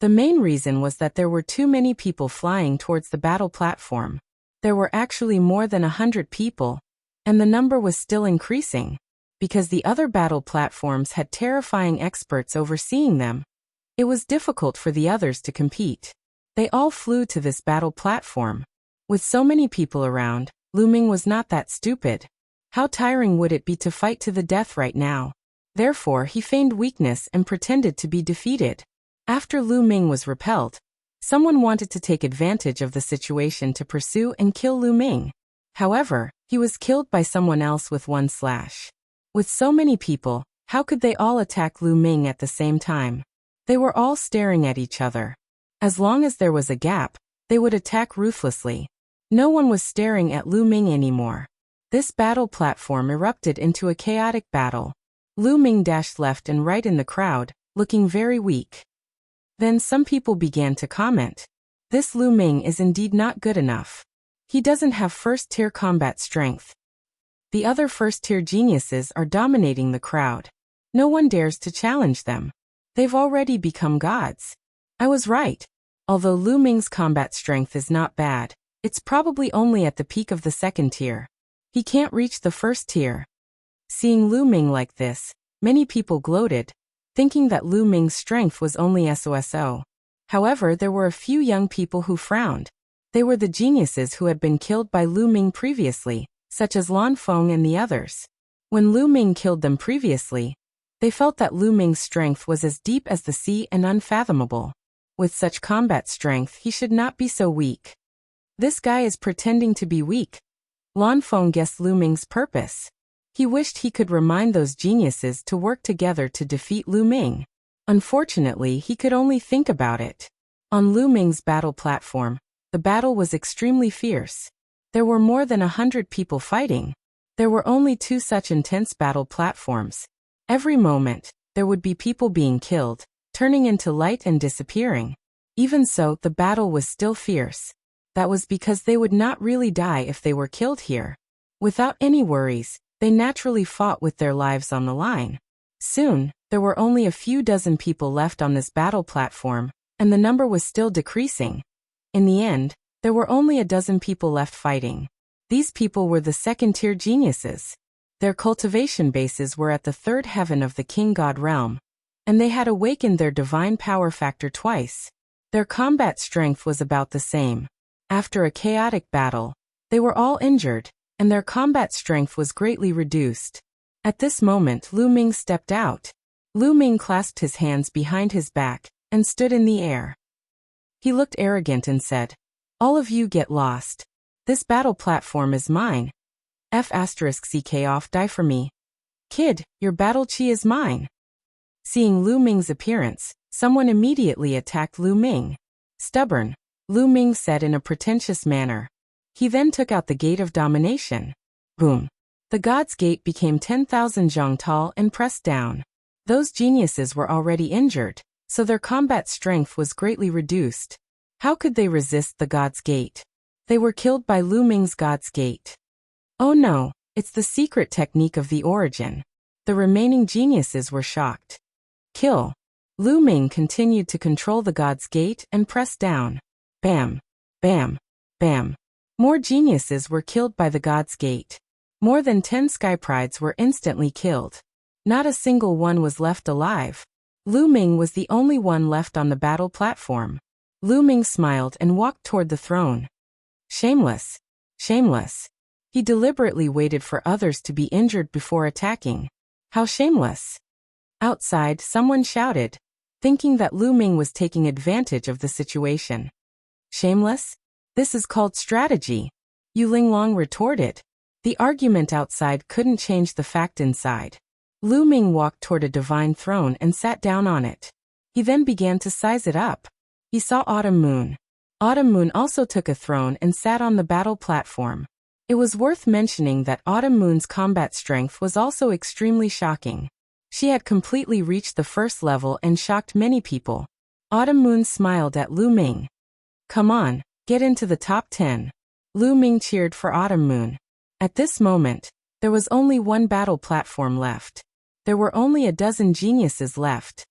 The main reason was that there were too many people flying towards the battle platform. There were actually more than 100 people, and the number was still increasing. Because the other battle platforms had terrifying experts overseeing them, it was difficult for the others to compete. They all flew to this battle platform. With so many people around, Lu Ming was not that stupid. How tiring would it be to fight to the death right now? Therefore, he feigned weakness and pretended to be defeated. After Lu Ming was repelled, someone wanted to take advantage of the situation to pursue and kill Lu Ming. However, he was killed by someone else with 1 slash. With so many people, how could they all attack Lu Ming at the same time? They were all staring at each other. As long as there was a gap, they would attack ruthlessly. No one was staring at Lu Ming anymore. This battle platform erupted into a chaotic battle. Lu Ming dashed left and right in the crowd, looking very weak. Then some people began to comment. This Lu Ming is indeed not good enough. He doesn't have first-tier combat strength. The other first-tier geniuses are dominating the crowd. No one dares to challenge them. They've already become gods. I was right. Although Lu Ming's combat strength is not bad, it's probably only at the peak of the second tier. He can't reach the first tier. Seeing Lu Ming like this, many people gloated, thinking that Lu Ming's strength was only SOSO. However, there were a few young people who frowned. They were the geniuses who had been killed by Lu Ming previously, such as Lan Feng and the others. When Lu Ming killed them previously, they felt that Lu Ming's strength was as deep as the sea and unfathomable. With such combat strength, he should not be so weak. This guy is pretending to be weak. Lan Feng guessed Lu Ming's purpose. He wished he could remind those geniuses to work together to defeat Lu Ming. Unfortunately, he could only think about it. On Lu Ming's battle platform, the battle was extremely fierce. There were more than 100 people fighting. There were only 2 such intense battle platforms. Every moment, there would be people being killed, turning into light and disappearing. Even so, the battle was still fierce. That was because they would not really die if they were killed here. Without any worries, they naturally fought with their lives on the line. Soon, there were only a few dozen people left on this battle platform, and the number was still decreasing. In the end, there were only a dozen people left fighting. These people were the second-tier geniuses. Their cultivation bases were at the 3rd heaven of the King God realm, and they had awakened their divine power factor twice. Their combat strength was about the same. After a chaotic battle, they were all injured, and their combat strength was greatly reduced. At this moment, Lu Ming stepped out. Lu Ming clasped his hands behind his back and stood in the air. He looked arrogant and said, "All of you get lost. This battle platform is mine. F***ck off, die for me. Kid, your battle chi is mine." Seeing Lu Ming's appearance, someone immediately attacked Lu Ming. "Stubborn," Lu Ming said in a pretentious manner. He then took out the Gate of Domination. Boom. The God's Gate became 10,000 zhang tall and pressed down. Those geniuses were already injured, so their combat strength was greatly reduced. How could they resist the God's Gate? They were killed by Lu Ming's God's Gate. Oh no, it's the secret technique of the origin. The remaining geniuses were shocked. Kill. Lu Ming continued to control the God's Gate and press down. Bam. Bam. Bam. More geniuses were killed by the God's Gate. More than 10 Sky Prides were instantly killed. Not a single one was left alive. Lu Ming was the only one left on the battle platform. Lu Ming smiled and walked toward the throne. Shameless. Shameless. He deliberately waited for others to be injured before attacking. How shameless. Outside, someone shouted, thinking that Lu Ming was taking advantage of the situation. Shameless? This is called strategy. Yu Linglong retorted. The argument outside couldn't change the fact inside. Lu Ming walked toward a divine throne and sat down on it. He then began to size it up. He saw Autumn Moon. Autumn Moon also took a throne and sat on the battle platform. It was worth mentioning that Autumn Moon's combat strength was also extremely shocking. She had completely reached the first level and shocked many people. Autumn Moon smiled at Lu Ming. Come on, get into the top 10. Lu Ming cheered for Autumn Moon. At this moment, there was only one battle platform left. There were only a dozen geniuses left.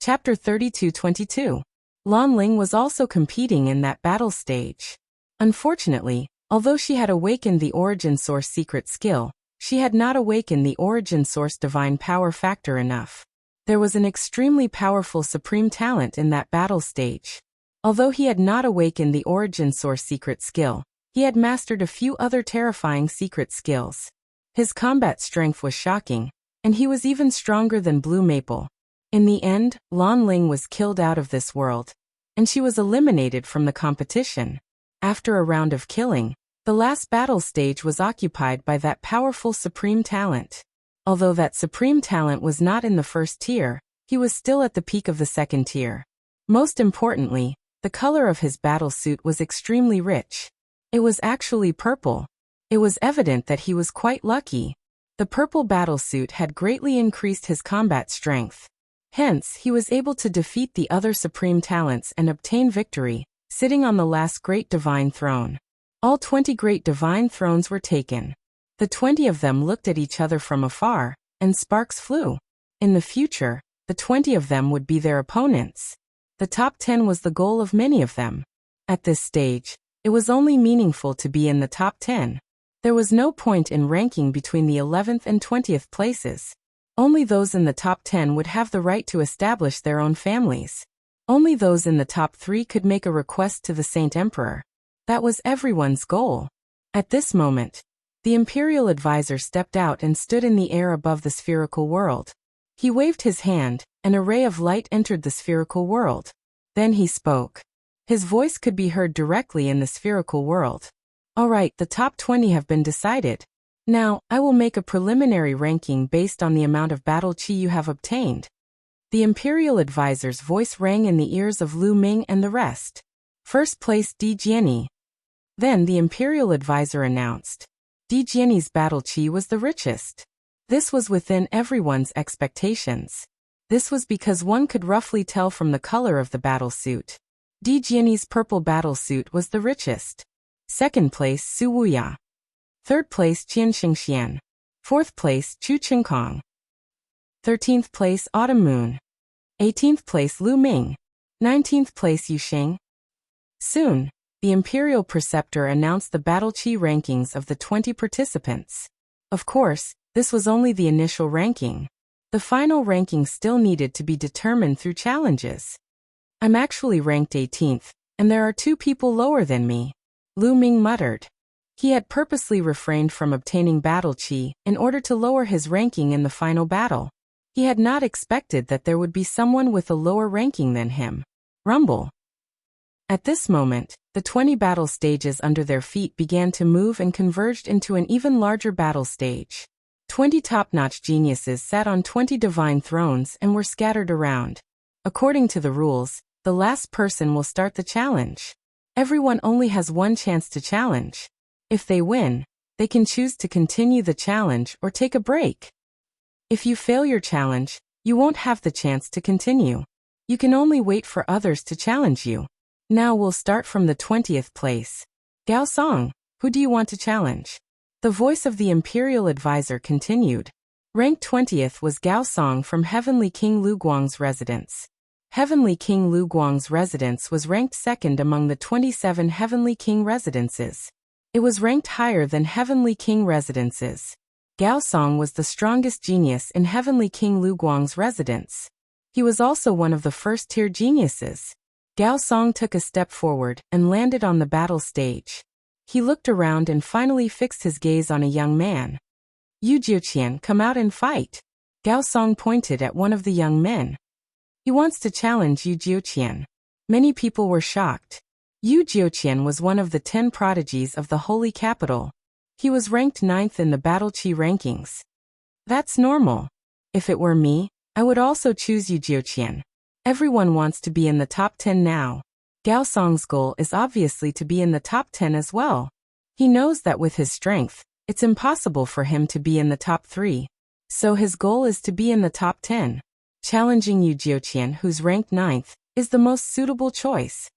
Chapter 32-22. Lan Ling was also competing in that battle stage. Unfortunately, although she had awakened the Origin Source secret skill, she had not awakened the Origin Source divine power factor enough. There was an extremely powerful supreme talent in that battle stage. Although he had not awakened the Origin Source secret skill, he had mastered a few other terrifying secret skills. His combat strength was shocking, and he was even stronger than Blue Maple. In the end, Lan Ling was killed out of this world, and she was eliminated from the competition. After a round of killing, the last battle stage was occupied by that powerful supreme talent. Although that supreme talent was not in the first tier, he was still at the peak of the second tier. Most importantly, the color of his battle suit was extremely rich. It was actually purple. It was evident that he was quite lucky. The purple battle suit had greatly increased his combat strength. Hence, he was able to defeat the other supreme talents and obtain victory, sitting on the last great divine throne. All 20 great divine thrones were taken. The 20 of them looked at each other from afar, and sparks flew. In the future, the 20 of them would be their opponents. The top 10 was the goal of many of them. At this stage, it was only meaningful to be in the top 10. There was no point in ranking between the 11th and 20th places. Only those in the top 10 would have the right to establish their own families. Only those in the top 3 could make a request to the Saint Emperor. That was everyone's goal. At this moment, the Imperial Advisor stepped out and stood in the air above the spherical world. He waved his hand, and a ray of light entered the spherical world. Then he spoke. His voice could be heard directly in the spherical world. All right, the top 20 have been decided. Now, I will make a preliminary ranking based on the amount of battle chi you have obtained. The Imperial Advisor's voice rang in the ears of Lu Ming and the rest. First place Di Jiani. Then the Imperial Advisor announced. Di Jiani's battle chi was the richest. This was within everyone's expectations. This was because one could roughly tell from the color of the battle suit. Di Jiani's purple battle suit was the richest. Second place Su Wuya. Third place Qian Xingxian. Fourth place Chu Qingkong. 13th place Autumn Moon. 18th place Lu Ming. 19th place Yu Xing. Soon, the Imperial Preceptor announced the battle chi rankings of the 20 participants. Of course, this was only the initial ranking. The final ranking still needed to be determined through challenges. I'm actually ranked 18th, and there are 2 people lower than me, Lu Ming muttered. He had purposely refrained from obtaining battle chi in order to lower his ranking in the final battle. He had not expected that there would be someone with a lower ranking than him. Rumble. At this moment, the 20 battle stages under their feet began to move and converged into an even larger battle stage. 20 top-notch geniuses sat on 20 divine thrones and were scattered around. According to the rules, the last person will start the challenge. Everyone only has one chance to challenge. If they win, they can choose to continue the challenge or take a break. If you fail your challenge, you won't have the chance to continue. You can only wait for others to challenge you. Now we'll start from the 20th place. Gao Song, who do you want to challenge? The voice of the Imperial Advisor continued. Ranked 20th was Gao Song from Heavenly King Lu Guang's residence. Heavenly King Lu Guang's residence was ranked second among the 27 Heavenly King residences. It was ranked higher than Heavenly King residences. Gao Song was the strongest genius in Heavenly King Lu Guang's residence. He was also one of the first-tier geniuses. Gao Song took a step forward and landed on the battle stage. He looked around and finally fixed his gaze on a young man. Yu Jiuqian, come out and fight. Gao Song pointed at one of the young men. He wants to challenge Yu Jiuqian. Many people were shocked. Yu Jiuqian was one of the 10 prodigies of the Holy Capital. He was ranked 9th in the battle chi rankings. That's normal. If it were me, I would also choose Yu Jiuqian. Everyone wants to be in the top 10 now. Gao Song's goal is obviously to be in the top 10 as well. He knows that with his strength, it's impossible for him to be in the top 3. So his goal is to be in the top 10. Challenging Yu Jiuqian, who's ranked 9th, is the most suitable choice.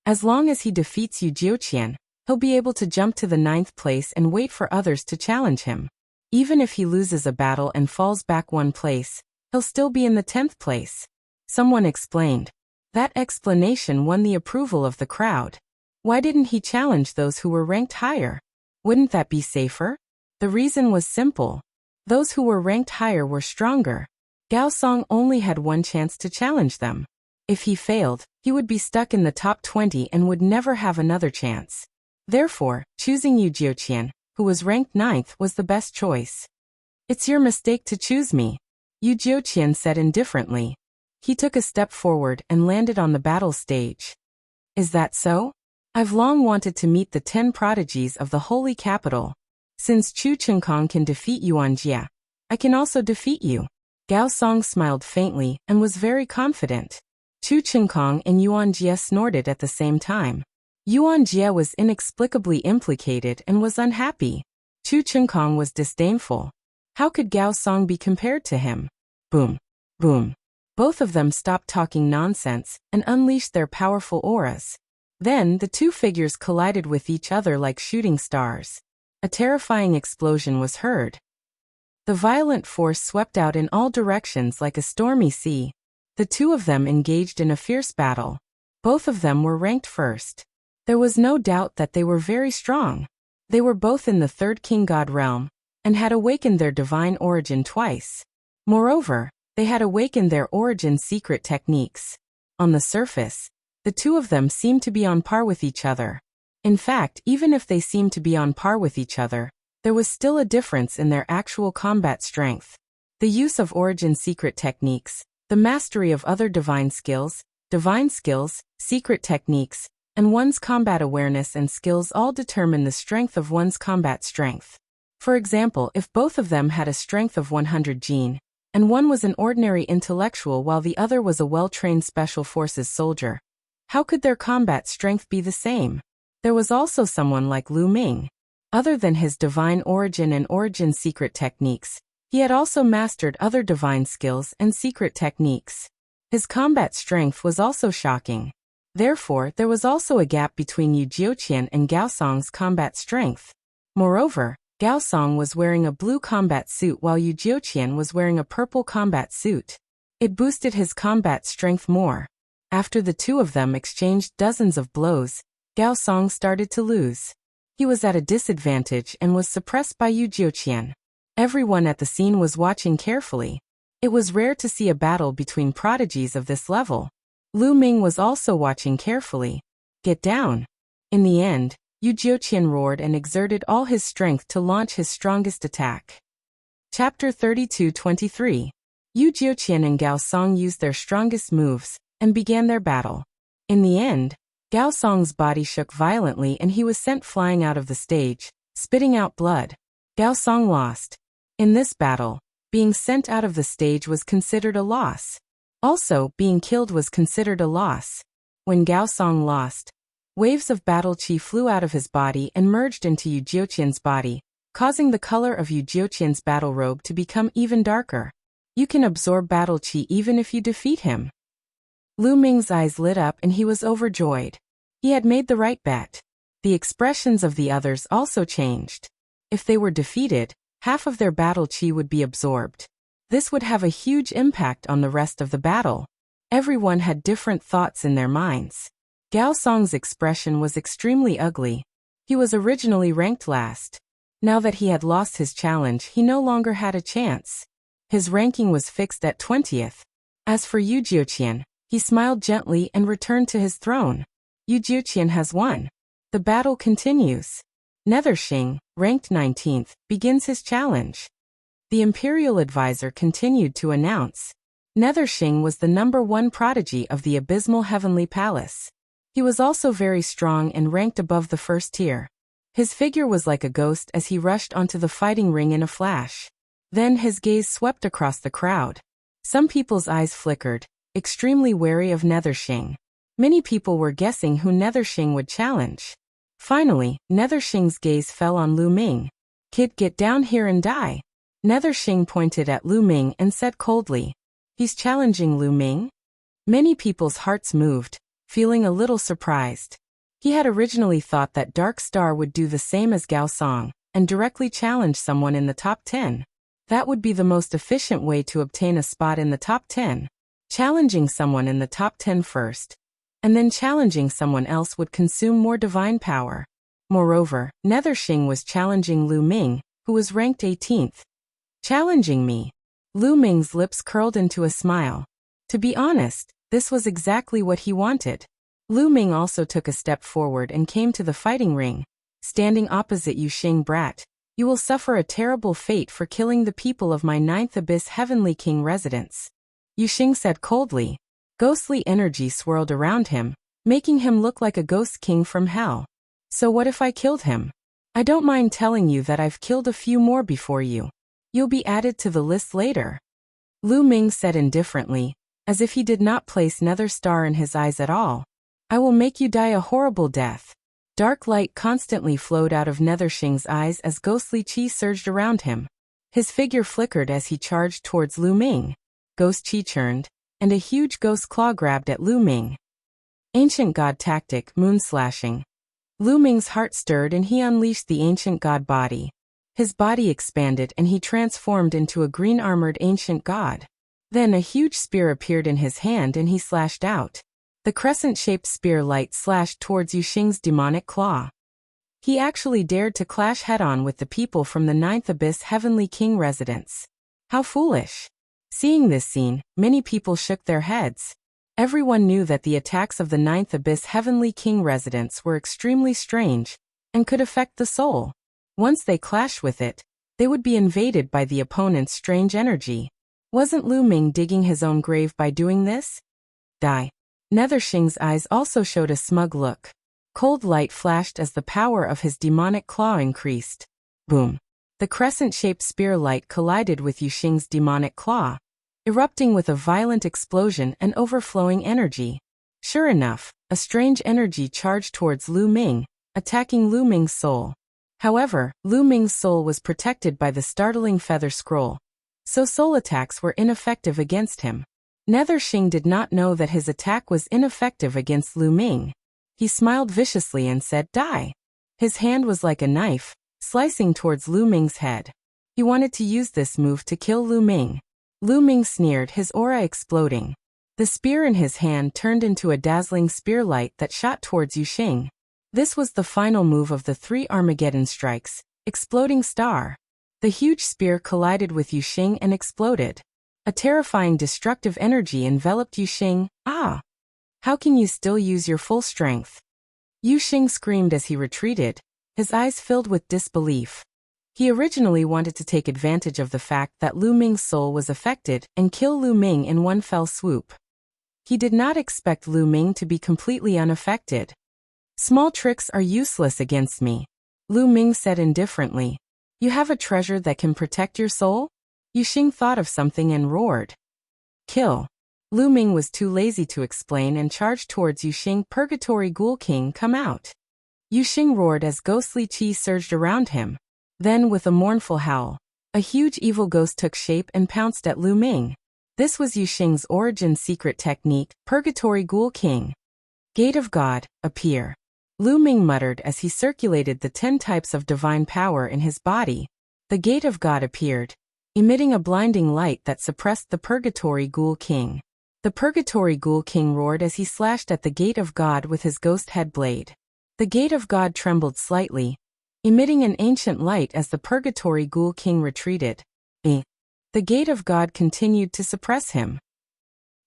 As long as he defeats Yu Jiuqian, he'll be able to jump to the 9th place and wait for others to challenge him. Even if he loses a battle and falls back 1 place, he'll still be in the 10th place. Someone explained. That explanation won the approval of the crowd. Why didn't he challenge those who were ranked higher? Wouldn't that be safer? The reason was simple. Those who were ranked higher were stronger. Gao Song only had 1 chance to challenge them. If he failed, he would be stuck in the top 20 and would never have another chance. Therefore, choosing Yu Jiuqian, who was ranked 9th, was the best choice. It's your mistake to choose me, Yu Jiuqian said indifferently. He took a step forward and landed on the battle stage. Is that so? I've long wanted to meet the 10 prodigies of the Holy Capital. Since Chu Chenkong can defeat Yuan Jia, I can also defeat you. Gao Song smiled faintly and was very confident. Chu Chenkong and Yuan Jia snorted at the same time. Yuan Jia was inexplicably implicated and was unhappy. Chu Chenkong was disdainful. How could Gao Song be compared to him? Boom. Boom. Both of them stopped talking nonsense and unleashed their powerful auras. Then the 2 figures collided with each other like shooting stars. A terrifying explosion was heard. The violent force swept out in all directions like a stormy sea. The 2 of them engaged in a fierce battle. Both of them were ranked first. There was no doubt that they were very strong. They were both in the 3rd King God realm and had awakened their divine origin twice. Moreover, they had awakened their origin secret techniques. On the surface, the 2 of them seemed to be on par with each other. In fact, even if they seemed to be on par with each other, there was still a difference in their actual combat strength. The use of origin secret techniques, the mastery of other divine skills, secret techniques, and one's combat awareness and skills all determine the strength of one's combat strength. For example, if both of them had a strength of 100 gene, and one was an ordinary intellectual while the other was a well-trained special forces soldier, how could their combat strength be the same? There was also someone like Lu Ming. Other than his divine origin and origin secret techniques, he had also mastered other divine skills and secret techniques. His combat strength was also shocking. Therefore, there was also a gap between Yu Jiuqian and Gao Song's combat strength. Moreover, Gao Song was wearing a blue combat suit while Yu Jiuqian was wearing a purple combat suit. It boosted his combat strength more. After the 2 of them exchanged dozens of blows, Gao Song started to lose. He was at a disadvantage and was suppressed by Yu Jiuqian. Everyone at the scene was watching carefully. It was rare to see a battle between prodigies of this level. Lu Ming was also watching carefully. Get down. In the end, Yu Jiuqian roared and exerted all his strength to launch his strongest attack. Chapter 32-23. Yu Jiuqian and Gao Song used their strongest moves and began their battle. In the end, Gao Song's body shook violently and he was sent flying out of the stage, spitting out blood. Gao Song lost. In this battle, being sent out of the stage was considered a loss. Also, being killed was considered a loss. When Gao Song lost, waves of battle chi flew out of his body and merged into Yu Jiuqian's body, causing the color of Yu Jiuqian's battle robe to become even darker. You can absorb battle chi even if you defeat him. Lu Ming's eyes lit up and he was overjoyed. He had made the right bet. The expressions of the others also changed. If they were defeated, half of their battle chi would be absorbed. This would have a huge impact on the rest of the battle. Everyone had different thoughts in their minds. Gao Song's expression was extremely ugly. He was originally ranked last. Now that he had lost his challenge, he no longer had a chance. His ranking was fixed at 20th. As for Yu Jiuqian, he smiled gently and returned to his throne. Yu Jiuqian has won. The battle continues. Nethershing, ranked 19th, begins his challenge. The imperial advisor continued to announce. Nethershing was the #1 prodigy of the abysmal heavenly palace. He was also very strong and ranked above the first tier. His figure was like a ghost as he rushed onto the fighting ring in a flash. Then his gaze swept across the crowd. Some people's eyes flickered, extremely wary of Nethershing. Many people were guessing who Nethershing would challenge. Finally, Nethershing's gaze fell on Lu Ming. Kid, get down here and die. Nethershing pointed at Lu Ming and said coldly. He's challenging Lu Ming? Many people's hearts moved, feeling a little surprised. He had originally thought that Dark Star would do the same as Gao Song, and directly challenge someone in the top 10. That would be the most efficient way to obtain a spot in the top 10. Challenging someone in the top 10 first, and then challenging someone else would consume more divine power. Moreover, Nethershing was challenging Lu Ming, who was ranked 18th. Challenging me. Lu Ming's lips curled into a smile. To be honest, this was exactly what he wanted. Lu Ming also took a step forward and came to the fighting ring. Standing opposite Yuxing, brat, you will suffer a terrible fate for killing the people of my 9th Abyss Heavenly King residence. Yuxing said coldly. Ghostly energy swirled around him, making him look like a ghost king from hell. So what if I killed him? I don't mind telling you that I've killed a few more before you. You'll be added to the list later. Lu Ming said indifferently, as if he did not place Nether Star in his eyes at all. I will make you die a horrible death. Dark light constantly flowed out of Nethershing's eyes as ghostly chi surged around him. His figure flickered as he charged towards Lu Ming. Ghost chi churned, and a huge ghost claw grabbed at Lu Ming. Ancient God tactic, moon slashing. Lu Ming's heart stirred and he unleashed the ancient god body. His body expanded and he transformed into a green-armored ancient god. Then a huge spear appeared in his hand and he slashed out. The crescent-shaped spear light slashed towards Yuxing's demonic claw. He actually dared to clash head-on with the people from the 9th Abyss Heavenly King residence. How foolish. Seeing this scene, many people shook their heads. Everyone knew that the attacks of the 9th Abyss Heavenly King residence were extremely strange, and could affect the soul. Once they clashed with it, they would be invaded by the opponent's strange energy. Wasn't Lu Ming digging his own grave by doing this? Die. Nethershing's eyes also showed a smug look. Cold light flashed as the power of his demonic claw increased. Boom. The crescent-shaped spear light collided with Yuxing's demonic claw, erupting with a violent explosion and overflowing energy. Sure enough, a strange energy charged towards Lu Ming, attacking Lu Ming's soul. However, Lu Ming's soul was protected by the startling feather scroll, so soul attacks were ineffective against him. Nethershing did not know that his attack was ineffective against Lu Ming. He smiled viciously and said, "Die." His hand was like a knife, slicing towards Lu Ming's head. He wanted to use this move to kill Lu Ming. Lu Ming sneered, his aura exploding. The spear in his hand turned into a dazzling spear light that shot towards Yuxing. This was the final move of the 3 Armageddon strikes, Exploding Star. The huge spear collided with Yuxing and exploded. A terrifying destructive energy enveloped Yuxing. Ah! How can you still use your full strength? Yuxing screamed as he retreated, his eyes filled with disbelief. He originally wanted to take advantage of the fact that Lu Ming's soul was affected and kill Lu Ming in one fell swoop. He did not expect Lu Ming to be completely unaffected. Small tricks are useless against me, Lu Ming said indifferently. You have a treasure that can protect your soul? Yuxing thought of something and roared. Kill. Lu Ming was too lazy to explain and charged towards Yuxing. Purgatory Ghoul King, come out. Yuxing roared as ghostly chi surged around him. Then, with a mournful howl, a huge evil ghost took shape and pounced at Lu Ming. This was Yuxing's origin secret technique, Purgatory Ghoul King. Gate of God, appear. Lu Ming muttered as he circulated the 10 types of divine power in his body. The Gate of God appeared, emitting a blinding light that suppressed the Purgatory Ghoul King. The Purgatory Ghoul King roared as he slashed at the Gate of God with his ghost head blade. The Gate of God trembled slightly, emitting an ancient light as the Purgatory Ghoul King retreated. The Gate of God continued to suppress him.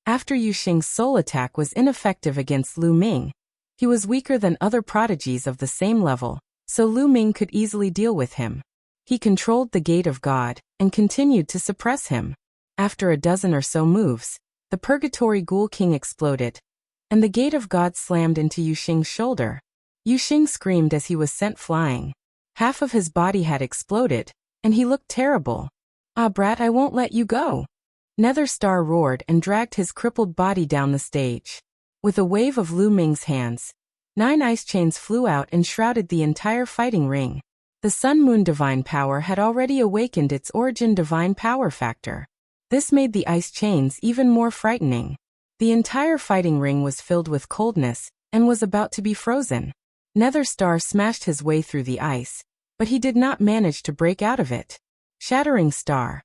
After Yu Xing's soul attack was ineffective against Lu Ming, he was weaker than other prodigies of the same level, so Lu Ming could easily deal with him. He controlled the Gate of God and continued to suppress him. After a dozen or so moves, the Purgatory Ghoul King exploded, and the Gate of God slammed into Yu Xing's shoulder. Yu Xing screamed as he was sent flying. Half of his body had exploded, and he looked terrible. "Ah, brat, I won't let you go." Nether Star roared and dragged his crippled body down the stage. With a wave of Lu Ming's hands, 9 ice chains flew out and shrouded the entire fighting ring. The Sun Moon Divine Power had already awakened its origin divine power factor. This made the ice chains even more frightening. The entire fighting ring was filled with coldness and was about to be frozen. Nether Star smashed his way through the ice, but he did not manage to break out of it. Shattering Star.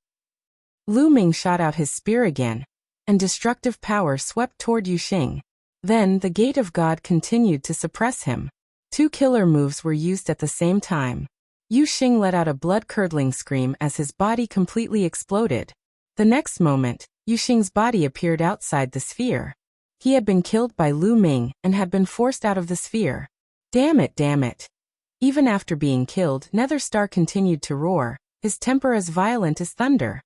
Lu Ming shot out his spear again, and destructive power swept toward Yu Xing. Then the Gate of God continued to suppress him. 2 killer moves were used at the same time. Yu Xing let out a blood-curdling scream as his body completely exploded. The next moment, Yu Xing's body appeared outside the sphere. He had been killed by Lu Ming and had been forced out of the sphere. Damn it, damn it. Even after being killed, Nether Star continued to roar, his temper as violent as thunder.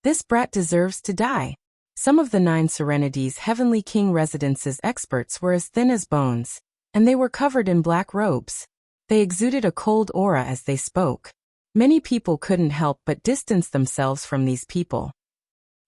This brat deserves to die. Some of the 9 Serenity's Heavenly King Residence's experts were as thin as bones, and they were covered in black robes. They exuded a cold aura as they spoke. Many people couldn't help but distance themselves from these people.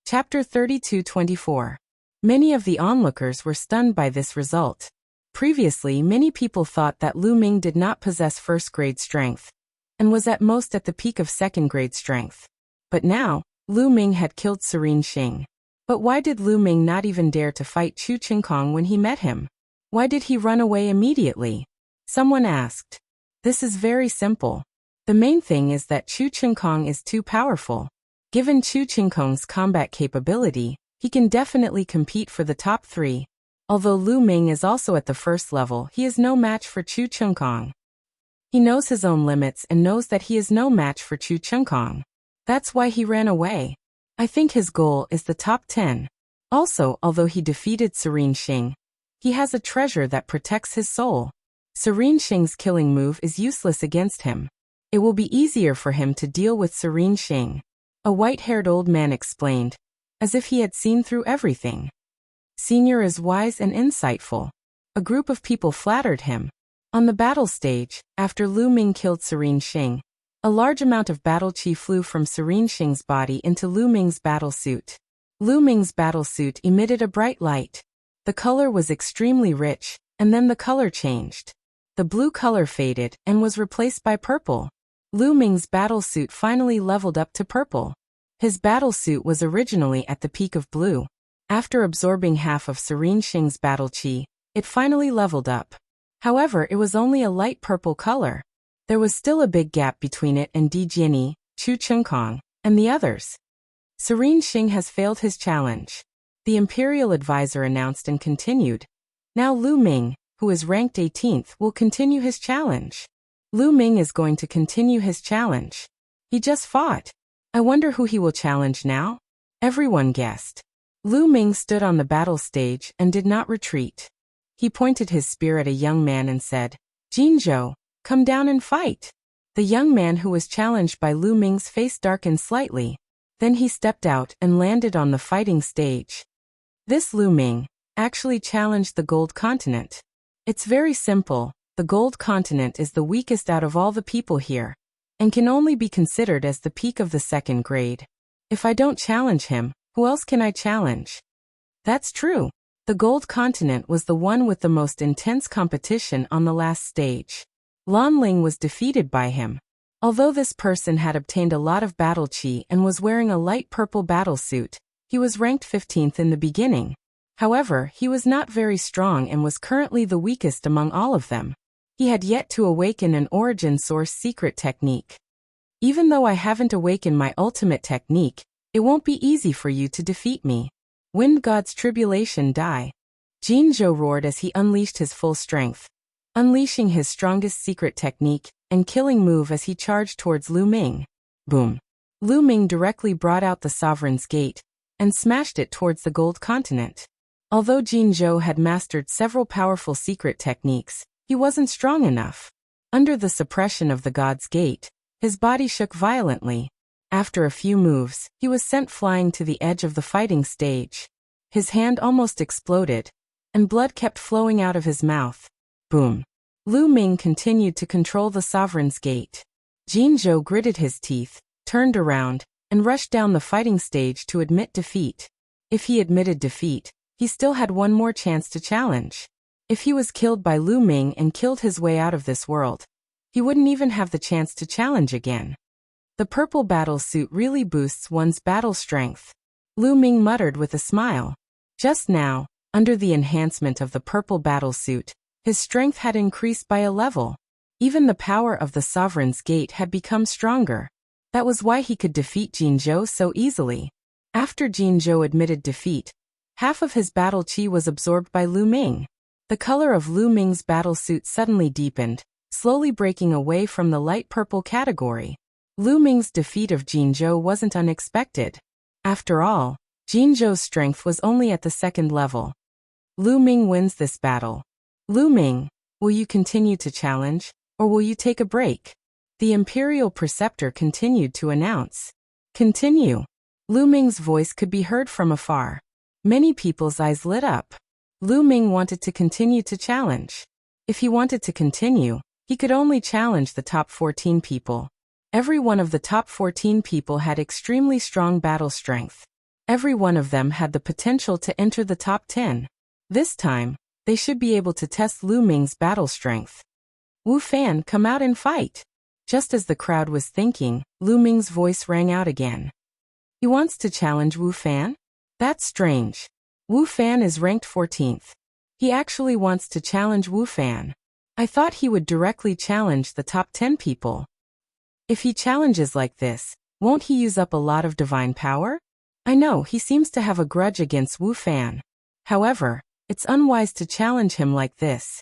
Chapter 32-24. Many of the onlookers were stunned by this result. Previously, many people thought that Lu Ming did not possess first-grade strength, and was at most at the peak of second-grade strength. But now, Lu Ming had killed Serene Xing. But why did Lu Ming not even dare to fight Chu Qingkong when he met him? Why did he run away immediately? Someone asked. This is very simple. The main thing is that Chu Qingkong is too powerful. Given Chu Qingkong's combat capability, he can definitely compete for the top 3. Although Lu Ming is also at the first level, he is no match for Chu Qingkong. He knows his own limits and knows that he is no match for Chu Qingkong. That's why he ran away. I think his goal is the top 10. Also, although he defeated Serene Xing, he has a treasure that protects his soul. Serene Xing's killing move is useless against him. It will be easier for him to deal with Serene Xing. A white-haired old man explained, as if he had seen through everything. Senior is wise and insightful. A group of people flattered him. On the battle stage, after Lu Ming killed Serene Xing, a large amount of battle chi flew from Serene Xing's body into Lu Ming's battle suit. Lu Ming's battle suit emitted a bright light. The color was extremely rich, and then the color changed. The blue color faded and was replaced by purple. Lu Ming's battle suit finally leveled up to purple. His battle suit was originally at the peak of blue. After absorbing half of Serene Xing's battle chi, it finally leveled up. However, it was only a light purple color. There was still a big gap between it and Di Jianyi, Chu Qingkong, and the others. Serene Xing has failed his challenge. The Imperial Advisor announced and continued. Now Lu Ming, who is ranked 18th, will continue his challenge. Lu Ming is going to continue his challenge. He just fought. I wonder who he will challenge now? Everyone guessed. Lu Ming stood on the battle stage and did not retreat. He pointed his spear at a young man and said, "Jinzhou, come down and fight." The young man who was challenged by Lu Ming's face darkened slightly. Then he stepped out and landed on the fighting stage. This Lu Ming actually challenged the Gold Continent. It's very simple. The Gold Continent is the weakest out of all the people here, and can only be considered as the peak of the second grade. If I don't challenge him, who else can I challenge? That's true. The Gold Continent was the one with the most intense competition on the last stage. Lan Ling was defeated by him. Although this person had obtained a lot of battle chi and was wearing a light purple battle suit, he was ranked 15th in the beginning. However, he was not very strong and was currently the weakest among all of them. He had yet to awaken an origin source secret technique. Even though I haven't awakened my ultimate technique, it won't be easy for you to defeat me. Wind God's Tribulation Die. Jinzhou roared as he unleashed his full strength, unleashing his strongest secret technique and killing move as he charged towards Lu Ming. Boom. Lu Ming directly brought out the Sovereign's Gate, and smashed it towards the gold continent. Although Jinzhou had mastered several powerful secret techniques, he wasn't strong enough. Under the suppression of the God's Gate, his body shook violently. After a few moves, he was sent flying to the edge of the fighting stage. His hand almost exploded, and blood kept flowing out of his mouth. Boom. Lu Ming continued to control the Sovereign's Gate. Jinzhou gritted his teeth, turned around, and rushed down the fighting stage to admit defeat. If he admitted defeat, he still had one more chance to challenge. If he was killed by Lu Ming and killed his way out of this world, he wouldn't even have the chance to challenge again. The purple battle suit really boosts one's battle strength. Lu Ming muttered with a smile. Just now, under the enhancement of the purple battle suit, his strength had increased by a level. Even the power of the Sovereign's Gate had become stronger. That was why he could defeat Jinzhou so easily. After Jinzhou admitted defeat, half of his battle chi was absorbed by Lu Ming. The color of Lu Ming's battle suit suddenly deepened, slowly breaking away from the light purple category. Lu Ming's defeat of Jinzhou wasn't unexpected. After all, Jinzhou's strength was only at the second level. Lu Ming wins this battle. Lu Ming, will you continue to challenge, or will you take a break? The Imperial Preceptor continued to announce. Continue. Lu Ming's voice could be heard from afar. Many people's eyes lit up. Lu Ming wanted to continue to challenge. If he wanted to continue, he could only challenge the top 14 people. Every one of the top 14 people had extremely strong battle strength. Every one of them had the potential to enter the top 10. This time, they should be able to test Lu Ming's battle strength. Wu Fan, come out and fight. Just as the crowd was thinking, Lu Ming's voice rang out again. He wants to challenge Wu Fan? That's strange. Wu Fan is ranked 14th. He actually wants to challenge Wu Fan. I thought he would directly challenge the top 10 people. If he challenges like this, won't he use up a lot of divine power? I know he seems to have a grudge against Wu Fan. However, it's unwise to challenge him like this.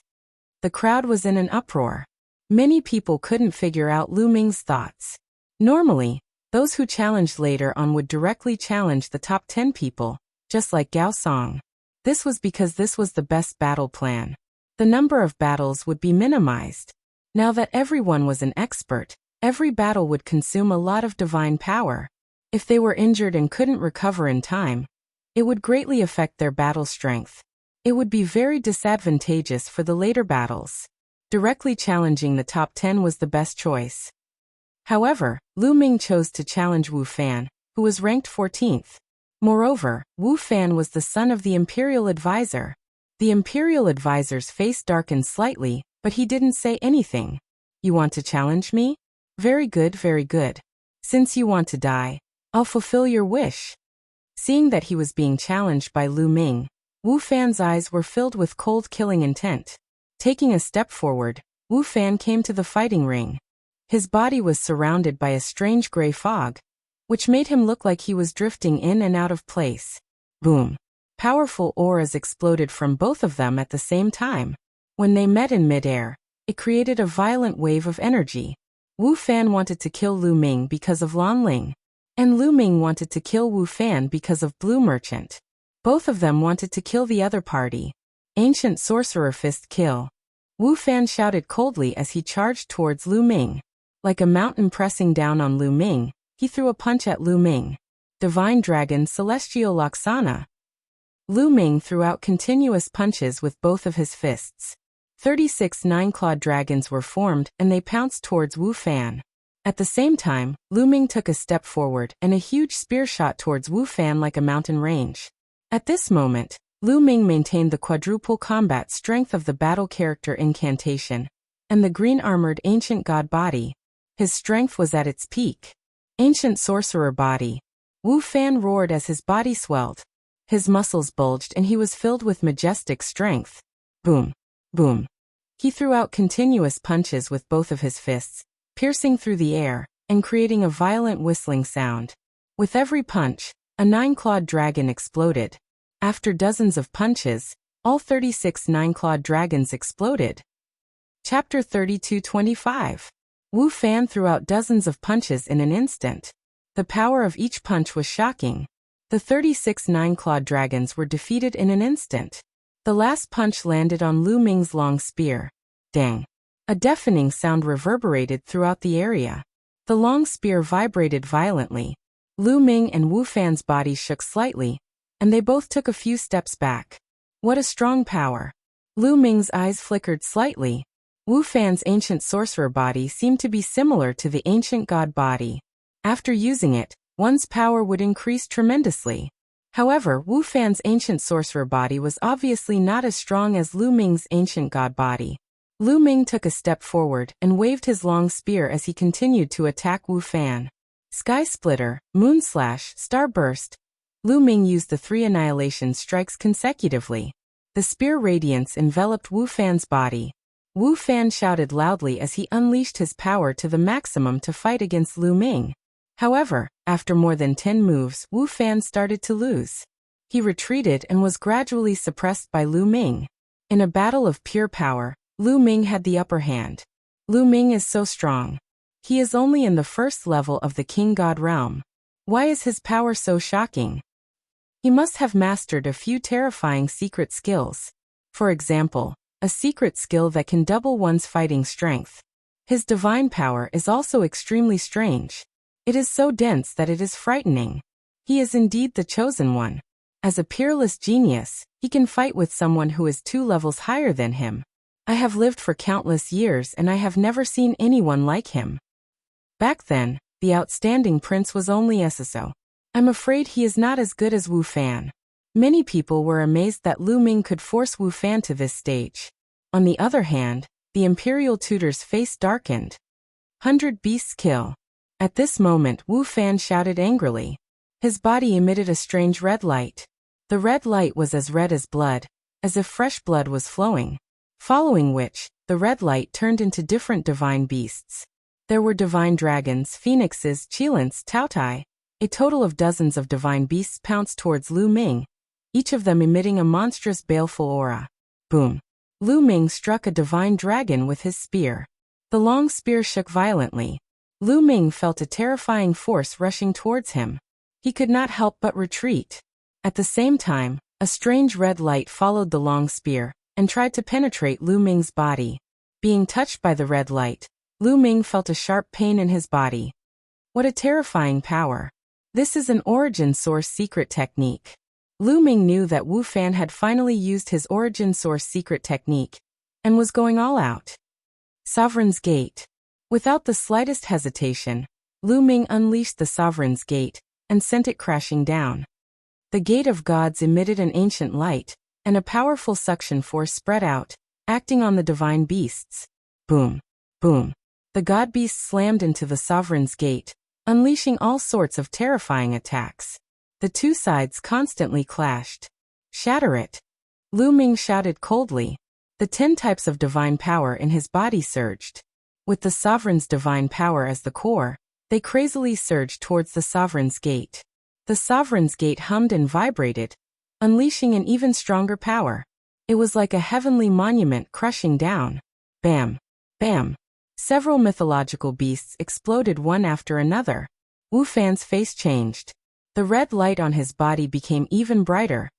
The crowd was in an uproar. Many people couldn't figure out Lu Ming's thoughts. Normally, those who challenged later on would directly challenge the top 10 people, just like Gao Song. This was because this was the best battle plan. The number of battles would be minimized. Now that everyone was an expert, every battle would consume a lot of divine power. If they were injured and couldn't recover in time, it would greatly affect their battle strength. It would be very disadvantageous for the later battles. Directly challenging the top 10 was the best choice. However, Lu Ming chose to challenge Wu Fan, who was ranked 14th. Moreover, Wu Fan was the son of the Imperial Advisor. The Imperial Advisor's face darkened slightly, but he didn't say anything. You want to challenge me? Very good, very good. Since you want to die, I'll fulfill your wish. Seeing that he was being challenged by Lu Ming, Wu Fan's eyes were filled with cold killing intent. Taking a step forward, Wu Fan came to the fighting ring. His body was surrounded by a strange gray fog, which made him look like he was drifting in and out of place. Boom. Powerful auras exploded from both of them at the same time. When they met in midair, it created a violent wave of energy. Wu Fan wanted to kill Lu Ming because of Lan Ling, and Lu Ming wanted to kill Wu Fan because of Blue Merchant. Both of them wanted to kill the other party. Ancient Sorcerer Fist kill. Wu Fan shouted coldly as he charged towards Lu Ming. Like a mountain pressing down on Lu Ming, he threw a punch at Lu Ming. Divine Dragon Celestial Loxana. Lu Ming threw out continuous punches with both of his fists. 36 nine-clawed dragons were formed and they pounced towards Wu Fan. At the same time, Lu Ming took a step forward and a huge spear shot towards Wu Fan like a mountain range. At this moment, Lu Ming maintained the quadruple combat strength of the battle character incantation and the green-armored ancient god body. His strength was at its peak. Ancient sorcerer body. Wu Fan roared as his body swelled. His muscles bulged and he was filled with majestic strength. Boom. Boom. He threw out continuous punches with both of his fists, piercing through the air and creating a violent whistling sound. With every punch, a nine-clawed dragon exploded. After dozens of punches, all 36 nine-clawed dragons exploded. Chapter 32-25. Wu Fan threw out dozens of punches in an instant. The power of each punch was shocking. The 36 nine-clawed dragons were defeated in an instant. The last punch landed on Lu Ming's long spear. Dang! A deafening sound reverberated throughout the area. The long spear vibrated violently. Lu Ming and Wu Fan's bodies shook slightly, and they both took a few steps back. What a strong power! Lu Ming's eyes flickered slightly. Wu Fan's ancient sorcerer body seemed to be similar to the ancient god body. After using it, one's power would increase tremendously. However, Wu Fan's ancient sorcerer body was obviously not as strong as Lu Ming's ancient god body. Lu Ming took a step forward and waved his long spear as he continued to attack Wu Fan. Sky Splitter, Moon Slash, Starburst. Lu Ming used the 3 annihilation strikes consecutively. The spear radiance enveloped Wu Fan's body. Wu Fan shouted loudly as he unleashed his power to the maximum to fight against Lu Ming. However, after more than 10 moves, Wu Fan started to lose. He retreated and was gradually suppressed by Lu Ming. In a battle of pure power, Lu Ming had the upper hand. Lu Ming is so strong. He is only in the first level of the King God realm. Why is his power so shocking? He must have mastered a few terrifying secret skills. For example, a secret skill that can double one's fighting strength. His divine power is also extremely strange. It is so dense that it is frightening. He is indeed the chosen one. As a peerless genius, he can fight with someone who is 2 levels higher than him. I have lived for countless years and I have never seen anyone like him. Back then, the outstanding prince was only SSO. I'm afraid he is not as good as Wu Fan. Many people were amazed that Lu Ming could force Wu Fan to this stage. On the other hand, the imperial tutor's face darkened. 100 beasts kill. At this moment, Wu Fan shouted angrily. His body emitted a strange red light. The red light was as red as blood, as if fresh blood was flowing. Following which, the red light turned into different divine beasts. There were divine dragons, phoenixes, Chilants, Taotai. A total of dozens of divine beasts pounced towards Lu Ming, each of them emitting a monstrous baleful aura. Boom! Lu Ming struck a divine dragon with his spear. The long spear shook violently. Lu Ming felt a terrifying force rushing towards him. He could not help but retreat. At the same time, a strange red light followed the long spear and tried to penetrate Lu Ming's body. Being touched by the red light, Lu Ming felt a sharp pain in his body. What a terrifying power. This is an origin source secret technique. Lu Ming knew that Wu Fan had finally used his origin source secret technique and was going all out. Sovereign's Gate. Without the slightest hesitation, Lu Ming unleashed the Sovereign's Gate and sent it crashing down. The Gate of Gods emitted an ancient light, and a powerful suction force spread out, acting on the divine beasts. Boom! Boom! The god beasts slammed into the Sovereign's Gate, unleashing all sorts of terrifying attacks. The 2 sides constantly clashed. Shatter it! Lu Ming shouted coldly. The 10 types of divine power in his body surged. With the Sovereign's divine power as the core, they crazily surged towards the Sovereign's Gate. The Sovereign's Gate hummed and vibrated, unleashing an even stronger power. It was like a heavenly monument crushing down. Bam! Bam! Several mythological beasts exploded one after another. Wu Fan's face changed. The red light on his body became even brighter,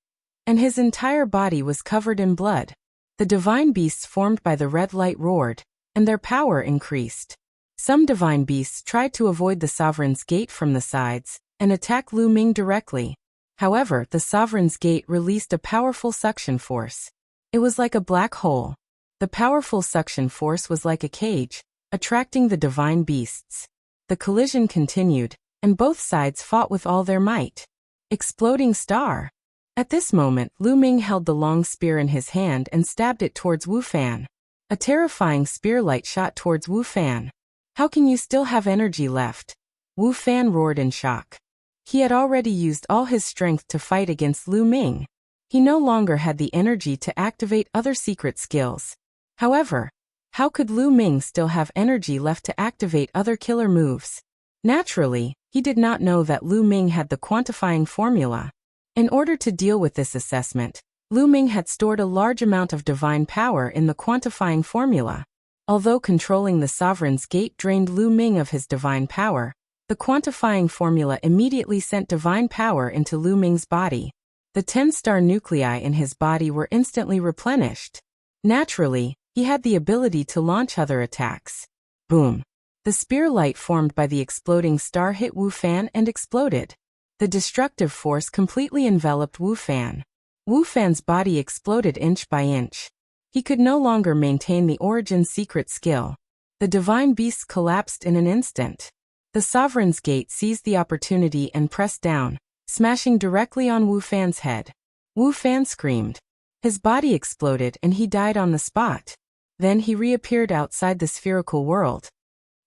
and his entire body was covered in blood. The divine beasts formed by the red light roared, and their power increased. Some divine beasts tried to avoid the Sovereign's Gate from the sides and attack Lu Ming directly. However, the Sovereign's Gate released a powerful suction force. It was like a black hole. The powerful suction force was like a cage, attracting the divine beasts. The collision continued, and both sides fought with all their might. Exploding star! At this moment, Lu Ming held the long spear in his hand and stabbed it towards Wu Fan. A terrifying spear light shot towards Wu Fan. How can you still have energy left? Wu Fan roared in shock. He had already used all his strength to fight against Lu Ming. He no longer had the energy to activate other secret skills. However, how could Lu Ming still have energy left to activate other killer moves? Naturally, he did not know that Lu Ming had the quantifying formula. In order to deal with this assessment, Lu Ming had stored a large amount of divine power in the quantifying formula. Although controlling the Sovereign's Gate drained Lu Ming of his divine power, The quantifying formula immediately sent divine power into Lu Ming's body. The 10-star nuclei in his body were instantly replenished. Naturally, he had the ability to launch other attacks. Boom! The spear light formed by the exploding star hit Wu Fan and exploded. The destructive force completely enveloped Wu Fan. Wu Fan's body exploded inch by inch. He could no longer maintain the origin secret skill. The divine beasts collapsed in an instant. The Sovereign's Gate seized the opportunity and pressed down, smashing directly on Wu Fan's head. Wu Fan screamed. His body exploded and he died on the spot. Then he reappeared outside the spherical world.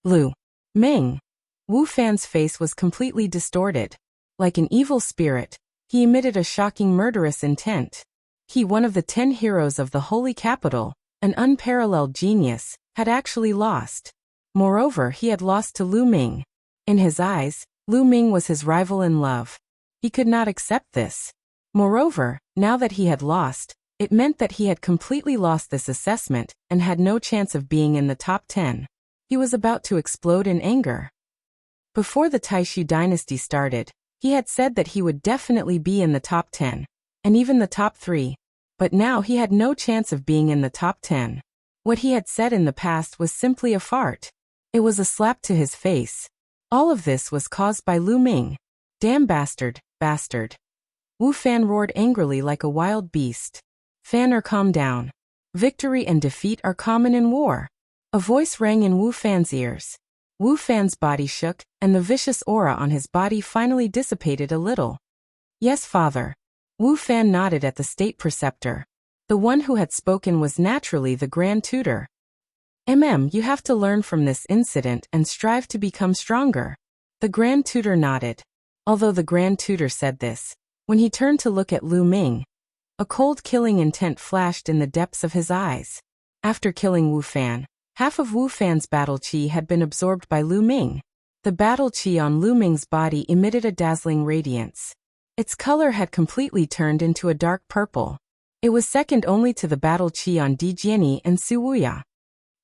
Lu Ming. Wu Fan's face was completely distorted. Like an evil spirit, he emitted a shocking murderous intent. He, one of the 10 heroes of the Holy Capital, an unparalleled genius, had actually lost. Moreover, he had lost to Lu Ming. In his eyes, Lu Ming was his rival in love. He could not accept this. Moreover, now that he had lost, it meant that he had completely lost this assessment and had no chance of being in the top 10. He was about to explode in anger. Before the Taishu dynasty started, he had said that he would definitely be in the top 10, and even the top 3, but now he had no chance of being in the top 10. What he had said in the past was simply a fart. It was a slap to his face. All of this was caused by Lu Ming. Damn bastard, bastard. Wu Fan roared angrily like a wild beast. Fan, calm down. Victory and defeat are common in war. A voice rang in Wu Fan's ears. Wu Fan's body shook, and the vicious aura on his body finally dissipated a little. Yes, father. Wu Fan nodded at the state preceptor. The one who had spoken was naturally the Grand Tutor. You have to learn from this incident and strive to become stronger. The Grand Tutor nodded. Although the Grand Tutor said this, when he turned to look at Lu Ming, a cold killing intent flashed in the depths of his eyes. After killing Wu Fan, half of Wu Fan's battle chi had been absorbed by Lu Ming. The battle chi on Lu Ming's body emitted a dazzling radiance. Its color had completely turned into a dark purple. It was second only to the battle chi on Di Jiani and Su Wuya.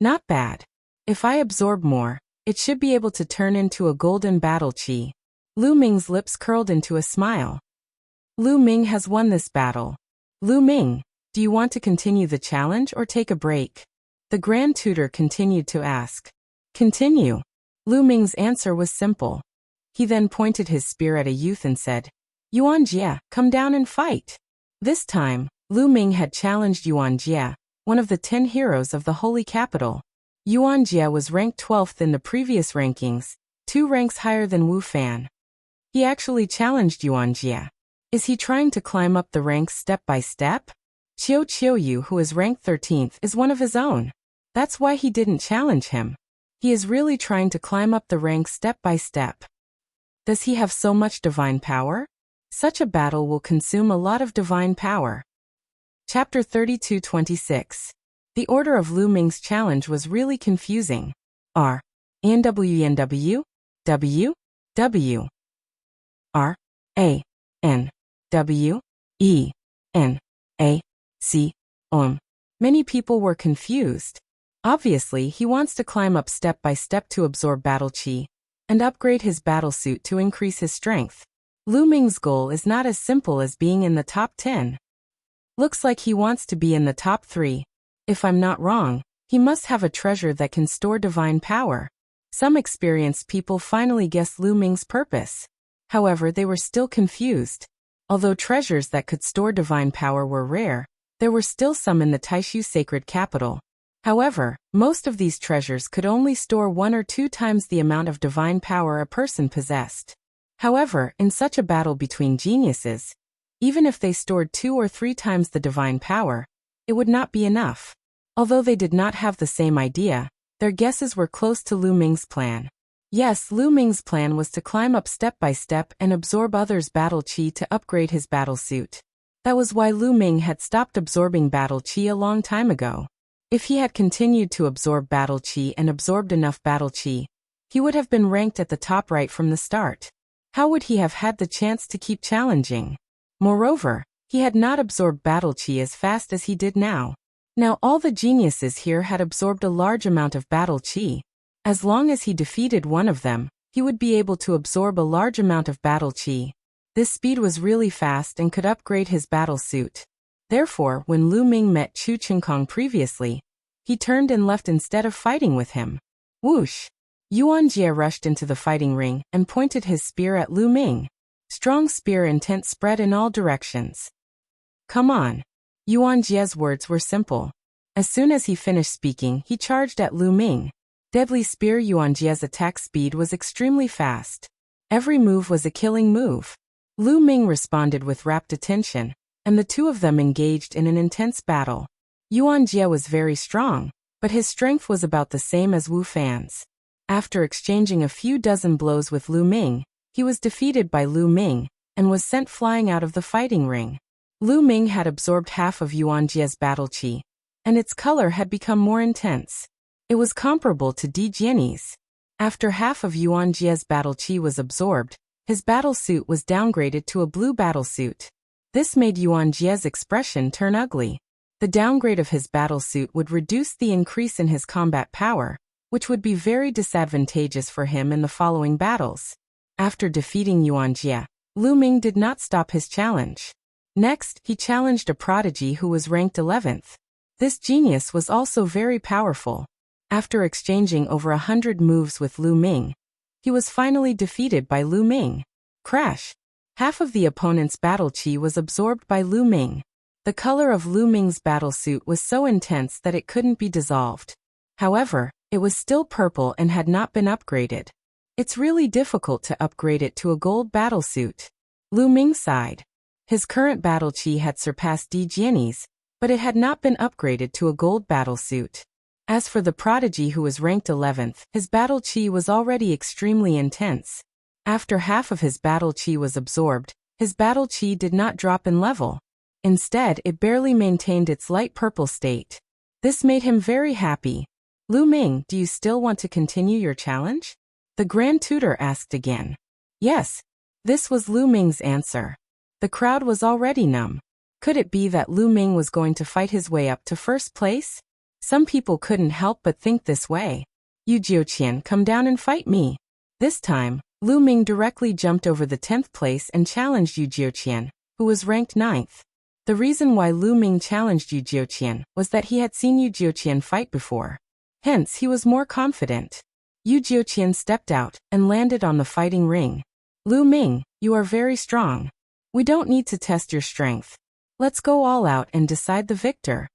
Not bad. If I absorb more, it should be able to turn into a golden battle chi. Lu Ming's lips curled into a smile. Lu Ming has won this battle. Lu Ming, do you want to continue the challenge or take a break? The Grand Tutor continued to ask. Continue. Lu Ming's answer was simple. He then pointed his spear at a youth and said, Yuan Jie, come down and fight. This time, Lu Ming had challenged Yuan Jie, one of the 10 heroes of the Holy Capital. Yuan Jie was ranked 12th in the previous rankings, 2 ranks higher than Wu Fan. He actually challenged Yuan Jie. Is he trying to climb up the ranks step by step? Qiu Qiuyu, who is ranked 13th, is one of his own. That's why he didn't challenge him. He is really trying to climb up the ranks step by step. Does he have so much divine power? Such a battle will consume a lot of divine power. Chapter 32-26. The order of Lu Ming's challenge was really confusing. R. NW W W R A N W E N A C. Many people were confused. Obviously, he wants to climb up step by step to absorb battle chi and upgrade his battle suit to increase his strength. Lu Ming's goal is not as simple as being in the top 10. Looks like he wants to be in the top 3. If I'm not wrong, he must have a treasure that can store divine power. Some experienced people finally guessed Lu Ming's purpose. However, they were still confused. Although treasures that could store divine power were rare, there were still some in the Taishu sacred capital. However, most of these treasures could only store 1 or 2 times the amount of divine power a person possessed. However, in such a battle between geniuses, even if they stored 2 or 3 times the divine power, it would not be enough. Although they did not have the same idea, their guesses were close to Lu Ming's plan. Yes, Lu Ming's plan was to climb up step by step and absorb others' battle chi to upgrade his battle suit. That was why Lu Ming had stopped absorbing battle chi a long time ago. If he had continued to absorb battle chi and absorbed enough battle chi, he would have been ranked at the top right from the start. How would he have had the chance to keep challenging? Moreover, he had not absorbed battle chi as fast as he did now. Now all the geniuses here had absorbed a large amount of battle chi. As long as he defeated one of them, he would be able to absorb a large amount of battle chi. This speed was really fast and could upgrade his battle suit. Therefore, when Lu Ming met Chu Chengkong previously, he turned and left instead of fighting with him. Whoosh! Yuan Jie rushed into the fighting ring and pointed his spear at Lu Ming. Strong spear intent spread in all directions. Come on. Yuan Jie's words were simple. As soon as he finished speaking, he charged at Lu Ming. Deadly spear. Yuan Jie's attack speed was extremely fast. Every move was a killing move. Lu Ming responded with rapt attention, and the two of them engaged in an intense battle. Yuan Jie was very strong, but his strength was about the same as Wu Fan's. After exchanging a few dozen blows with Lu Ming, he was defeated by Lu Ming, and was sent flying out of the fighting ring. Lu Ming had absorbed half of Yuan Jie's battle chi, and its color had become more intense. It was comparable to Di Jianyi's. After half of Yuan Jie's battle chi was absorbed, his battle suit was downgraded to a blue battle suit. This made Yuan Jie's expression turn ugly. The downgrade of his battle suit would reduce the increase in his combat power, which would be very disadvantageous for him in the following battles. After defeating Yuan Jie, Lu Ming did not stop his challenge. Next, he challenged a prodigy who was ranked 11th. This genius was also very powerful. After exchanging over 100 moves with Lu Ming, he was finally defeated by Lu Ming. Crash! Half of the opponent's battle chi was absorbed by Lu Ming. The color of Lu Ming's battle suit was so intense that it couldn't be dissolved. However, it was still purple and had not been upgraded. It's really difficult to upgrade it to a gold battle suit. Lu Ming sighed. His current battle chi had surpassed Di Jianyi's, but it had not been upgraded to a gold battle suit. As for the prodigy who was ranked 11th, his battle chi was already extremely intense. After half of his battle chi was absorbed, his battle chi did not drop in level. Instead, it barely maintained its light purple state. This made him very happy. Lu Ming, do you still want to continue your challenge? The Grand Tutor asked again. Yes. This was Lu Ming's answer. The crowd was already numb. Could it be that Lu Ming was going to fight his way up to first place? Some people couldn't help but think this way. Yu Jiuqian, come down and fight me. This time, Lu Ming directly jumped over the 10th place and challenged Yu Jiuqian, who was ranked 9th. The reason why Lu Ming challenged Yu Jiuqian was that he had seen Yu Jiuqian fight before. Hence, he was more confident. Yu Jiuqian stepped out and landed on the fighting ring. Lu Ming, you are very strong. We don't need to test your strength. Let's go all out and decide the victor.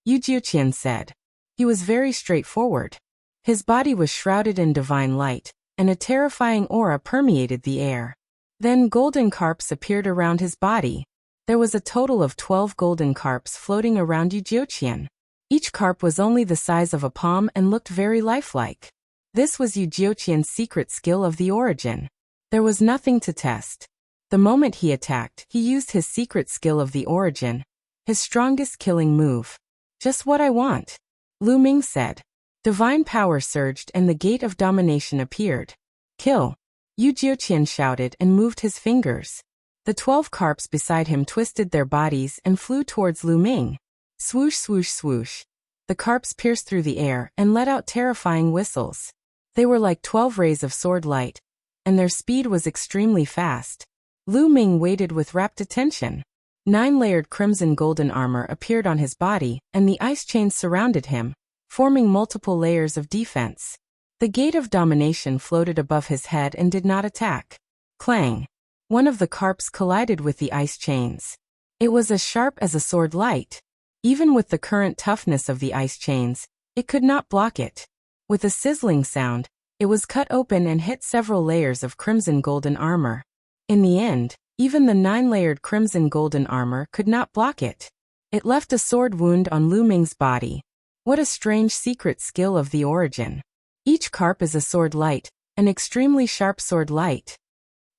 Yu Jiuqian said. He was very straightforward. His body was shrouded in divine light, and a terrifying aura permeated the air. Then golden carps appeared around his body. There was a total of 12 golden carps floating around Yu Jiuqian. Each carp was only the size of a palm and looked very lifelike. This was Yu Jiuqian's secret skill of the origin. There was nothing to test. The moment he attacked, he used his secret skill of the origin, his strongest killing move. Just what I want, Lu Ming said. Divine power surged and the gate of domination appeared. Kill! Yu Jiuqian shouted and moved his fingers. The 12 carps beside him twisted their bodies and flew towards Lu Ming. Swoosh, swoosh, swoosh. The carps pierced through the air and let out terrifying whistles. They were like 12 rays of sword light, and their speed was extremely fast. Lu Ming waited with rapt attention. 9-layered crimson golden armor appeared on his body, and the ice chains surrounded him, forming multiple layers of defense. The gate of domination floated above his head and did not attack. Clang! One of the carps collided with the ice chains. It was as sharp as a sword light. Even with the current toughness of the ice chains, it could not block it. With a sizzling sound, it was cut open and hit several layers of crimson golden armor. In the end, even the 9-layered crimson golden armor could not block it. It left a sword wound on Lu Ming's body. What a strange secret skill of the origin. Each carp is a sword light, an extremely sharp sword light.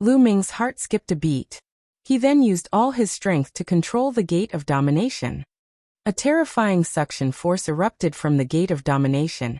Lu Ming's heart skipped a beat. He then used all his strength to control the gate of domination. A terrifying suction force erupted from the gate of domination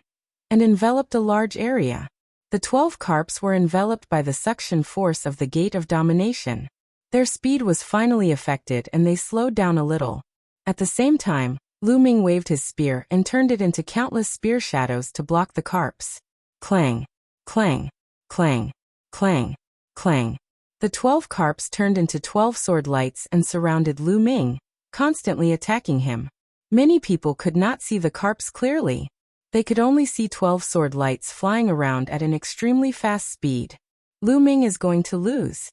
and enveloped a large area. The 12 carps were enveloped by the suction force of the gate of domination. Their speed was finally affected and they slowed down a little. At the same time, Lu Ming waved his spear and turned it into countless spear shadows to block the carps. Clang! Clang! Clang, clang, clang. The 12 carps turned into 12 sword lights and surrounded Lu Ming, constantly attacking him. Many people could not see the carps clearly. They could only see 12 sword lights flying around at an extremely fast speed. Lu Ming is going to lose.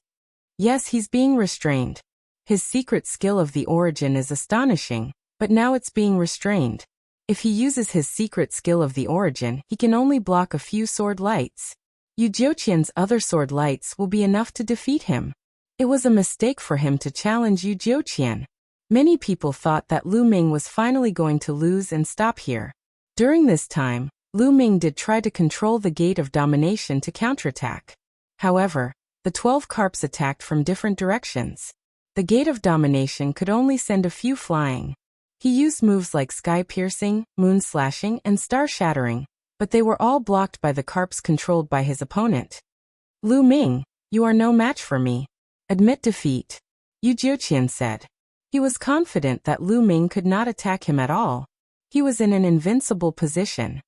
Yes, he's being restrained. His secret skill of the origin is astonishing, but now it's being restrained. If he uses his secret skill of the origin, he can only block a few sword lights. Yu Jiuqian's other sword lights will be enough to defeat him. It was a mistake for him to challenge Yu Jiuqian. Many people thought that Lu Ming was finally going to lose and stop here. During this time, Lu Ming did try to control the Gate of Domination to counterattack. However, the 12 carps attacked from different directions. The Gate of Domination could only send a few flying. He used moves like Sky Piercing, Moon Slashing, and Star Shattering, but they were all blocked by the carps controlled by his opponent. Lu Ming, you are no match for me. Admit defeat, Yu Jiuqian said. He was confident that Lu Ming could not attack him at all. He was in an invincible position.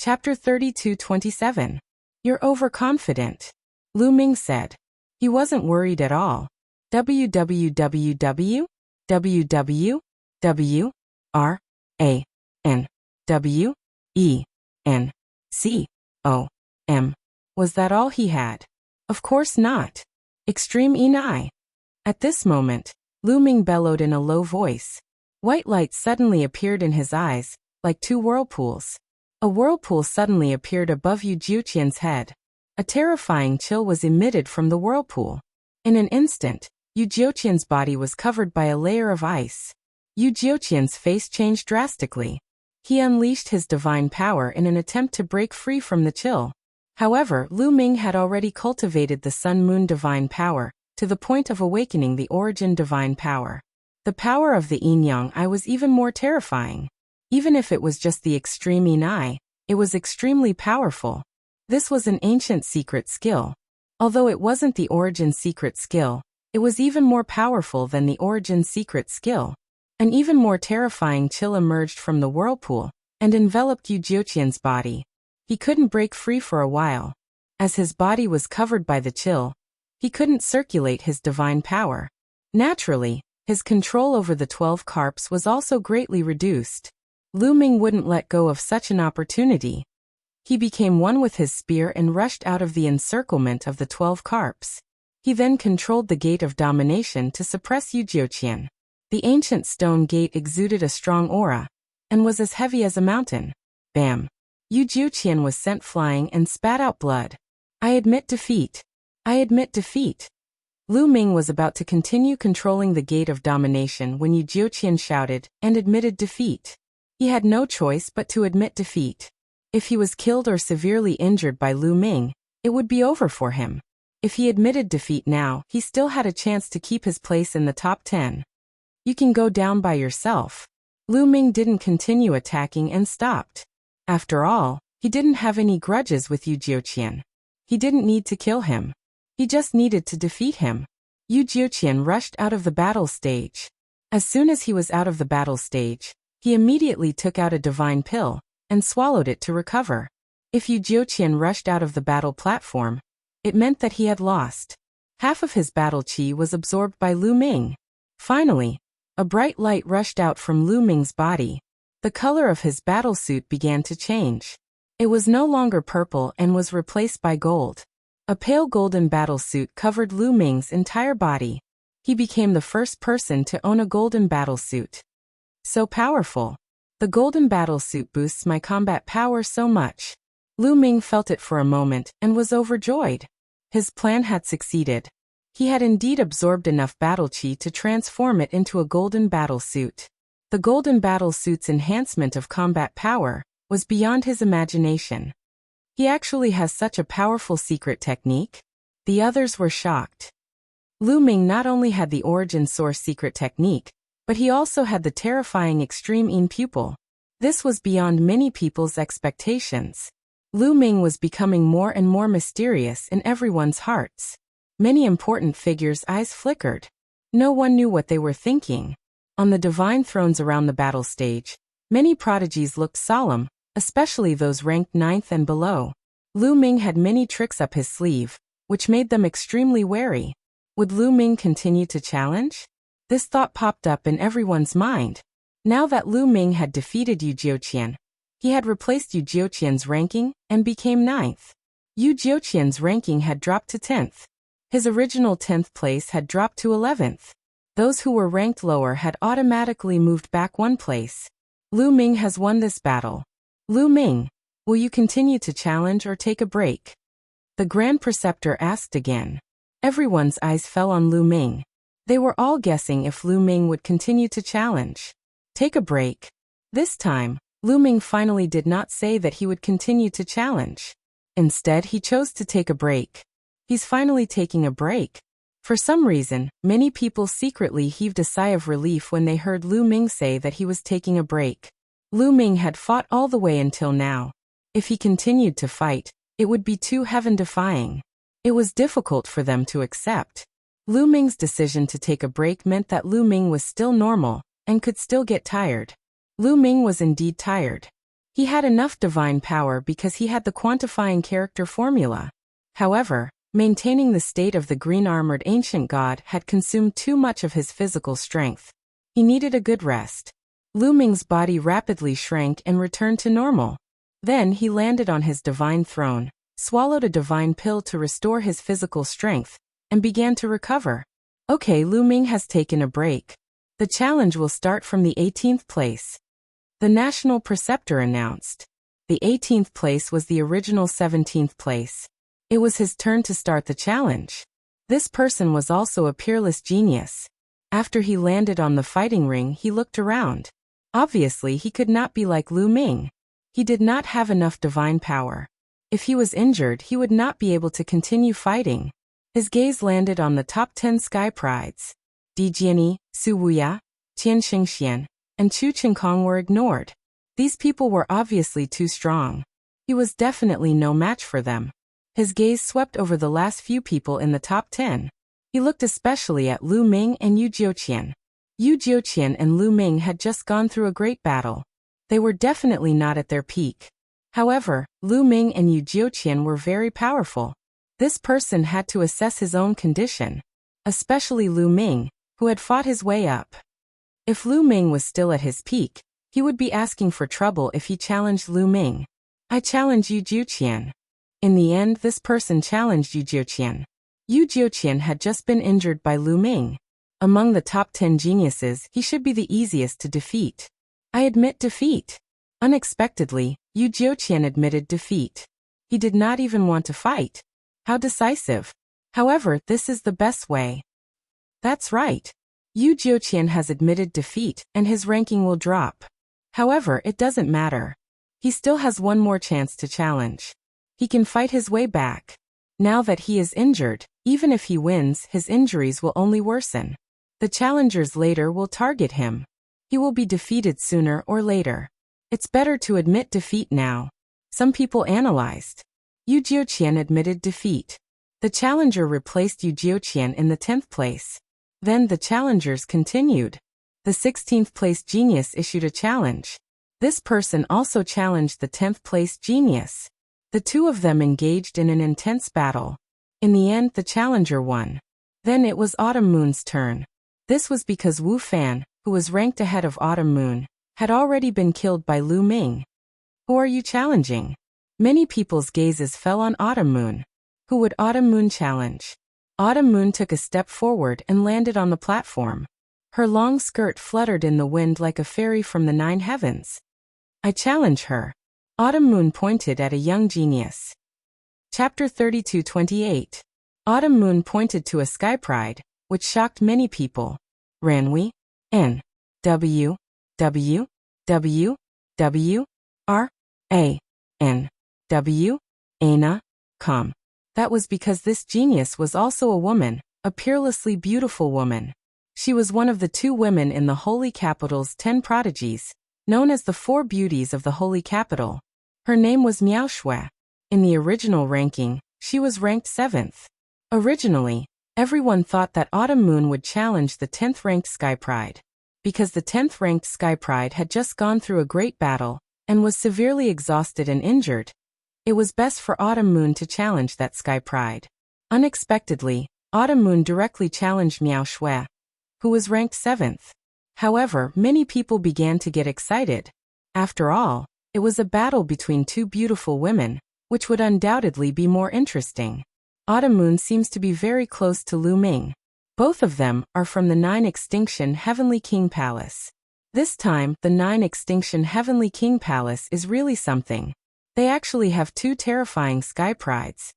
Chapter 32:27. You're overconfident, Lu Ming said. He wasn't worried at all. www. WWWWRANWENCOM. Was that all he had? Of course not. Extreme Enai. At this moment, Lu Ming bellowed in a low voice. White light suddenly appeared in his eyes, like two whirlpools. A whirlpool suddenly appeared above Yu Jiuqian's head. A terrifying chill was emitted from the whirlpool. In an instant, Yu Jiuqian's body was covered by a layer of ice. Yu Jiuqian's face changed drastically. He unleashed his divine power in an attempt to break free from the chill. However, Lu Ming had already cultivated the Sun-Moon divine power, to the point of awakening the origin divine power. The power of the Yin-Yang Eye was even more terrifying. Even if it was just the extreme Yin Eye, it was extremely powerful. This was an ancient secret skill. Although it wasn't the origin secret skill, it was even more powerful than the origin secret skill. An even more terrifying chill emerged from the whirlpool and enveloped Yu Jiuqian's body. He couldn't break free for a while. As his body was covered by the chill, he couldn't circulate his divine power. Naturally, his control over the 12 carps was also greatly reduced. Lu Ming wouldn't let go of such an opportunity. He became one with his spear and rushed out of the encirclement of the 12 carps. He then controlled the Gate of Domination to suppress Yu Jiuqian. The ancient stone gate exuded a strong aura, and was as heavy as a mountain. Bam! Yu Jiuqian was sent flying and spat out blood. I admit defeat. I admit defeat. Lu Ming was about to continue controlling the Gate of Domination when Yu Jiuqian shouted and admitted defeat. He had no choice but to admit defeat. If he was killed or severely injured by Lu Ming, it would be over for him. If he admitted defeat now, he still had a chance to keep his place in the top 10. You can go down by yourself. Lu Ming didn't continue attacking and stopped. After all, he didn't have any grudges with Yu Jiuqian. He didn't need to kill him. He just needed to defeat him. Yu Jiuqian rushed out of the battle stage. As soon as he was out of the battle stage, he immediately took out a divine pill and swallowed it to recover. If Yu Jiuqian rushed out of the battle platform, it meant that he had lost. Half of his battle chi was absorbed by Lu Ming. Finally, a bright light rushed out from Lu Ming's body. The color of his battle suit began to change. It was no longer purple and was replaced by gold. A pale golden battle suit covered Lu Ming's entire body. He became the first person to own a golden battle suit. So powerful. The golden battle suit boosts my combat power so much. Lu Ming felt it for a moment and was overjoyed. His plan had succeeded. He had indeed absorbed enough battle chi to transform it into a golden battle suit. The golden battle suit's enhancement of combat power was beyond his imagination. He actually has such a powerful secret technique? The others were shocked. Lu Ming not only had the origin source secret technique, but he also had the terrifying extreme Yin pupil. This was beyond many people's expectations. Lu Ming was becoming more and more mysterious in everyone's hearts. Many important figures' eyes flickered. No one knew what they were thinking. On the divine thrones around the battle stage, many prodigies looked solemn, especially those ranked 9th and below. Lu Ming had many tricks up his sleeve, which made them extremely wary. Would Lu Ming continue to challenge? This thought popped up in everyone's mind. Now that Lu Ming had defeated Yu Jiuqian, he had replaced Yu Jiuqian's ranking and became 9th. Yu Jiuqian's ranking had dropped to 10th. His original 10th place had dropped to 11th. Those who were ranked lower had automatically moved back 1 place. Lu Ming has won this battle. Lu Ming, will you continue to challenge or take a break? The Grand Preceptor asked again. Everyone's eyes fell on Lu Ming. They were all guessing if Lu Ming would continue to challenge. Take a break. This time, Lu Ming finally did not say that he would continue to challenge. Instead, he chose to take a break. He's finally taking a break. For some reason, many people secretly heaved a sigh of relief when they heard Lu Ming say that he was taking a break. Lu Ming had fought all the way until now. If he continued to fight, it would be too heaven-defying. It was difficult for them to accept. Lu Ming's decision to take a break meant that Lu Ming was still normal and could still get tired. Lu Ming was indeed tired. He had enough divine power because he had the quantifying character formula. However, maintaining the state of the green-armored ancient god had consumed too much of his physical strength. He needed a good rest. Lu Ming's body rapidly shrank and returned to normal. Then he landed on his divine throne, swallowed a divine pill to restore his physical strength, and began to recover. Okay, Lu Ming has taken a break. The challenge will start from the 18th place. The National Preceptor announced. The 18th place was the original 17th place. It was his turn to start the challenge. This person was also a peerless genius. After he landed on the fighting ring, he looked around. Obviously, he could not be like Lu Ming. He did not have enough divine power. If he was injured, he would not be able to continue fighting. His gaze landed on the top 10 sky prides. Di Jianyi, Su Wuya, Tian Xingxian, and Chu Qingkong were ignored. These people were obviously too strong. He was definitely no match for them. His gaze swept over the last few people in the top 10. He looked especially at Lu Ming and Yu Jiuqian. Yu Jiuqian and Lu Ming had just gone through a great battle. They were definitely not at their peak. However, Lu Ming and Yu Jiuqian were very powerful. This person had to assess his own condition. Especially Lu Ming, who had fought his way up. If Lu Ming was still at his peak, he would be asking for trouble if he challenged Lu Ming. I challenge Yu Jiuqian. In the end, this person challenged Yu Jiuqian. Yu Jiuqian had just been injured by Lu Ming. Among the top 10 geniuses, he should be the easiest to defeat. I admit defeat. Unexpectedly, Yu Jiuqian admitted defeat. He did not even want to fight. How decisive. However, this is the best way. That's right. Yu Jiuqian has admitted defeat, and his ranking will drop. However, it doesn't matter. He still has one more chance to challenge. He can fight his way back. Now that he is injured, even if he wins, his injuries will only worsen. The challengers later will target him. He will be defeated sooner or later. It's better to admit defeat now. Some people analyzed. Yu Jiuqian admitted defeat. The challenger replaced Yu Jiuqian in the 10th place. Then the challengers continued. The 16th place genius issued a challenge. This person also challenged the 10th place genius. The two of them engaged in an intense battle. In the end, the challenger won. Then it was Autumn Moon's turn. This was because Wu Fan, who was ranked ahead of Autumn Moon, had already been killed by Lu Ming. Who are you challenging? Many people's gazes fell on Autumn Moon. Who would Autumn Moon challenge? Autumn Moon took a step forward and landed on the platform. Her long skirt fluttered in the wind like a fairy from the 9 heavens. I challenge her. Autumn Moon pointed at a young genius. Chapter 32:28. Autumn Moon pointed to a sky pride, which shocked many people. Ranwi? N. W. W. W. W. R. A. N. W. Ana. Com. That was because this genius was also a woman, a peerlessly beautiful woman. She was one of the 2 women in the Holy Capital's 10 prodigies, known as the 4 beauties of the Holy Capital. Her name was Miao Shui. In the original ranking, she was ranked 7th. Originally, everyone thought that Autumn Moon would challenge the 10th ranked Sky Pride. Because the 10th ranked Sky Pride had just gone through a great battle, and was severely exhausted and injured, It was best for Autumn Moon to challenge that sky pride. Unexpectedly, Autumn Moon directly challenged Miao Shui, who was ranked 7th. However, many people began to get excited. After all, it was a battle between two beautiful women, which would undoubtedly be more interesting. Autumn Moon seems to be very close to Lu Ming. Both of them are from the 9 Extinction Heavenly King Palace. This time, the 9 Extinction Heavenly King Palace is really something. They actually have 2 terrifying sky prides.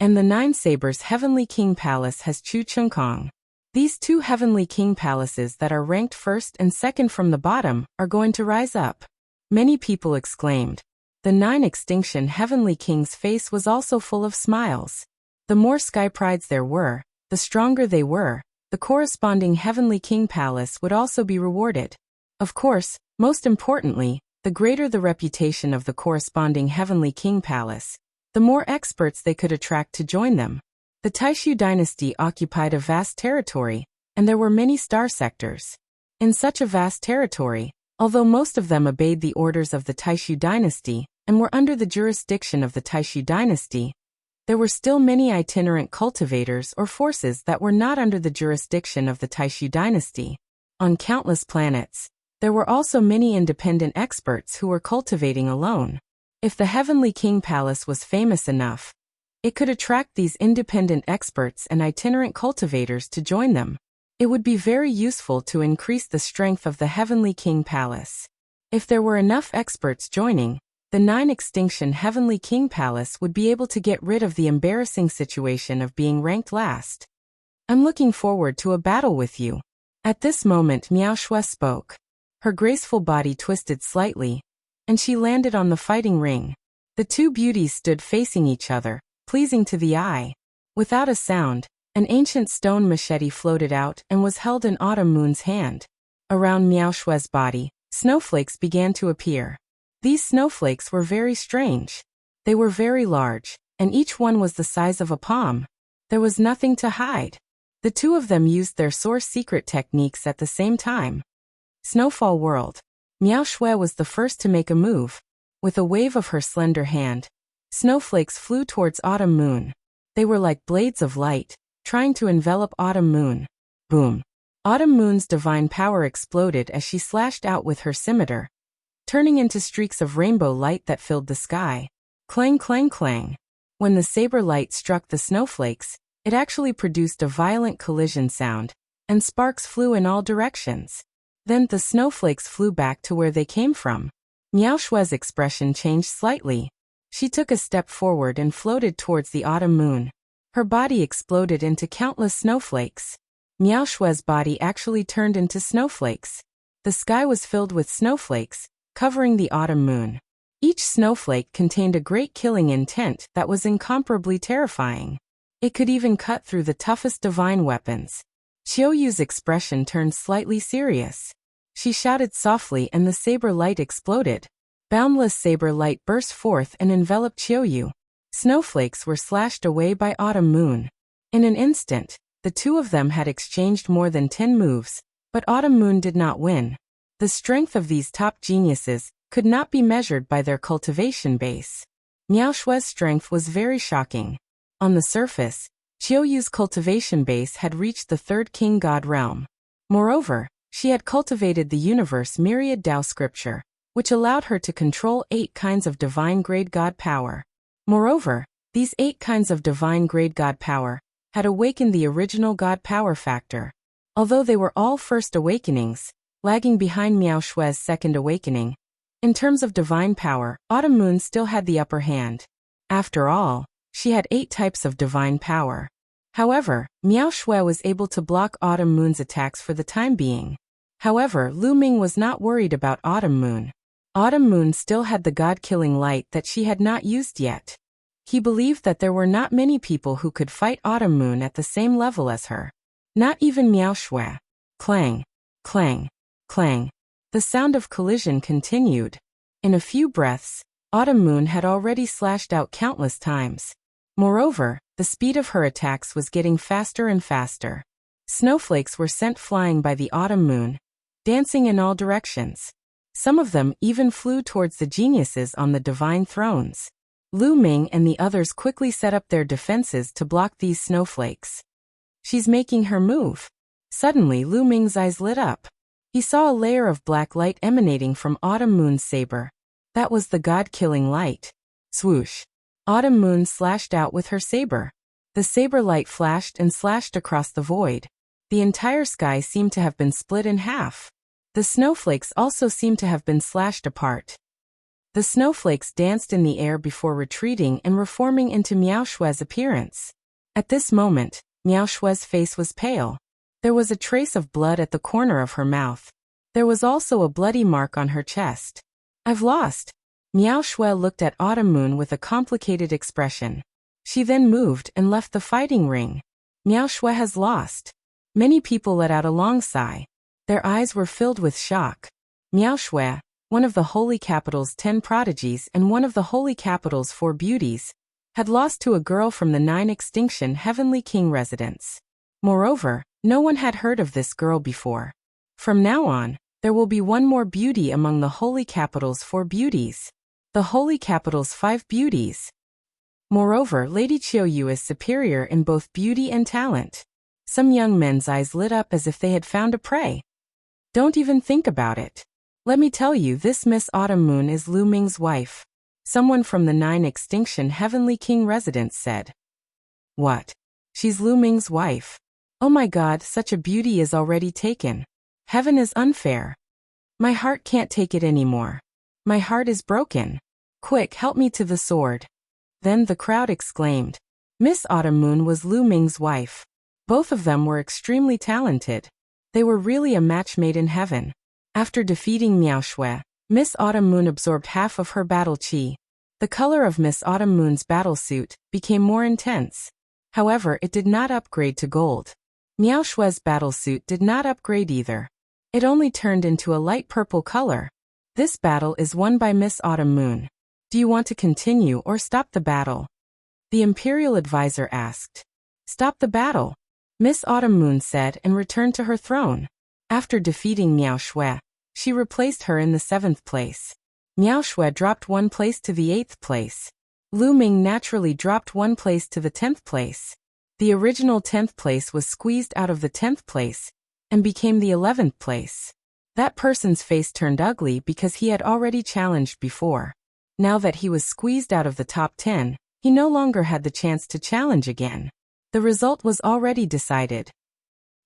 And the 9 Sabers Heavenly King Palace has Chu Chungkong. These 2 Heavenly King Palaces that are ranked 1st and 2nd from the bottom are going to rise up. Many people exclaimed. The 9 Extinction Heavenly King's face was also full of smiles. The more sky prides there were, the stronger they were. The corresponding Heavenly King Palace would also be rewarded. Of course, most importantly, the greater the reputation of the corresponding Heavenly King Palace, the more experts they could attract to join them. The Taishu dynasty occupied a vast territory, and there were many star sectors. In such a vast territory, although most of them obeyed the orders of the Taishu dynasty and were under the jurisdiction of the Taishu dynasty, there were still many itinerant cultivators or forces that were not under the jurisdiction of the Taishu dynasty. On countless planets, there were also many independent experts who were cultivating alone. If the Heavenly King Palace was famous enough, it could attract these independent experts and itinerant cultivators to join them. It would be very useful to increase the strength of the Heavenly King Palace. If there were enough experts joining, the 9 Extinction Heavenly King Palace would be able to get rid of the embarrassing situation of being ranked last. I'm looking forward to a battle with you. At this moment Miao Shui spoke. Her graceful body twisted slightly, and she landed on the fighting ring. The 2 beauties stood facing each other, pleasing to the eye. Without a sound, an ancient stone machete floated out and was held in Autumn Moon's hand. Around Miao Shui's body, snowflakes began to appear. These snowflakes were very strange. They were very large, and each one was the size of a palm. There was nothing to hide. The 2 of them used their source secret techniques at the same time. Snowfall World. Miao Shui was the first to make a move. With a wave of her slender hand, snowflakes flew towards Autumn Moon. They were like blades of light, trying to envelop Autumn Moon. Boom! Autumn Moon's divine power exploded as she slashed out with her scimitar, turning into streaks of rainbow light that filled the sky. Clang, clang, clang. When the saber light struck the snowflakes, it actually produced a violent collision sound, and sparks flew in all directions. Then the snowflakes flew back to where they came from. Miao Shui's expression changed slightly. She took a step forward and floated towards the Autumn Moon. Her body exploded into countless snowflakes. Miao Shui's body actually turned into snowflakes. The sky was filled with snowflakes, covering the Autumn Moon. Each snowflake contained a great killing intent that was incomparably terrifying. It could even cut through the toughest divine weapons. Qiuyu's expression turned slightly serious. She shouted softly and the saber light exploded. Boundless saber light burst forth and enveloped Qiuyu. Snowflakes were slashed away by Autumn Moon. In an instant, the 2 of them had exchanged more than 10 moves, but Autumn Moon did not win. The strength of these top geniuses could not be measured by their cultivation base. Miao Shui's strength was very shocking. On the surface, Qiuyu's cultivation base had reached the 3rd King God realm. Moreover, she had cultivated the universe myriad Tao scripture, which allowed her to control 8 kinds of divine grade God power. Moreover, these 8 kinds of divine grade God power had awakened the original God power factor. Although they were all first awakenings, lagging behind Miao Shui's second awakening, in terms of divine power, Autumn Moon still had the upper hand. After all, she had 8 types of divine power. However, Miao Shui was able to block Autumn Moon's attacks for the time being. However, Lu Ming was not worried about Autumn Moon. Autumn Moon still had the God-killing light that she had not used yet. He believed that there were not many people who could fight Autumn Moon at the same level as her. Not even Miao Shui. Clang, clang, clang. The sound of collision continued. In a few breaths, Autumn Moon had already slashed out countless times. Moreover, the speed of her attacks was getting faster and faster. Snowflakes were sent flying by the Autumn Moon, dancing in all directions. Some of them even flew towards the geniuses on the divine thrones. Lu Ming and the others quickly set up their defenses to block these snowflakes. She's making her move. Suddenly Lu Ming's eyes lit up. He saw a layer of black light emanating from Autumn Moon's saber. That was the god-killing light. Swoosh! Autumn Moon slashed out with her saber. The saber light flashed and slashed across the void. The entire sky seemed to have been split in half. The snowflakes also seemed to have been slashed apart. The snowflakes danced in the air before retreating and reforming into Miao Shue's appearance. At this moment, Miao Shue's face was pale. There was a trace of blood at the corner of her mouth. There was also a bloody mark on her chest. I've lost. Miao Shui looked at Autumn Moon with a complicated expression. She then moved and left the fighting ring. Miao Shui has lost. Many people let out a long sigh. Their eyes were filled with shock. Miao Shui, one of the Holy Capital's 10 prodigies and one of the Holy Capital's 4 beauties, had lost to a girl from the 9 Extinction Heavenly King residence. Moreover, no one had heard of this girl before. From now on, there will be one more beauty among the Holy Capital's 4 beauties. The Holy Capital's 5 beauties. Moreover, Lady Qiuyu is superior in both beauty and talent. Some young men's eyes lit up as if they had found a prey. Don't even think about it. Let me tell you, this Miss Autumn Moon is Lu Ming's wife. Someone from the 9 Extinction Heavenly King residence said. What? She's Lu Ming's wife. Oh my god, such a beauty is already taken. Heaven is unfair. My heart can't take it anymore. My heart is broken. Quick, help me to the sword. Then the crowd exclaimed. Miss Autumn Moon was Lu Ming's wife. Both of them were extremely talented. They were really a match made in heaven. After defeating Miao Shui, Miss Autumn Moon absorbed half of her battle chi. The color of Miss Autumn Moon's battle suit became more intense. However, it did not upgrade to gold. Miao Shui's battle suit did not upgrade either. It only turned into a light purple color. This battle is won by Miss Autumn Moon. Do you want to continue or stop the battle? The Imperial Advisor asked. Stop the battle, Miss Autumn Moon said and returned to her throne. After defeating Miao Shui, she replaced her in the 7th place. Miao Shui dropped 1 place to the 8th place. Lu Ming naturally dropped 1 place to the 10th place. The original 10th place was squeezed out of the 10th place and became the 11th place. That person's face turned ugly because he had already challenged before. Now that he was squeezed out of the top 10, he no longer had the chance to challenge again. The result was already decided.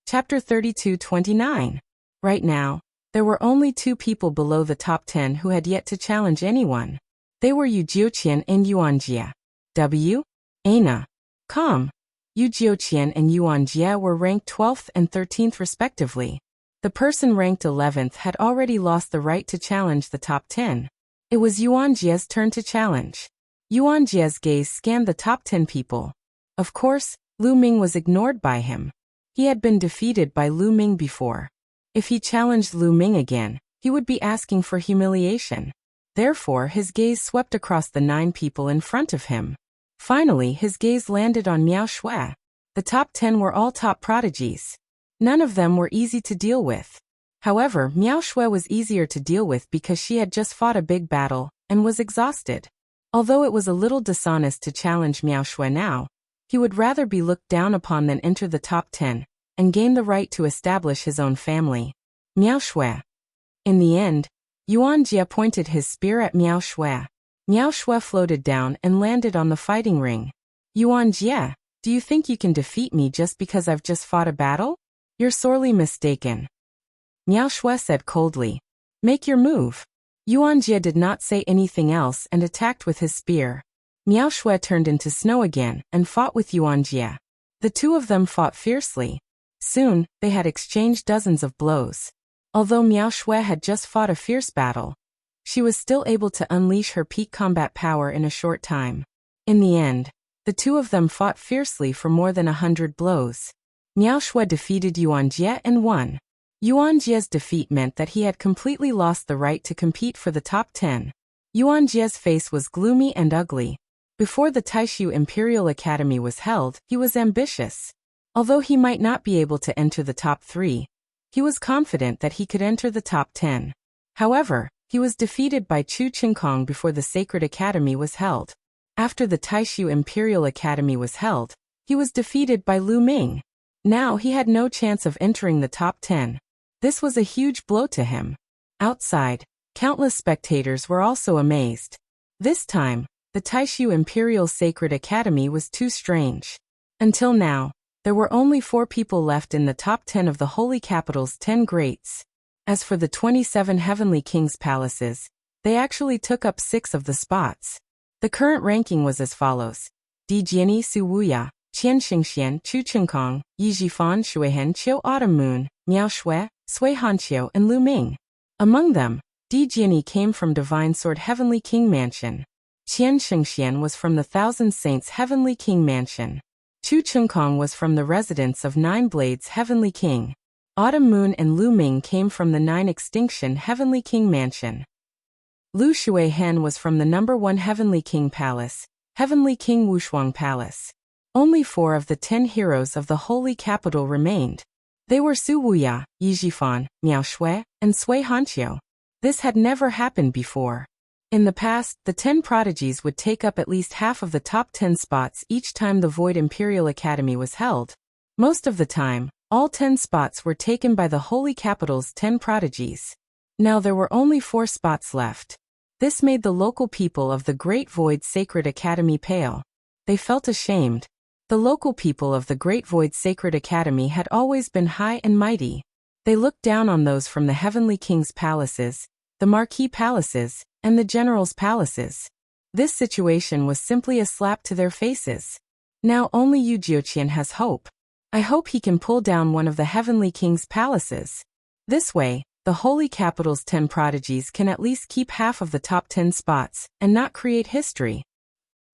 Chapter 32-29. Right now, there were only 2 people below the top 10 who had yet to challenge anyone. They were Yu Jiuqian and Yuan Jie. W. Ana. Com. Yu Jiuqian and Yuan Jie were ranked 12th and 13th respectively. The person ranked 11th had already lost the right to challenge the top 10. It was Yuan Jie's turn to challenge. Yuan Jie's gaze scanned the top 10 people. Of course, Lu Ming was ignored by him. He had been defeated by Lu Ming before. If he challenged Lu Ming again, he would be asking for humiliation. Therefore, his gaze swept across the 9 people in front of him. Finally, his gaze landed on Miao Shui. The top 10 were all top prodigies. None of them were easy to deal with. However, Miao Shui was easier to deal with because she had just fought a big battle and was exhausted. Although it was a little dishonest to challenge Miao Shui now, he would rather be looked down upon than enter the top 10 and gain the right to establish his own family. Miao Shui. In the end, Yuan Jie pointed his spear at Miao Shui. Miao Shui floated down and landed on the fighting ring. Yuan Jie, do you think you can defeat me just because I've just fought a battle? You're sorely mistaken. Miao Shui said coldly. Make your move. Yuan Jie did not say anything else and attacked with his spear. Miao Shui turned into snow again and fought with Yuan Jie. The 2 of them fought fiercely. Soon, they had exchanged dozens of blows. Although Miao Shui had just fought a fierce battle, she was still able to unleash her peak combat power in a short time. In the end, the 2 of them fought fiercely for more than 100 blows. Miao Shui defeated Yuan Jie and won. Yuan Jie's defeat meant that he had completely lost the right to compete for the top 10. Yuan Jie's face was gloomy and ugly. Before the Taishu Imperial Academy was held, he was ambitious. Although he might not be able to enter the top 3, he was confident that he could enter the top 10. However, he was defeated by Chu Qingkong before the Sacred Academy was held. After the Taishu Imperial Academy was held, he was defeated by Lu Ming. Now he had no chance of entering the top 10. This was a huge blow to him. Outside, countless spectators were also amazed. This time, the Taishu Imperial Sacred Academy was too strange. Until now, there were only 4 people left in the top 10 of the Holy Capital's 10 greats. As for the 27 Heavenly Kings' palaces, they actually took up 6 of the spots. The current ranking was as follows: Di Jiani Su Wuya, Qian Xingxian, Chu Chengkong, Yi Jifan, Shuihen, Qiu Autumn Moon, Miao Shui, Sui Hanqiu, and Lu Ming. Among them, Di Jiani came from Divine Sword Heavenly King Mansion. Qian Xingxian was from the Thousand Saints Heavenly King Mansion. Chu Chengkong was from the residence of Nine Blades Heavenly King. Autumn Moon and Lu Ming came from the Nine Extinction Heavenly King Mansion. Lu Shuihen was from the number 1 Heavenly King Palace, Heavenly King Wushuang Palace. Only 4 of the 10 heroes of the Holy Capital remained. They were Su Wuya, Yi Jifan, Miao Shui, and Sui Hanqiu. This had never happened before. In the past, the 10 prodigies would take up at least half of the top 10 spots each time the Void Imperial Academy was held. Most of the time, all 10 spots were taken by the Holy Capital's 10 prodigies. Now there were only 4 spots left. This made the local people of the Great Void Sacred Academy pale. They felt ashamed. The local people of the Great Void Sacred Academy had always been high and mighty. They looked down on those from the Heavenly King's palaces, the Marquis palaces, and the General's palaces. This situation was simply a slap to their faces. Now only Yu Jiuqian has hope. I hope he can pull down one of the Heavenly King's palaces. This way, the Holy Capital's 10 prodigies can at least keep half of the top 10 spots and not create history.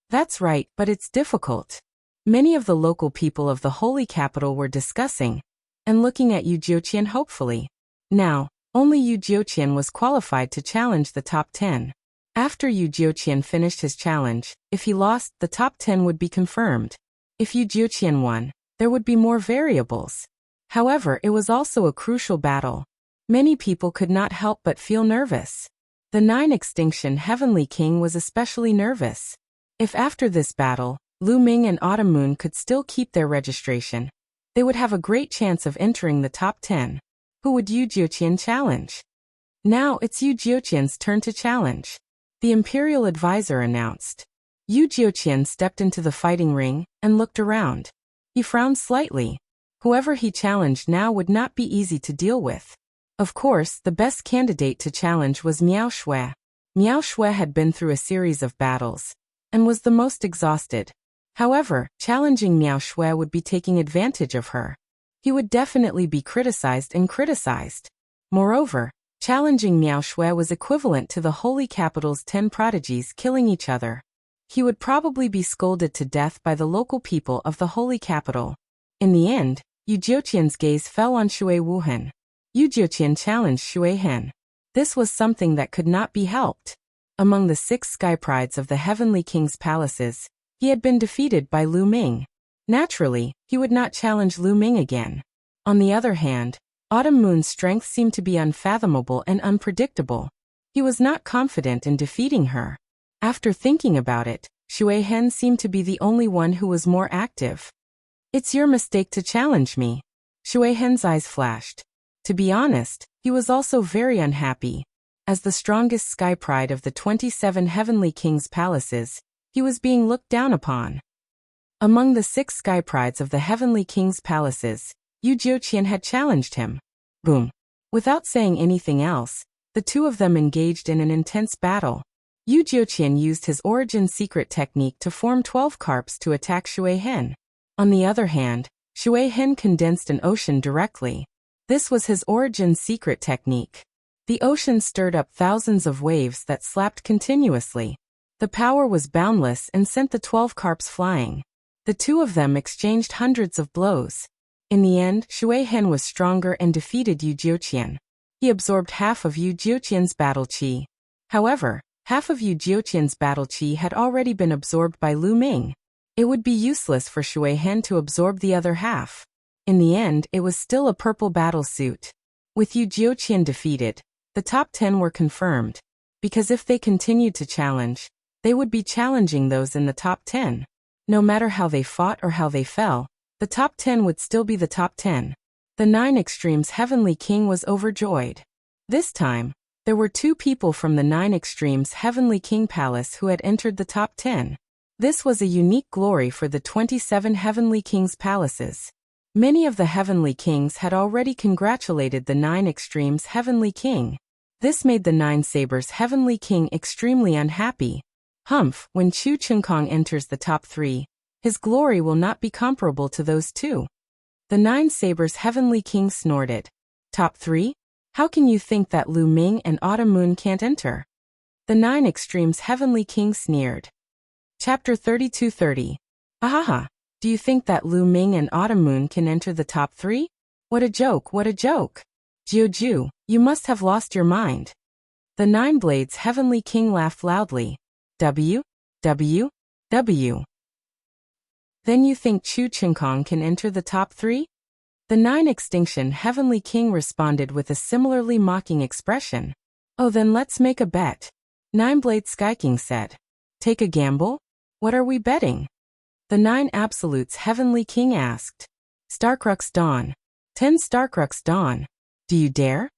That's right, but it's difficult. Many of the local people of the Holy Capital were discussing and looking at Yu Jiuqian hopefully. Now, only Yu Jiuqian was qualified to challenge the top 10. After Yu Jiuqian finished his challenge, if he lost, the top 10 would be confirmed. If Yu Jiuqian won, there would be more variables. However, it was also a crucial battle. Many people could not help but feel nervous. The Nine Extinction Heavenly King was especially nervous. If after this battle, Lu Ming and Autumn Moon could still keep their registration, they would have a great chance of entering the top 10. Who would Yu Jiuqian challenge? Now it's Yu Jiuqian's turn to challenge. The Imperial Advisor announced. Yu Jiuqian stepped into the fighting ring and looked around. He frowned slightly. Whoever he challenged now would not be easy to deal with. Of course, the best candidate to challenge was Miao Shui. Miao Shui had been through a series of battles and was the most exhausted. However, challenging Miao Shui would be taking advantage of her. He would definitely be criticized and criticized. Moreover, challenging Miao Shui was equivalent to the Holy Capital's 10 prodigies killing each other. He would probably be scolded to death by the local people of the Holy Capital. In the end, Yu Jiuqian's gaze fell on Shui Wuhen. Yu Jiuqian challenged Shui Hen. This was something that could not be helped. Among the 6 sky prides of the Heavenly King's palaces, he had been defeated by Lu Ming. Naturally, he would not challenge Lu Ming again. On the other hand, Autumn Moon's strength seemed to be unfathomable and unpredictable. He was not confident in defeating her. After thinking about it, Shui Hen seemed to be the only one who was more active. It's your mistake to challenge me. Shui Hen's eyes flashed. To be honest, he was also very unhappy. As the strongest sky pride of the 27 Heavenly King's palaces, he was being looked down upon. Among the 6 sky prides of the Heavenly King's palaces, Yu Jiuqian had challenged him. Boom. Without saying anything else, the two of them engaged in an intense battle. Yu Jiuqian used his origin secret technique to form 12 carps to attack Shui Hen. On the other hand, Shui Hen condensed an ocean directly. This was his origin secret technique. The ocean stirred up thousands of waves that slapped continuously. The power was boundless and sent the 12 carps flying. The two of them exchanged hundreds of blows. In the end, Shui Hen was stronger and defeated Yu Jiuqian. He absorbed half of Yu Jiuqian's battle chi. However, half of Yu Jiuqian's battle chi had already been absorbed by Lu Ming. It would be useless for Shui Hen to absorb the other half. In the end, it was still a purple battle suit. With Yu Jiuqian defeated, the top 10 were confirmed. Because if they continued to challenge, They would be challenging those in the top 10. No matter how they fought or how they fell, the top 10 would still be the top 10. The 9 Extremes Heavenly King was overjoyed. This time, there were 2 people from the 9 Extremes Heavenly King Palace who had entered the top 10. This was a unique glory for the 27 Heavenly Kings' palaces. Many of the Heavenly Kings had already congratulated the 9 Extremes Heavenly King. This made the 9 Sabers Heavenly King extremely unhappy. Humph, when Chu Chunkong enters the top 3, his glory will not be comparable to those 2. The 9 Sabers Heavenly King snorted. Top 3? How can you think that Lu Ming and Autumn Moon can't enter? The 9 Extremes Heavenly King sneered. Chapter 32:30. Ahaha, do you think that Lu Ming and Autumn Moon can enter the top 3? What a joke, what a joke. Jiuju, you must have lost your mind. The 9 Blades Heavenly King laughed loudly. W. Then you think Chu Chunkong can enter the top 3? The 9 Extinction Heavenly King responded with a similarly mocking expression. Oh, then let's make a bet. 9 Blade Sky King said. Take a gamble? What are we betting? The 9 Absolutes Heavenly King asked. Starcrux Dawn. 10 Starcrux Dawn. Do you dare?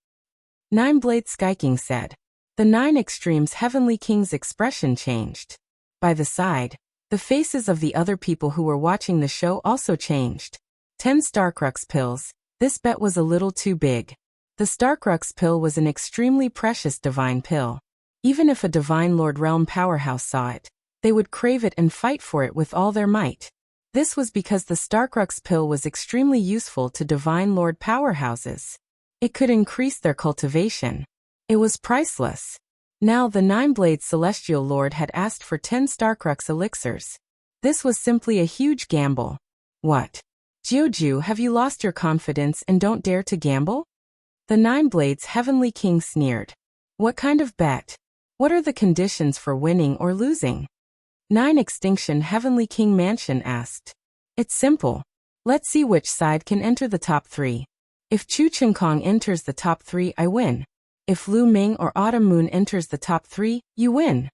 9 Blade Sky King said. The 9 Extremes Heavenly King's expression changed. By the side, the faces of the other people who were watching the show also changed. 10 Starcrux pills. This bet was a little too big. The Starcrux pill was an extremely precious divine pill. Even if a Divine Lord Realm powerhouse saw it, they would crave it and fight for it with all their might. This was because the Starcrux pill was extremely useful to Divine Lord powerhouses. It could increase their cultivation. It was priceless. Now the 9-Blade Celestial Lord had asked for 10 Starcrux elixirs. This was simply a huge gamble. What? Jiuju, have you lost your confidence and don't dare to gamble? The 9 Blades Heavenly King sneered. What kind of bet? What are the conditions for winning or losing? 9 Extinction Heavenly King Mansion asked. It's simple. Let's see which side can enter the top 3. If Chu Chunkong enters the top 3, I win. If Lu Ming or Autumn Moon enters the top 3, you win.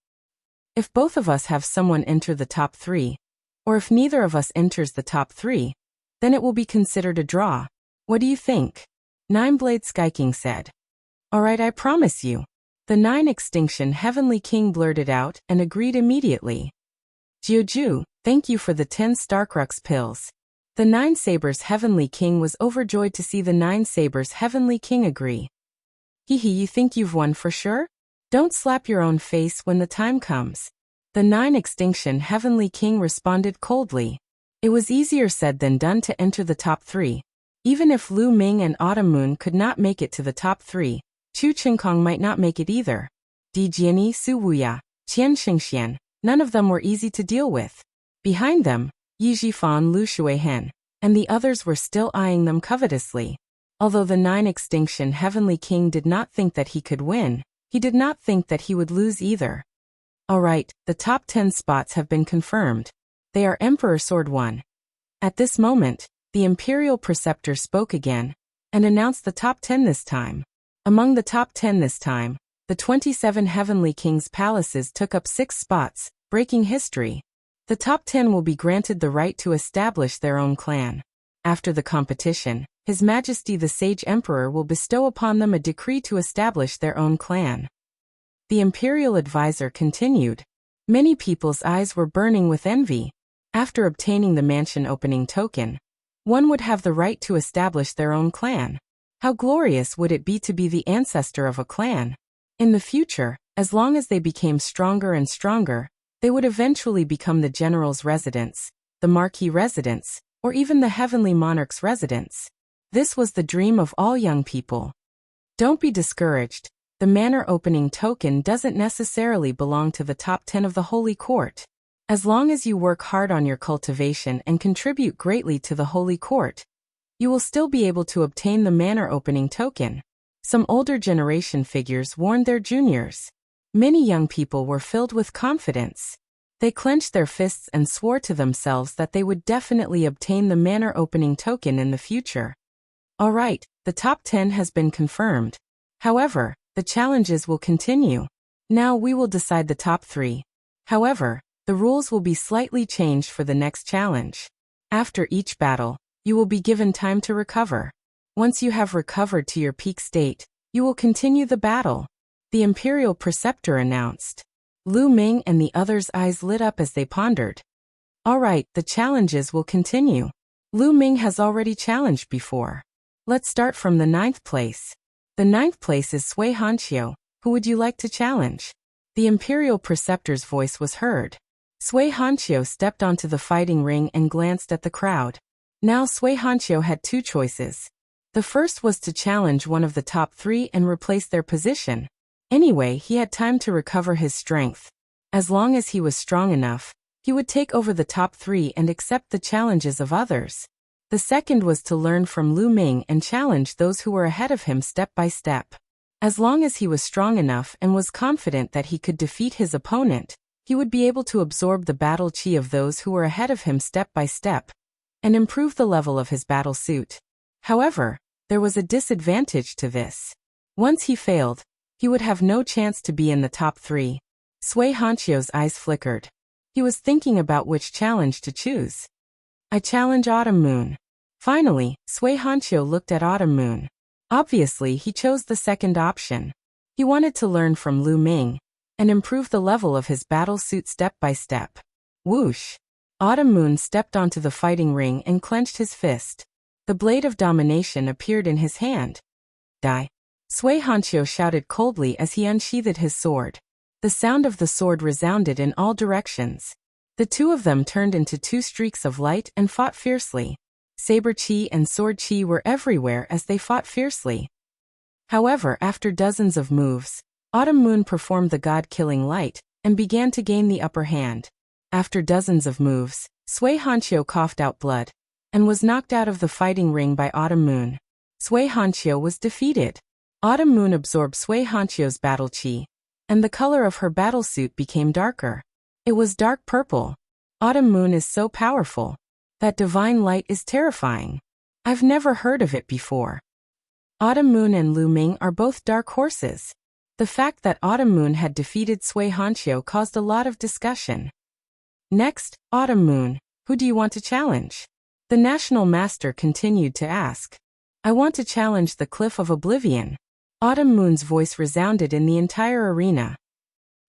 If both of us have someone enter the top 3, or if neither of us enters the top 3, then it will be considered a draw. What do you think? 9 Blade Sky King said. Alright, I promise you. The 9 Extinction Heavenly King blurted out and agreed immediately. Jiuju, thank you for the 10 Starcrux pills. The 9 Sabers Heavenly King was overjoyed to see the 9 Sabers Heavenly King agree. Hehe, you think you've won for sure? Don't slap your own face when the time comes. The 9 Extinction Heavenly King responded coldly. It was easier said than done to enter the top 3. Even if Lu Ming and Autumn Moon could not make it to the top 3, Chu Chunkong might not make it either. Di Jiani Su Wuya, Qian Xingxian, none of them were easy to deal with. Behind them, Yi Jifan Lu Shuihen, and the others were still eyeing them covetously. Although the 9 Extinction Heavenly King did not think that he could win, he did not think that he would lose either. Alright, the top 10 spots have been confirmed. They are Emperor Sword 1. At this moment, the Imperial Preceptor spoke again, and announced the top 10 this time. Among the top 10 this time, the 27 Heavenly Kings' palaces took up 6 spots, breaking history. The top 10 will be granted the right to establish their own clan. After the competition, His Majesty the Sage Emperor will bestow upon them a decree to establish their own clan. The Imperial Advisor continued. Many people's eyes were burning with envy. After obtaining the mansion opening token, one would have the right to establish their own clan. How glorious would it be to be the ancestor of a clan? In the future, as long as they became stronger and stronger, they would eventually become the General's residence, the Marquis residence, or even the Heavenly Monarch's residence. This was the dream of all young people. Don't be discouraged. The manor opening token doesn't necessarily belong to the top 10 of the Holy Court. As long as you work hard on your cultivation and contribute greatly to the Holy Court, you will still be able to obtain the manor opening token. Some older generation figures warned their juniors. Many young people were filled with confidence. They clenched their fists and swore to themselves that they would definitely obtain the manor opening token in the future. Alright, the top 10 has been confirmed. However, the challenges will continue. Now we will decide the top 3. However, the rules will be slightly changed for the next challenge. After each battle, you will be given time to recover. Once you have recovered to your peak state, you will continue the battle, the Imperial Preceptor announced. Lu Ming and the others' eyes lit up as they pondered. All right, the challenges will continue. Lu Ming has already challenged before. Let's start from the 9th place. The 9th place is Sui Hanqiu. Who would you like to challenge? The Imperial Preceptor's voice was heard. Sui Hanqiu stepped onto the fighting ring and glanced at the crowd. Now Sui Hanqiu had two choices. The first was to challenge one of the top 3 and replace their position. Anyway, he had time to recover his strength. As long as he was strong enough, he would take over the top 3 and accept the challenges of others. The second was to learn from Lu Ming and challenge those who were ahead of him step by step. As long as he was strong enough and was confident that he could defeat his opponent, he would be able to absorb the battle chi of those who were ahead of him step by step and improve the level of his battle suit. However, there was a disadvantage to this. Once he failed, he would have no chance to be in the top 3. Sui Hanqiu's eyes flickered. He was thinking about which challenge to choose. I challenge Autumn Moon. Finally, Sui Hanqiu looked at Autumn Moon. Obviously, he chose the second option. He wanted to learn from Lu Ming and improve the level of his battle suit step by step. Whoosh! Autumn Moon stepped onto the fighting ring and clenched his fist. The blade of domination appeared in his hand. Die! Sui Hanqiu shouted coldly as he unsheathed his sword. The sound of the sword resounded in all directions. The two of them turned into two streaks of light and fought fiercely. Saber chi and sword chi were everywhere as they fought fiercely. However, after dozens of moves, Autumn Moon performed the god-killing light and began to gain the upper hand. After dozens of moves, Sui Hanqiu coughed out blood and was knocked out of the fighting ring by Autumn Moon. Sui Hanqiu was defeated. Autumn Moon absorbed Sui Hanqiu's battle chi, and the color of her battle suit became darker. It was dark purple. Autumn Moon is so powerful. That divine light is terrifying. I've never heard of it before. Autumn Moon and Lu Ming are both dark horses. The fact that Autumn Moon had defeated Sui Hanqiu caused a lot of discussion. Next, Autumn Moon, who do you want to challenge? The National Master continued to ask. I want to challenge the Cliff of Oblivion. Autumn Moon's voice resounded in the entire arena.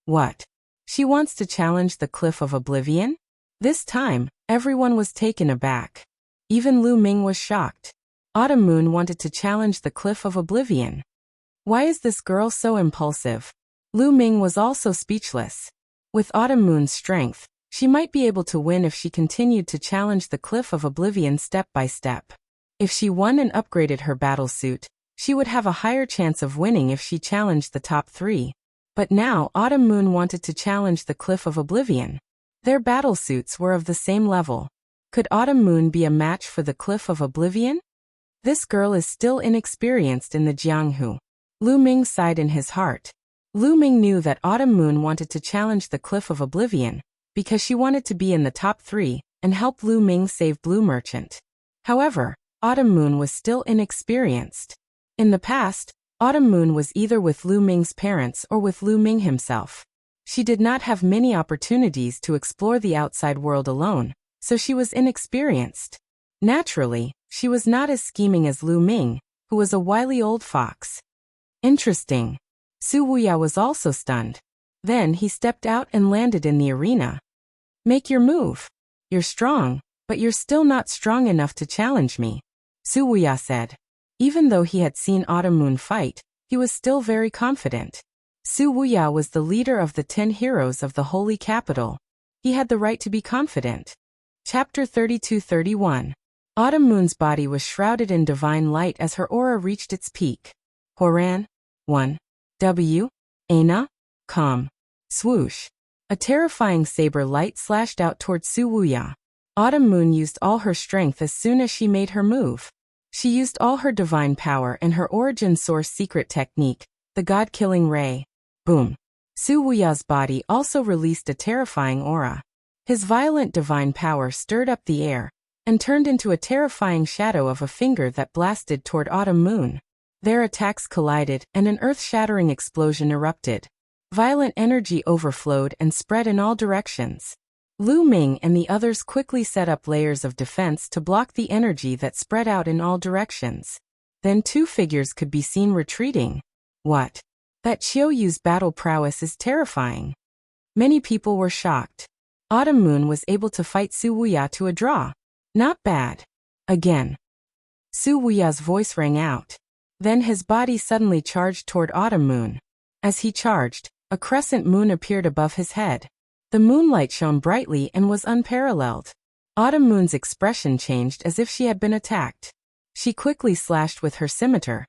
What? She wants to challenge the Cliff of Oblivion? This time, everyone was taken aback. Even Lu Ming was shocked. Autumn Moon wanted to challenge the Cliff of Oblivion. Why is this girl so impulsive? Lu Ming was also speechless. With Autumn Moon's strength, she might be able to win if she continued to challenge the Cliff of Oblivion step by step. If she won and upgraded her battle suit, she would have a higher chance of winning if she challenged the top 3. But now Autumn Moon wanted to challenge the Cliff of Oblivion. Their battle suits were of the same level. Could Autumn Moon be a match for the Cliff of Oblivion? This girl is still inexperienced in the Jianghu. Lu Ming sighed in his heart. Lu Ming knew that Autumn Moon wanted to challenge the Cliff of Oblivion because she wanted to be in the top 3 and help Lu Ming save Blue Merchant. However, Autumn Moon was still inexperienced. In the past, Autumn Moon was either with Lu Ming's parents or with Lu Ming himself. She did not have many opportunities to explore the outside world alone, so she was inexperienced. Naturally, she was not as scheming as Lu Ming, who was a wily old fox. Interesting. Su Wuya was also stunned. Then he stepped out and landed in the arena. Make your move. You're strong, but you're still not strong enough to challenge me, Su Wuya said. Even though he had seen Autumn Moon fight, he was still very confident. Su Wuya was the leader of the 10 heroes of the Holy Capital. He had the right to be confident. Chapter 32-31. Autumn Moon's body was shrouded in divine light as her aura reached its peak. Horan. 1. W. Aina. Calm. Swoosh. A terrifying saber light slashed out towards Su Wuya. Autumn Moon used all her strength as soon as she made her move. She used all her divine power and her origin source secret technique, the god-killing ray. Boom. Su Wuya's body also released a terrifying aura. His violent divine power stirred up the air and turned into a terrifying shadow of a finger that blasted toward Autumn Moon. Their attacks collided and an earth-shattering explosion erupted. Violent energy overflowed and spread in all directions. Lu Ming and the others quickly set up layers of defense to block the energy that spread out in all directions. Then two figures could be seen retreating. What? That Qiu Yu's battle prowess is terrifying. Many people were shocked. Autumn Moon was able to fight Su Wuya to a draw. Not bad. Again. Su Wuya's voice rang out. Then his body suddenly charged toward Autumn Moon. As he charged, a crescent moon appeared above his head. The moonlight shone brightly and was unparalleled. Autumn Moon's expression changed as if she had been attacked. She quickly slashed with her scimitar.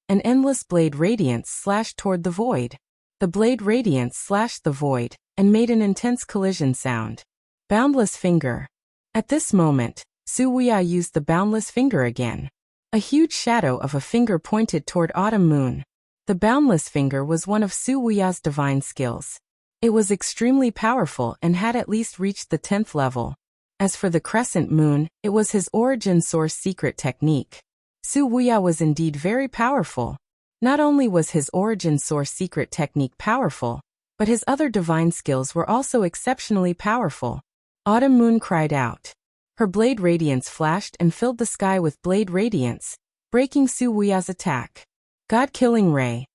An endless blade radiance slashed toward the void. The blade radiance slashed the void and made an intense collision sound. Boundless finger. At this moment, Su Wuya used the boundless finger again. A huge shadow of a finger pointed toward Autumn Moon. The boundless finger was one of Su Wuya's divine skills. It was extremely powerful and had at least reached the 10th level. As for the crescent moon, it was his origin source secret technique. Su Wuya was indeed very powerful. Not only was his origin source secret technique powerful, but his other divine skills were also exceptionally powerful. Autumn Moon cried out. Her blade radiance flashed and filled the sky with blade radiance, breaking Su Wuya's attack. God-killing ray.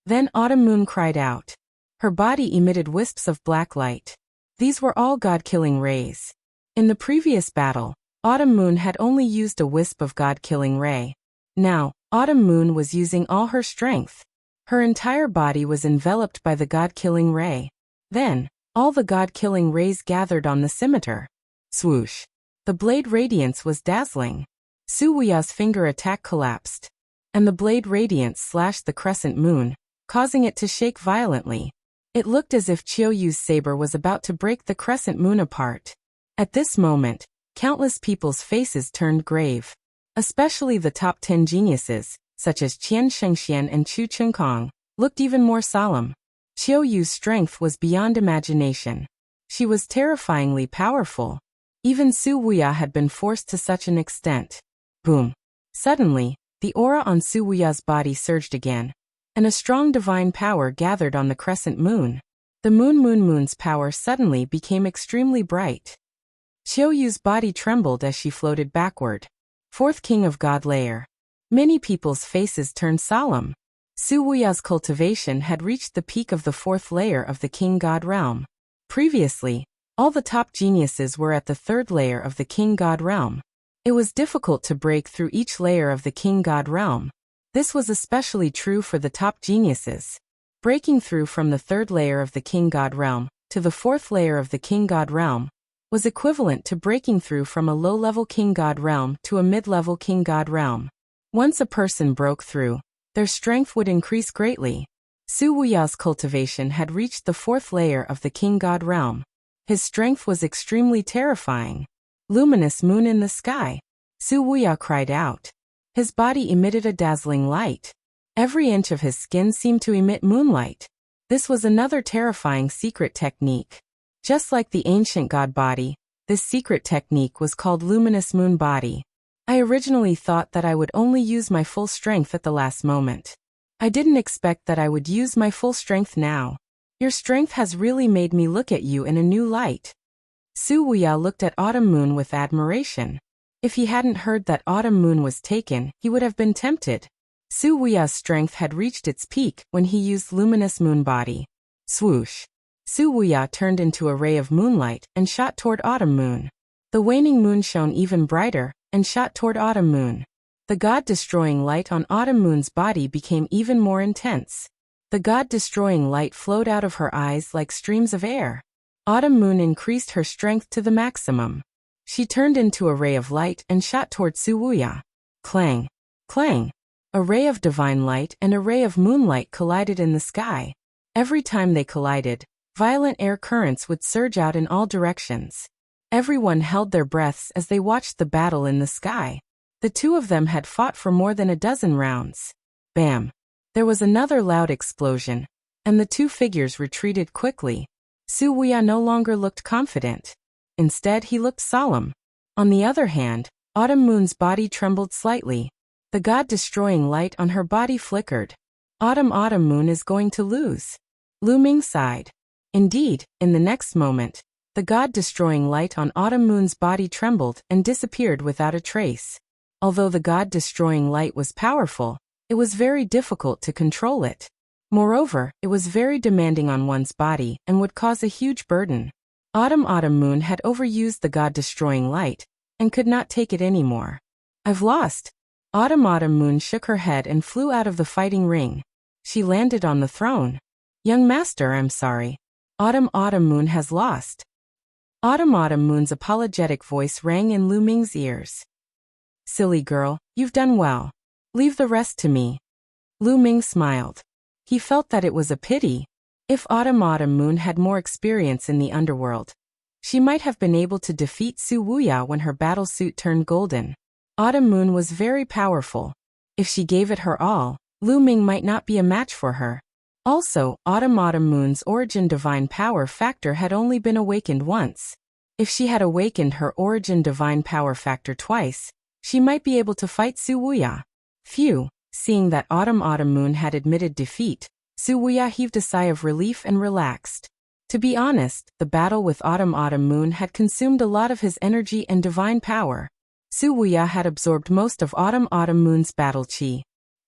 Then Autumn Moon cried out. Her body emitted wisps of black light. These were all God-killing rays. In the previous battle, Autumn Moon had only used a wisp of God-killing ray. Now, Autumn Moon was using all her strength. Her entire body was enveloped by the God-killing ray. Then, all the God-killing rays gathered on the scimitar. Swoosh. The blade radiance was dazzling. Su Wuya's finger attack collapsed. And the blade radiance slashed the crescent moon, causing it to shake violently. It looked as if Qiu Yu's saber was about to break the crescent moon apart. At this moment, countless people's faces turned grave. Especially the top 10 geniuses, such as Qian Shengxian and Chu Chengkong, looked even more solemn. Qiu Yu's strength was beyond imagination. She was terrifyingly powerful. Even Su Wuya had been forced to such an extent. Boom. Suddenly, the aura on Su Wuya's body surged again, and a strong divine power gathered on the crescent moon. The moon's power suddenly became extremely bright. Qiu Yu's body trembled as she floated backward. Fourth King of God layer. Many people's faces turned solemn. Su Wuya's cultivation had reached the peak of the 4th layer of the King God realm. Previously, all the top geniuses were at the 3rd layer of the King God realm. It was difficult to break through each layer of the King God realm. This was especially true for the top geniuses. Breaking through from the 3rd layer of the King God realm to the 4th layer of the King God realm was equivalent to breaking through from a low-level King God realm to a mid-level King God realm. Once a person broke through, their strength would increase greatly. Su Wuya's cultivation had reached the 4th layer of the King God realm. His strength was extremely terrifying. Luminous moon in the sky. Su Wuya cried out. His body emitted a dazzling light. Every inch of his skin seemed to emit moonlight. This was another terrifying secret technique. Just like the ancient god body, this secret technique was called luminous moon body. I originally thought that I would only use my full strength at the last moment. I didn't expect that I would use my full strength now. Your strength has really made me look at you in a new light. Su Wuya looked at Autumn Moon with admiration. If he hadn't heard that Autumn Moon was taken, he would have been tempted. Su Wuya's strength had reached its peak when he used luminous moon body. Swoosh. Su Wuya turned into a ray of moonlight and shot toward Autumn Moon. The waning moon shone even brighter and shot toward Autumn Moon. The God-destroying light on Autumn Moon's body became even more intense. The God-destroying light flowed out of her eyes like streams of air. Autumn Moon increased her strength to the maximum. She turned into a ray of light and shot toward Su Wuya. Clang! Clang! A ray of divine light and a ray of moonlight collided in the sky. Every time they collided, violent air currents would surge out in all directions. Everyone held their breaths as they watched the battle in the sky. The two of them had fought for more than a dozen rounds. Bam! There was another loud explosion, and the two figures retreated quickly. Su Wuya no longer looked confident. Instead, he looked solemn. On the other hand, Autumn Moon's body trembled slightly. The God-destroying light on her body flickered. Autumn Moon is going to lose. Lu Ming sighed. Indeed, in the next moment, the god-destroying light on Autumn Moon's body trembled and disappeared without a trace. Although the god-destroying light was powerful, it was very difficult to control it. Moreover, it was very demanding on one's body and would cause a huge burden. Autumn Moon had overused the god-destroying light and could not take it anymore. I've lost. Autumn Moon shook her head and flew out of the fighting ring. She landed on the throne. Young master, I'm sorry. Autumn Moon has lost. Autumn Moon's apologetic voice rang in Lu Ming's ears. Silly girl, you've done well. Leave the rest to me. Lu Ming smiled. He felt that it was a pity. If Autumn Moon had more experience in the underworld, she might have been able to defeat Su Wuya when her battle suit turned golden. Autumn Moon was very powerful. If she gave it her all, Lu Ming might not be a match for her. Also, Autumn Moon's origin divine power factor had only been awakened once. If she had awakened her origin divine power factor twice, she might be able to fight Su Wuya. Phew, seeing that Autumn Moon had admitted defeat, Su Wuya heaved a sigh of relief and relaxed. To be honest, the battle with Autumn Moon had consumed a lot of his energy and divine power. Su Wuya had absorbed most of Autumn Moon's battle chi.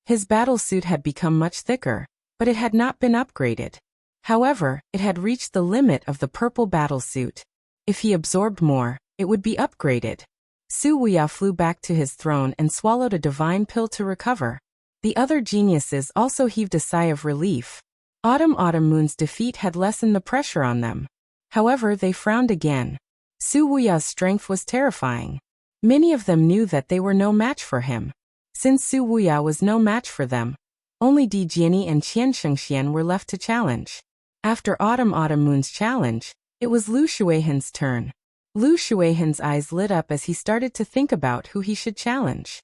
His battle suit had become much thicker, but it had not been upgraded. However, it had reached the limit of the purple battle suit. If he absorbed more, it would be upgraded. Su Wuya flew back to his throne and swallowed a divine pill to recover. The other geniuses also heaved a sigh of relief. Autumn Moon's defeat had lessened the pressure on them. However, they frowned again. Su Wuya's strength was terrifying. Many of them knew that they were no match for him. Since Su Wuya was no match for them, only Di Jiani and Qian Shengxian were left to challenge. After Autumn Moon's challenge, it was Lu Shuihen's turn. Lu Shuihen's eyes lit up as he started to think about who he should challenge.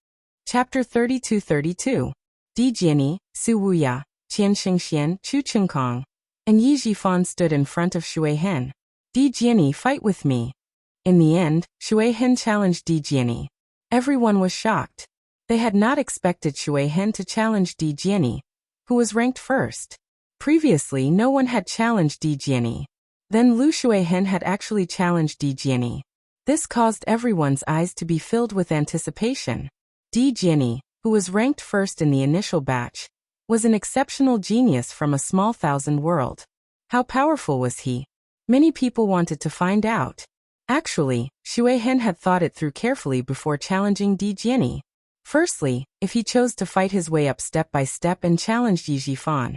Chapter 32-32. Di Jiani, Su Wuya, Qian Shengxian, Chu Chengkong, and Yi Jifan stood in front of Shuihen. Di Jiani, fight with me. In the end, Shuihen challenged Di Jiani. Everyone was shocked. They had not expected Shuihen to challenge Di Jiani, who was ranked first. Previously, no one had challenged Di Jiani. Then Lu Shuihen had actually challenged Di Jiani. This caused everyone's eyes to be filled with anticipation. Di Jiani, who was ranked first in the initial batch, was an exceptional genius from a small thousand world. How powerful was he? Many people wanted to find out. Actually, Shuihen had thought it through carefully before challenging Di Jiani. Firstly, if he chose to fight his way up step by step and challenged Yi Jifan,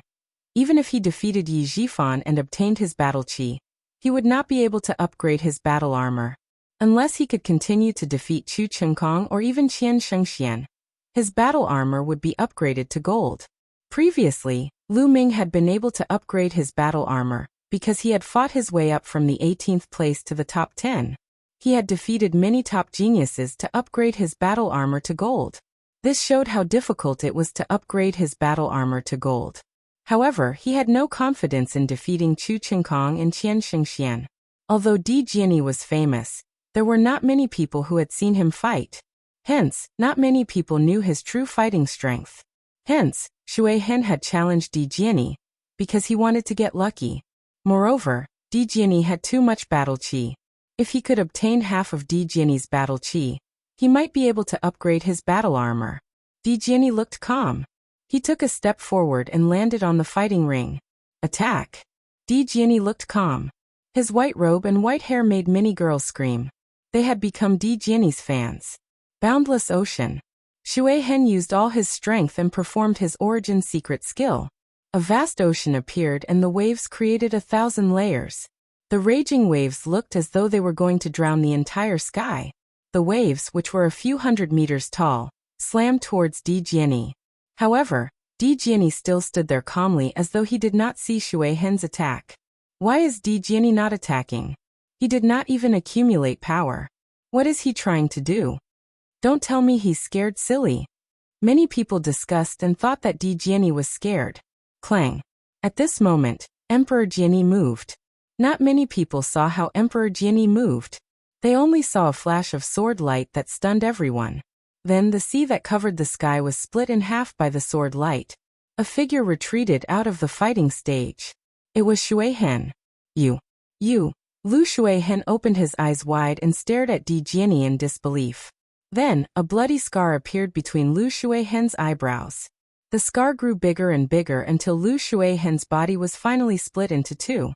even if he defeated Yi Jifan and obtained his battle chi, he would not be able to upgrade his battle armor. Unless he could continue to defeat Chu Chengkong or even Qian Shengxian, his battle armor would be upgraded to gold. Previously, Lu Ming had been able to upgrade his battle armor because he had fought his way up from the 18th place to the top 10. He had defeated many top geniuses to upgrade his battle armor to gold. This showed how difficult it was to upgrade his battle armor to gold. However, he had no confidence in defeating Chu Chengkong and Qian Shengxian. Although Di Jiani was famous, there were not many people who had seen him fight. Hence, not many people knew his true fighting strength. Hence, Shuihen had challenged Di Jiani because he wanted to get lucky. Moreover, Di Jiani had too much battle chi. If he could obtain half of Di Jiani's battle chi, he might be able to upgrade his battle armor. Di Jiani looked calm. He took a step forward and landed on the fighting ring. Attack! Di Jiani looked calm. His white robe and white hair made many girls scream. They had become Di Jiani's fans. Boundless Ocean. Shuihen used all his strength and performed his origin secret skill. A vast ocean appeared and the waves created 1,000 layers. The raging waves looked as though they were going to drown the entire sky. The waves, which were a few hundred meters tall, slammed towards Di Jiani. However, Di Jiani still stood there calmly as though he did not see Shuihen's attack. Why is Di Jiani not attacking? He did not even accumulate power. What is he trying to do? Don't tell me he's scared, silly. Many people discussed and thought that Di Jiani was scared. Clang. At this moment, Emperor Jiani moved. Not many people saw how Emperor Jiani moved. They only saw a flash of sword light that stunned everyone. Then the sea that covered the sky was split in half by the sword light. A figure retreated out of the fighting stage. It was Shuihen. You. Lu Shuihen opened his eyes wide and stared at Di Jiani in disbelief. Then, a bloody scar appeared between Lu Shuihen's eyebrows. The scar grew bigger and bigger until Lu Shuihen's body was finally split into two.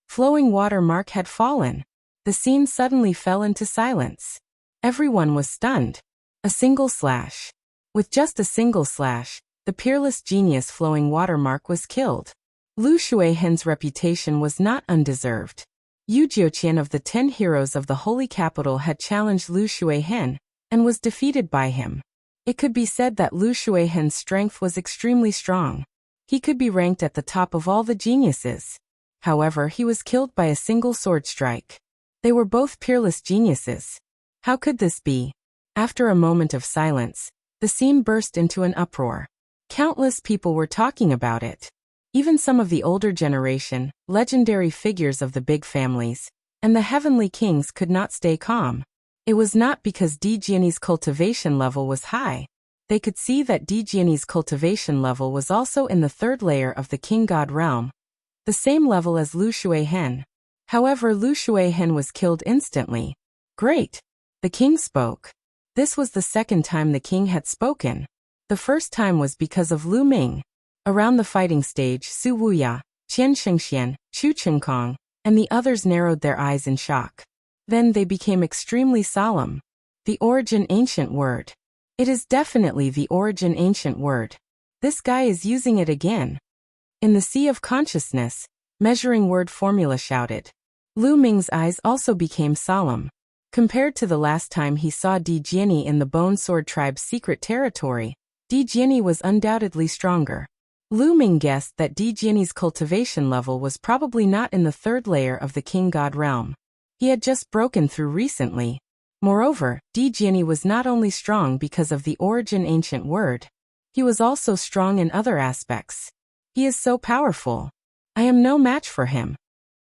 Flowing water mark had fallen. The scene suddenly fell into silence. Everyone was stunned. A single slash. With just a single slash, the peerless genius Flowing Watermark was killed. Lu Shuihen's reputation was not undeserved. Yu Jiuqian of the 10 heroes of the Holy Capital had challenged Lu Shuihen, and was defeated by him. It could be said that Lu Shuihen's strength was extremely strong. He could be ranked at the top of all the geniuses. However, he was killed by a single sword strike. They were both peerless geniuses. How could this be? After a moment of silence, the scene burst into an uproar. Countless people were talking about it. Even some of the older generation, legendary figures of the big families, and the heavenly kings could not stay calm. It was not because Di Jiani's cultivation level was high. They could see that Di Jiani's cultivation level was also in the third layer of the king god realm, the same level as Lu Shuihen. However, Lu Shuihen was killed instantly. Great! The king spoke. This was the second time the king had spoken. The first time was because of Lu Ming. Around the fighting stage, Su Wuya, Qian Shengxian, Chu Chengkong, and the others narrowed their eyes in shock. Then they became extremely solemn. The origin ancient word. It is definitely the origin ancient word. This guy is using it again. In the sea of consciousness, measuring word formula shouted. Lu Ming's eyes also became solemn. Compared to the last time he saw Di Jiani in the Bone Sword Tribe's secret territory, Di Jiani was undoubtedly stronger. Lu Ming guessed that Di Jiani's cultivation level was probably not in the third layer of the king god realm. He had just broken through recently. Moreover, Di Jiani was not only strong because of the origin ancient word, he was also strong in other aspects. He is so powerful. I am no match for him.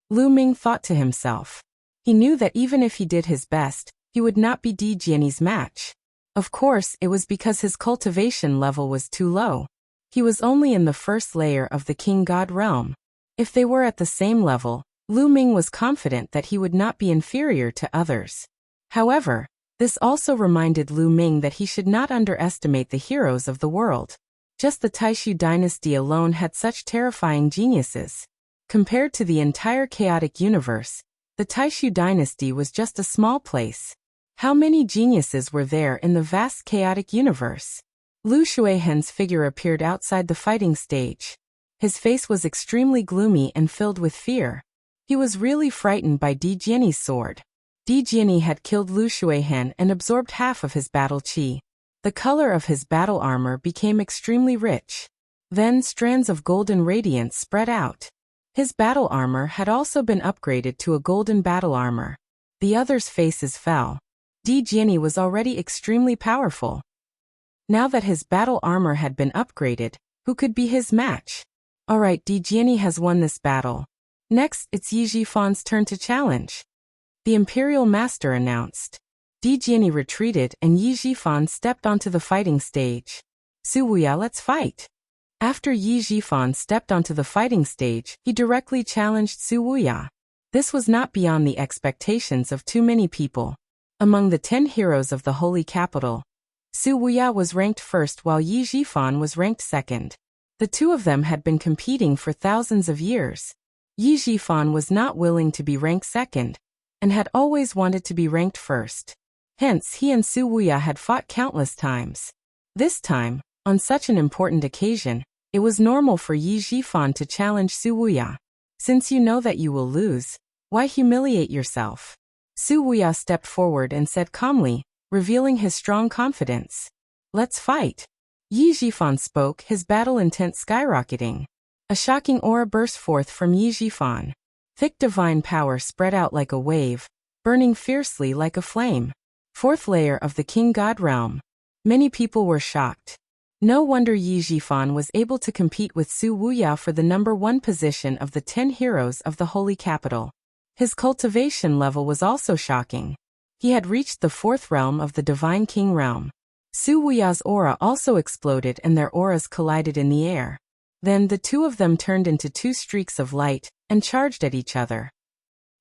Lu Ming thought to himself. He knew that even if he did his best, he would not be Di Jiani's match. Of course, it was because his cultivation level was too low. He was only in the first layer of the king god realm. If they were at the same level, Lu Ming was confident that he would not be inferior to others. However, this also reminded Lu Ming that he should not underestimate the heroes of the world. Just the Taishu dynasty alone had such terrifying geniuses. Compared to the entire chaotic universe, the Taishu dynasty was just a small place. How many geniuses were there in the vast chaotic universe? Lu Shuihen's figure appeared outside the fighting stage. His face was extremely gloomy and filled with fear. He was really frightened by Di Jiani's sword. Di Jiani had killed Lu Shuihen and absorbed half of his battle qi. The color of his battle armor became extremely rich. Then strands of golden radiance spread out. His battle armor had also been upgraded to a golden battle armor. The others' faces fell. Di Jiani was already extremely powerful. Now that his battle armor had been upgraded, who could be his match? Alright, Di Jiani has won this battle. Next, it's Yi Jifan's turn to challenge. The Imperial Master announced. Di Jiani retreated and Yi Jifan stepped onto the fighting stage. Su Wuya, let's fight. After Yi Jifan stepped onto the fighting stage, he directly challenged Su Wuya. This was not beyond the expectations of too many people. Among the 10 heroes of the Holy Capital, Su Wuya was ranked first while Yi Jifan was ranked second. The two of them had been competing for thousands of years. Yi Jifan was not willing to be ranked second, and had always wanted to be ranked first. Hence, he and Su Wuya had fought countless times. This time, on such an important occasion, it was normal for Yi Jifan to challenge Su Wuya. Since you know that you will lose, why humiliate yourself? Su Wuya stepped forward and said calmly, revealing his strong confidence. Let's fight. Yi Jifan spoke, his battle intent skyrocketing. A shocking aura burst forth from Yi Jifan. Thick divine power spread out like a wave, burning fiercely like a flame. Fourth layer of the king god realm. Many people were shocked. No wonder Yi Jifan was able to compete with Su Wuya for the #1 position of the 10 heroes of the Holy Capital. His cultivation level was also shocking. He had reached the 4th realm of the Divine King realm. Su Wuya's aura also exploded and their auras collided in the air. Then the two of them turned into two streaks of light and charged at each other.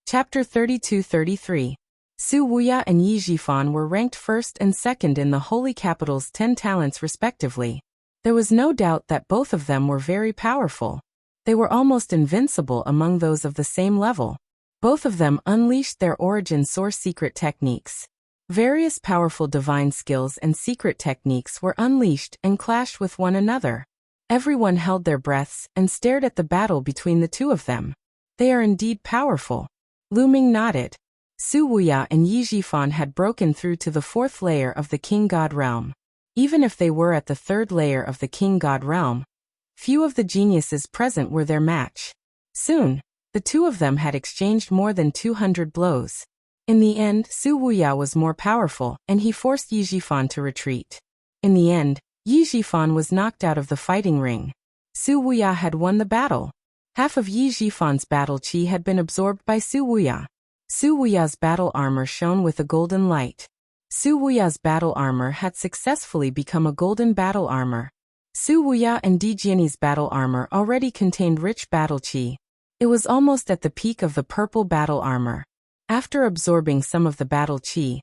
Chapter 32-33. Su Wuya and Yi Jifan were ranked first and second in the Holy Capital's 10 talents respectively. There was no doubt that both of them were very powerful. They were almost invincible among those of the same level. Both of them unleashed their origin source secret techniques. Various powerful divine skills and secret techniques were unleashed and clashed with one another. Everyone held their breaths and stared at the battle between the two of them. They are indeed powerful. Lu Ming nodded. Su Wuya and Yi Jifan had broken through to the 4th layer of the King God realm. Even if they were at the 3rd layer of the King God realm, few of the geniuses present were their match. Soon, the two of them had exchanged more than 200 blows. In the end, Su Wuya was more powerful, and he forced Yi Jifan to retreat. In the end, Yi Jifan was knocked out of the fighting ring. Su Wuya had won the battle. Half of Yi Jifan's battle chi had been absorbed by Su Wuya. Su Wuya's battle armor shone with a golden light. Su Wuya's battle armor had successfully become a golden battle armor. Su Wuya and Di Jiani's battle armor already contained rich battle chi. It was almost at the peak of the purple battle armor. After absorbing some of the battle chi,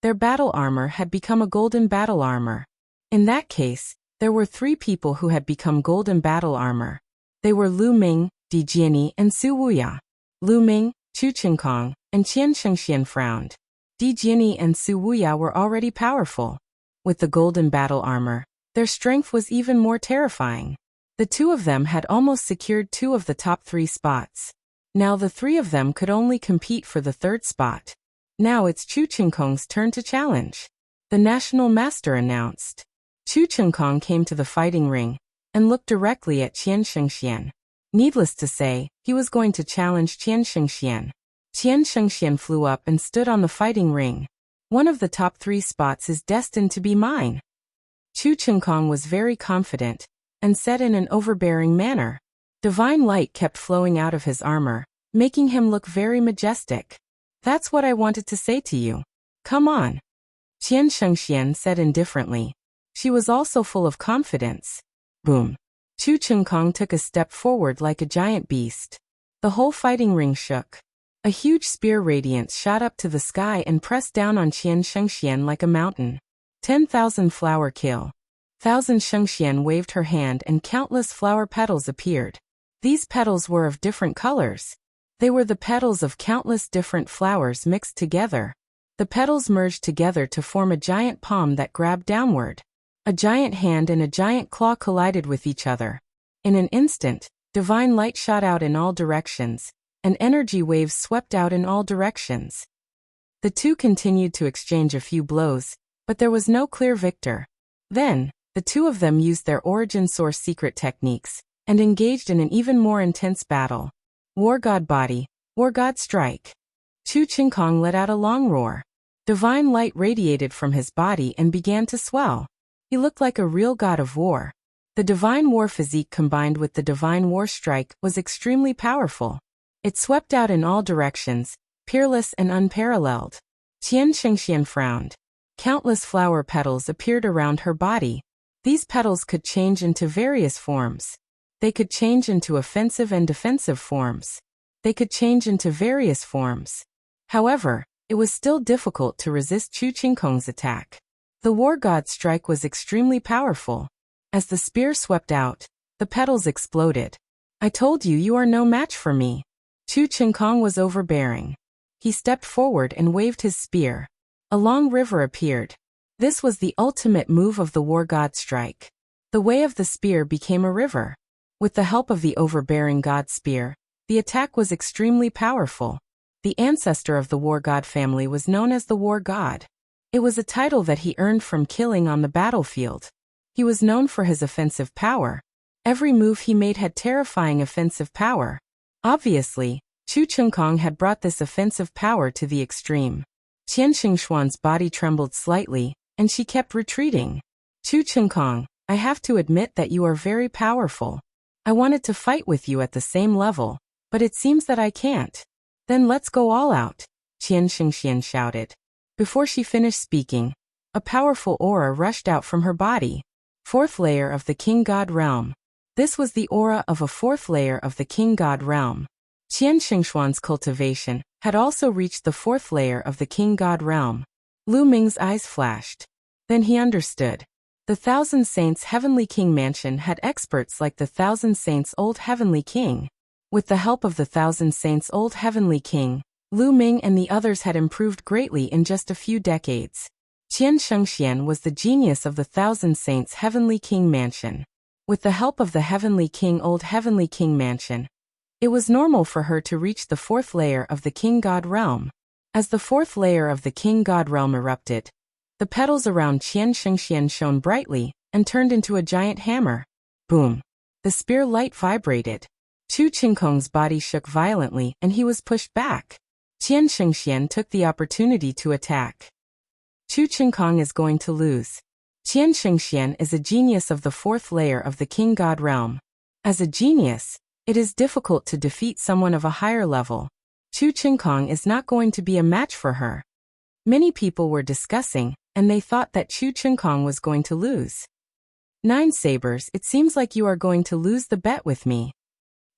their battle armor had become a golden battle armor. In that case, there were 3 people who had become golden battle armor. They were Lu Ming, Di Jiani, and Su Wuya. Lu Ming, Chu Qingkong, and Qian Shengxian frowned. Di Jiani and Su Wuya were already powerful. With the golden battle armor, their strength was even more terrifying. The two of them had almost secured 2 of the top 3 spots. Now the 3 of them could only compete for the 3rd spot. Now it's Chu Qingkong's turn to challenge. The national master announced. Chu Qingkong came to the fighting ring and looked directly at Qian Shengxian. Needless to say, he was going to challenge Qian Shengxian. Qian Shengxian flew up and stood on the fighting ring. One of the top 3 spots is destined to be mine. Chu Qingkong was very confident and said in an overbearing manner. Divine light kept flowing out of his armor, making him look very majestic. That's what I wanted to say to you. Come on. Qian Shengxian said indifferently. She was also full of confidence. Boom. Chu Qingkong took a step forward like a giant beast. The whole fighting ring shook. A huge spear radiance shot up to the sky and pressed down on Qian Shengxian like a mountain. 10,000 flower kill. 1,000 Shengxian waved her hand and countless flower petals appeared. These petals were of different colors. They were the petals of countless different flowers mixed together. The petals merged together to form a giant palm that grabbed downward. A giant hand and a giant claw collided with each other. In an instant, divine light shot out in all directions, and energy waves swept out in all directions. The two continued to exchange a few blows, but there was no clear victor. Then, the two of them used their origin source secret techniques and engaged in an even more intense battle. War God Body, War God Strike. Chu Qingkong let out a long roar. Divine light radiated from his body and began to swell. He looked like a real god of war. The divine war physique combined with the divine war strike was extremely powerful. It swept out in all directions, peerless and unparalleled. Qian Shengxian frowned. Countless flower petals appeared around her body. These petals could change into various forms. They could change into offensive and defensive forms. They could change into various forms. However, it was still difficult to resist Chu Qingkong's attack. The war god strike was extremely powerful. As the spear swept out, the petals exploded. I told you you are no match for me. Chu Qingkong was overbearing. He stepped forward and waved his spear. A long river appeared. This was the ultimate move of the war god strike. The way of the spear became a river. With the help of the overbearing god spear, the attack was extremely powerful. The ancestor of the war god family was known as the war god. It was a title that he earned from killing on the battlefield. He was known for his offensive power. Every move he made had terrifying offensive power. Obviously, Chu Qingkong had brought this offensive power to the extreme. Qian Xingxuan's body trembled slightly, and she kept retreating. Chu Qingkong, I have to admit that you are very powerful. I wanted to fight with you at the same level, but it seems that I can't. Then let's go all out, Qian Shengxian shouted. Before she finished speaking, a powerful aura rushed out from her body. 4th layer of the King God realm. This was the aura of a fourth layer of the king god realm. Qian Xingshuan's cultivation had also reached the fourth layer of the king god realm. Lu Ming's eyes flashed. Then he understood. The Thousand Saints Heavenly King Mansion had experts like the Thousand Saints Old Heavenly King. With the help of the Thousand Saints Old Heavenly King, Lu Ming and the others had improved greatly in just a few decades. Qian Shengxian was the genius of the Thousand Saints Heavenly King Mansion. With the help of the Heavenly King Old Heavenly King Mansion, it was normal for her to reach the fourth layer of the King God realm. As the fourth layer of the King God realm erupted, the petals around Qian Shengxian shone brightly and turned into a giant hammer. Boom! The spear light vibrated. Chu Qingkong's body shook violently and he was pushed back. Qian Shengxian took the opportunity to attack. Chu Qingkong is going to lose. Qian Shengxian is a genius of the fourth layer of the King God realm. As a genius, it is difficult to defeat someone of a higher level. Chu Qingkong is not going to be a match for her. Many people were discussing, and they thought that Chu Qingkong was going to lose. Nine Sabers, it seems like you are going to lose the bet with me.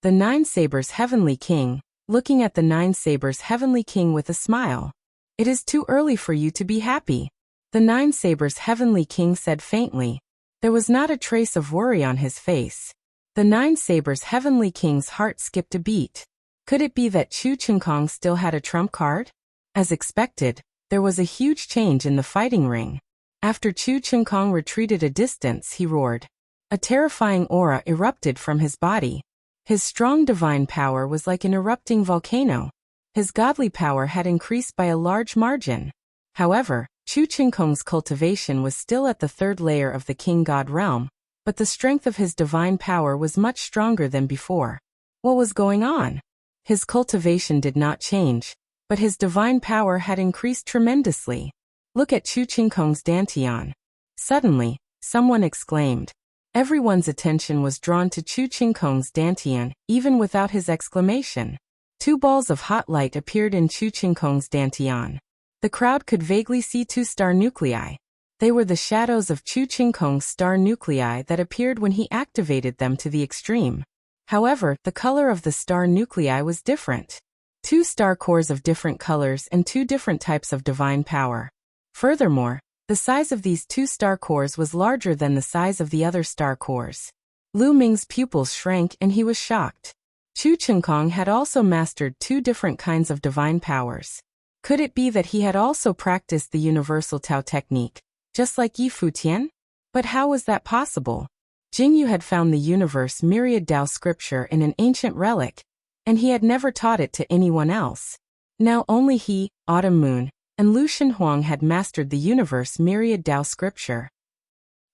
The Nine Sabers Heavenly King, looking at the Nine Sabers Heavenly King with a smile. It is too early for you to be happy. The Nine Sabers Heavenly King said faintly. There was not a trace of worry on his face. The Nine Sabers Heavenly King's heart skipped a beat. Could it be that Chu Qingkong still had a trump card? As expected, there was a huge change in the fighting ring. After Chu Qingkong retreated a distance, he roared. A terrifying aura erupted from his body. His strong divine power was like an erupting volcano. His godly power had increased by a large margin. However, Chu Qingkong's cultivation was still at the third layer of the King God realm, but the strength of his divine power was much stronger than before. What was going on? His cultivation did not change, but his divine power had increased tremendously. Look at Chu Qingkong's dantian. Suddenly, someone exclaimed. Everyone's attention was drawn to Chu Qingkong's dantian, even without his exclamation. Two balls of hot light appeared in Chu Qingkong's dantian. The crowd could vaguely see two star nuclei. They were the shadows of Chu Qingkong's star nuclei that appeared when he activated them to the extreme. However, the color of the star nuclei was different. Two star cores of different colors and two different types of divine power. Furthermore, the size of these two star cores was larger than the size of the other star cores. Lu Ming's pupils shrank and he was shocked. Chu Qingkong had also mastered two different kinds of divine powers. Could it be that he had also practiced the universal Tao technique, just like Yi Futian? But how was that possible? Jingyu had found the universe myriad Tao scripture in an ancient relic, and he had never taught it to anyone else. Now only he, Autumn Moon, and Lu Shenhuang had mastered the universe myriad Tao scripture.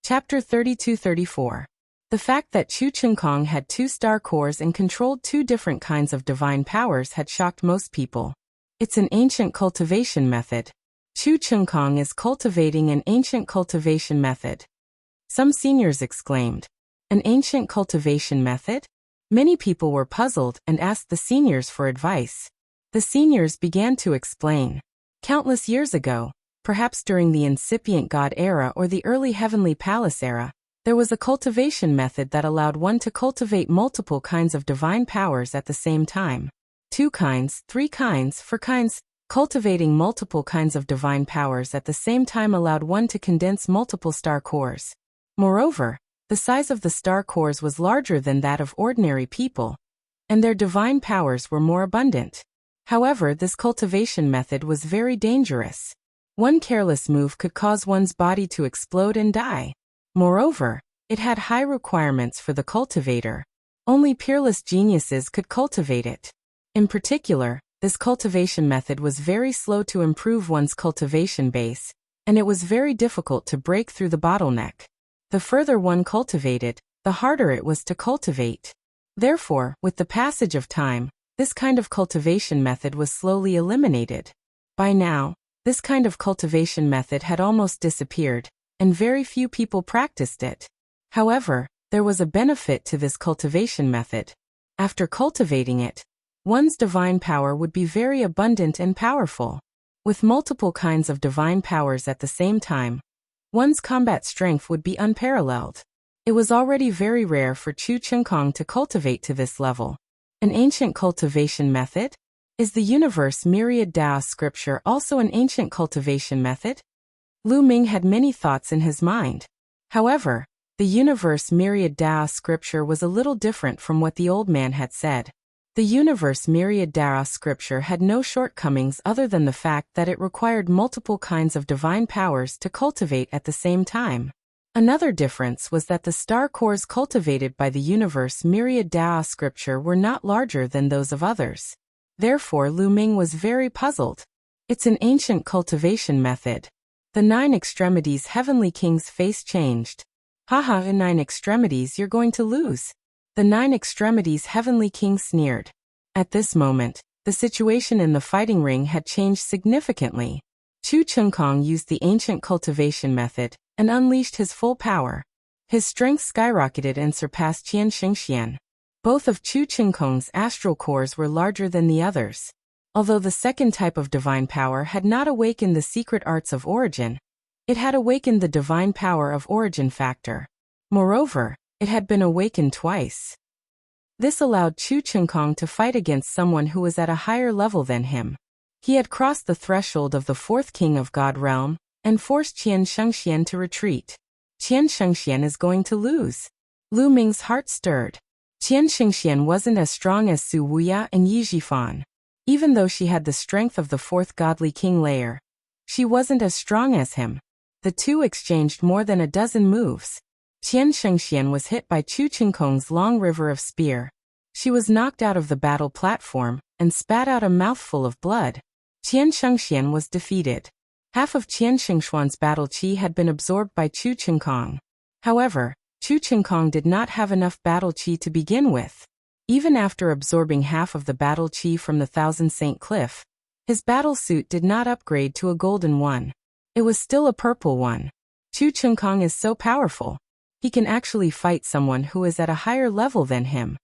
Chapter 32-34. The fact that Chu Qingkong had two star cores and controlled two different kinds of divine powers had shocked most people. It's an ancient cultivation method. Chu Qingkong is cultivating an ancient cultivation method. Some seniors exclaimed. An ancient cultivation method? Many people were puzzled and asked the seniors for advice. The seniors began to explain. Countless years ago, perhaps during the incipient God era or the early Heavenly Palace era, there was a cultivation method that allowed one to cultivate multiple kinds of divine powers at the same time. 2 kinds, 3 kinds, 4 kinds. Cultivating multiple kinds of divine powers at the same time allowed one to condense multiple star cores. Moreover, the size of the star cores was larger than that of ordinary people, and their divine powers were more abundant. However, this cultivation method was very dangerous. One careless move could cause one's body to explode and die. Moreover, it had high requirements for the cultivator. Only peerless geniuses could cultivate it. In particular, this cultivation method was very slow to improve one's cultivation base, and it was very difficult to break through the bottleneck. The further one cultivated, the harder it was to cultivate. Therefore, with the passage of time, this kind of cultivation method was slowly eliminated. By now, this kind of cultivation method had almost disappeared, and very few people practiced it. However, there was a benefit to this cultivation method. After cultivating it, one's divine power would be very abundant and powerful. With multiple kinds of divine powers at the same time, one's combat strength would be unparalleled. It was already very rare for Chu Chengkong to cultivate to this level. An ancient cultivation method? Is the universe myriad Tao scripture also an ancient cultivation method? Lu Ming had many thoughts in his mind. However, the universe myriad Tao scripture was a little different from what the old man had said. The universe myriad Tao scripture had no shortcomings other than the fact that it required multiple kinds of divine powers to cultivate at the same time. Another difference was that the star cores cultivated by the universe myriad Tao scripture were not larger than those of others. Therefore, Lu Ming was very puzzled. It's an ancient cultivation method. The 9 extremities heavenly king's face changed. Haha, in 9 extremities you're going to lose. The 9 extremities heavenly king sneered. At this moment, the situation in the fighting ring had changed significantly. Chu Chengkong used the ancient cultivation method and unleashed his full power. His strength skyrocketed and surpassed Qian Shengxian. Both of Chu Chengkong's astral cores were larger than the others. Although the second type of divine power had not awakened the secret arts of origin, it had awakened the divine power of origin factor. Moreover, it had been awakened twice. This allowed Chu Chengkong to fight against someone who was at a higher level than him. He had crossed the threshold of the 4th king of God realm and forced Qian Shengxian to retreat. Qian Shengxian is going to lose. Lu Ming's heart stirred. Qian Shengxian wasn't as strong as Su Wuya and Yi Jifan. Even though she had the strength of the 4th godly king layer, she wasn't as strong as him. The two exchanged more than a dozen moves. Qian Shengxian was hit by Chu Chengkong's long river of spear. She was knocked out of the battle platform and spat out a mouthful of blood. Qian Shengxian was defeated. Half of Qian Shengshuan's battle qi had been absorbed by Chu Chengkong. However, Chu Chengkong did not have enough battle qi to begin with. Even after absorbing half of the battle qi from the Thousand Saint Cliff, his battle suit did not upgrade to a golden one. It was still a purple one. Chu Chengkong is so powerful. He can actually fight someone who is at a higher level than him.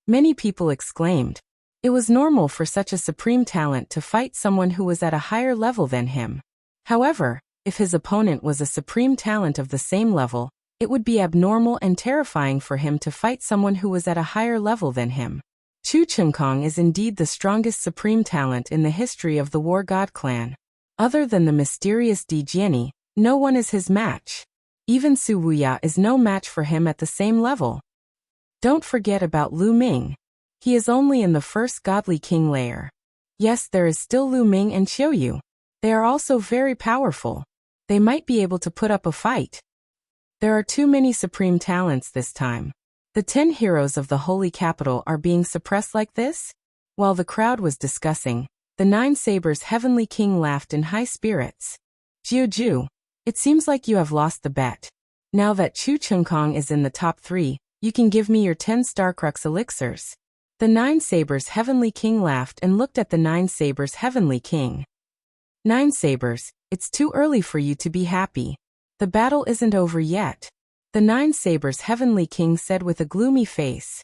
Many people exclaimed. It was normal for such a supreme talent to fight someone who was at a higher level than him. However, if his opponent was a supreme talent of the same level, it would be abnormal and terrifying for him to fight someone who was at a higher level than him. Chu Chengkong is indeed the strongest supreme talent in the history of the War God clan. Other than the mysterious Di Jiani, no one is his match. Even Su Wuya is no match for him at the same level. Don't forget about Lu Ming. He is only in the 1st godly king layer. Yes, there is still Lu Ming and Qiu Yu. They are also very powerful. They might be able to put up a fight. There are too many supreme talents this time. The 10 heroes of the holy capital are being suppressed like this? While the crowd was discussing, the 9 sabers heavenly king laughed in high spirits. Jiu, it seems like you have lost the bet. Now that Chu Chengkong is in the top 3, you can give me your 10 Starcrux elixirs. The 9 sabers heavenly king laughed and looked at the 9 sabers heavenly king. 9 sabers, it's too early for you to be happy. The battle isn't over yet. The 9 sabers heavenly king said with a gloomy face.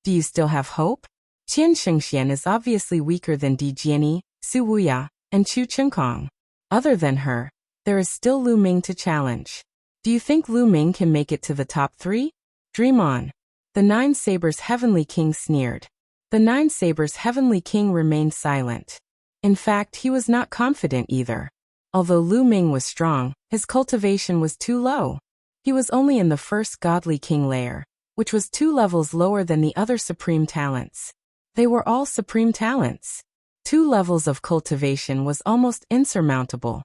Do you still have hope? Qian Shengxian is obviously weaker than Di Jiani, Su Wuya, and Chu Chengkong. Other than her, there is still Lu Ming to challenge. Do you think Lu Ming can make it to the top 3? Dream on. The 9 sabers heavenly king sneered. The 9 sabers heavenly king remained silent. In fact, he was not confident either. Although Lu Ming was strong, his cultivation was too low. He was only in the 1st godly king layer, which was 2 levels lower than the other supreme talents. They were all supreme talents. 2 levels of cultivation was almost insurmountable.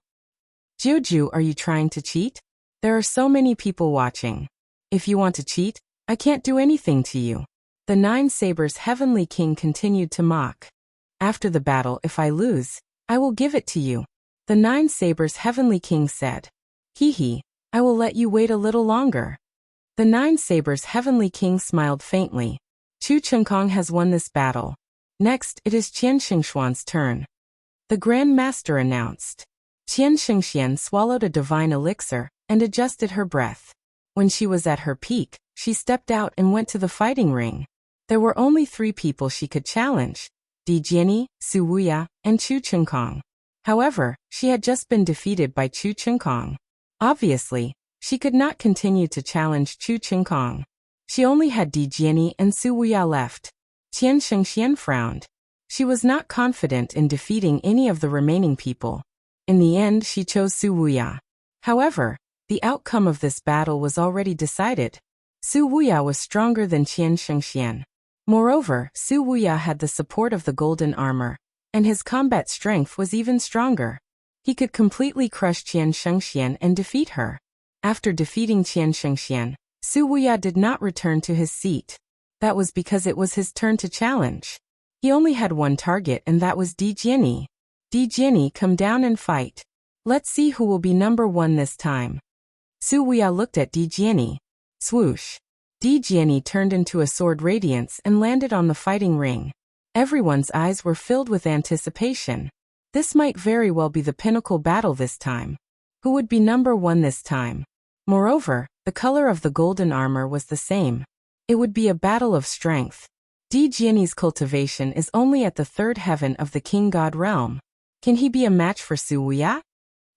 Jiu, are you trying to cheat? There are so many people watching. If you want to cheat, I can't do anything to you. The 9 sabers heavenly king continued to mock. After the battle, if I lose, I will give it to you. The 9 sabers heavenly king said. Hee, I will let you wait a little longer. The 9 sabers heavenly king smiled faintly. Chu Chengkong has won this battle. Next, it is Qian Shengshuan's turn. The Grand Master announced. Qian Shengxian swallowed a divine elixir and adjusted her breath. When she was at her peak, she stepped out and went to the fighting ring. There were only 3 people she could challenge. Di Jiani, Su Wuya, and Chu Chengkong. However, she had just been defeated by Chu Chengkong. Obviously, She could not continue to challenge Chu Qingkong. She only had Di Jiani and Su Wuya left. Qian Shengxian frowned. She was not confident in defeating any of the remaining people. In the end, she chose Su Wuya. However, the outcome of this battle was already decided. Su Wuya was stronger than Qian Shengxian. Moreover, Su Wuya had the support of the golden armor, and his combat strength was even stronger. He could completely crush Qian Shengxian and defeat her. After defeating Qian Shengxian, Su Wuya did not return to his seat. That was because it was his turn to challenge. He only had one target, and that was Di Jiani. Di Jiani, come down and fight. Let's see who will be number one this time. Su Wuya looked at Di Jiani. Swoosh. Di Jiani turned into a sword radiance and landed on the fighting ring. Everyone's eyes were filled with anticipation. This might very well be the pinnacle battle this time. Who would be number one this time? Moreover, the color of the golden armor was the same. It would be a battle of strength. Di Jiani's cultivation is only at the third heaven of the king god realm. Can he be a match for Su Wuya?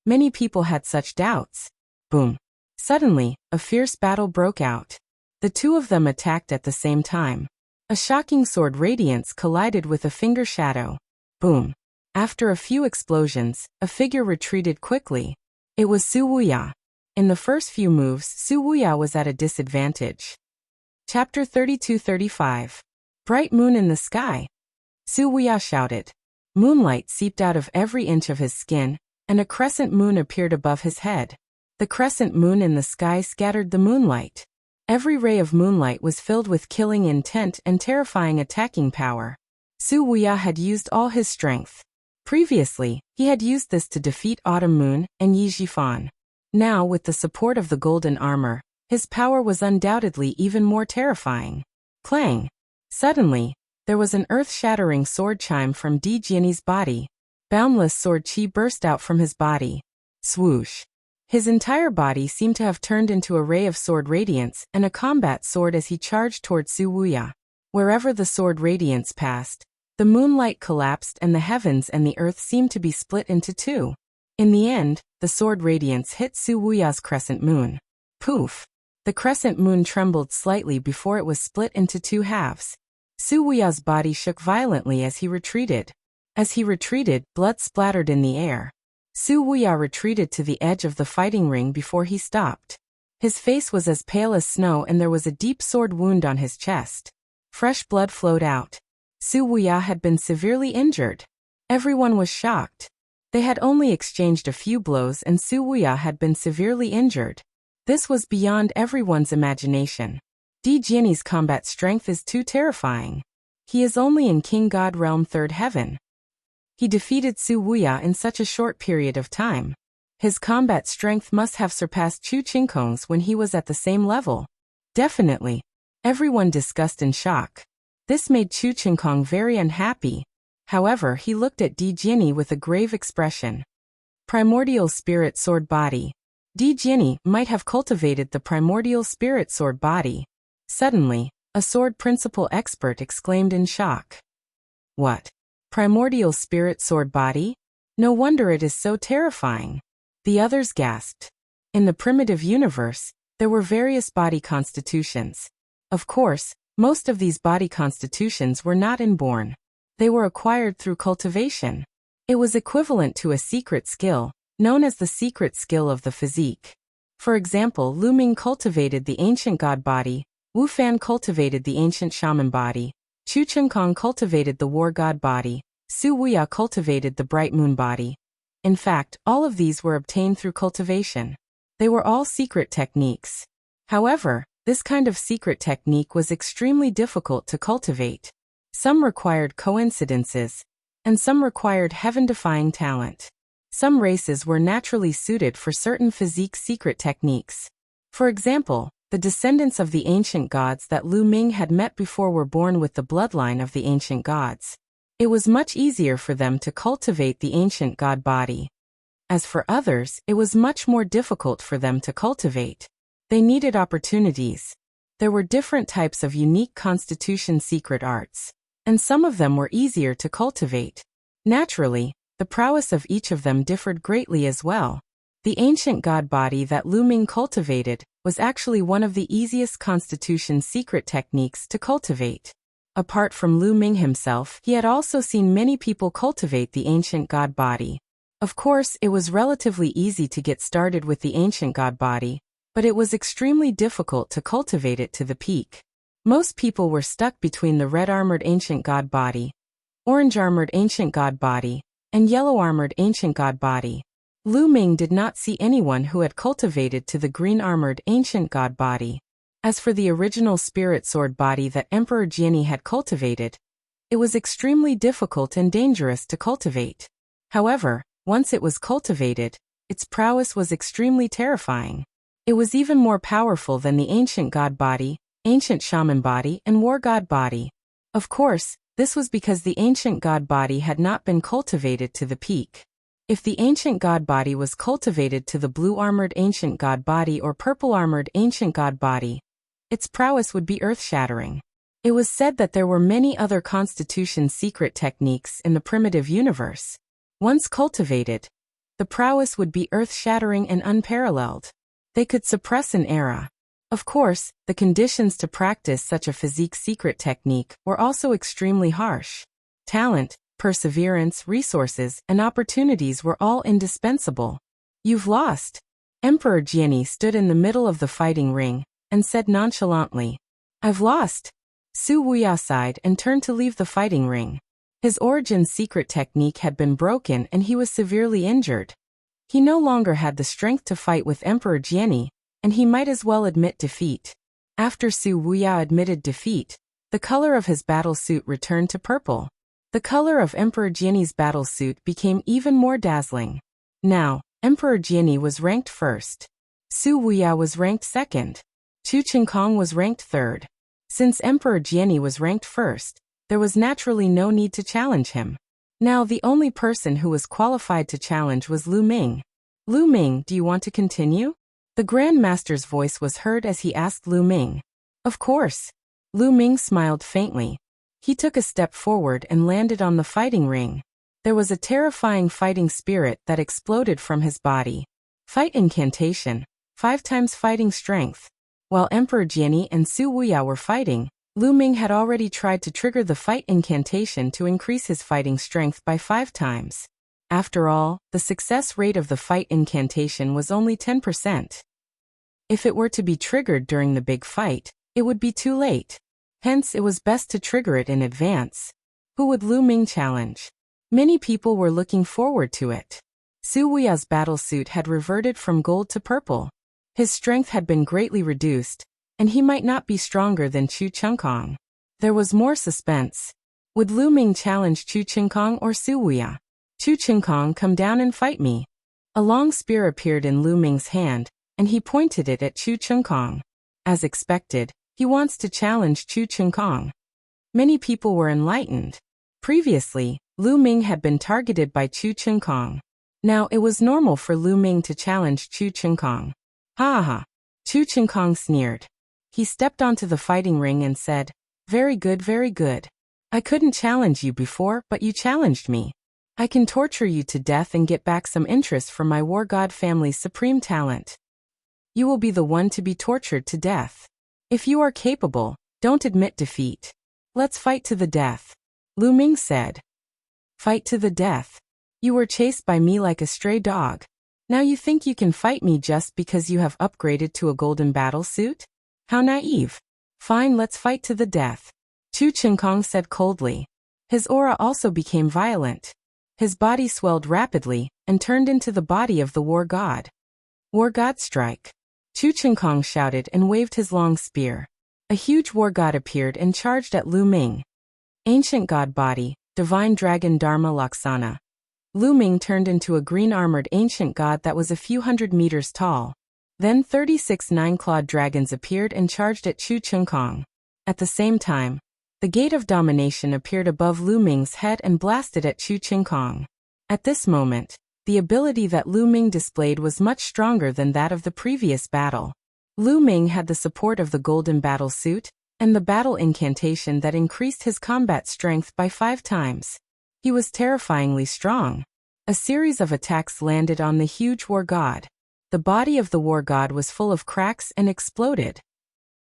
Many people had such doubts. Boom. Suddenly, a fierce battle broke out. The two of them attacked at the same time. A shocking sword radiance collided with a finger shadow. Boom. After a few explosions, a figure retreated quickly. It was Su Wuya. In the first few moves, Su Wuya was at a disadvantage. Chapter 32-35. Bright moon in the sky. Su Wuya shouted. Moonlight seeped out of every inch of his skin, and a crescent moon appeared above his head. The crescent moon in the sky scattered the moonlight. Every ray of moonlight was filled with killing intent and terrifying attacking power. Su Wuya had used all his strength. Previously, he had used this to defeat Autumn Moon and Yi Jifan. Now, with the support of the golden armor, his power was undoubtedly even more terrifying. Clang! Suddenly, there was an earth-shattering sword chime from Di Jiani's body. Boundless sword chi burst out from his body. Swoosh! His entire body seemed to have turned into a ray of sword radiance and a combat sword as he charged toward Su Wuya. Wherever the sword radiance passed, the moonlight collapsed and the heavens and the earth seemed to be split into two. In the end, the sword radiance hit Su Wuya's crescent moon. Poof! The crescent moon trembled slightly before it was split into two halves. Su Wuya's body shook violently as he retreated. As he retreated, blood splattered in the air. Su Wuya retreated to the edge of the fighting ring before he stopped. His face was as pale as snow and there was a deep sword wound on his chest. Fresh blood flowed out. Su Wuya had been severely injured. Everyone was shocked. They had only exchanged a few blows and Su Wuya had been severely injured. This was beyond everyone's imagination. Di Jiani's combat strength is too terrifying. He is only in King God Realm Third Heaven. He defeated Su Wuya in such a short period of time. His combat strength must have surpassed Chu Qingkong's when he was at the same level. Definitely. Everyone discussed in shock. This made Chu Qingkong very unhappy. However, he looked at Di Jiani with a grave expression. Primordial Spirit Sword Body. Di Jiani might have cultivated the Primordial Spirit Sword Body. Suddenly, a sword principal expert exclaimed in shock. What? Primordial Spirit Sword Body? No wonder it is so terrifying. The others gasped. In the primitive universe, there were various body constitutions. Of course, most of these body constitutions were not inborn. They were acquired through cultivation. It was equivalent to a secret skill, known as the secret skill of the physique. For example, Lu Ming cultivated the ancient god body, Wu Fan cultivated the ancient shaman body, Chu Qingkong cultivated the war god body, Su Wuya cultivated the bright moon body. In fact, all of these were obtained through cultivation. They were all secret techniques. However, this kind of secret technique was extremely difficult to cultivate. Some required coincidences, and some required heaven-defying talent. Some races were naturally suited for certain physique secret techniques. For example, the descendants of the ancient gods that Lu Ming had met before were born with the bloodline of the ancient gods. It was much easier for them to cultivate the ancient god body. As for others, it was much more difficult for them to cultivate. They needed opportunities. There were different types of unique constitution secret arts, and some of them were easier to cultivate. Naturally, the prowess of each of them differed greatly as well. The ancient god body that Lu Ming cultivated was actually one of the easiest constitution secret techniques to cultivate. Apart from Lu Ming himself, he had also seen many people cultivate the ancient god body. Of course, it was relatively easy to get started with the ancient god body, but it was extremely difficult to cultivate it to the peak. Most people were stuck between the red-armored ancient god body, orange-armored ancient god body, and yellow-armored ancient god body. Lu Ming did not see anyone who had cultivated to the green-armored ancient god body. As for the original spirit sword body that Emperor Jiani had cultivated, it was extremely difficult and dangerous to cultivate. However, once it was cultivated, its prowess was extremely terrifying. It was even more powerful than the ancient god body, ancient shaman body, and war god body. Of course, this was because the ancient god body had not been cultivated to the peak. If the ancient god body was cultivated to the blue-armored ancient god body or purple-armored ancient god body, its prowess would be earth-shattering. It was said that there were many other constitution secret techniques in the primitive universe. Once cultivated, the prowess would be earth-shattering and unparalleled. They could suppress an era. Of course, the conditions to practice such a physique secret technique were also extremely harsh. Talent, perseverance, resources, and opportunities were all indispensable. "You've lost." Emperor Jiani stood in the middle of the fighting ring and said nonchalantly, "I've lost." Su Wuya sighed and turned to leave the fighting ring. His origin secret technique had been broken and he was severely injured. He no longer had the strength to fight with Emperor Jiani, and he might as well admit defeat. After Su Wuya admitted defeat, the color of his battle suit returned to purple. The color of Emperor Jiani's battle suit became even more dazzling. Now, Emperor Jiani was ranked first. Su Wuya was ranked second. Chu Qingkong was ranked third. Since Emperor Jiani was ranked first, there was naturally no need to challenge him. Now the only person who was qualified to challenge was Lu Ming. "Lu Ming, do you want to continue?" The Grand Master's voice was heard as he asked Lu Ming. "Of course." Lu Ming smiled faintly. He took a step forward and landed on the fighting ring. There was a terrifying fighting spirit that exploded from his body. Fight incantation, 5 times fighting strength. While Emperor Jiani and Su Wuya were fighting, Lu Ming had already tried to trigger the fight incantation to increase his fighting strength by 5 times. After all, the success rate of the fight incantation was only 10%. If it were to be triggered during the big fight, it would be too late. Hence, it was best to trigger it in advance. Who would Lu Ming challenge? Many people were looking forward to it. Su Wuya's battle suit had reverted from gold to purple. His strength had been greatly reduced, and he might not be stronger than Chu Qingkong. There was more suspense. Would Lu Ming challenge Chu Qingkong or Su Wuya? "Chu Qingkong, come down and fight me." A long spear appeared in Lu Ming's hand, and he pointed it at Chu Qingkong. As expected, he wants to challenge Chu Qingkong. Many people were enlightened. Previously, Lu Ming had been targeted by Chu Qingkong. Now it was normal for Lu Ming to challenge Chu Qingkong. "Ha ha." Chu Qingkong sneered. He stepped onto the fighting ring and said, very good, very good. I couldn't challenge you before, but you challenged me. I can torture you to death and get back some interest from my war god family's supreme talent. You will be the one to be tortured to death. If you are capable, don't admit defeat. Let's fight to the death." Lu Ming said. "Fight to the death? You were chased by me like a stray dog. Now you think you can fight me just because you have upgraded to a golden battle suit? How naive. Fine, let's fight to the death." Chu Qingkong said coldly. His aura also became violent. His body swelled rapidly and turned into the body of the war god. "War god strike." Chu Qingkong shouted and waved his long spear. A huge war god appeared and charged at Lu Ming. Ancient god body, divine dragon Dharma Laksana. Lu Ming turned into a green-armored ancient god that was a few hundred meters tall. Then 36 nine-clawed dragons appeared and charged at Chu Qingkong. At the same time, the gate of domination appeared above Lu Ming's head and blasted at Chu Qingkong. At this moment, the ability that Lu Ming displayed was much stronger than that of the previous battle. Lu Ming had the support of the golden battle suit, and the battle incantation that increased his combat strength by 5 times. He was terrifyingly strong. A series of attacks landed on the huge war god. The body of the war god was full of cracks and exploded.